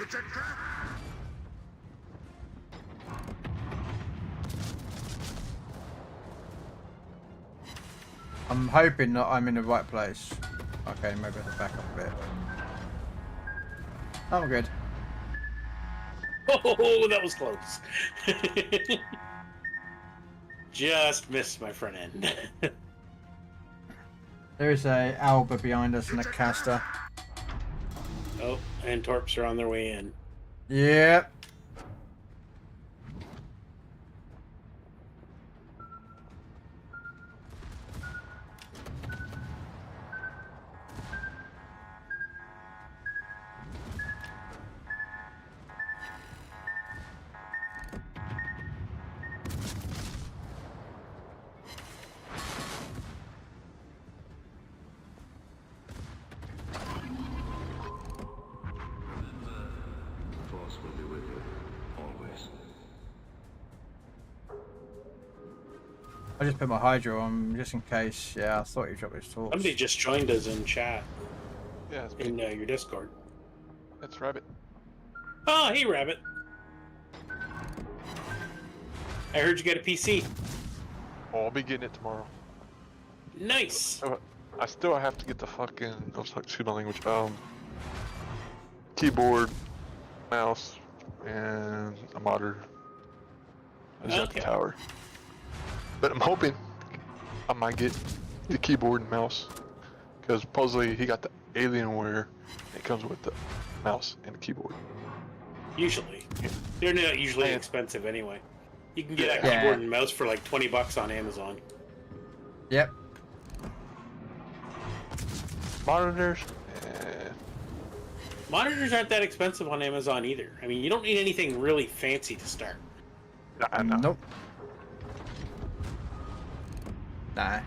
It's a trap! I'm hoping that I'm in the right place. Okay, maybe I have to back up a bit. I'm good. Oh, that was close. Just missed my front end. There's a Alba behind us and a caster. Oh, and Torps are on their way in. Yep. I just put my Hydro on just in case. Yeah, I thought he dropped his torch. Somebody just joined us in chat. Yeah, it's in your Discord. That's Rabbit. Oh, hey, Rabbit. I heard you got a PC. Oh, I'll be getting it tomorrow. Nice. I still have to get the fucking, excuse my language, keyboard, mouse, and a monitor. I just have the tower. But I'm hoping I might get the keyboard and mouse, because supposedly he got the Alienware. It comes with the mouse and the keyboard. Usually, they're not usually expensive anyway. You can get a keyboard and mouse for like $20 on Amazon. Yep. Monitors. Monitors aren't that expensive on Amazon either. I mean, you don't need anything really fancy to start. Nope. Nah.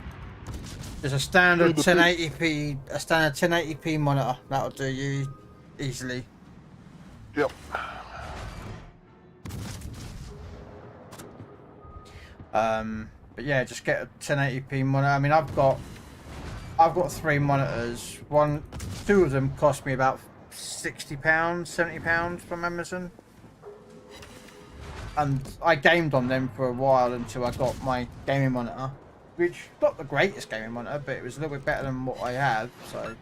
There's a standard 1080p, monitor that'll do you. easily. Yep. But yeah, just get a 1080p monitor. I mean, I've got 3 monitors. Two of them cost me about £60, £70 from Amazon. And I gamed on them for a while until I got my gaming monitor, which not the greatest gaming monitor, but it was a little bit better than what I have. So,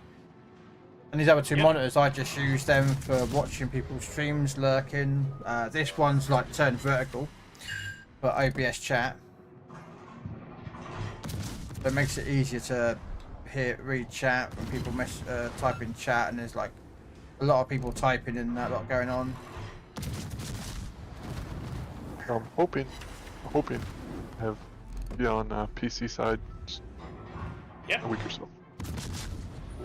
and these other 2 monitors, I just use them for watching people's streams, lurking. This one's like turned vertical for OBS chat. So it makes it easier to read chat when people type in chat, and there's like a lot of people typing and a lot going on. I'm hoping have be on PC side a week or so.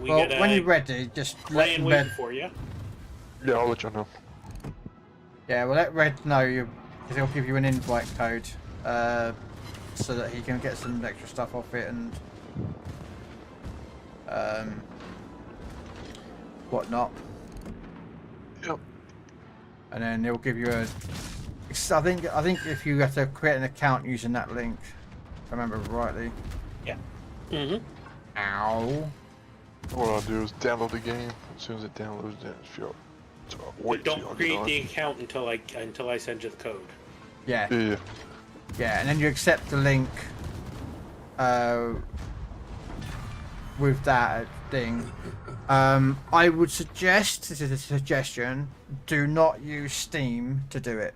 Well, when you're ready, just let Red for you. Yeah, I'll let you know. Yeah, well, let Red know because he'll give you an invite code so that he can get some extra stuff off it and whatnot. Yep. And then he'll give you a. I think if you have to create an account using that link, if I remember rightly. Yeah. Mhm. Ow. What I'll do is download the game. As soon as it downloads, then Don't create the account until I send you the code. Yeah. Yeah. Yeah, and then you accept the link with that thing. I would suggest, this is a suggestion, do not use Steam to do it.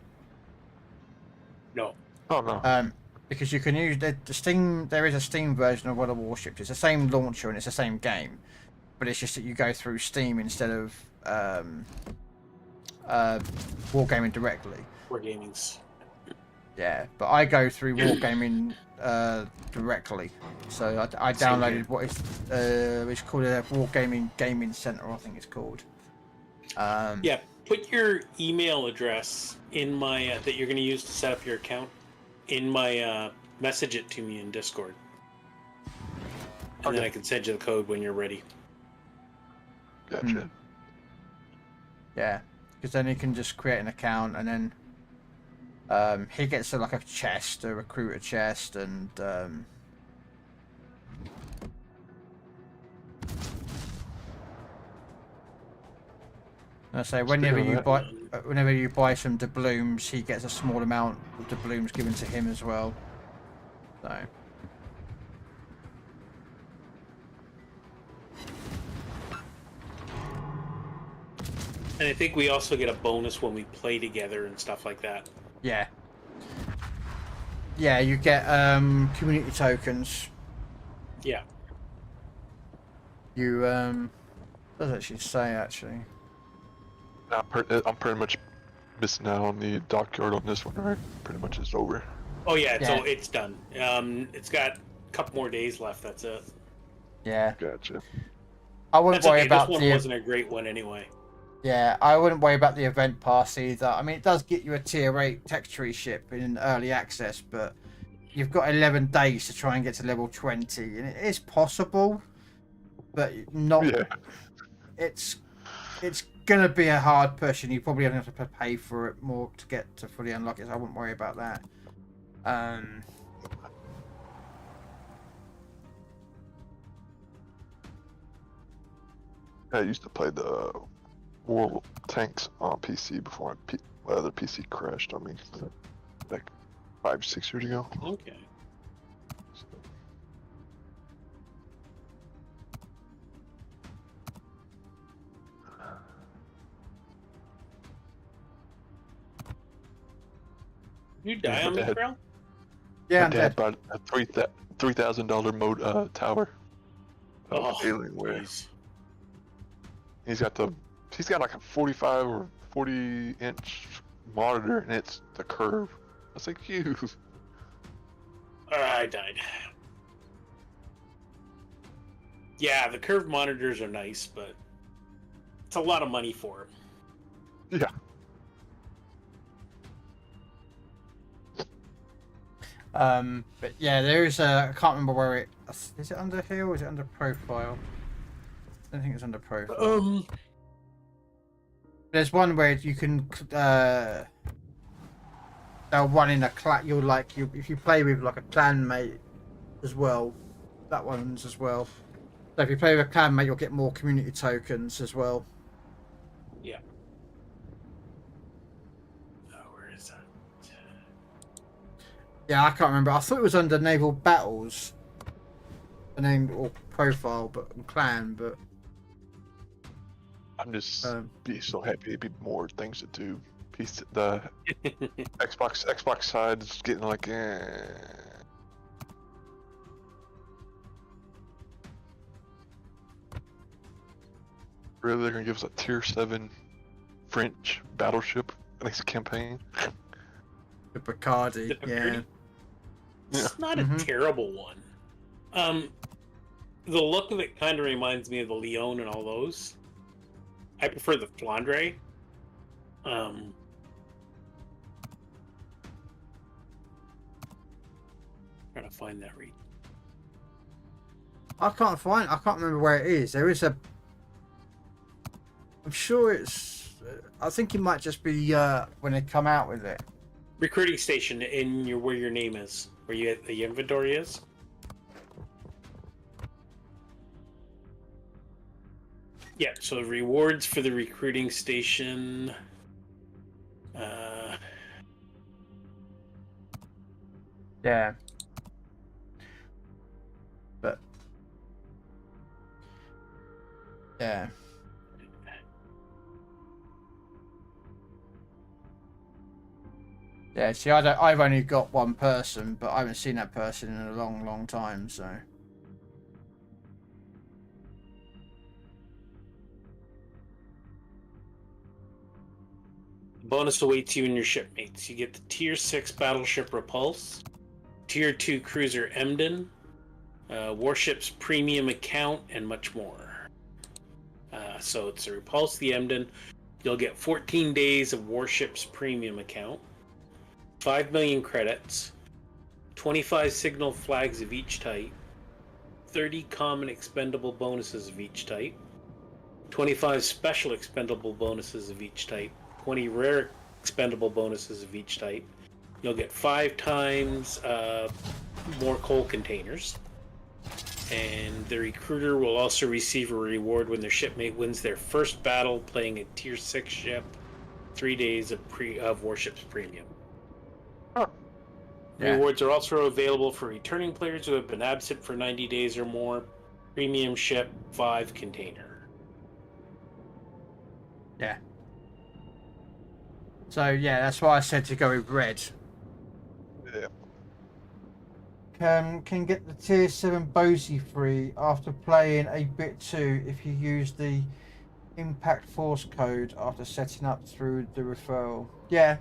No. Oh no. Because you can use the Steam. There is a Steam version of World of Warships. It's the same launcher and it's the same game, but it's just that you go through Steam instead of Wargaming directly. Wargaming's. Yeah, but I go through Wargaming directly. So I downloaded what is it's called a Wargaming Gaming Center, I think it's called. Yeah, put your email address in my that you're going to use to set up your account in my message it to me in Discord, and then I can send you the code when you're ready. Gotcha. Yeah, because then you can just create an account and then he gets like a chest, a recruiter chest, and I say whenever you buy some doubloons, he gets a small amount of doubloons given to him as well. So. And I think we also get a bonus when we play together and stuff like that. Yeah. Yeah, you get community tokens. Yeah. You does actually say actually. I'm pretty much missing out on the dockyard on this one, right? Pretty much it's over. Oh yeah, it's done. It's got a couple more days left. That's it. Yeah. Gotcha. I wouldn't worry about this one wasn't a great one anyway. Yeah, I wouldn't worry about the event pass either. I mean, it does get you a tier 8 texture ship in early access, but you've got 11 days to try and get to level 20, and it is possible, but not. Yeah. It's gonna be a hard push, and you probably have to pay for it more to get to fully unlock it. So I wouldn't worry about that. I used to play the War Tanks on PC before my other PC crashed on me, like 5-6 years ago. Okay. You die on me, Krell? Yeah, my dad bought a $3,000 mode tower. Alienware. He's got like a 45 or 40-inch monitor, and it's the curve. I was like, "You." I died. Yeah, the curved monitors are nice, but it's a lot of money for them. Yeah. But yeah, there is a. I can't remember where it is. It under here or is it under profile? I don't think it's under profile. There's one where you can they'll run in a clan. If you play with like a clan mate as well, that one's as well. So if you play with a clan mate, you'll get more community tokens as well. Yeah. Where is that? Yeah, I can't remember. I thought it was under naval battles, the name or profile, but clan. But I'm just be so happy to be more things to do. The Xbox side is getting like Really, they're gonna give us a tier 7 French battleship next campaign. The Bacardi, yeah. It's not a terrible one. The look of it kind of reminds me of the Lyon and all those. I prefer the Flandre. Trying to find that read. I can't remember where it is. There is a. I'm sure it's. I think it might just be when they come out with it. Recruiting station in where your name is, where the inventory is. Yeah, so rewards for the recruiting station. Yeah. But. Yeah. Yeah, see, I've only got one person, but I haven't seen that person in a long, long time, so. Bonus awaits you and your shipmates. You get the Tier 6 Battleship Repulse, Tier 2 Cruiser Emden, Warships Premium Account, and much more. So it's a Repulse, the Emden. You'll get 14 days of Warships Premium Account, 5 million credits, 25 signal flags of each type, 30 common expendable bonuses of each type, 25 special expendable bonuses of each type, 20 rare expendable bonuses of each type. You'll get 5 times more coal containers. And the recruiter will also receive a reward when their shipmate wins their first battle playing a Tier 6 ship, 3 days of Warships Premium. Oh. Yeah. Rewards are also available for returning players who have been absent for 90 days or more. Premium ship, 5 container. Yeah. So yeah, that's why I said to go with red. Yeah. Can get the tier 7 Bosey free after playing a bit too if you use the impact force code after setting up through the referral. Yeah.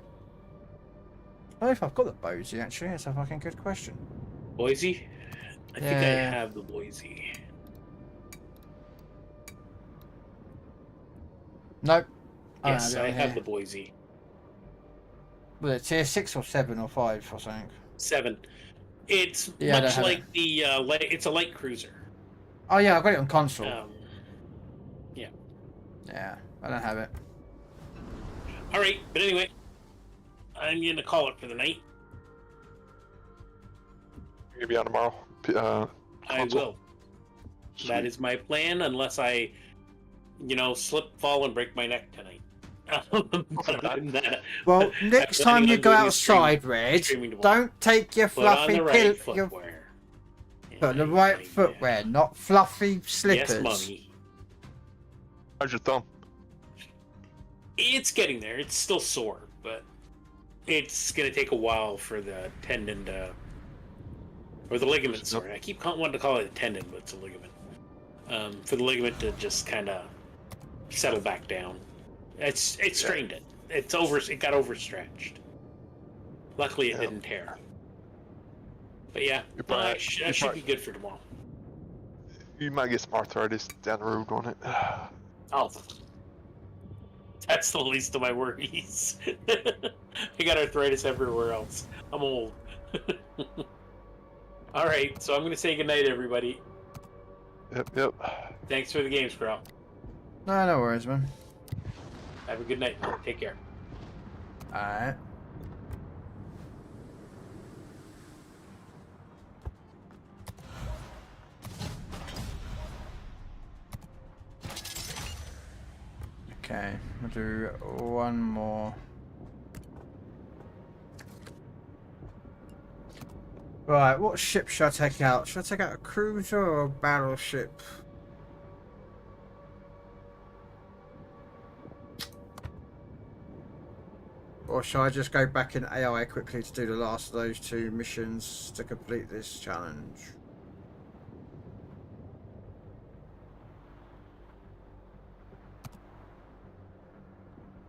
I don't know if I've got the Bosey actually. That's a fucking good question. Boise? I think I have the Boise. Nope. Yes, I have the Boise. Was it tier 6 or 7 or 5 or something? 7. It's much like the it's a light cruiser. Oh yeah, I got it on console. Yeah. Yeah, I don't have it. All right, but anyway, I'm gonna call it for the night. You're gonna be on tomorrow. I will. Sweet. That is my plan, unless I, slip, fall, and break my neck tonight. Well, next time you go outside, Red, don't take your fluffy pillow. Put the right footwear, not fluffy slippers. Yes, Mommy. How's your thumb? It's getting there. It's still sore, but it's gonna take a while for the tendon to, or the ligament. Sorry, I keep wanting to call it a tendon, but it's a ligament. For the ligament to just kind of settle back down. It strained it. It got overstretched. Luckily, it didn't tear. But yeah, that should be good for tomorrow. You might get some arthritis down the road on it. Oh, that's the least of my worries. I got arthritis everywhere else. I'm old. All right, so I'm going to say goodnight, everybody. Yep. Thanks for the games, Krell. No worries, man. Have a good night. Take care. Alright. Okay, we'll do one more. Right, what ship should I take out? Should I take out a cruiser or a battleship? Or shall I just go back in AI quickly to do the last of those 2 missions to complete this challenge?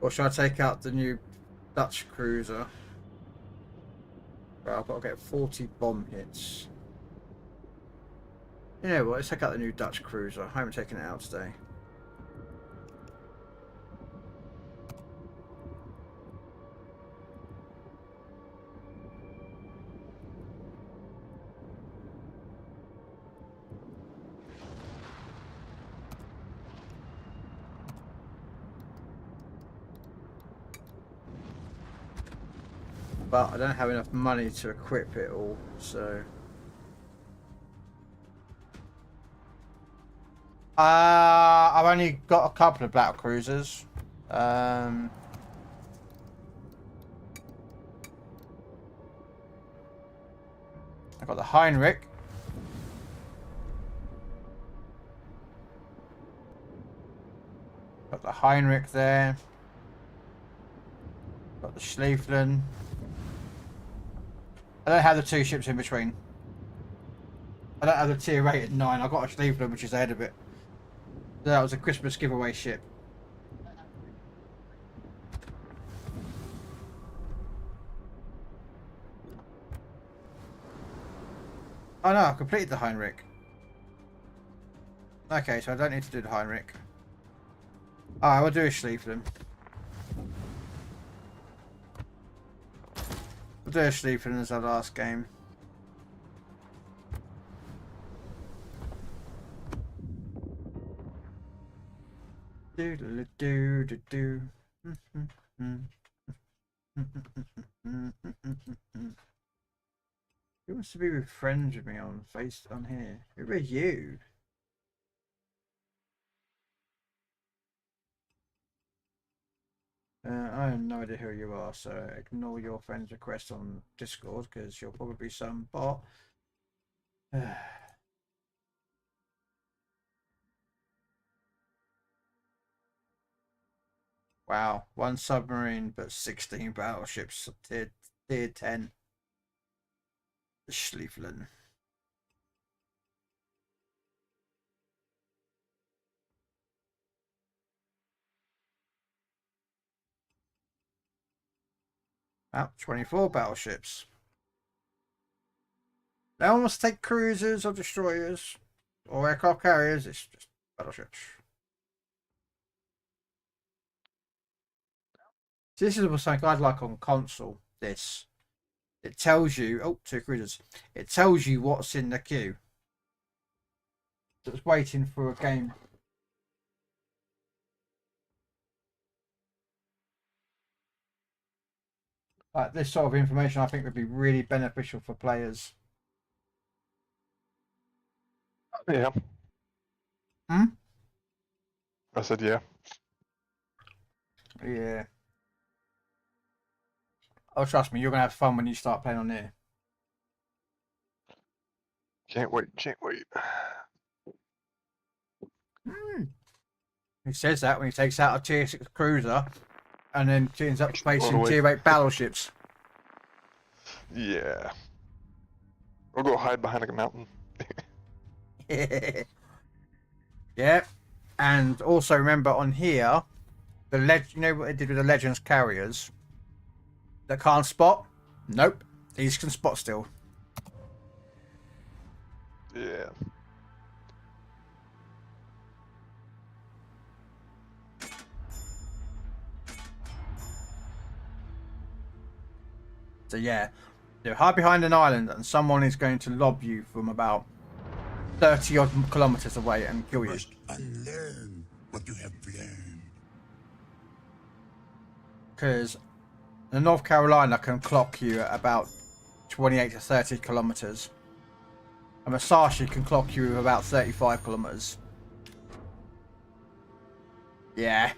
Or shall I take out the new Dutch cruiser? Well, I've got to get 40 bomb hits. You know what, let's take out the new Dutch cruiser. I haven't taken it out today. But I don't have enough money to equip it all, so... I've only got a couple of battle cruisers. I've got the Heinrich. Got the Heinrich there. Got the Schlieflen. I don't have the 2 ships in between. I don't have the tier 8 and 9. I've got a Schlieflen which is ahead of it. That was a Christmas giveaway ship. Oh no, I've completed the Heinrich. Okay, so I don't need to do the Heinrich. Alright, we'll do a Schlieflen. We'll do a Schlieflen as our last game. Do-do-do-do-do. Who wants to be friends with me on here? Who are you? I have no idea who you are, so ignore your friend's request on Discord because you're probably some bot. Wow, 1 submarine but 16 battleships, tier 10. The Schlieflen. Wow, 24 battleships. No one wants to take cruisers or destroyers or aircraft carriers, it's just battleships. So this is something I'd like on console, this. It tells you, oh, 2 cruisers. It tells you what's in the queue. That's waiting for a game. Like this sort of information I think would be really beneficial for players. Yeah. Hmm? I said yeah. Yeah. Oh, trust me, you're going to have fun when you start playing on here. Can't wait, can't wait. He says that when he takes out a tier 6 cruiser and then ends up facing tier 8 battleships. Yeah. We'll go hide behind a mountain. Yeah. And also remember on here, you know what they did with the Legends carriers? That can't spot? Nope. These can spot still. Yeah. So yeah, you hide behind an island and someone is going to lob you from about 30 odd kilometers away and kill you. Must unlearn what you have learned. because the North Carolina can clock you at about 28 to 30 kilometers. A Musashi can clock you at about 35 kilometers. Yeah.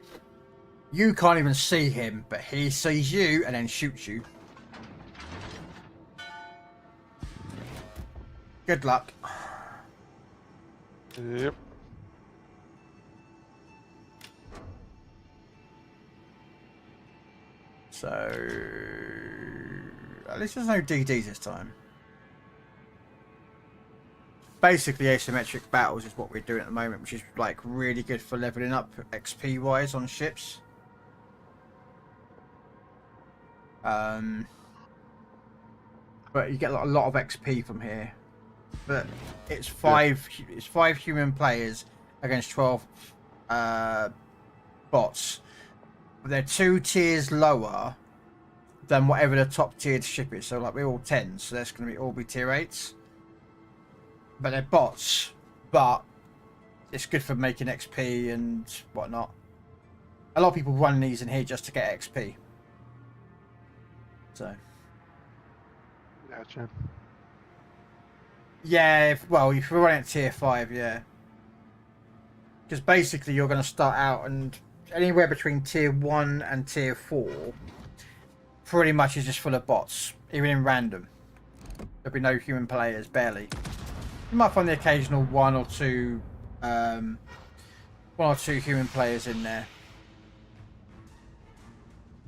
You can't even see him, but he sees you and then shoots you. Good luck. Yep. So at least there's no DDs this time. Basically, asymmetric battles is what we're doing at the moment, which is like really good for leveling up XP wise on ships. But you get a lot of XP from here. But it's five human players against 12 bots. They're 2 tiers lower than whatever the top tiered ship is. So like we're all 10s, so that's going to all be tier 8s. But they're bots, but it's good for making XP and whatnot. A lot of people run these in here just to get XP. So. Gotcha. Yeah, if we're running at tier 5, yeah. Because basically you're going to start out and anywhere between tier 1 and tier 4 pretty much is just full of bots, even in random. There'll be no human players, barely. You might find the occasional one or two human players in there.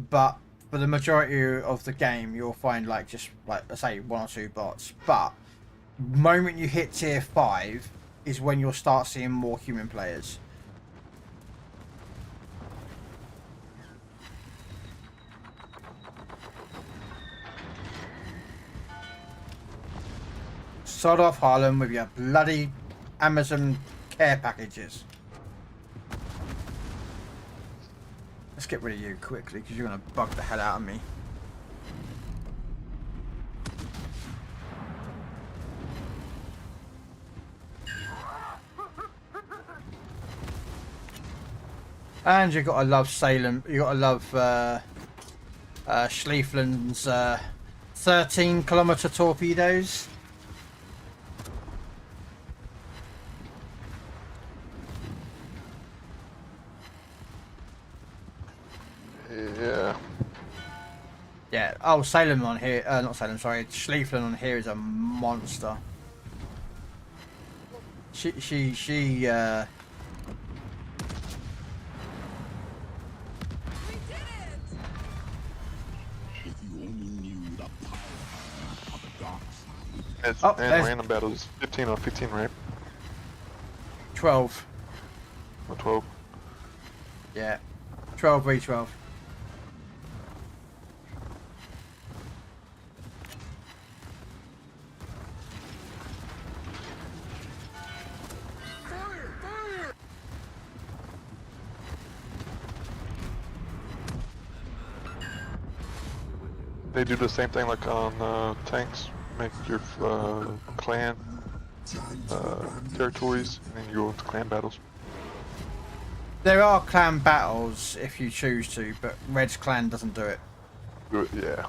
But for the majority of the game, you'll find like just like I say 1 or 2 bots. But the moment you hit tier 5 is when you'll start seeing more human players. Sod off Harlem with your bloody Amazon care packages. Let's get rid of you quickly because you're going to bug the hell out of me. And you gotta love Salem. You gotta love Schliefflin's 13-kilometer torpedoes. Yeah. Yeah. Oh, Salem on here. Not Salem. Sorry, Schliefflin on here is a monster. She. And random battles, 15 on 15, right? 12. Or 12. Yeah. 12 v 12. They do the same thing like on tanks. Make your clan territories, and then you go into clan battles. There are clan battles if you choose to, but Red's clan doesn't do it. Yeah.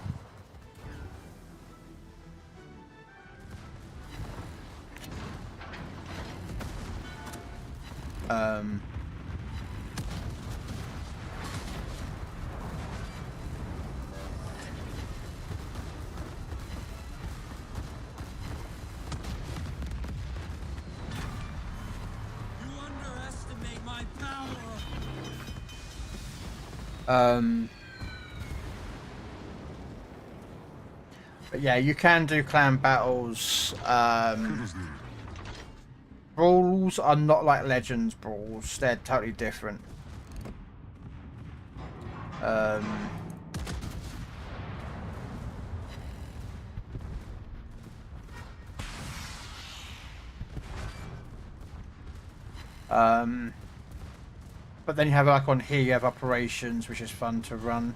But yeah, you can do clan battles. Brawls are not like Legends brawls. They're totally different. But then you have like on here you have operations, which is fun to run.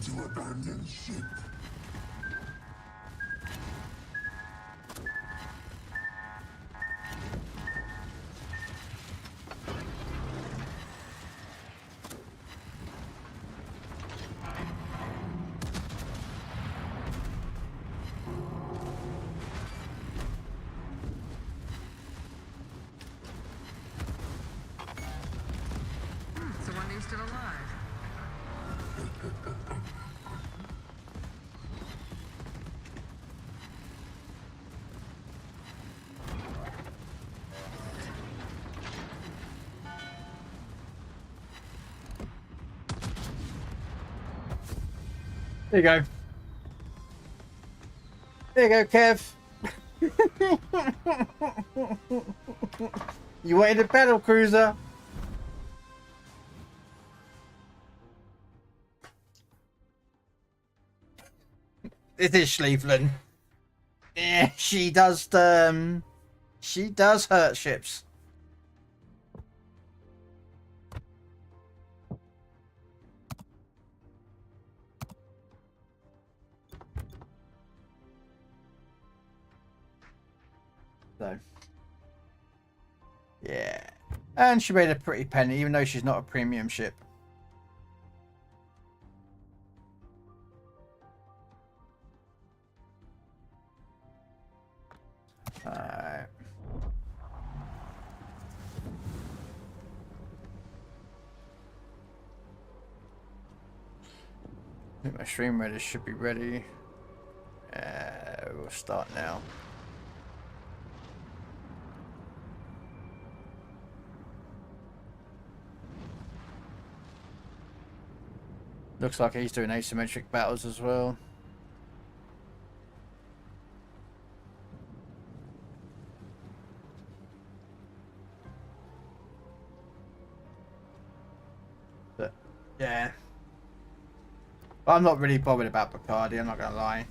to abandon ship. So one name's still alive. There you go. There you go, Kev. You wanted a battle cruiser. It is Schlieflin. Yeah, she does hurt ships. So, yeah. And she made a pretty penny, even though she's not a premium ship. Alright. I think my stream ready should be ready. We'll start now. Looks like he's doing asymmetric battles as well. But, yeah. But I'm not really bothered about Bacardi, I'm not gonna lie.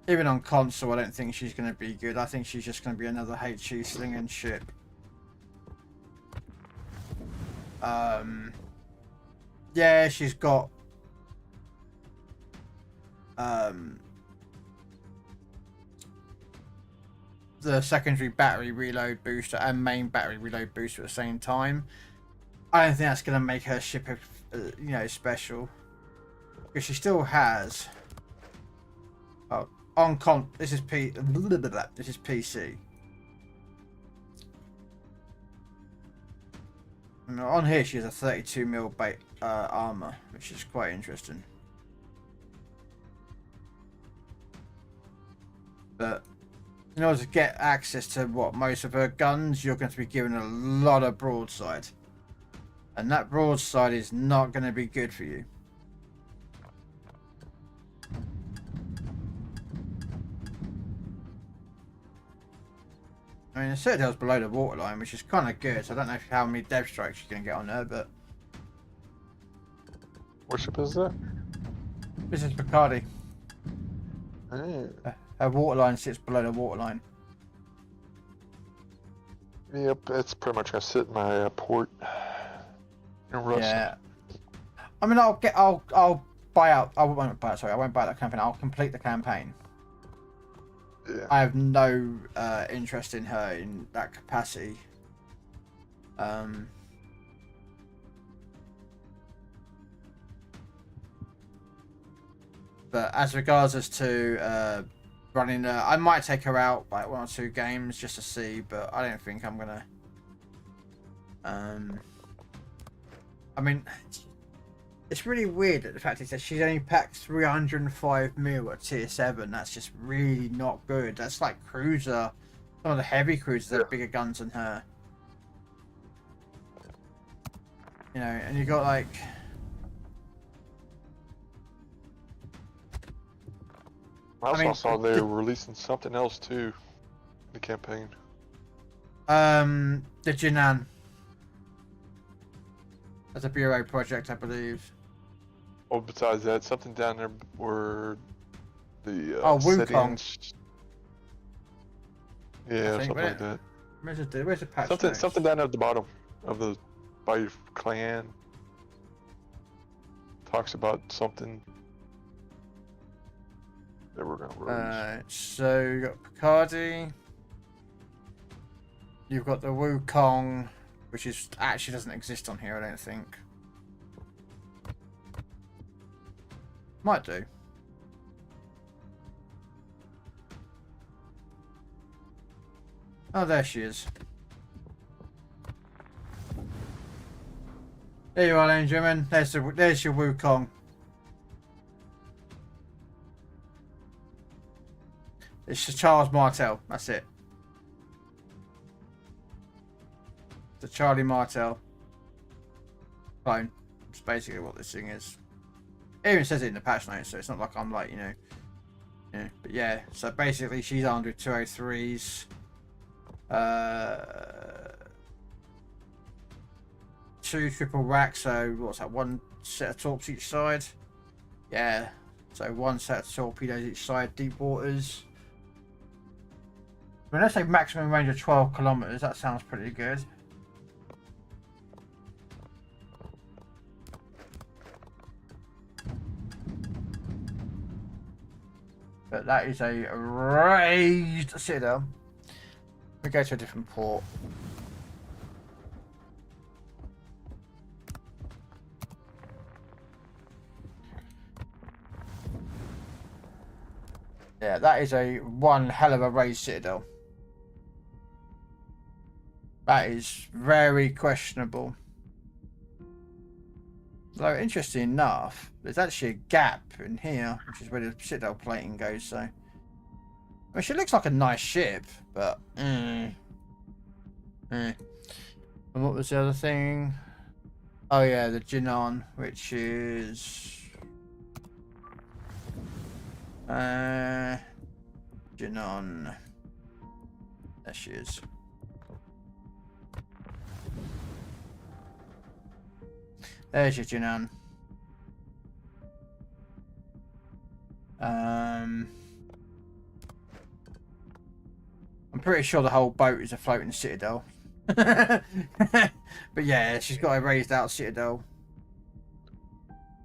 Even on console, I don't think she's gonna be good. I think she's just gonna be another HE slinging ship. Yeah, she's got the secondary battery reload booster and main battery reload booster at the same time. I don't think that's going to make her ship, you know, special, because she still has. Oh, this is this is PC. And on here, she has a 32mm armor, which is quite interesting. But in order to get access to most of her guns, you're going to be given a lot of broadside, and that broadside is not going to be good for you. I mean, the Citadel's below the waterline, which is kind of good. So I don't know how many dev strikes you can get on there, but what ship is that? This is Bacardi. Hey. Her waterline sits below the waterline. Yep, it's pretty much gonna sit in my port in Russia. Yeah. I mean, I'll buy out. I won't buy it. Sorry, I won't buy that campaign. I'll complete the campaign. Yeah. I have no interest in her in that capacity. But as regards as to running, I might take her out like 1 or 2 games just to see, but I don't think I'm gonna. I mean, it's really weird that the fact is that she's only packed 305mm at tier 7. That's just really not good. That's like cruiser. Some of the heavy cruisers have bigger guns than her. You know, and you got like. I also saw they were releasing something else too, in the campaign. The Jinan. That's a Bureau project, I believe. Oh, besides that, something down there where the Wukong. settings... Yeah, something like that. Where's the patch Something notes? something down at the bottom of the by your clan talks about something that we're gonna raise. So you got Picardy. You've got the Wukong, which is actually doesn't exist on here, I don't think. Might do. Oh, there she is. There you are, ladies and gentlemen. There's your Wukong. It's Charles Martel. That's it. The Charlie Martel clone. That's basically what this thing is. It even says it in the patch notes, so it's not like I'm like, you know. Yeah, but yeah, so basically she's armed with 203s. 2 triple racks, so what's that, 1 set of torps each side? Yeah, so 1 set of torpedoes each side, deep waters. When I say maximum range of 12 kilometers, that sounds pretty good. But that is a raised citadel. We go to a different port. Yeah, that is a one hell of a raised citadel. That is very questionable. Though, interesting enough, there's actually a gap in here, which is where the citadel plating goes, so... I mean, she looks like a nice ship, but... And what was the other thing? Oh yeah, the Jinan, which is... Jinan... There she is. There's your Jinan. I'm pretty sure the whole boat is a floating citadel. But yeah, she's got a raised out citadel.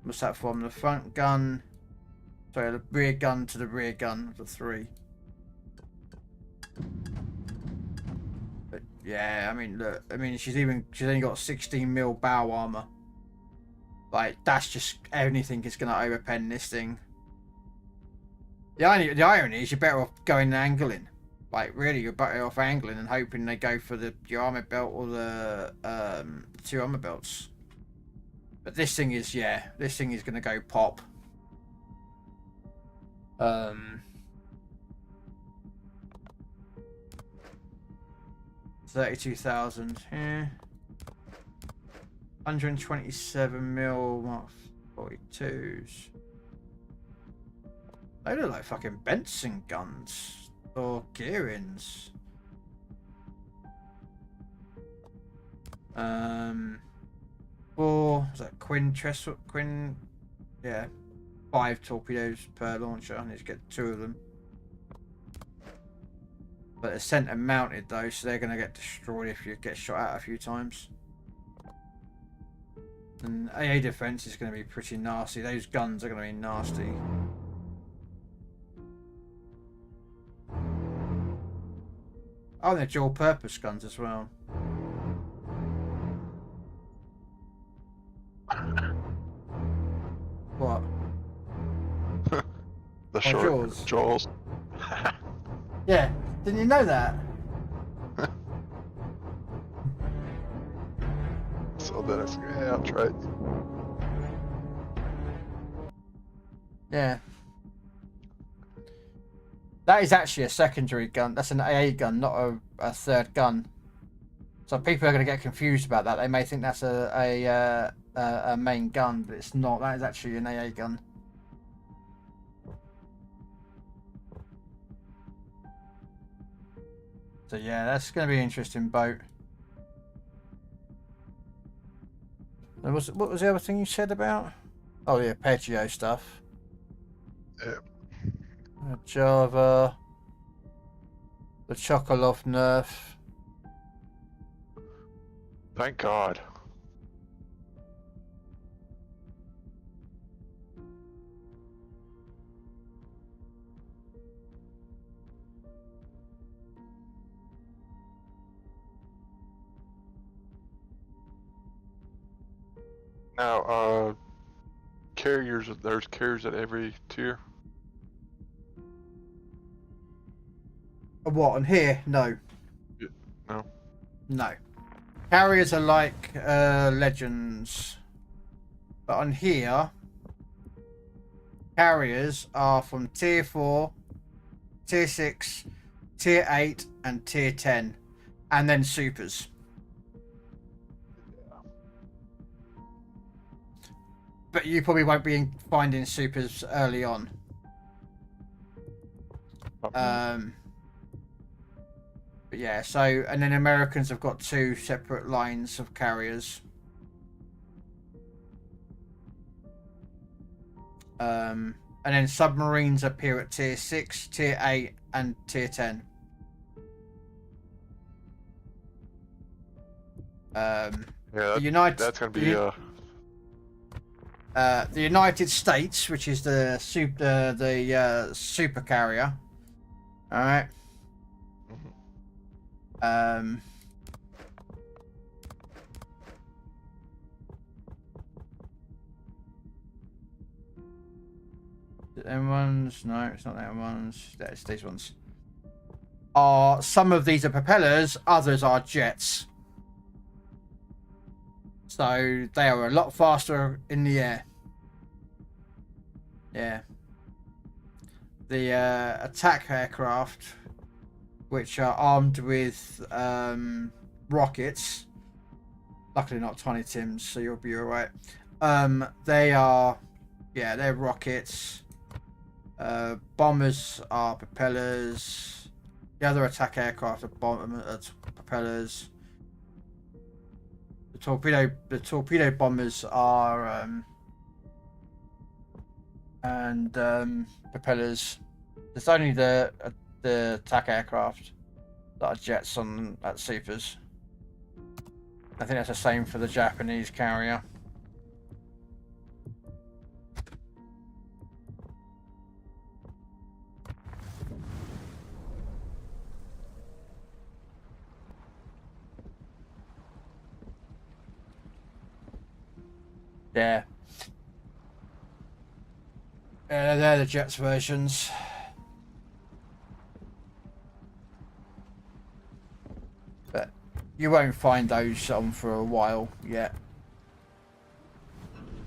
What's that from? The front gun. Sorry, the rear gun to the rear gun of the 3. But yeah, I mean, look, I mean, she's only got 16 mil bow armor. Like, that's just anything is gonna overpen this thing. The irony is you're better off going angling. Like, really, you're better off angling and hoping they go for the armor belt or the 2 armor belts. But this thing is, yeah, this thing is gonna go pop. 32,000. Yeah. 127 mil Mark 42s. They look like fucking Benson guns or Gearins. Or is that Quinn? Yeah, 5 torpedoes per launcher. I need to get 2 of them. But they're center mounted though, so they're gonna get destroyed if you get shot at a few times. And AA defense is going to be pretty nasty. Those guns are going to be nasty. Oh, they're dual purpose guns as well. What? The short jaws. Yeah, didn't you know that? So then it's yeah, I'll try it. Yeah. That is actually a secondary gun. That's an AA gun, not a third gun. So people are going to get confused about that. They may think that's a main gun, but it's not. That is actually an AA gun. So yeah, that's going to be an interesting boat. What was the other thing you said about? Oh yeah, Arpeggio stuff. Yeah. Java. The Chokolov nerf. Thank God. Now, carriers, there's carriers at every tier. What, on here? No. Yeah, no. No. Carriers are like legends. But on here, carriers are from tier 4, tier 6, tier 8, and tier 10. And then supers. But you probably won't be finding supers early on. But yeah, so, and then Americans have got 2 separate lines of carriers. And then submarines appear at tier 6, tier 8, and tier 10. Yeah, that's going to be the United States, which is the super carrier. All right. Them ones? No, it's not them ones. It's these ones. Some of these are propellers, others are jets. So they are a lot faster in the air. Yeah. The attack aircraft, which are armed with rockets. Luckily not Tiny Tims, so you'll be alright. They are, yeah, they're rockets. Bombers are propellers. The other attack aircraft are propellers. The torpedo bombers are propellers. There's only the attack aircraft that are jets at supers. I think that's the same for the Japanese carrier. Yeah. They're the jets versions. But you won't find those on for a while yet.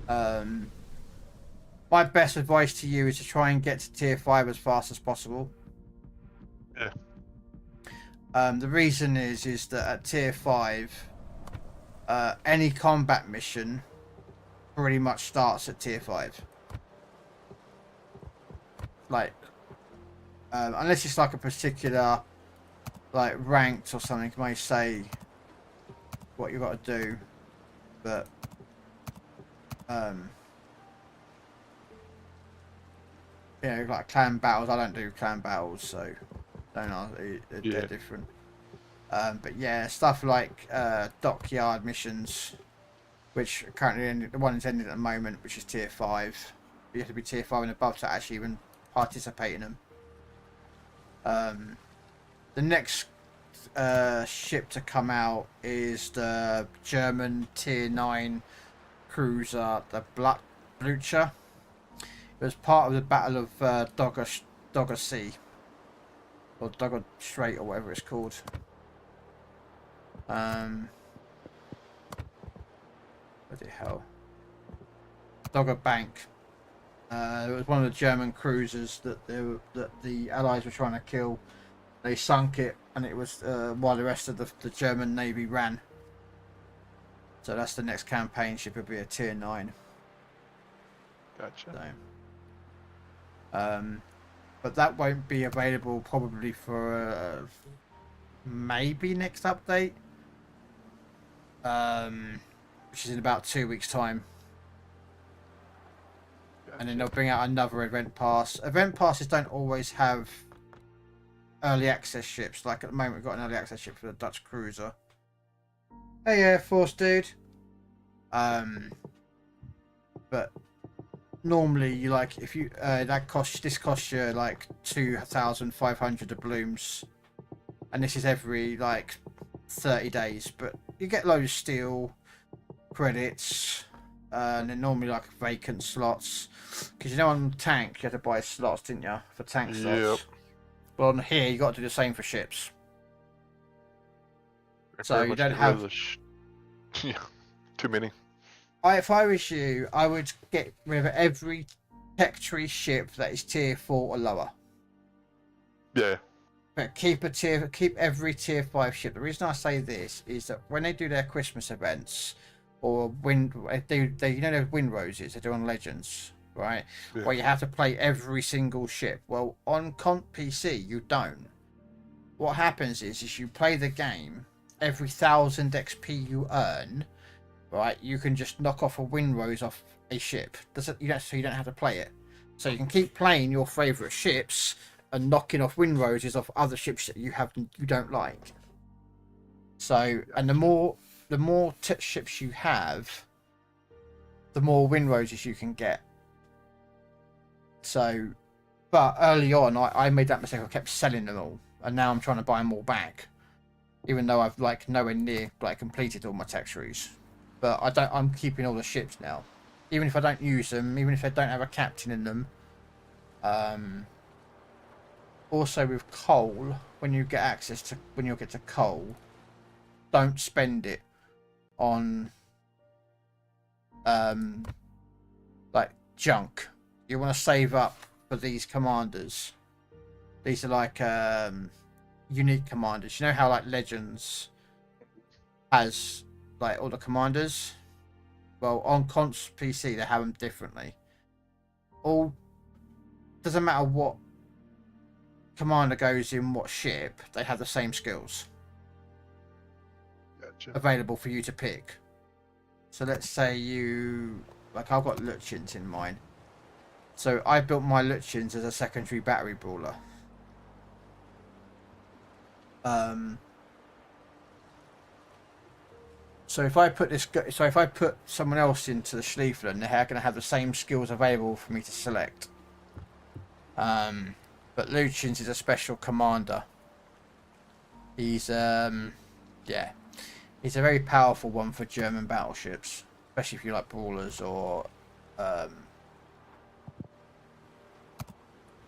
My best advice to you is to try and get to tier 5 as fast as possible. Yeah. The reason is that at tier 5, any combat mission pretty much starts at tier 5. Like, unless it's like a particular, like, ranked or something, it may say what you got to do, but you know, like clan battles. I don't do clan battles, so don't know. They're different. But yeah, stuff like dockyard missions, which currently the one is ending at the moment, which is tier 5. You have to be tier 5 and above to actually even participate in them. The next ship to come out is the German tier 9 cruiser, the Blucher. It was part of the Battle of Dogger Sea, or Dogger Strait, or whatever it's called. What the hell? Dogger Bank. It was one of the German cruisers that the Allies were trying to kill. They sunk it, and it was while the rest of the German Navy ran. So that's the next campaign ship. Will be a tier 9. Gotcha. So, but that won't be available probably for maybe next update, which is in about 2 weeks' time. Gotcha. And then they'll bring out another event pass. Event passes don't always have early access ships. Like at the moment, we've got an early access ship for the Dutch cruiser. Hey, Air Force dude. But normally you like if you this costs you like 2,500 doubloons, and this is every like 30 days. But you get loads of steel credits, and then normally like vacant slots, because you know on tank you had to buy slots, didn't you, for tank slots? Yep. Well, on here you got to do the same for ships. So Very you much don't get rid of have the yeah, too many. if I was you, I would get rid of every tech tree ship that is tier 4 or lower. Yeah. But keep every tier 5 ship. The reason I say this is that when they do their Christmas events, or they you know those wind roses they do on Legends, right? Yeah. Where you have to play every single ship. Well, on Comp PC you don't. What happens is you play the game, every 1,000 XP you earn, right? You can just knock off a wind rose off a ship. So you don't have to play it. So you can keep playing your favourite ships and knocking off wind roses off other ships that you don't like. So, and the more ships you have, the more wind roses you can get. So, but early on, I made that mistake. I kept selling them all, and now I'm trying to buy them all back, even though I've like nowhere near like completed all my tech trees. But I'm keeping all the ships now, even if I don't use them, even if I don't have a captain in them. Also with coal, when you get to coal, don't spend it on like junk. You want to save up for these commanders. These are like unique commanders. You know how like Legends has like all the commanders? Well, on Cons PC they have them differently. Doesn't matter what commander goes in what ship, they have the same skills. Gotcha. Available for you to pick. So let's say I've got Lutyens in mine. So I built my Lutyens as a secondary battery brawler. So if I put someone else into the Schliefelen, they're going to have the same skills available for me to select. But Lutyens is a special commander. He's he's a very powerful one for German battleships, especially if you like brawlers or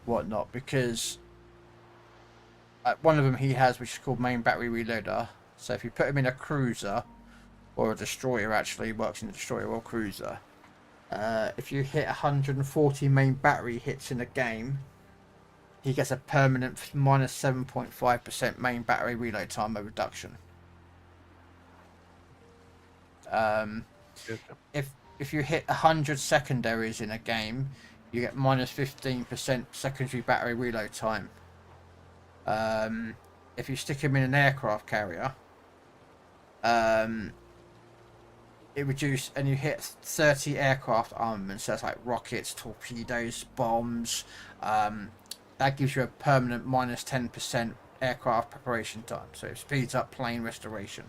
whatnot, because one of them he has, which is called main battery reloader. So if you put him in a cruiser or a destroyer, actually works in a destroyer or cruiser, if you hit 140 main battery hits in a game, he gets a permanent minus 7.5% main battery reload time reduction. If you hit 100 secondaries in a game, you get minus 15% secondary battery reload time. If you stick him in an aircraft carrier, it reduces, and you hit 30 aircraft armaments, so that's like rockets, torpedoes, bombs. That gives you a permanent minus 10% aircraft preparation time, so it speeds up plane restoration.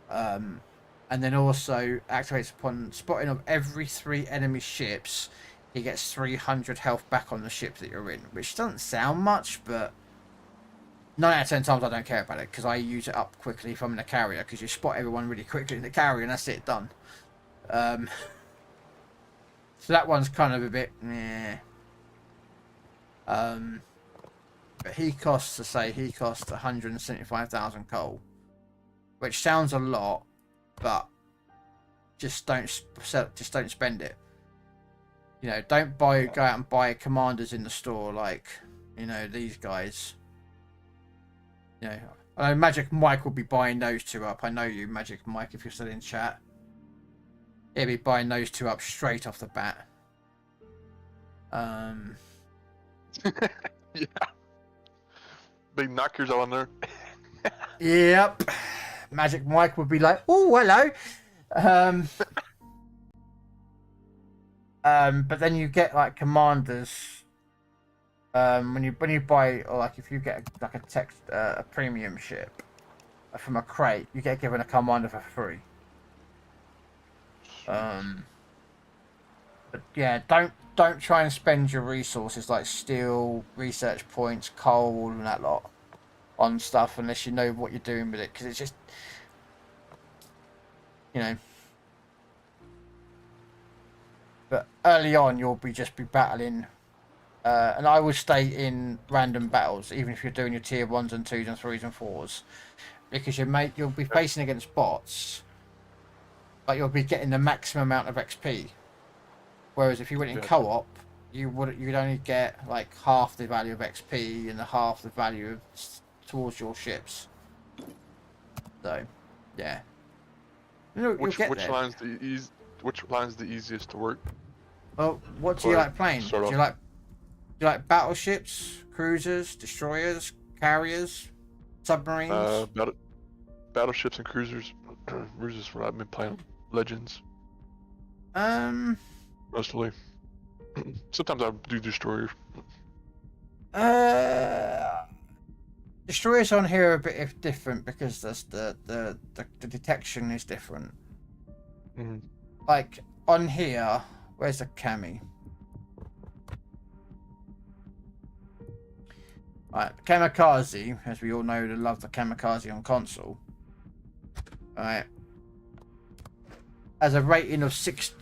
And then also activates upon spotting of every 3 enemy ships. He gets 300 health back on the ship that you're in, which doesn't sound much, but 9 out of 10 times I don't care about it, because I use it up quickly if I'm in a carrier, because you spot everyone really quickly in the carrier and that's it, done. So that one's kind of a bit meh. But he costs 175,000 coal, which sounds a lot, but just don't spend it. You know, don't go out and buy commanders in the store like, you know, these guys. You know, I know Magic Mike will be buying those 2 up. I know you, Magic Mike, if you're still in chat. He'll be buying those 2 up straight off the bat. Yeah. Big knockers on there. Yep. Magic Mike would be like, oh, hello. But then you get like commanders. When you buy, or like if you get like a premium ship, from a crate, you get given a commander for free. But yeah, don't try and spend your resources like steel, research points, coal, and that lot on stuff unless you know what you're doing with it, because it's just, you know. But early on, you'll just be battling, and I would stay in random battles, even if you're doing your tier 1s and 2s and 3s and 4s, because you'll be facing against bots, but you'll be getting the maximum amount of XP. Whereas if you went in co-op, you'd only get like half the value of XP and half the value towards your ships. So, yeah. Which line's the easiest to work? Well, what do you like playing? Do you like battleships, cruisers, destroyers, carriers, submarines? Battleships and cruisers. Cruisers is what I've been playing. Legends. Mostly. Sometimes I do destroyers. Destroyers on here are a bit different because the detection is different. Like on here, where's the cami? Right, kamikaze, as we all know, love the kamikaze on console. Right, has a rating of 6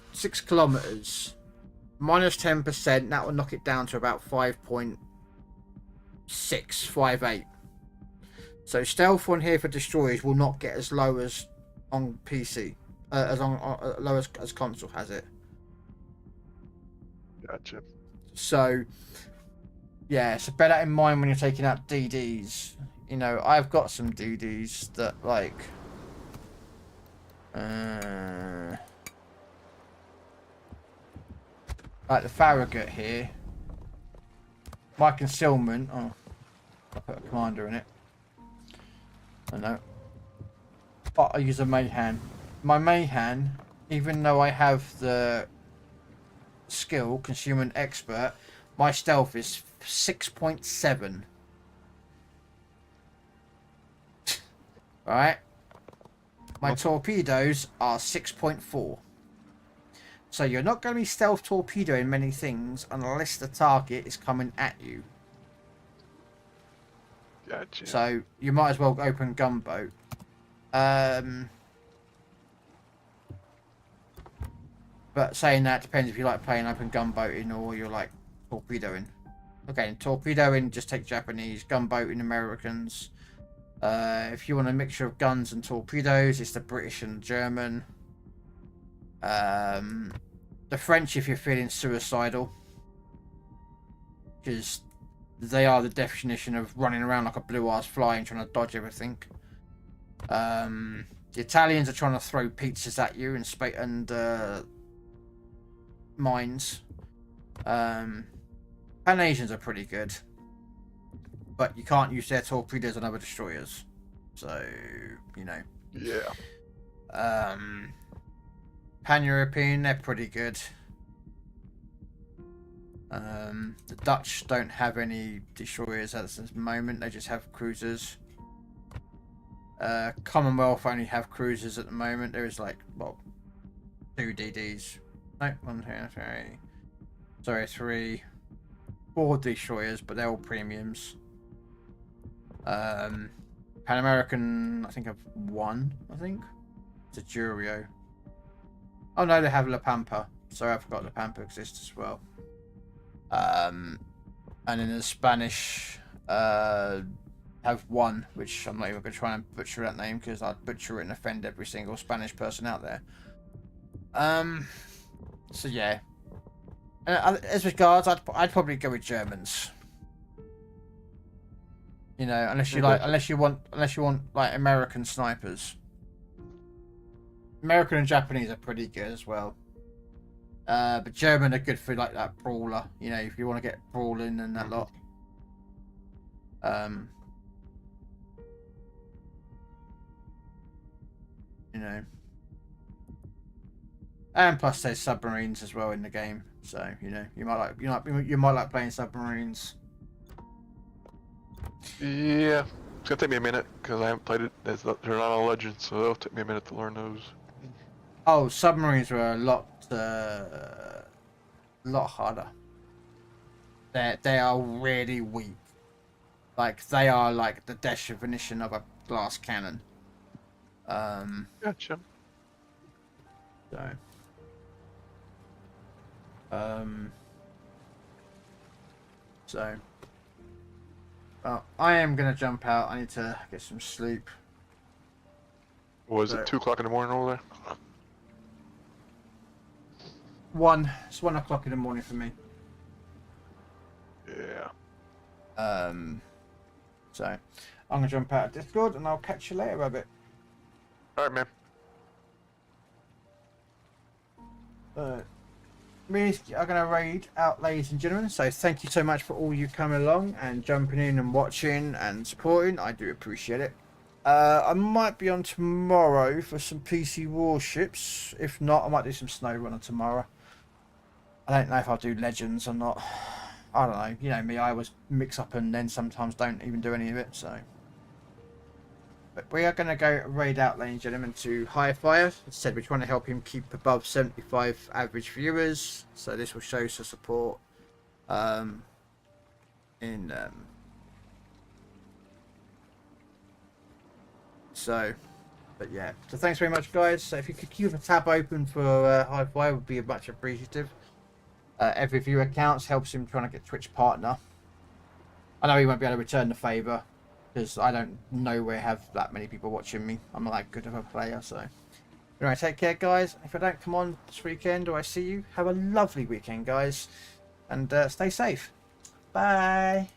kilometers, minus 10%. That will knock it down to about 5.658. So stealth on here for destroyers will not get as low as on PC, low as console has it. Gotcha. So yeah, so bear that in mind when you're taking out DDs. You know, I've got some DDs that like the Farragut here. My concealment. Oh, I put a commander in it. I know. But I use a Mayhan. My Mayhan, even though I have the skill, consumer expert, my stealth is 6.7. Alright? My torpedoes are 6.4. So you're not going to be stealth torpedoing many things unless the target is coming at you. Gotcha. So you might as well open gunboat. But saying that, depends if you like playing open gunboating or you're like torpedoing. Okay, torpedoing, just take Japanese. Gunboating, Americans. If you want a mixture of guns and torpedoes, it's the British and German. The French, if you're feeling suicidal, because they are the definition of running around like a blue-ass fly and trying to dodge everything. The Italians are trying to throw pizzas at you and mines. Pan-Asians are pretty good, but you can't use their torpedoes on other destroyers. So, you know. Yeah. Pan-European, they're pretty good. The Dutch don't have any destroyers at this moment. They just have cruisers. Commonwealth only have cruisers at the moment. There is like, well, 2 DDs. No, 1, 2, 3. Sorry, 3. 4 destroyers, but they're all premiums. Pan American, I think I've 1. I think it's a Jurio. Oh no, they have La Pampa. Sorry, I forgot La Pampa exists as well. And then the Spanish have 1, which I'm not even going to try and butcher that name because I'd butcher it and offend every single Spanish person out there. So yeah. As regards, I'd probably go with Germans. You know, unless you want like American snipers. American and Japanese are pretty good as well. But German are good for like that brawler. You know, if you want to get brawling and that lot. You know. And plus there's submarines as well in the game. So, you know, you might like playing submarines. Yeah. It's gonna take me a minute because I haven't played it. They're not on Legends, so it'll take me a minute to learn those. Oh, submarines were a lot harder. They are really weak. Like they are like the definition of a glass cannon. Gotcha. So. So. Well, I am gonna jump out. I need to get some sleep. Was it 2 o'clock in the morning over there? It's 1 o'clock in the morning for me. Yeah. So I'm gonna jump out of Discord and I'll catch you later, Rabbit. Alright, man. We are going to raid out, ladies and gentlemen. So thank you so much for all you coming along and jumping in and watching and supporting. I do appreciate it. I might be on tomorrow for some PC warships. If not, I might do some snow runner tomorrow. I don't know if I'll do legends or not. I don't know. You know me, I always mix up and then sometimes don't even do any of it. So, but we are going to go raid out, ladies and gentlemen, to High Fire. As I said, we're trying to help him keep above 75 average viewers. So this will show some support. But yeah. So thanks very much, guys. So if you could keep a tab open for High Fire, would be much appreciative. Every viewer counts, helps him trying to get Twitch partner. I know he won't be able to return the favour because I don't nowhere have that many people watching me. I'm not that good of a player, so. Anyway, take care, guys. If I don't come on this weekend or I see you, have a lovely weekend, guys. And stay safe. Bye.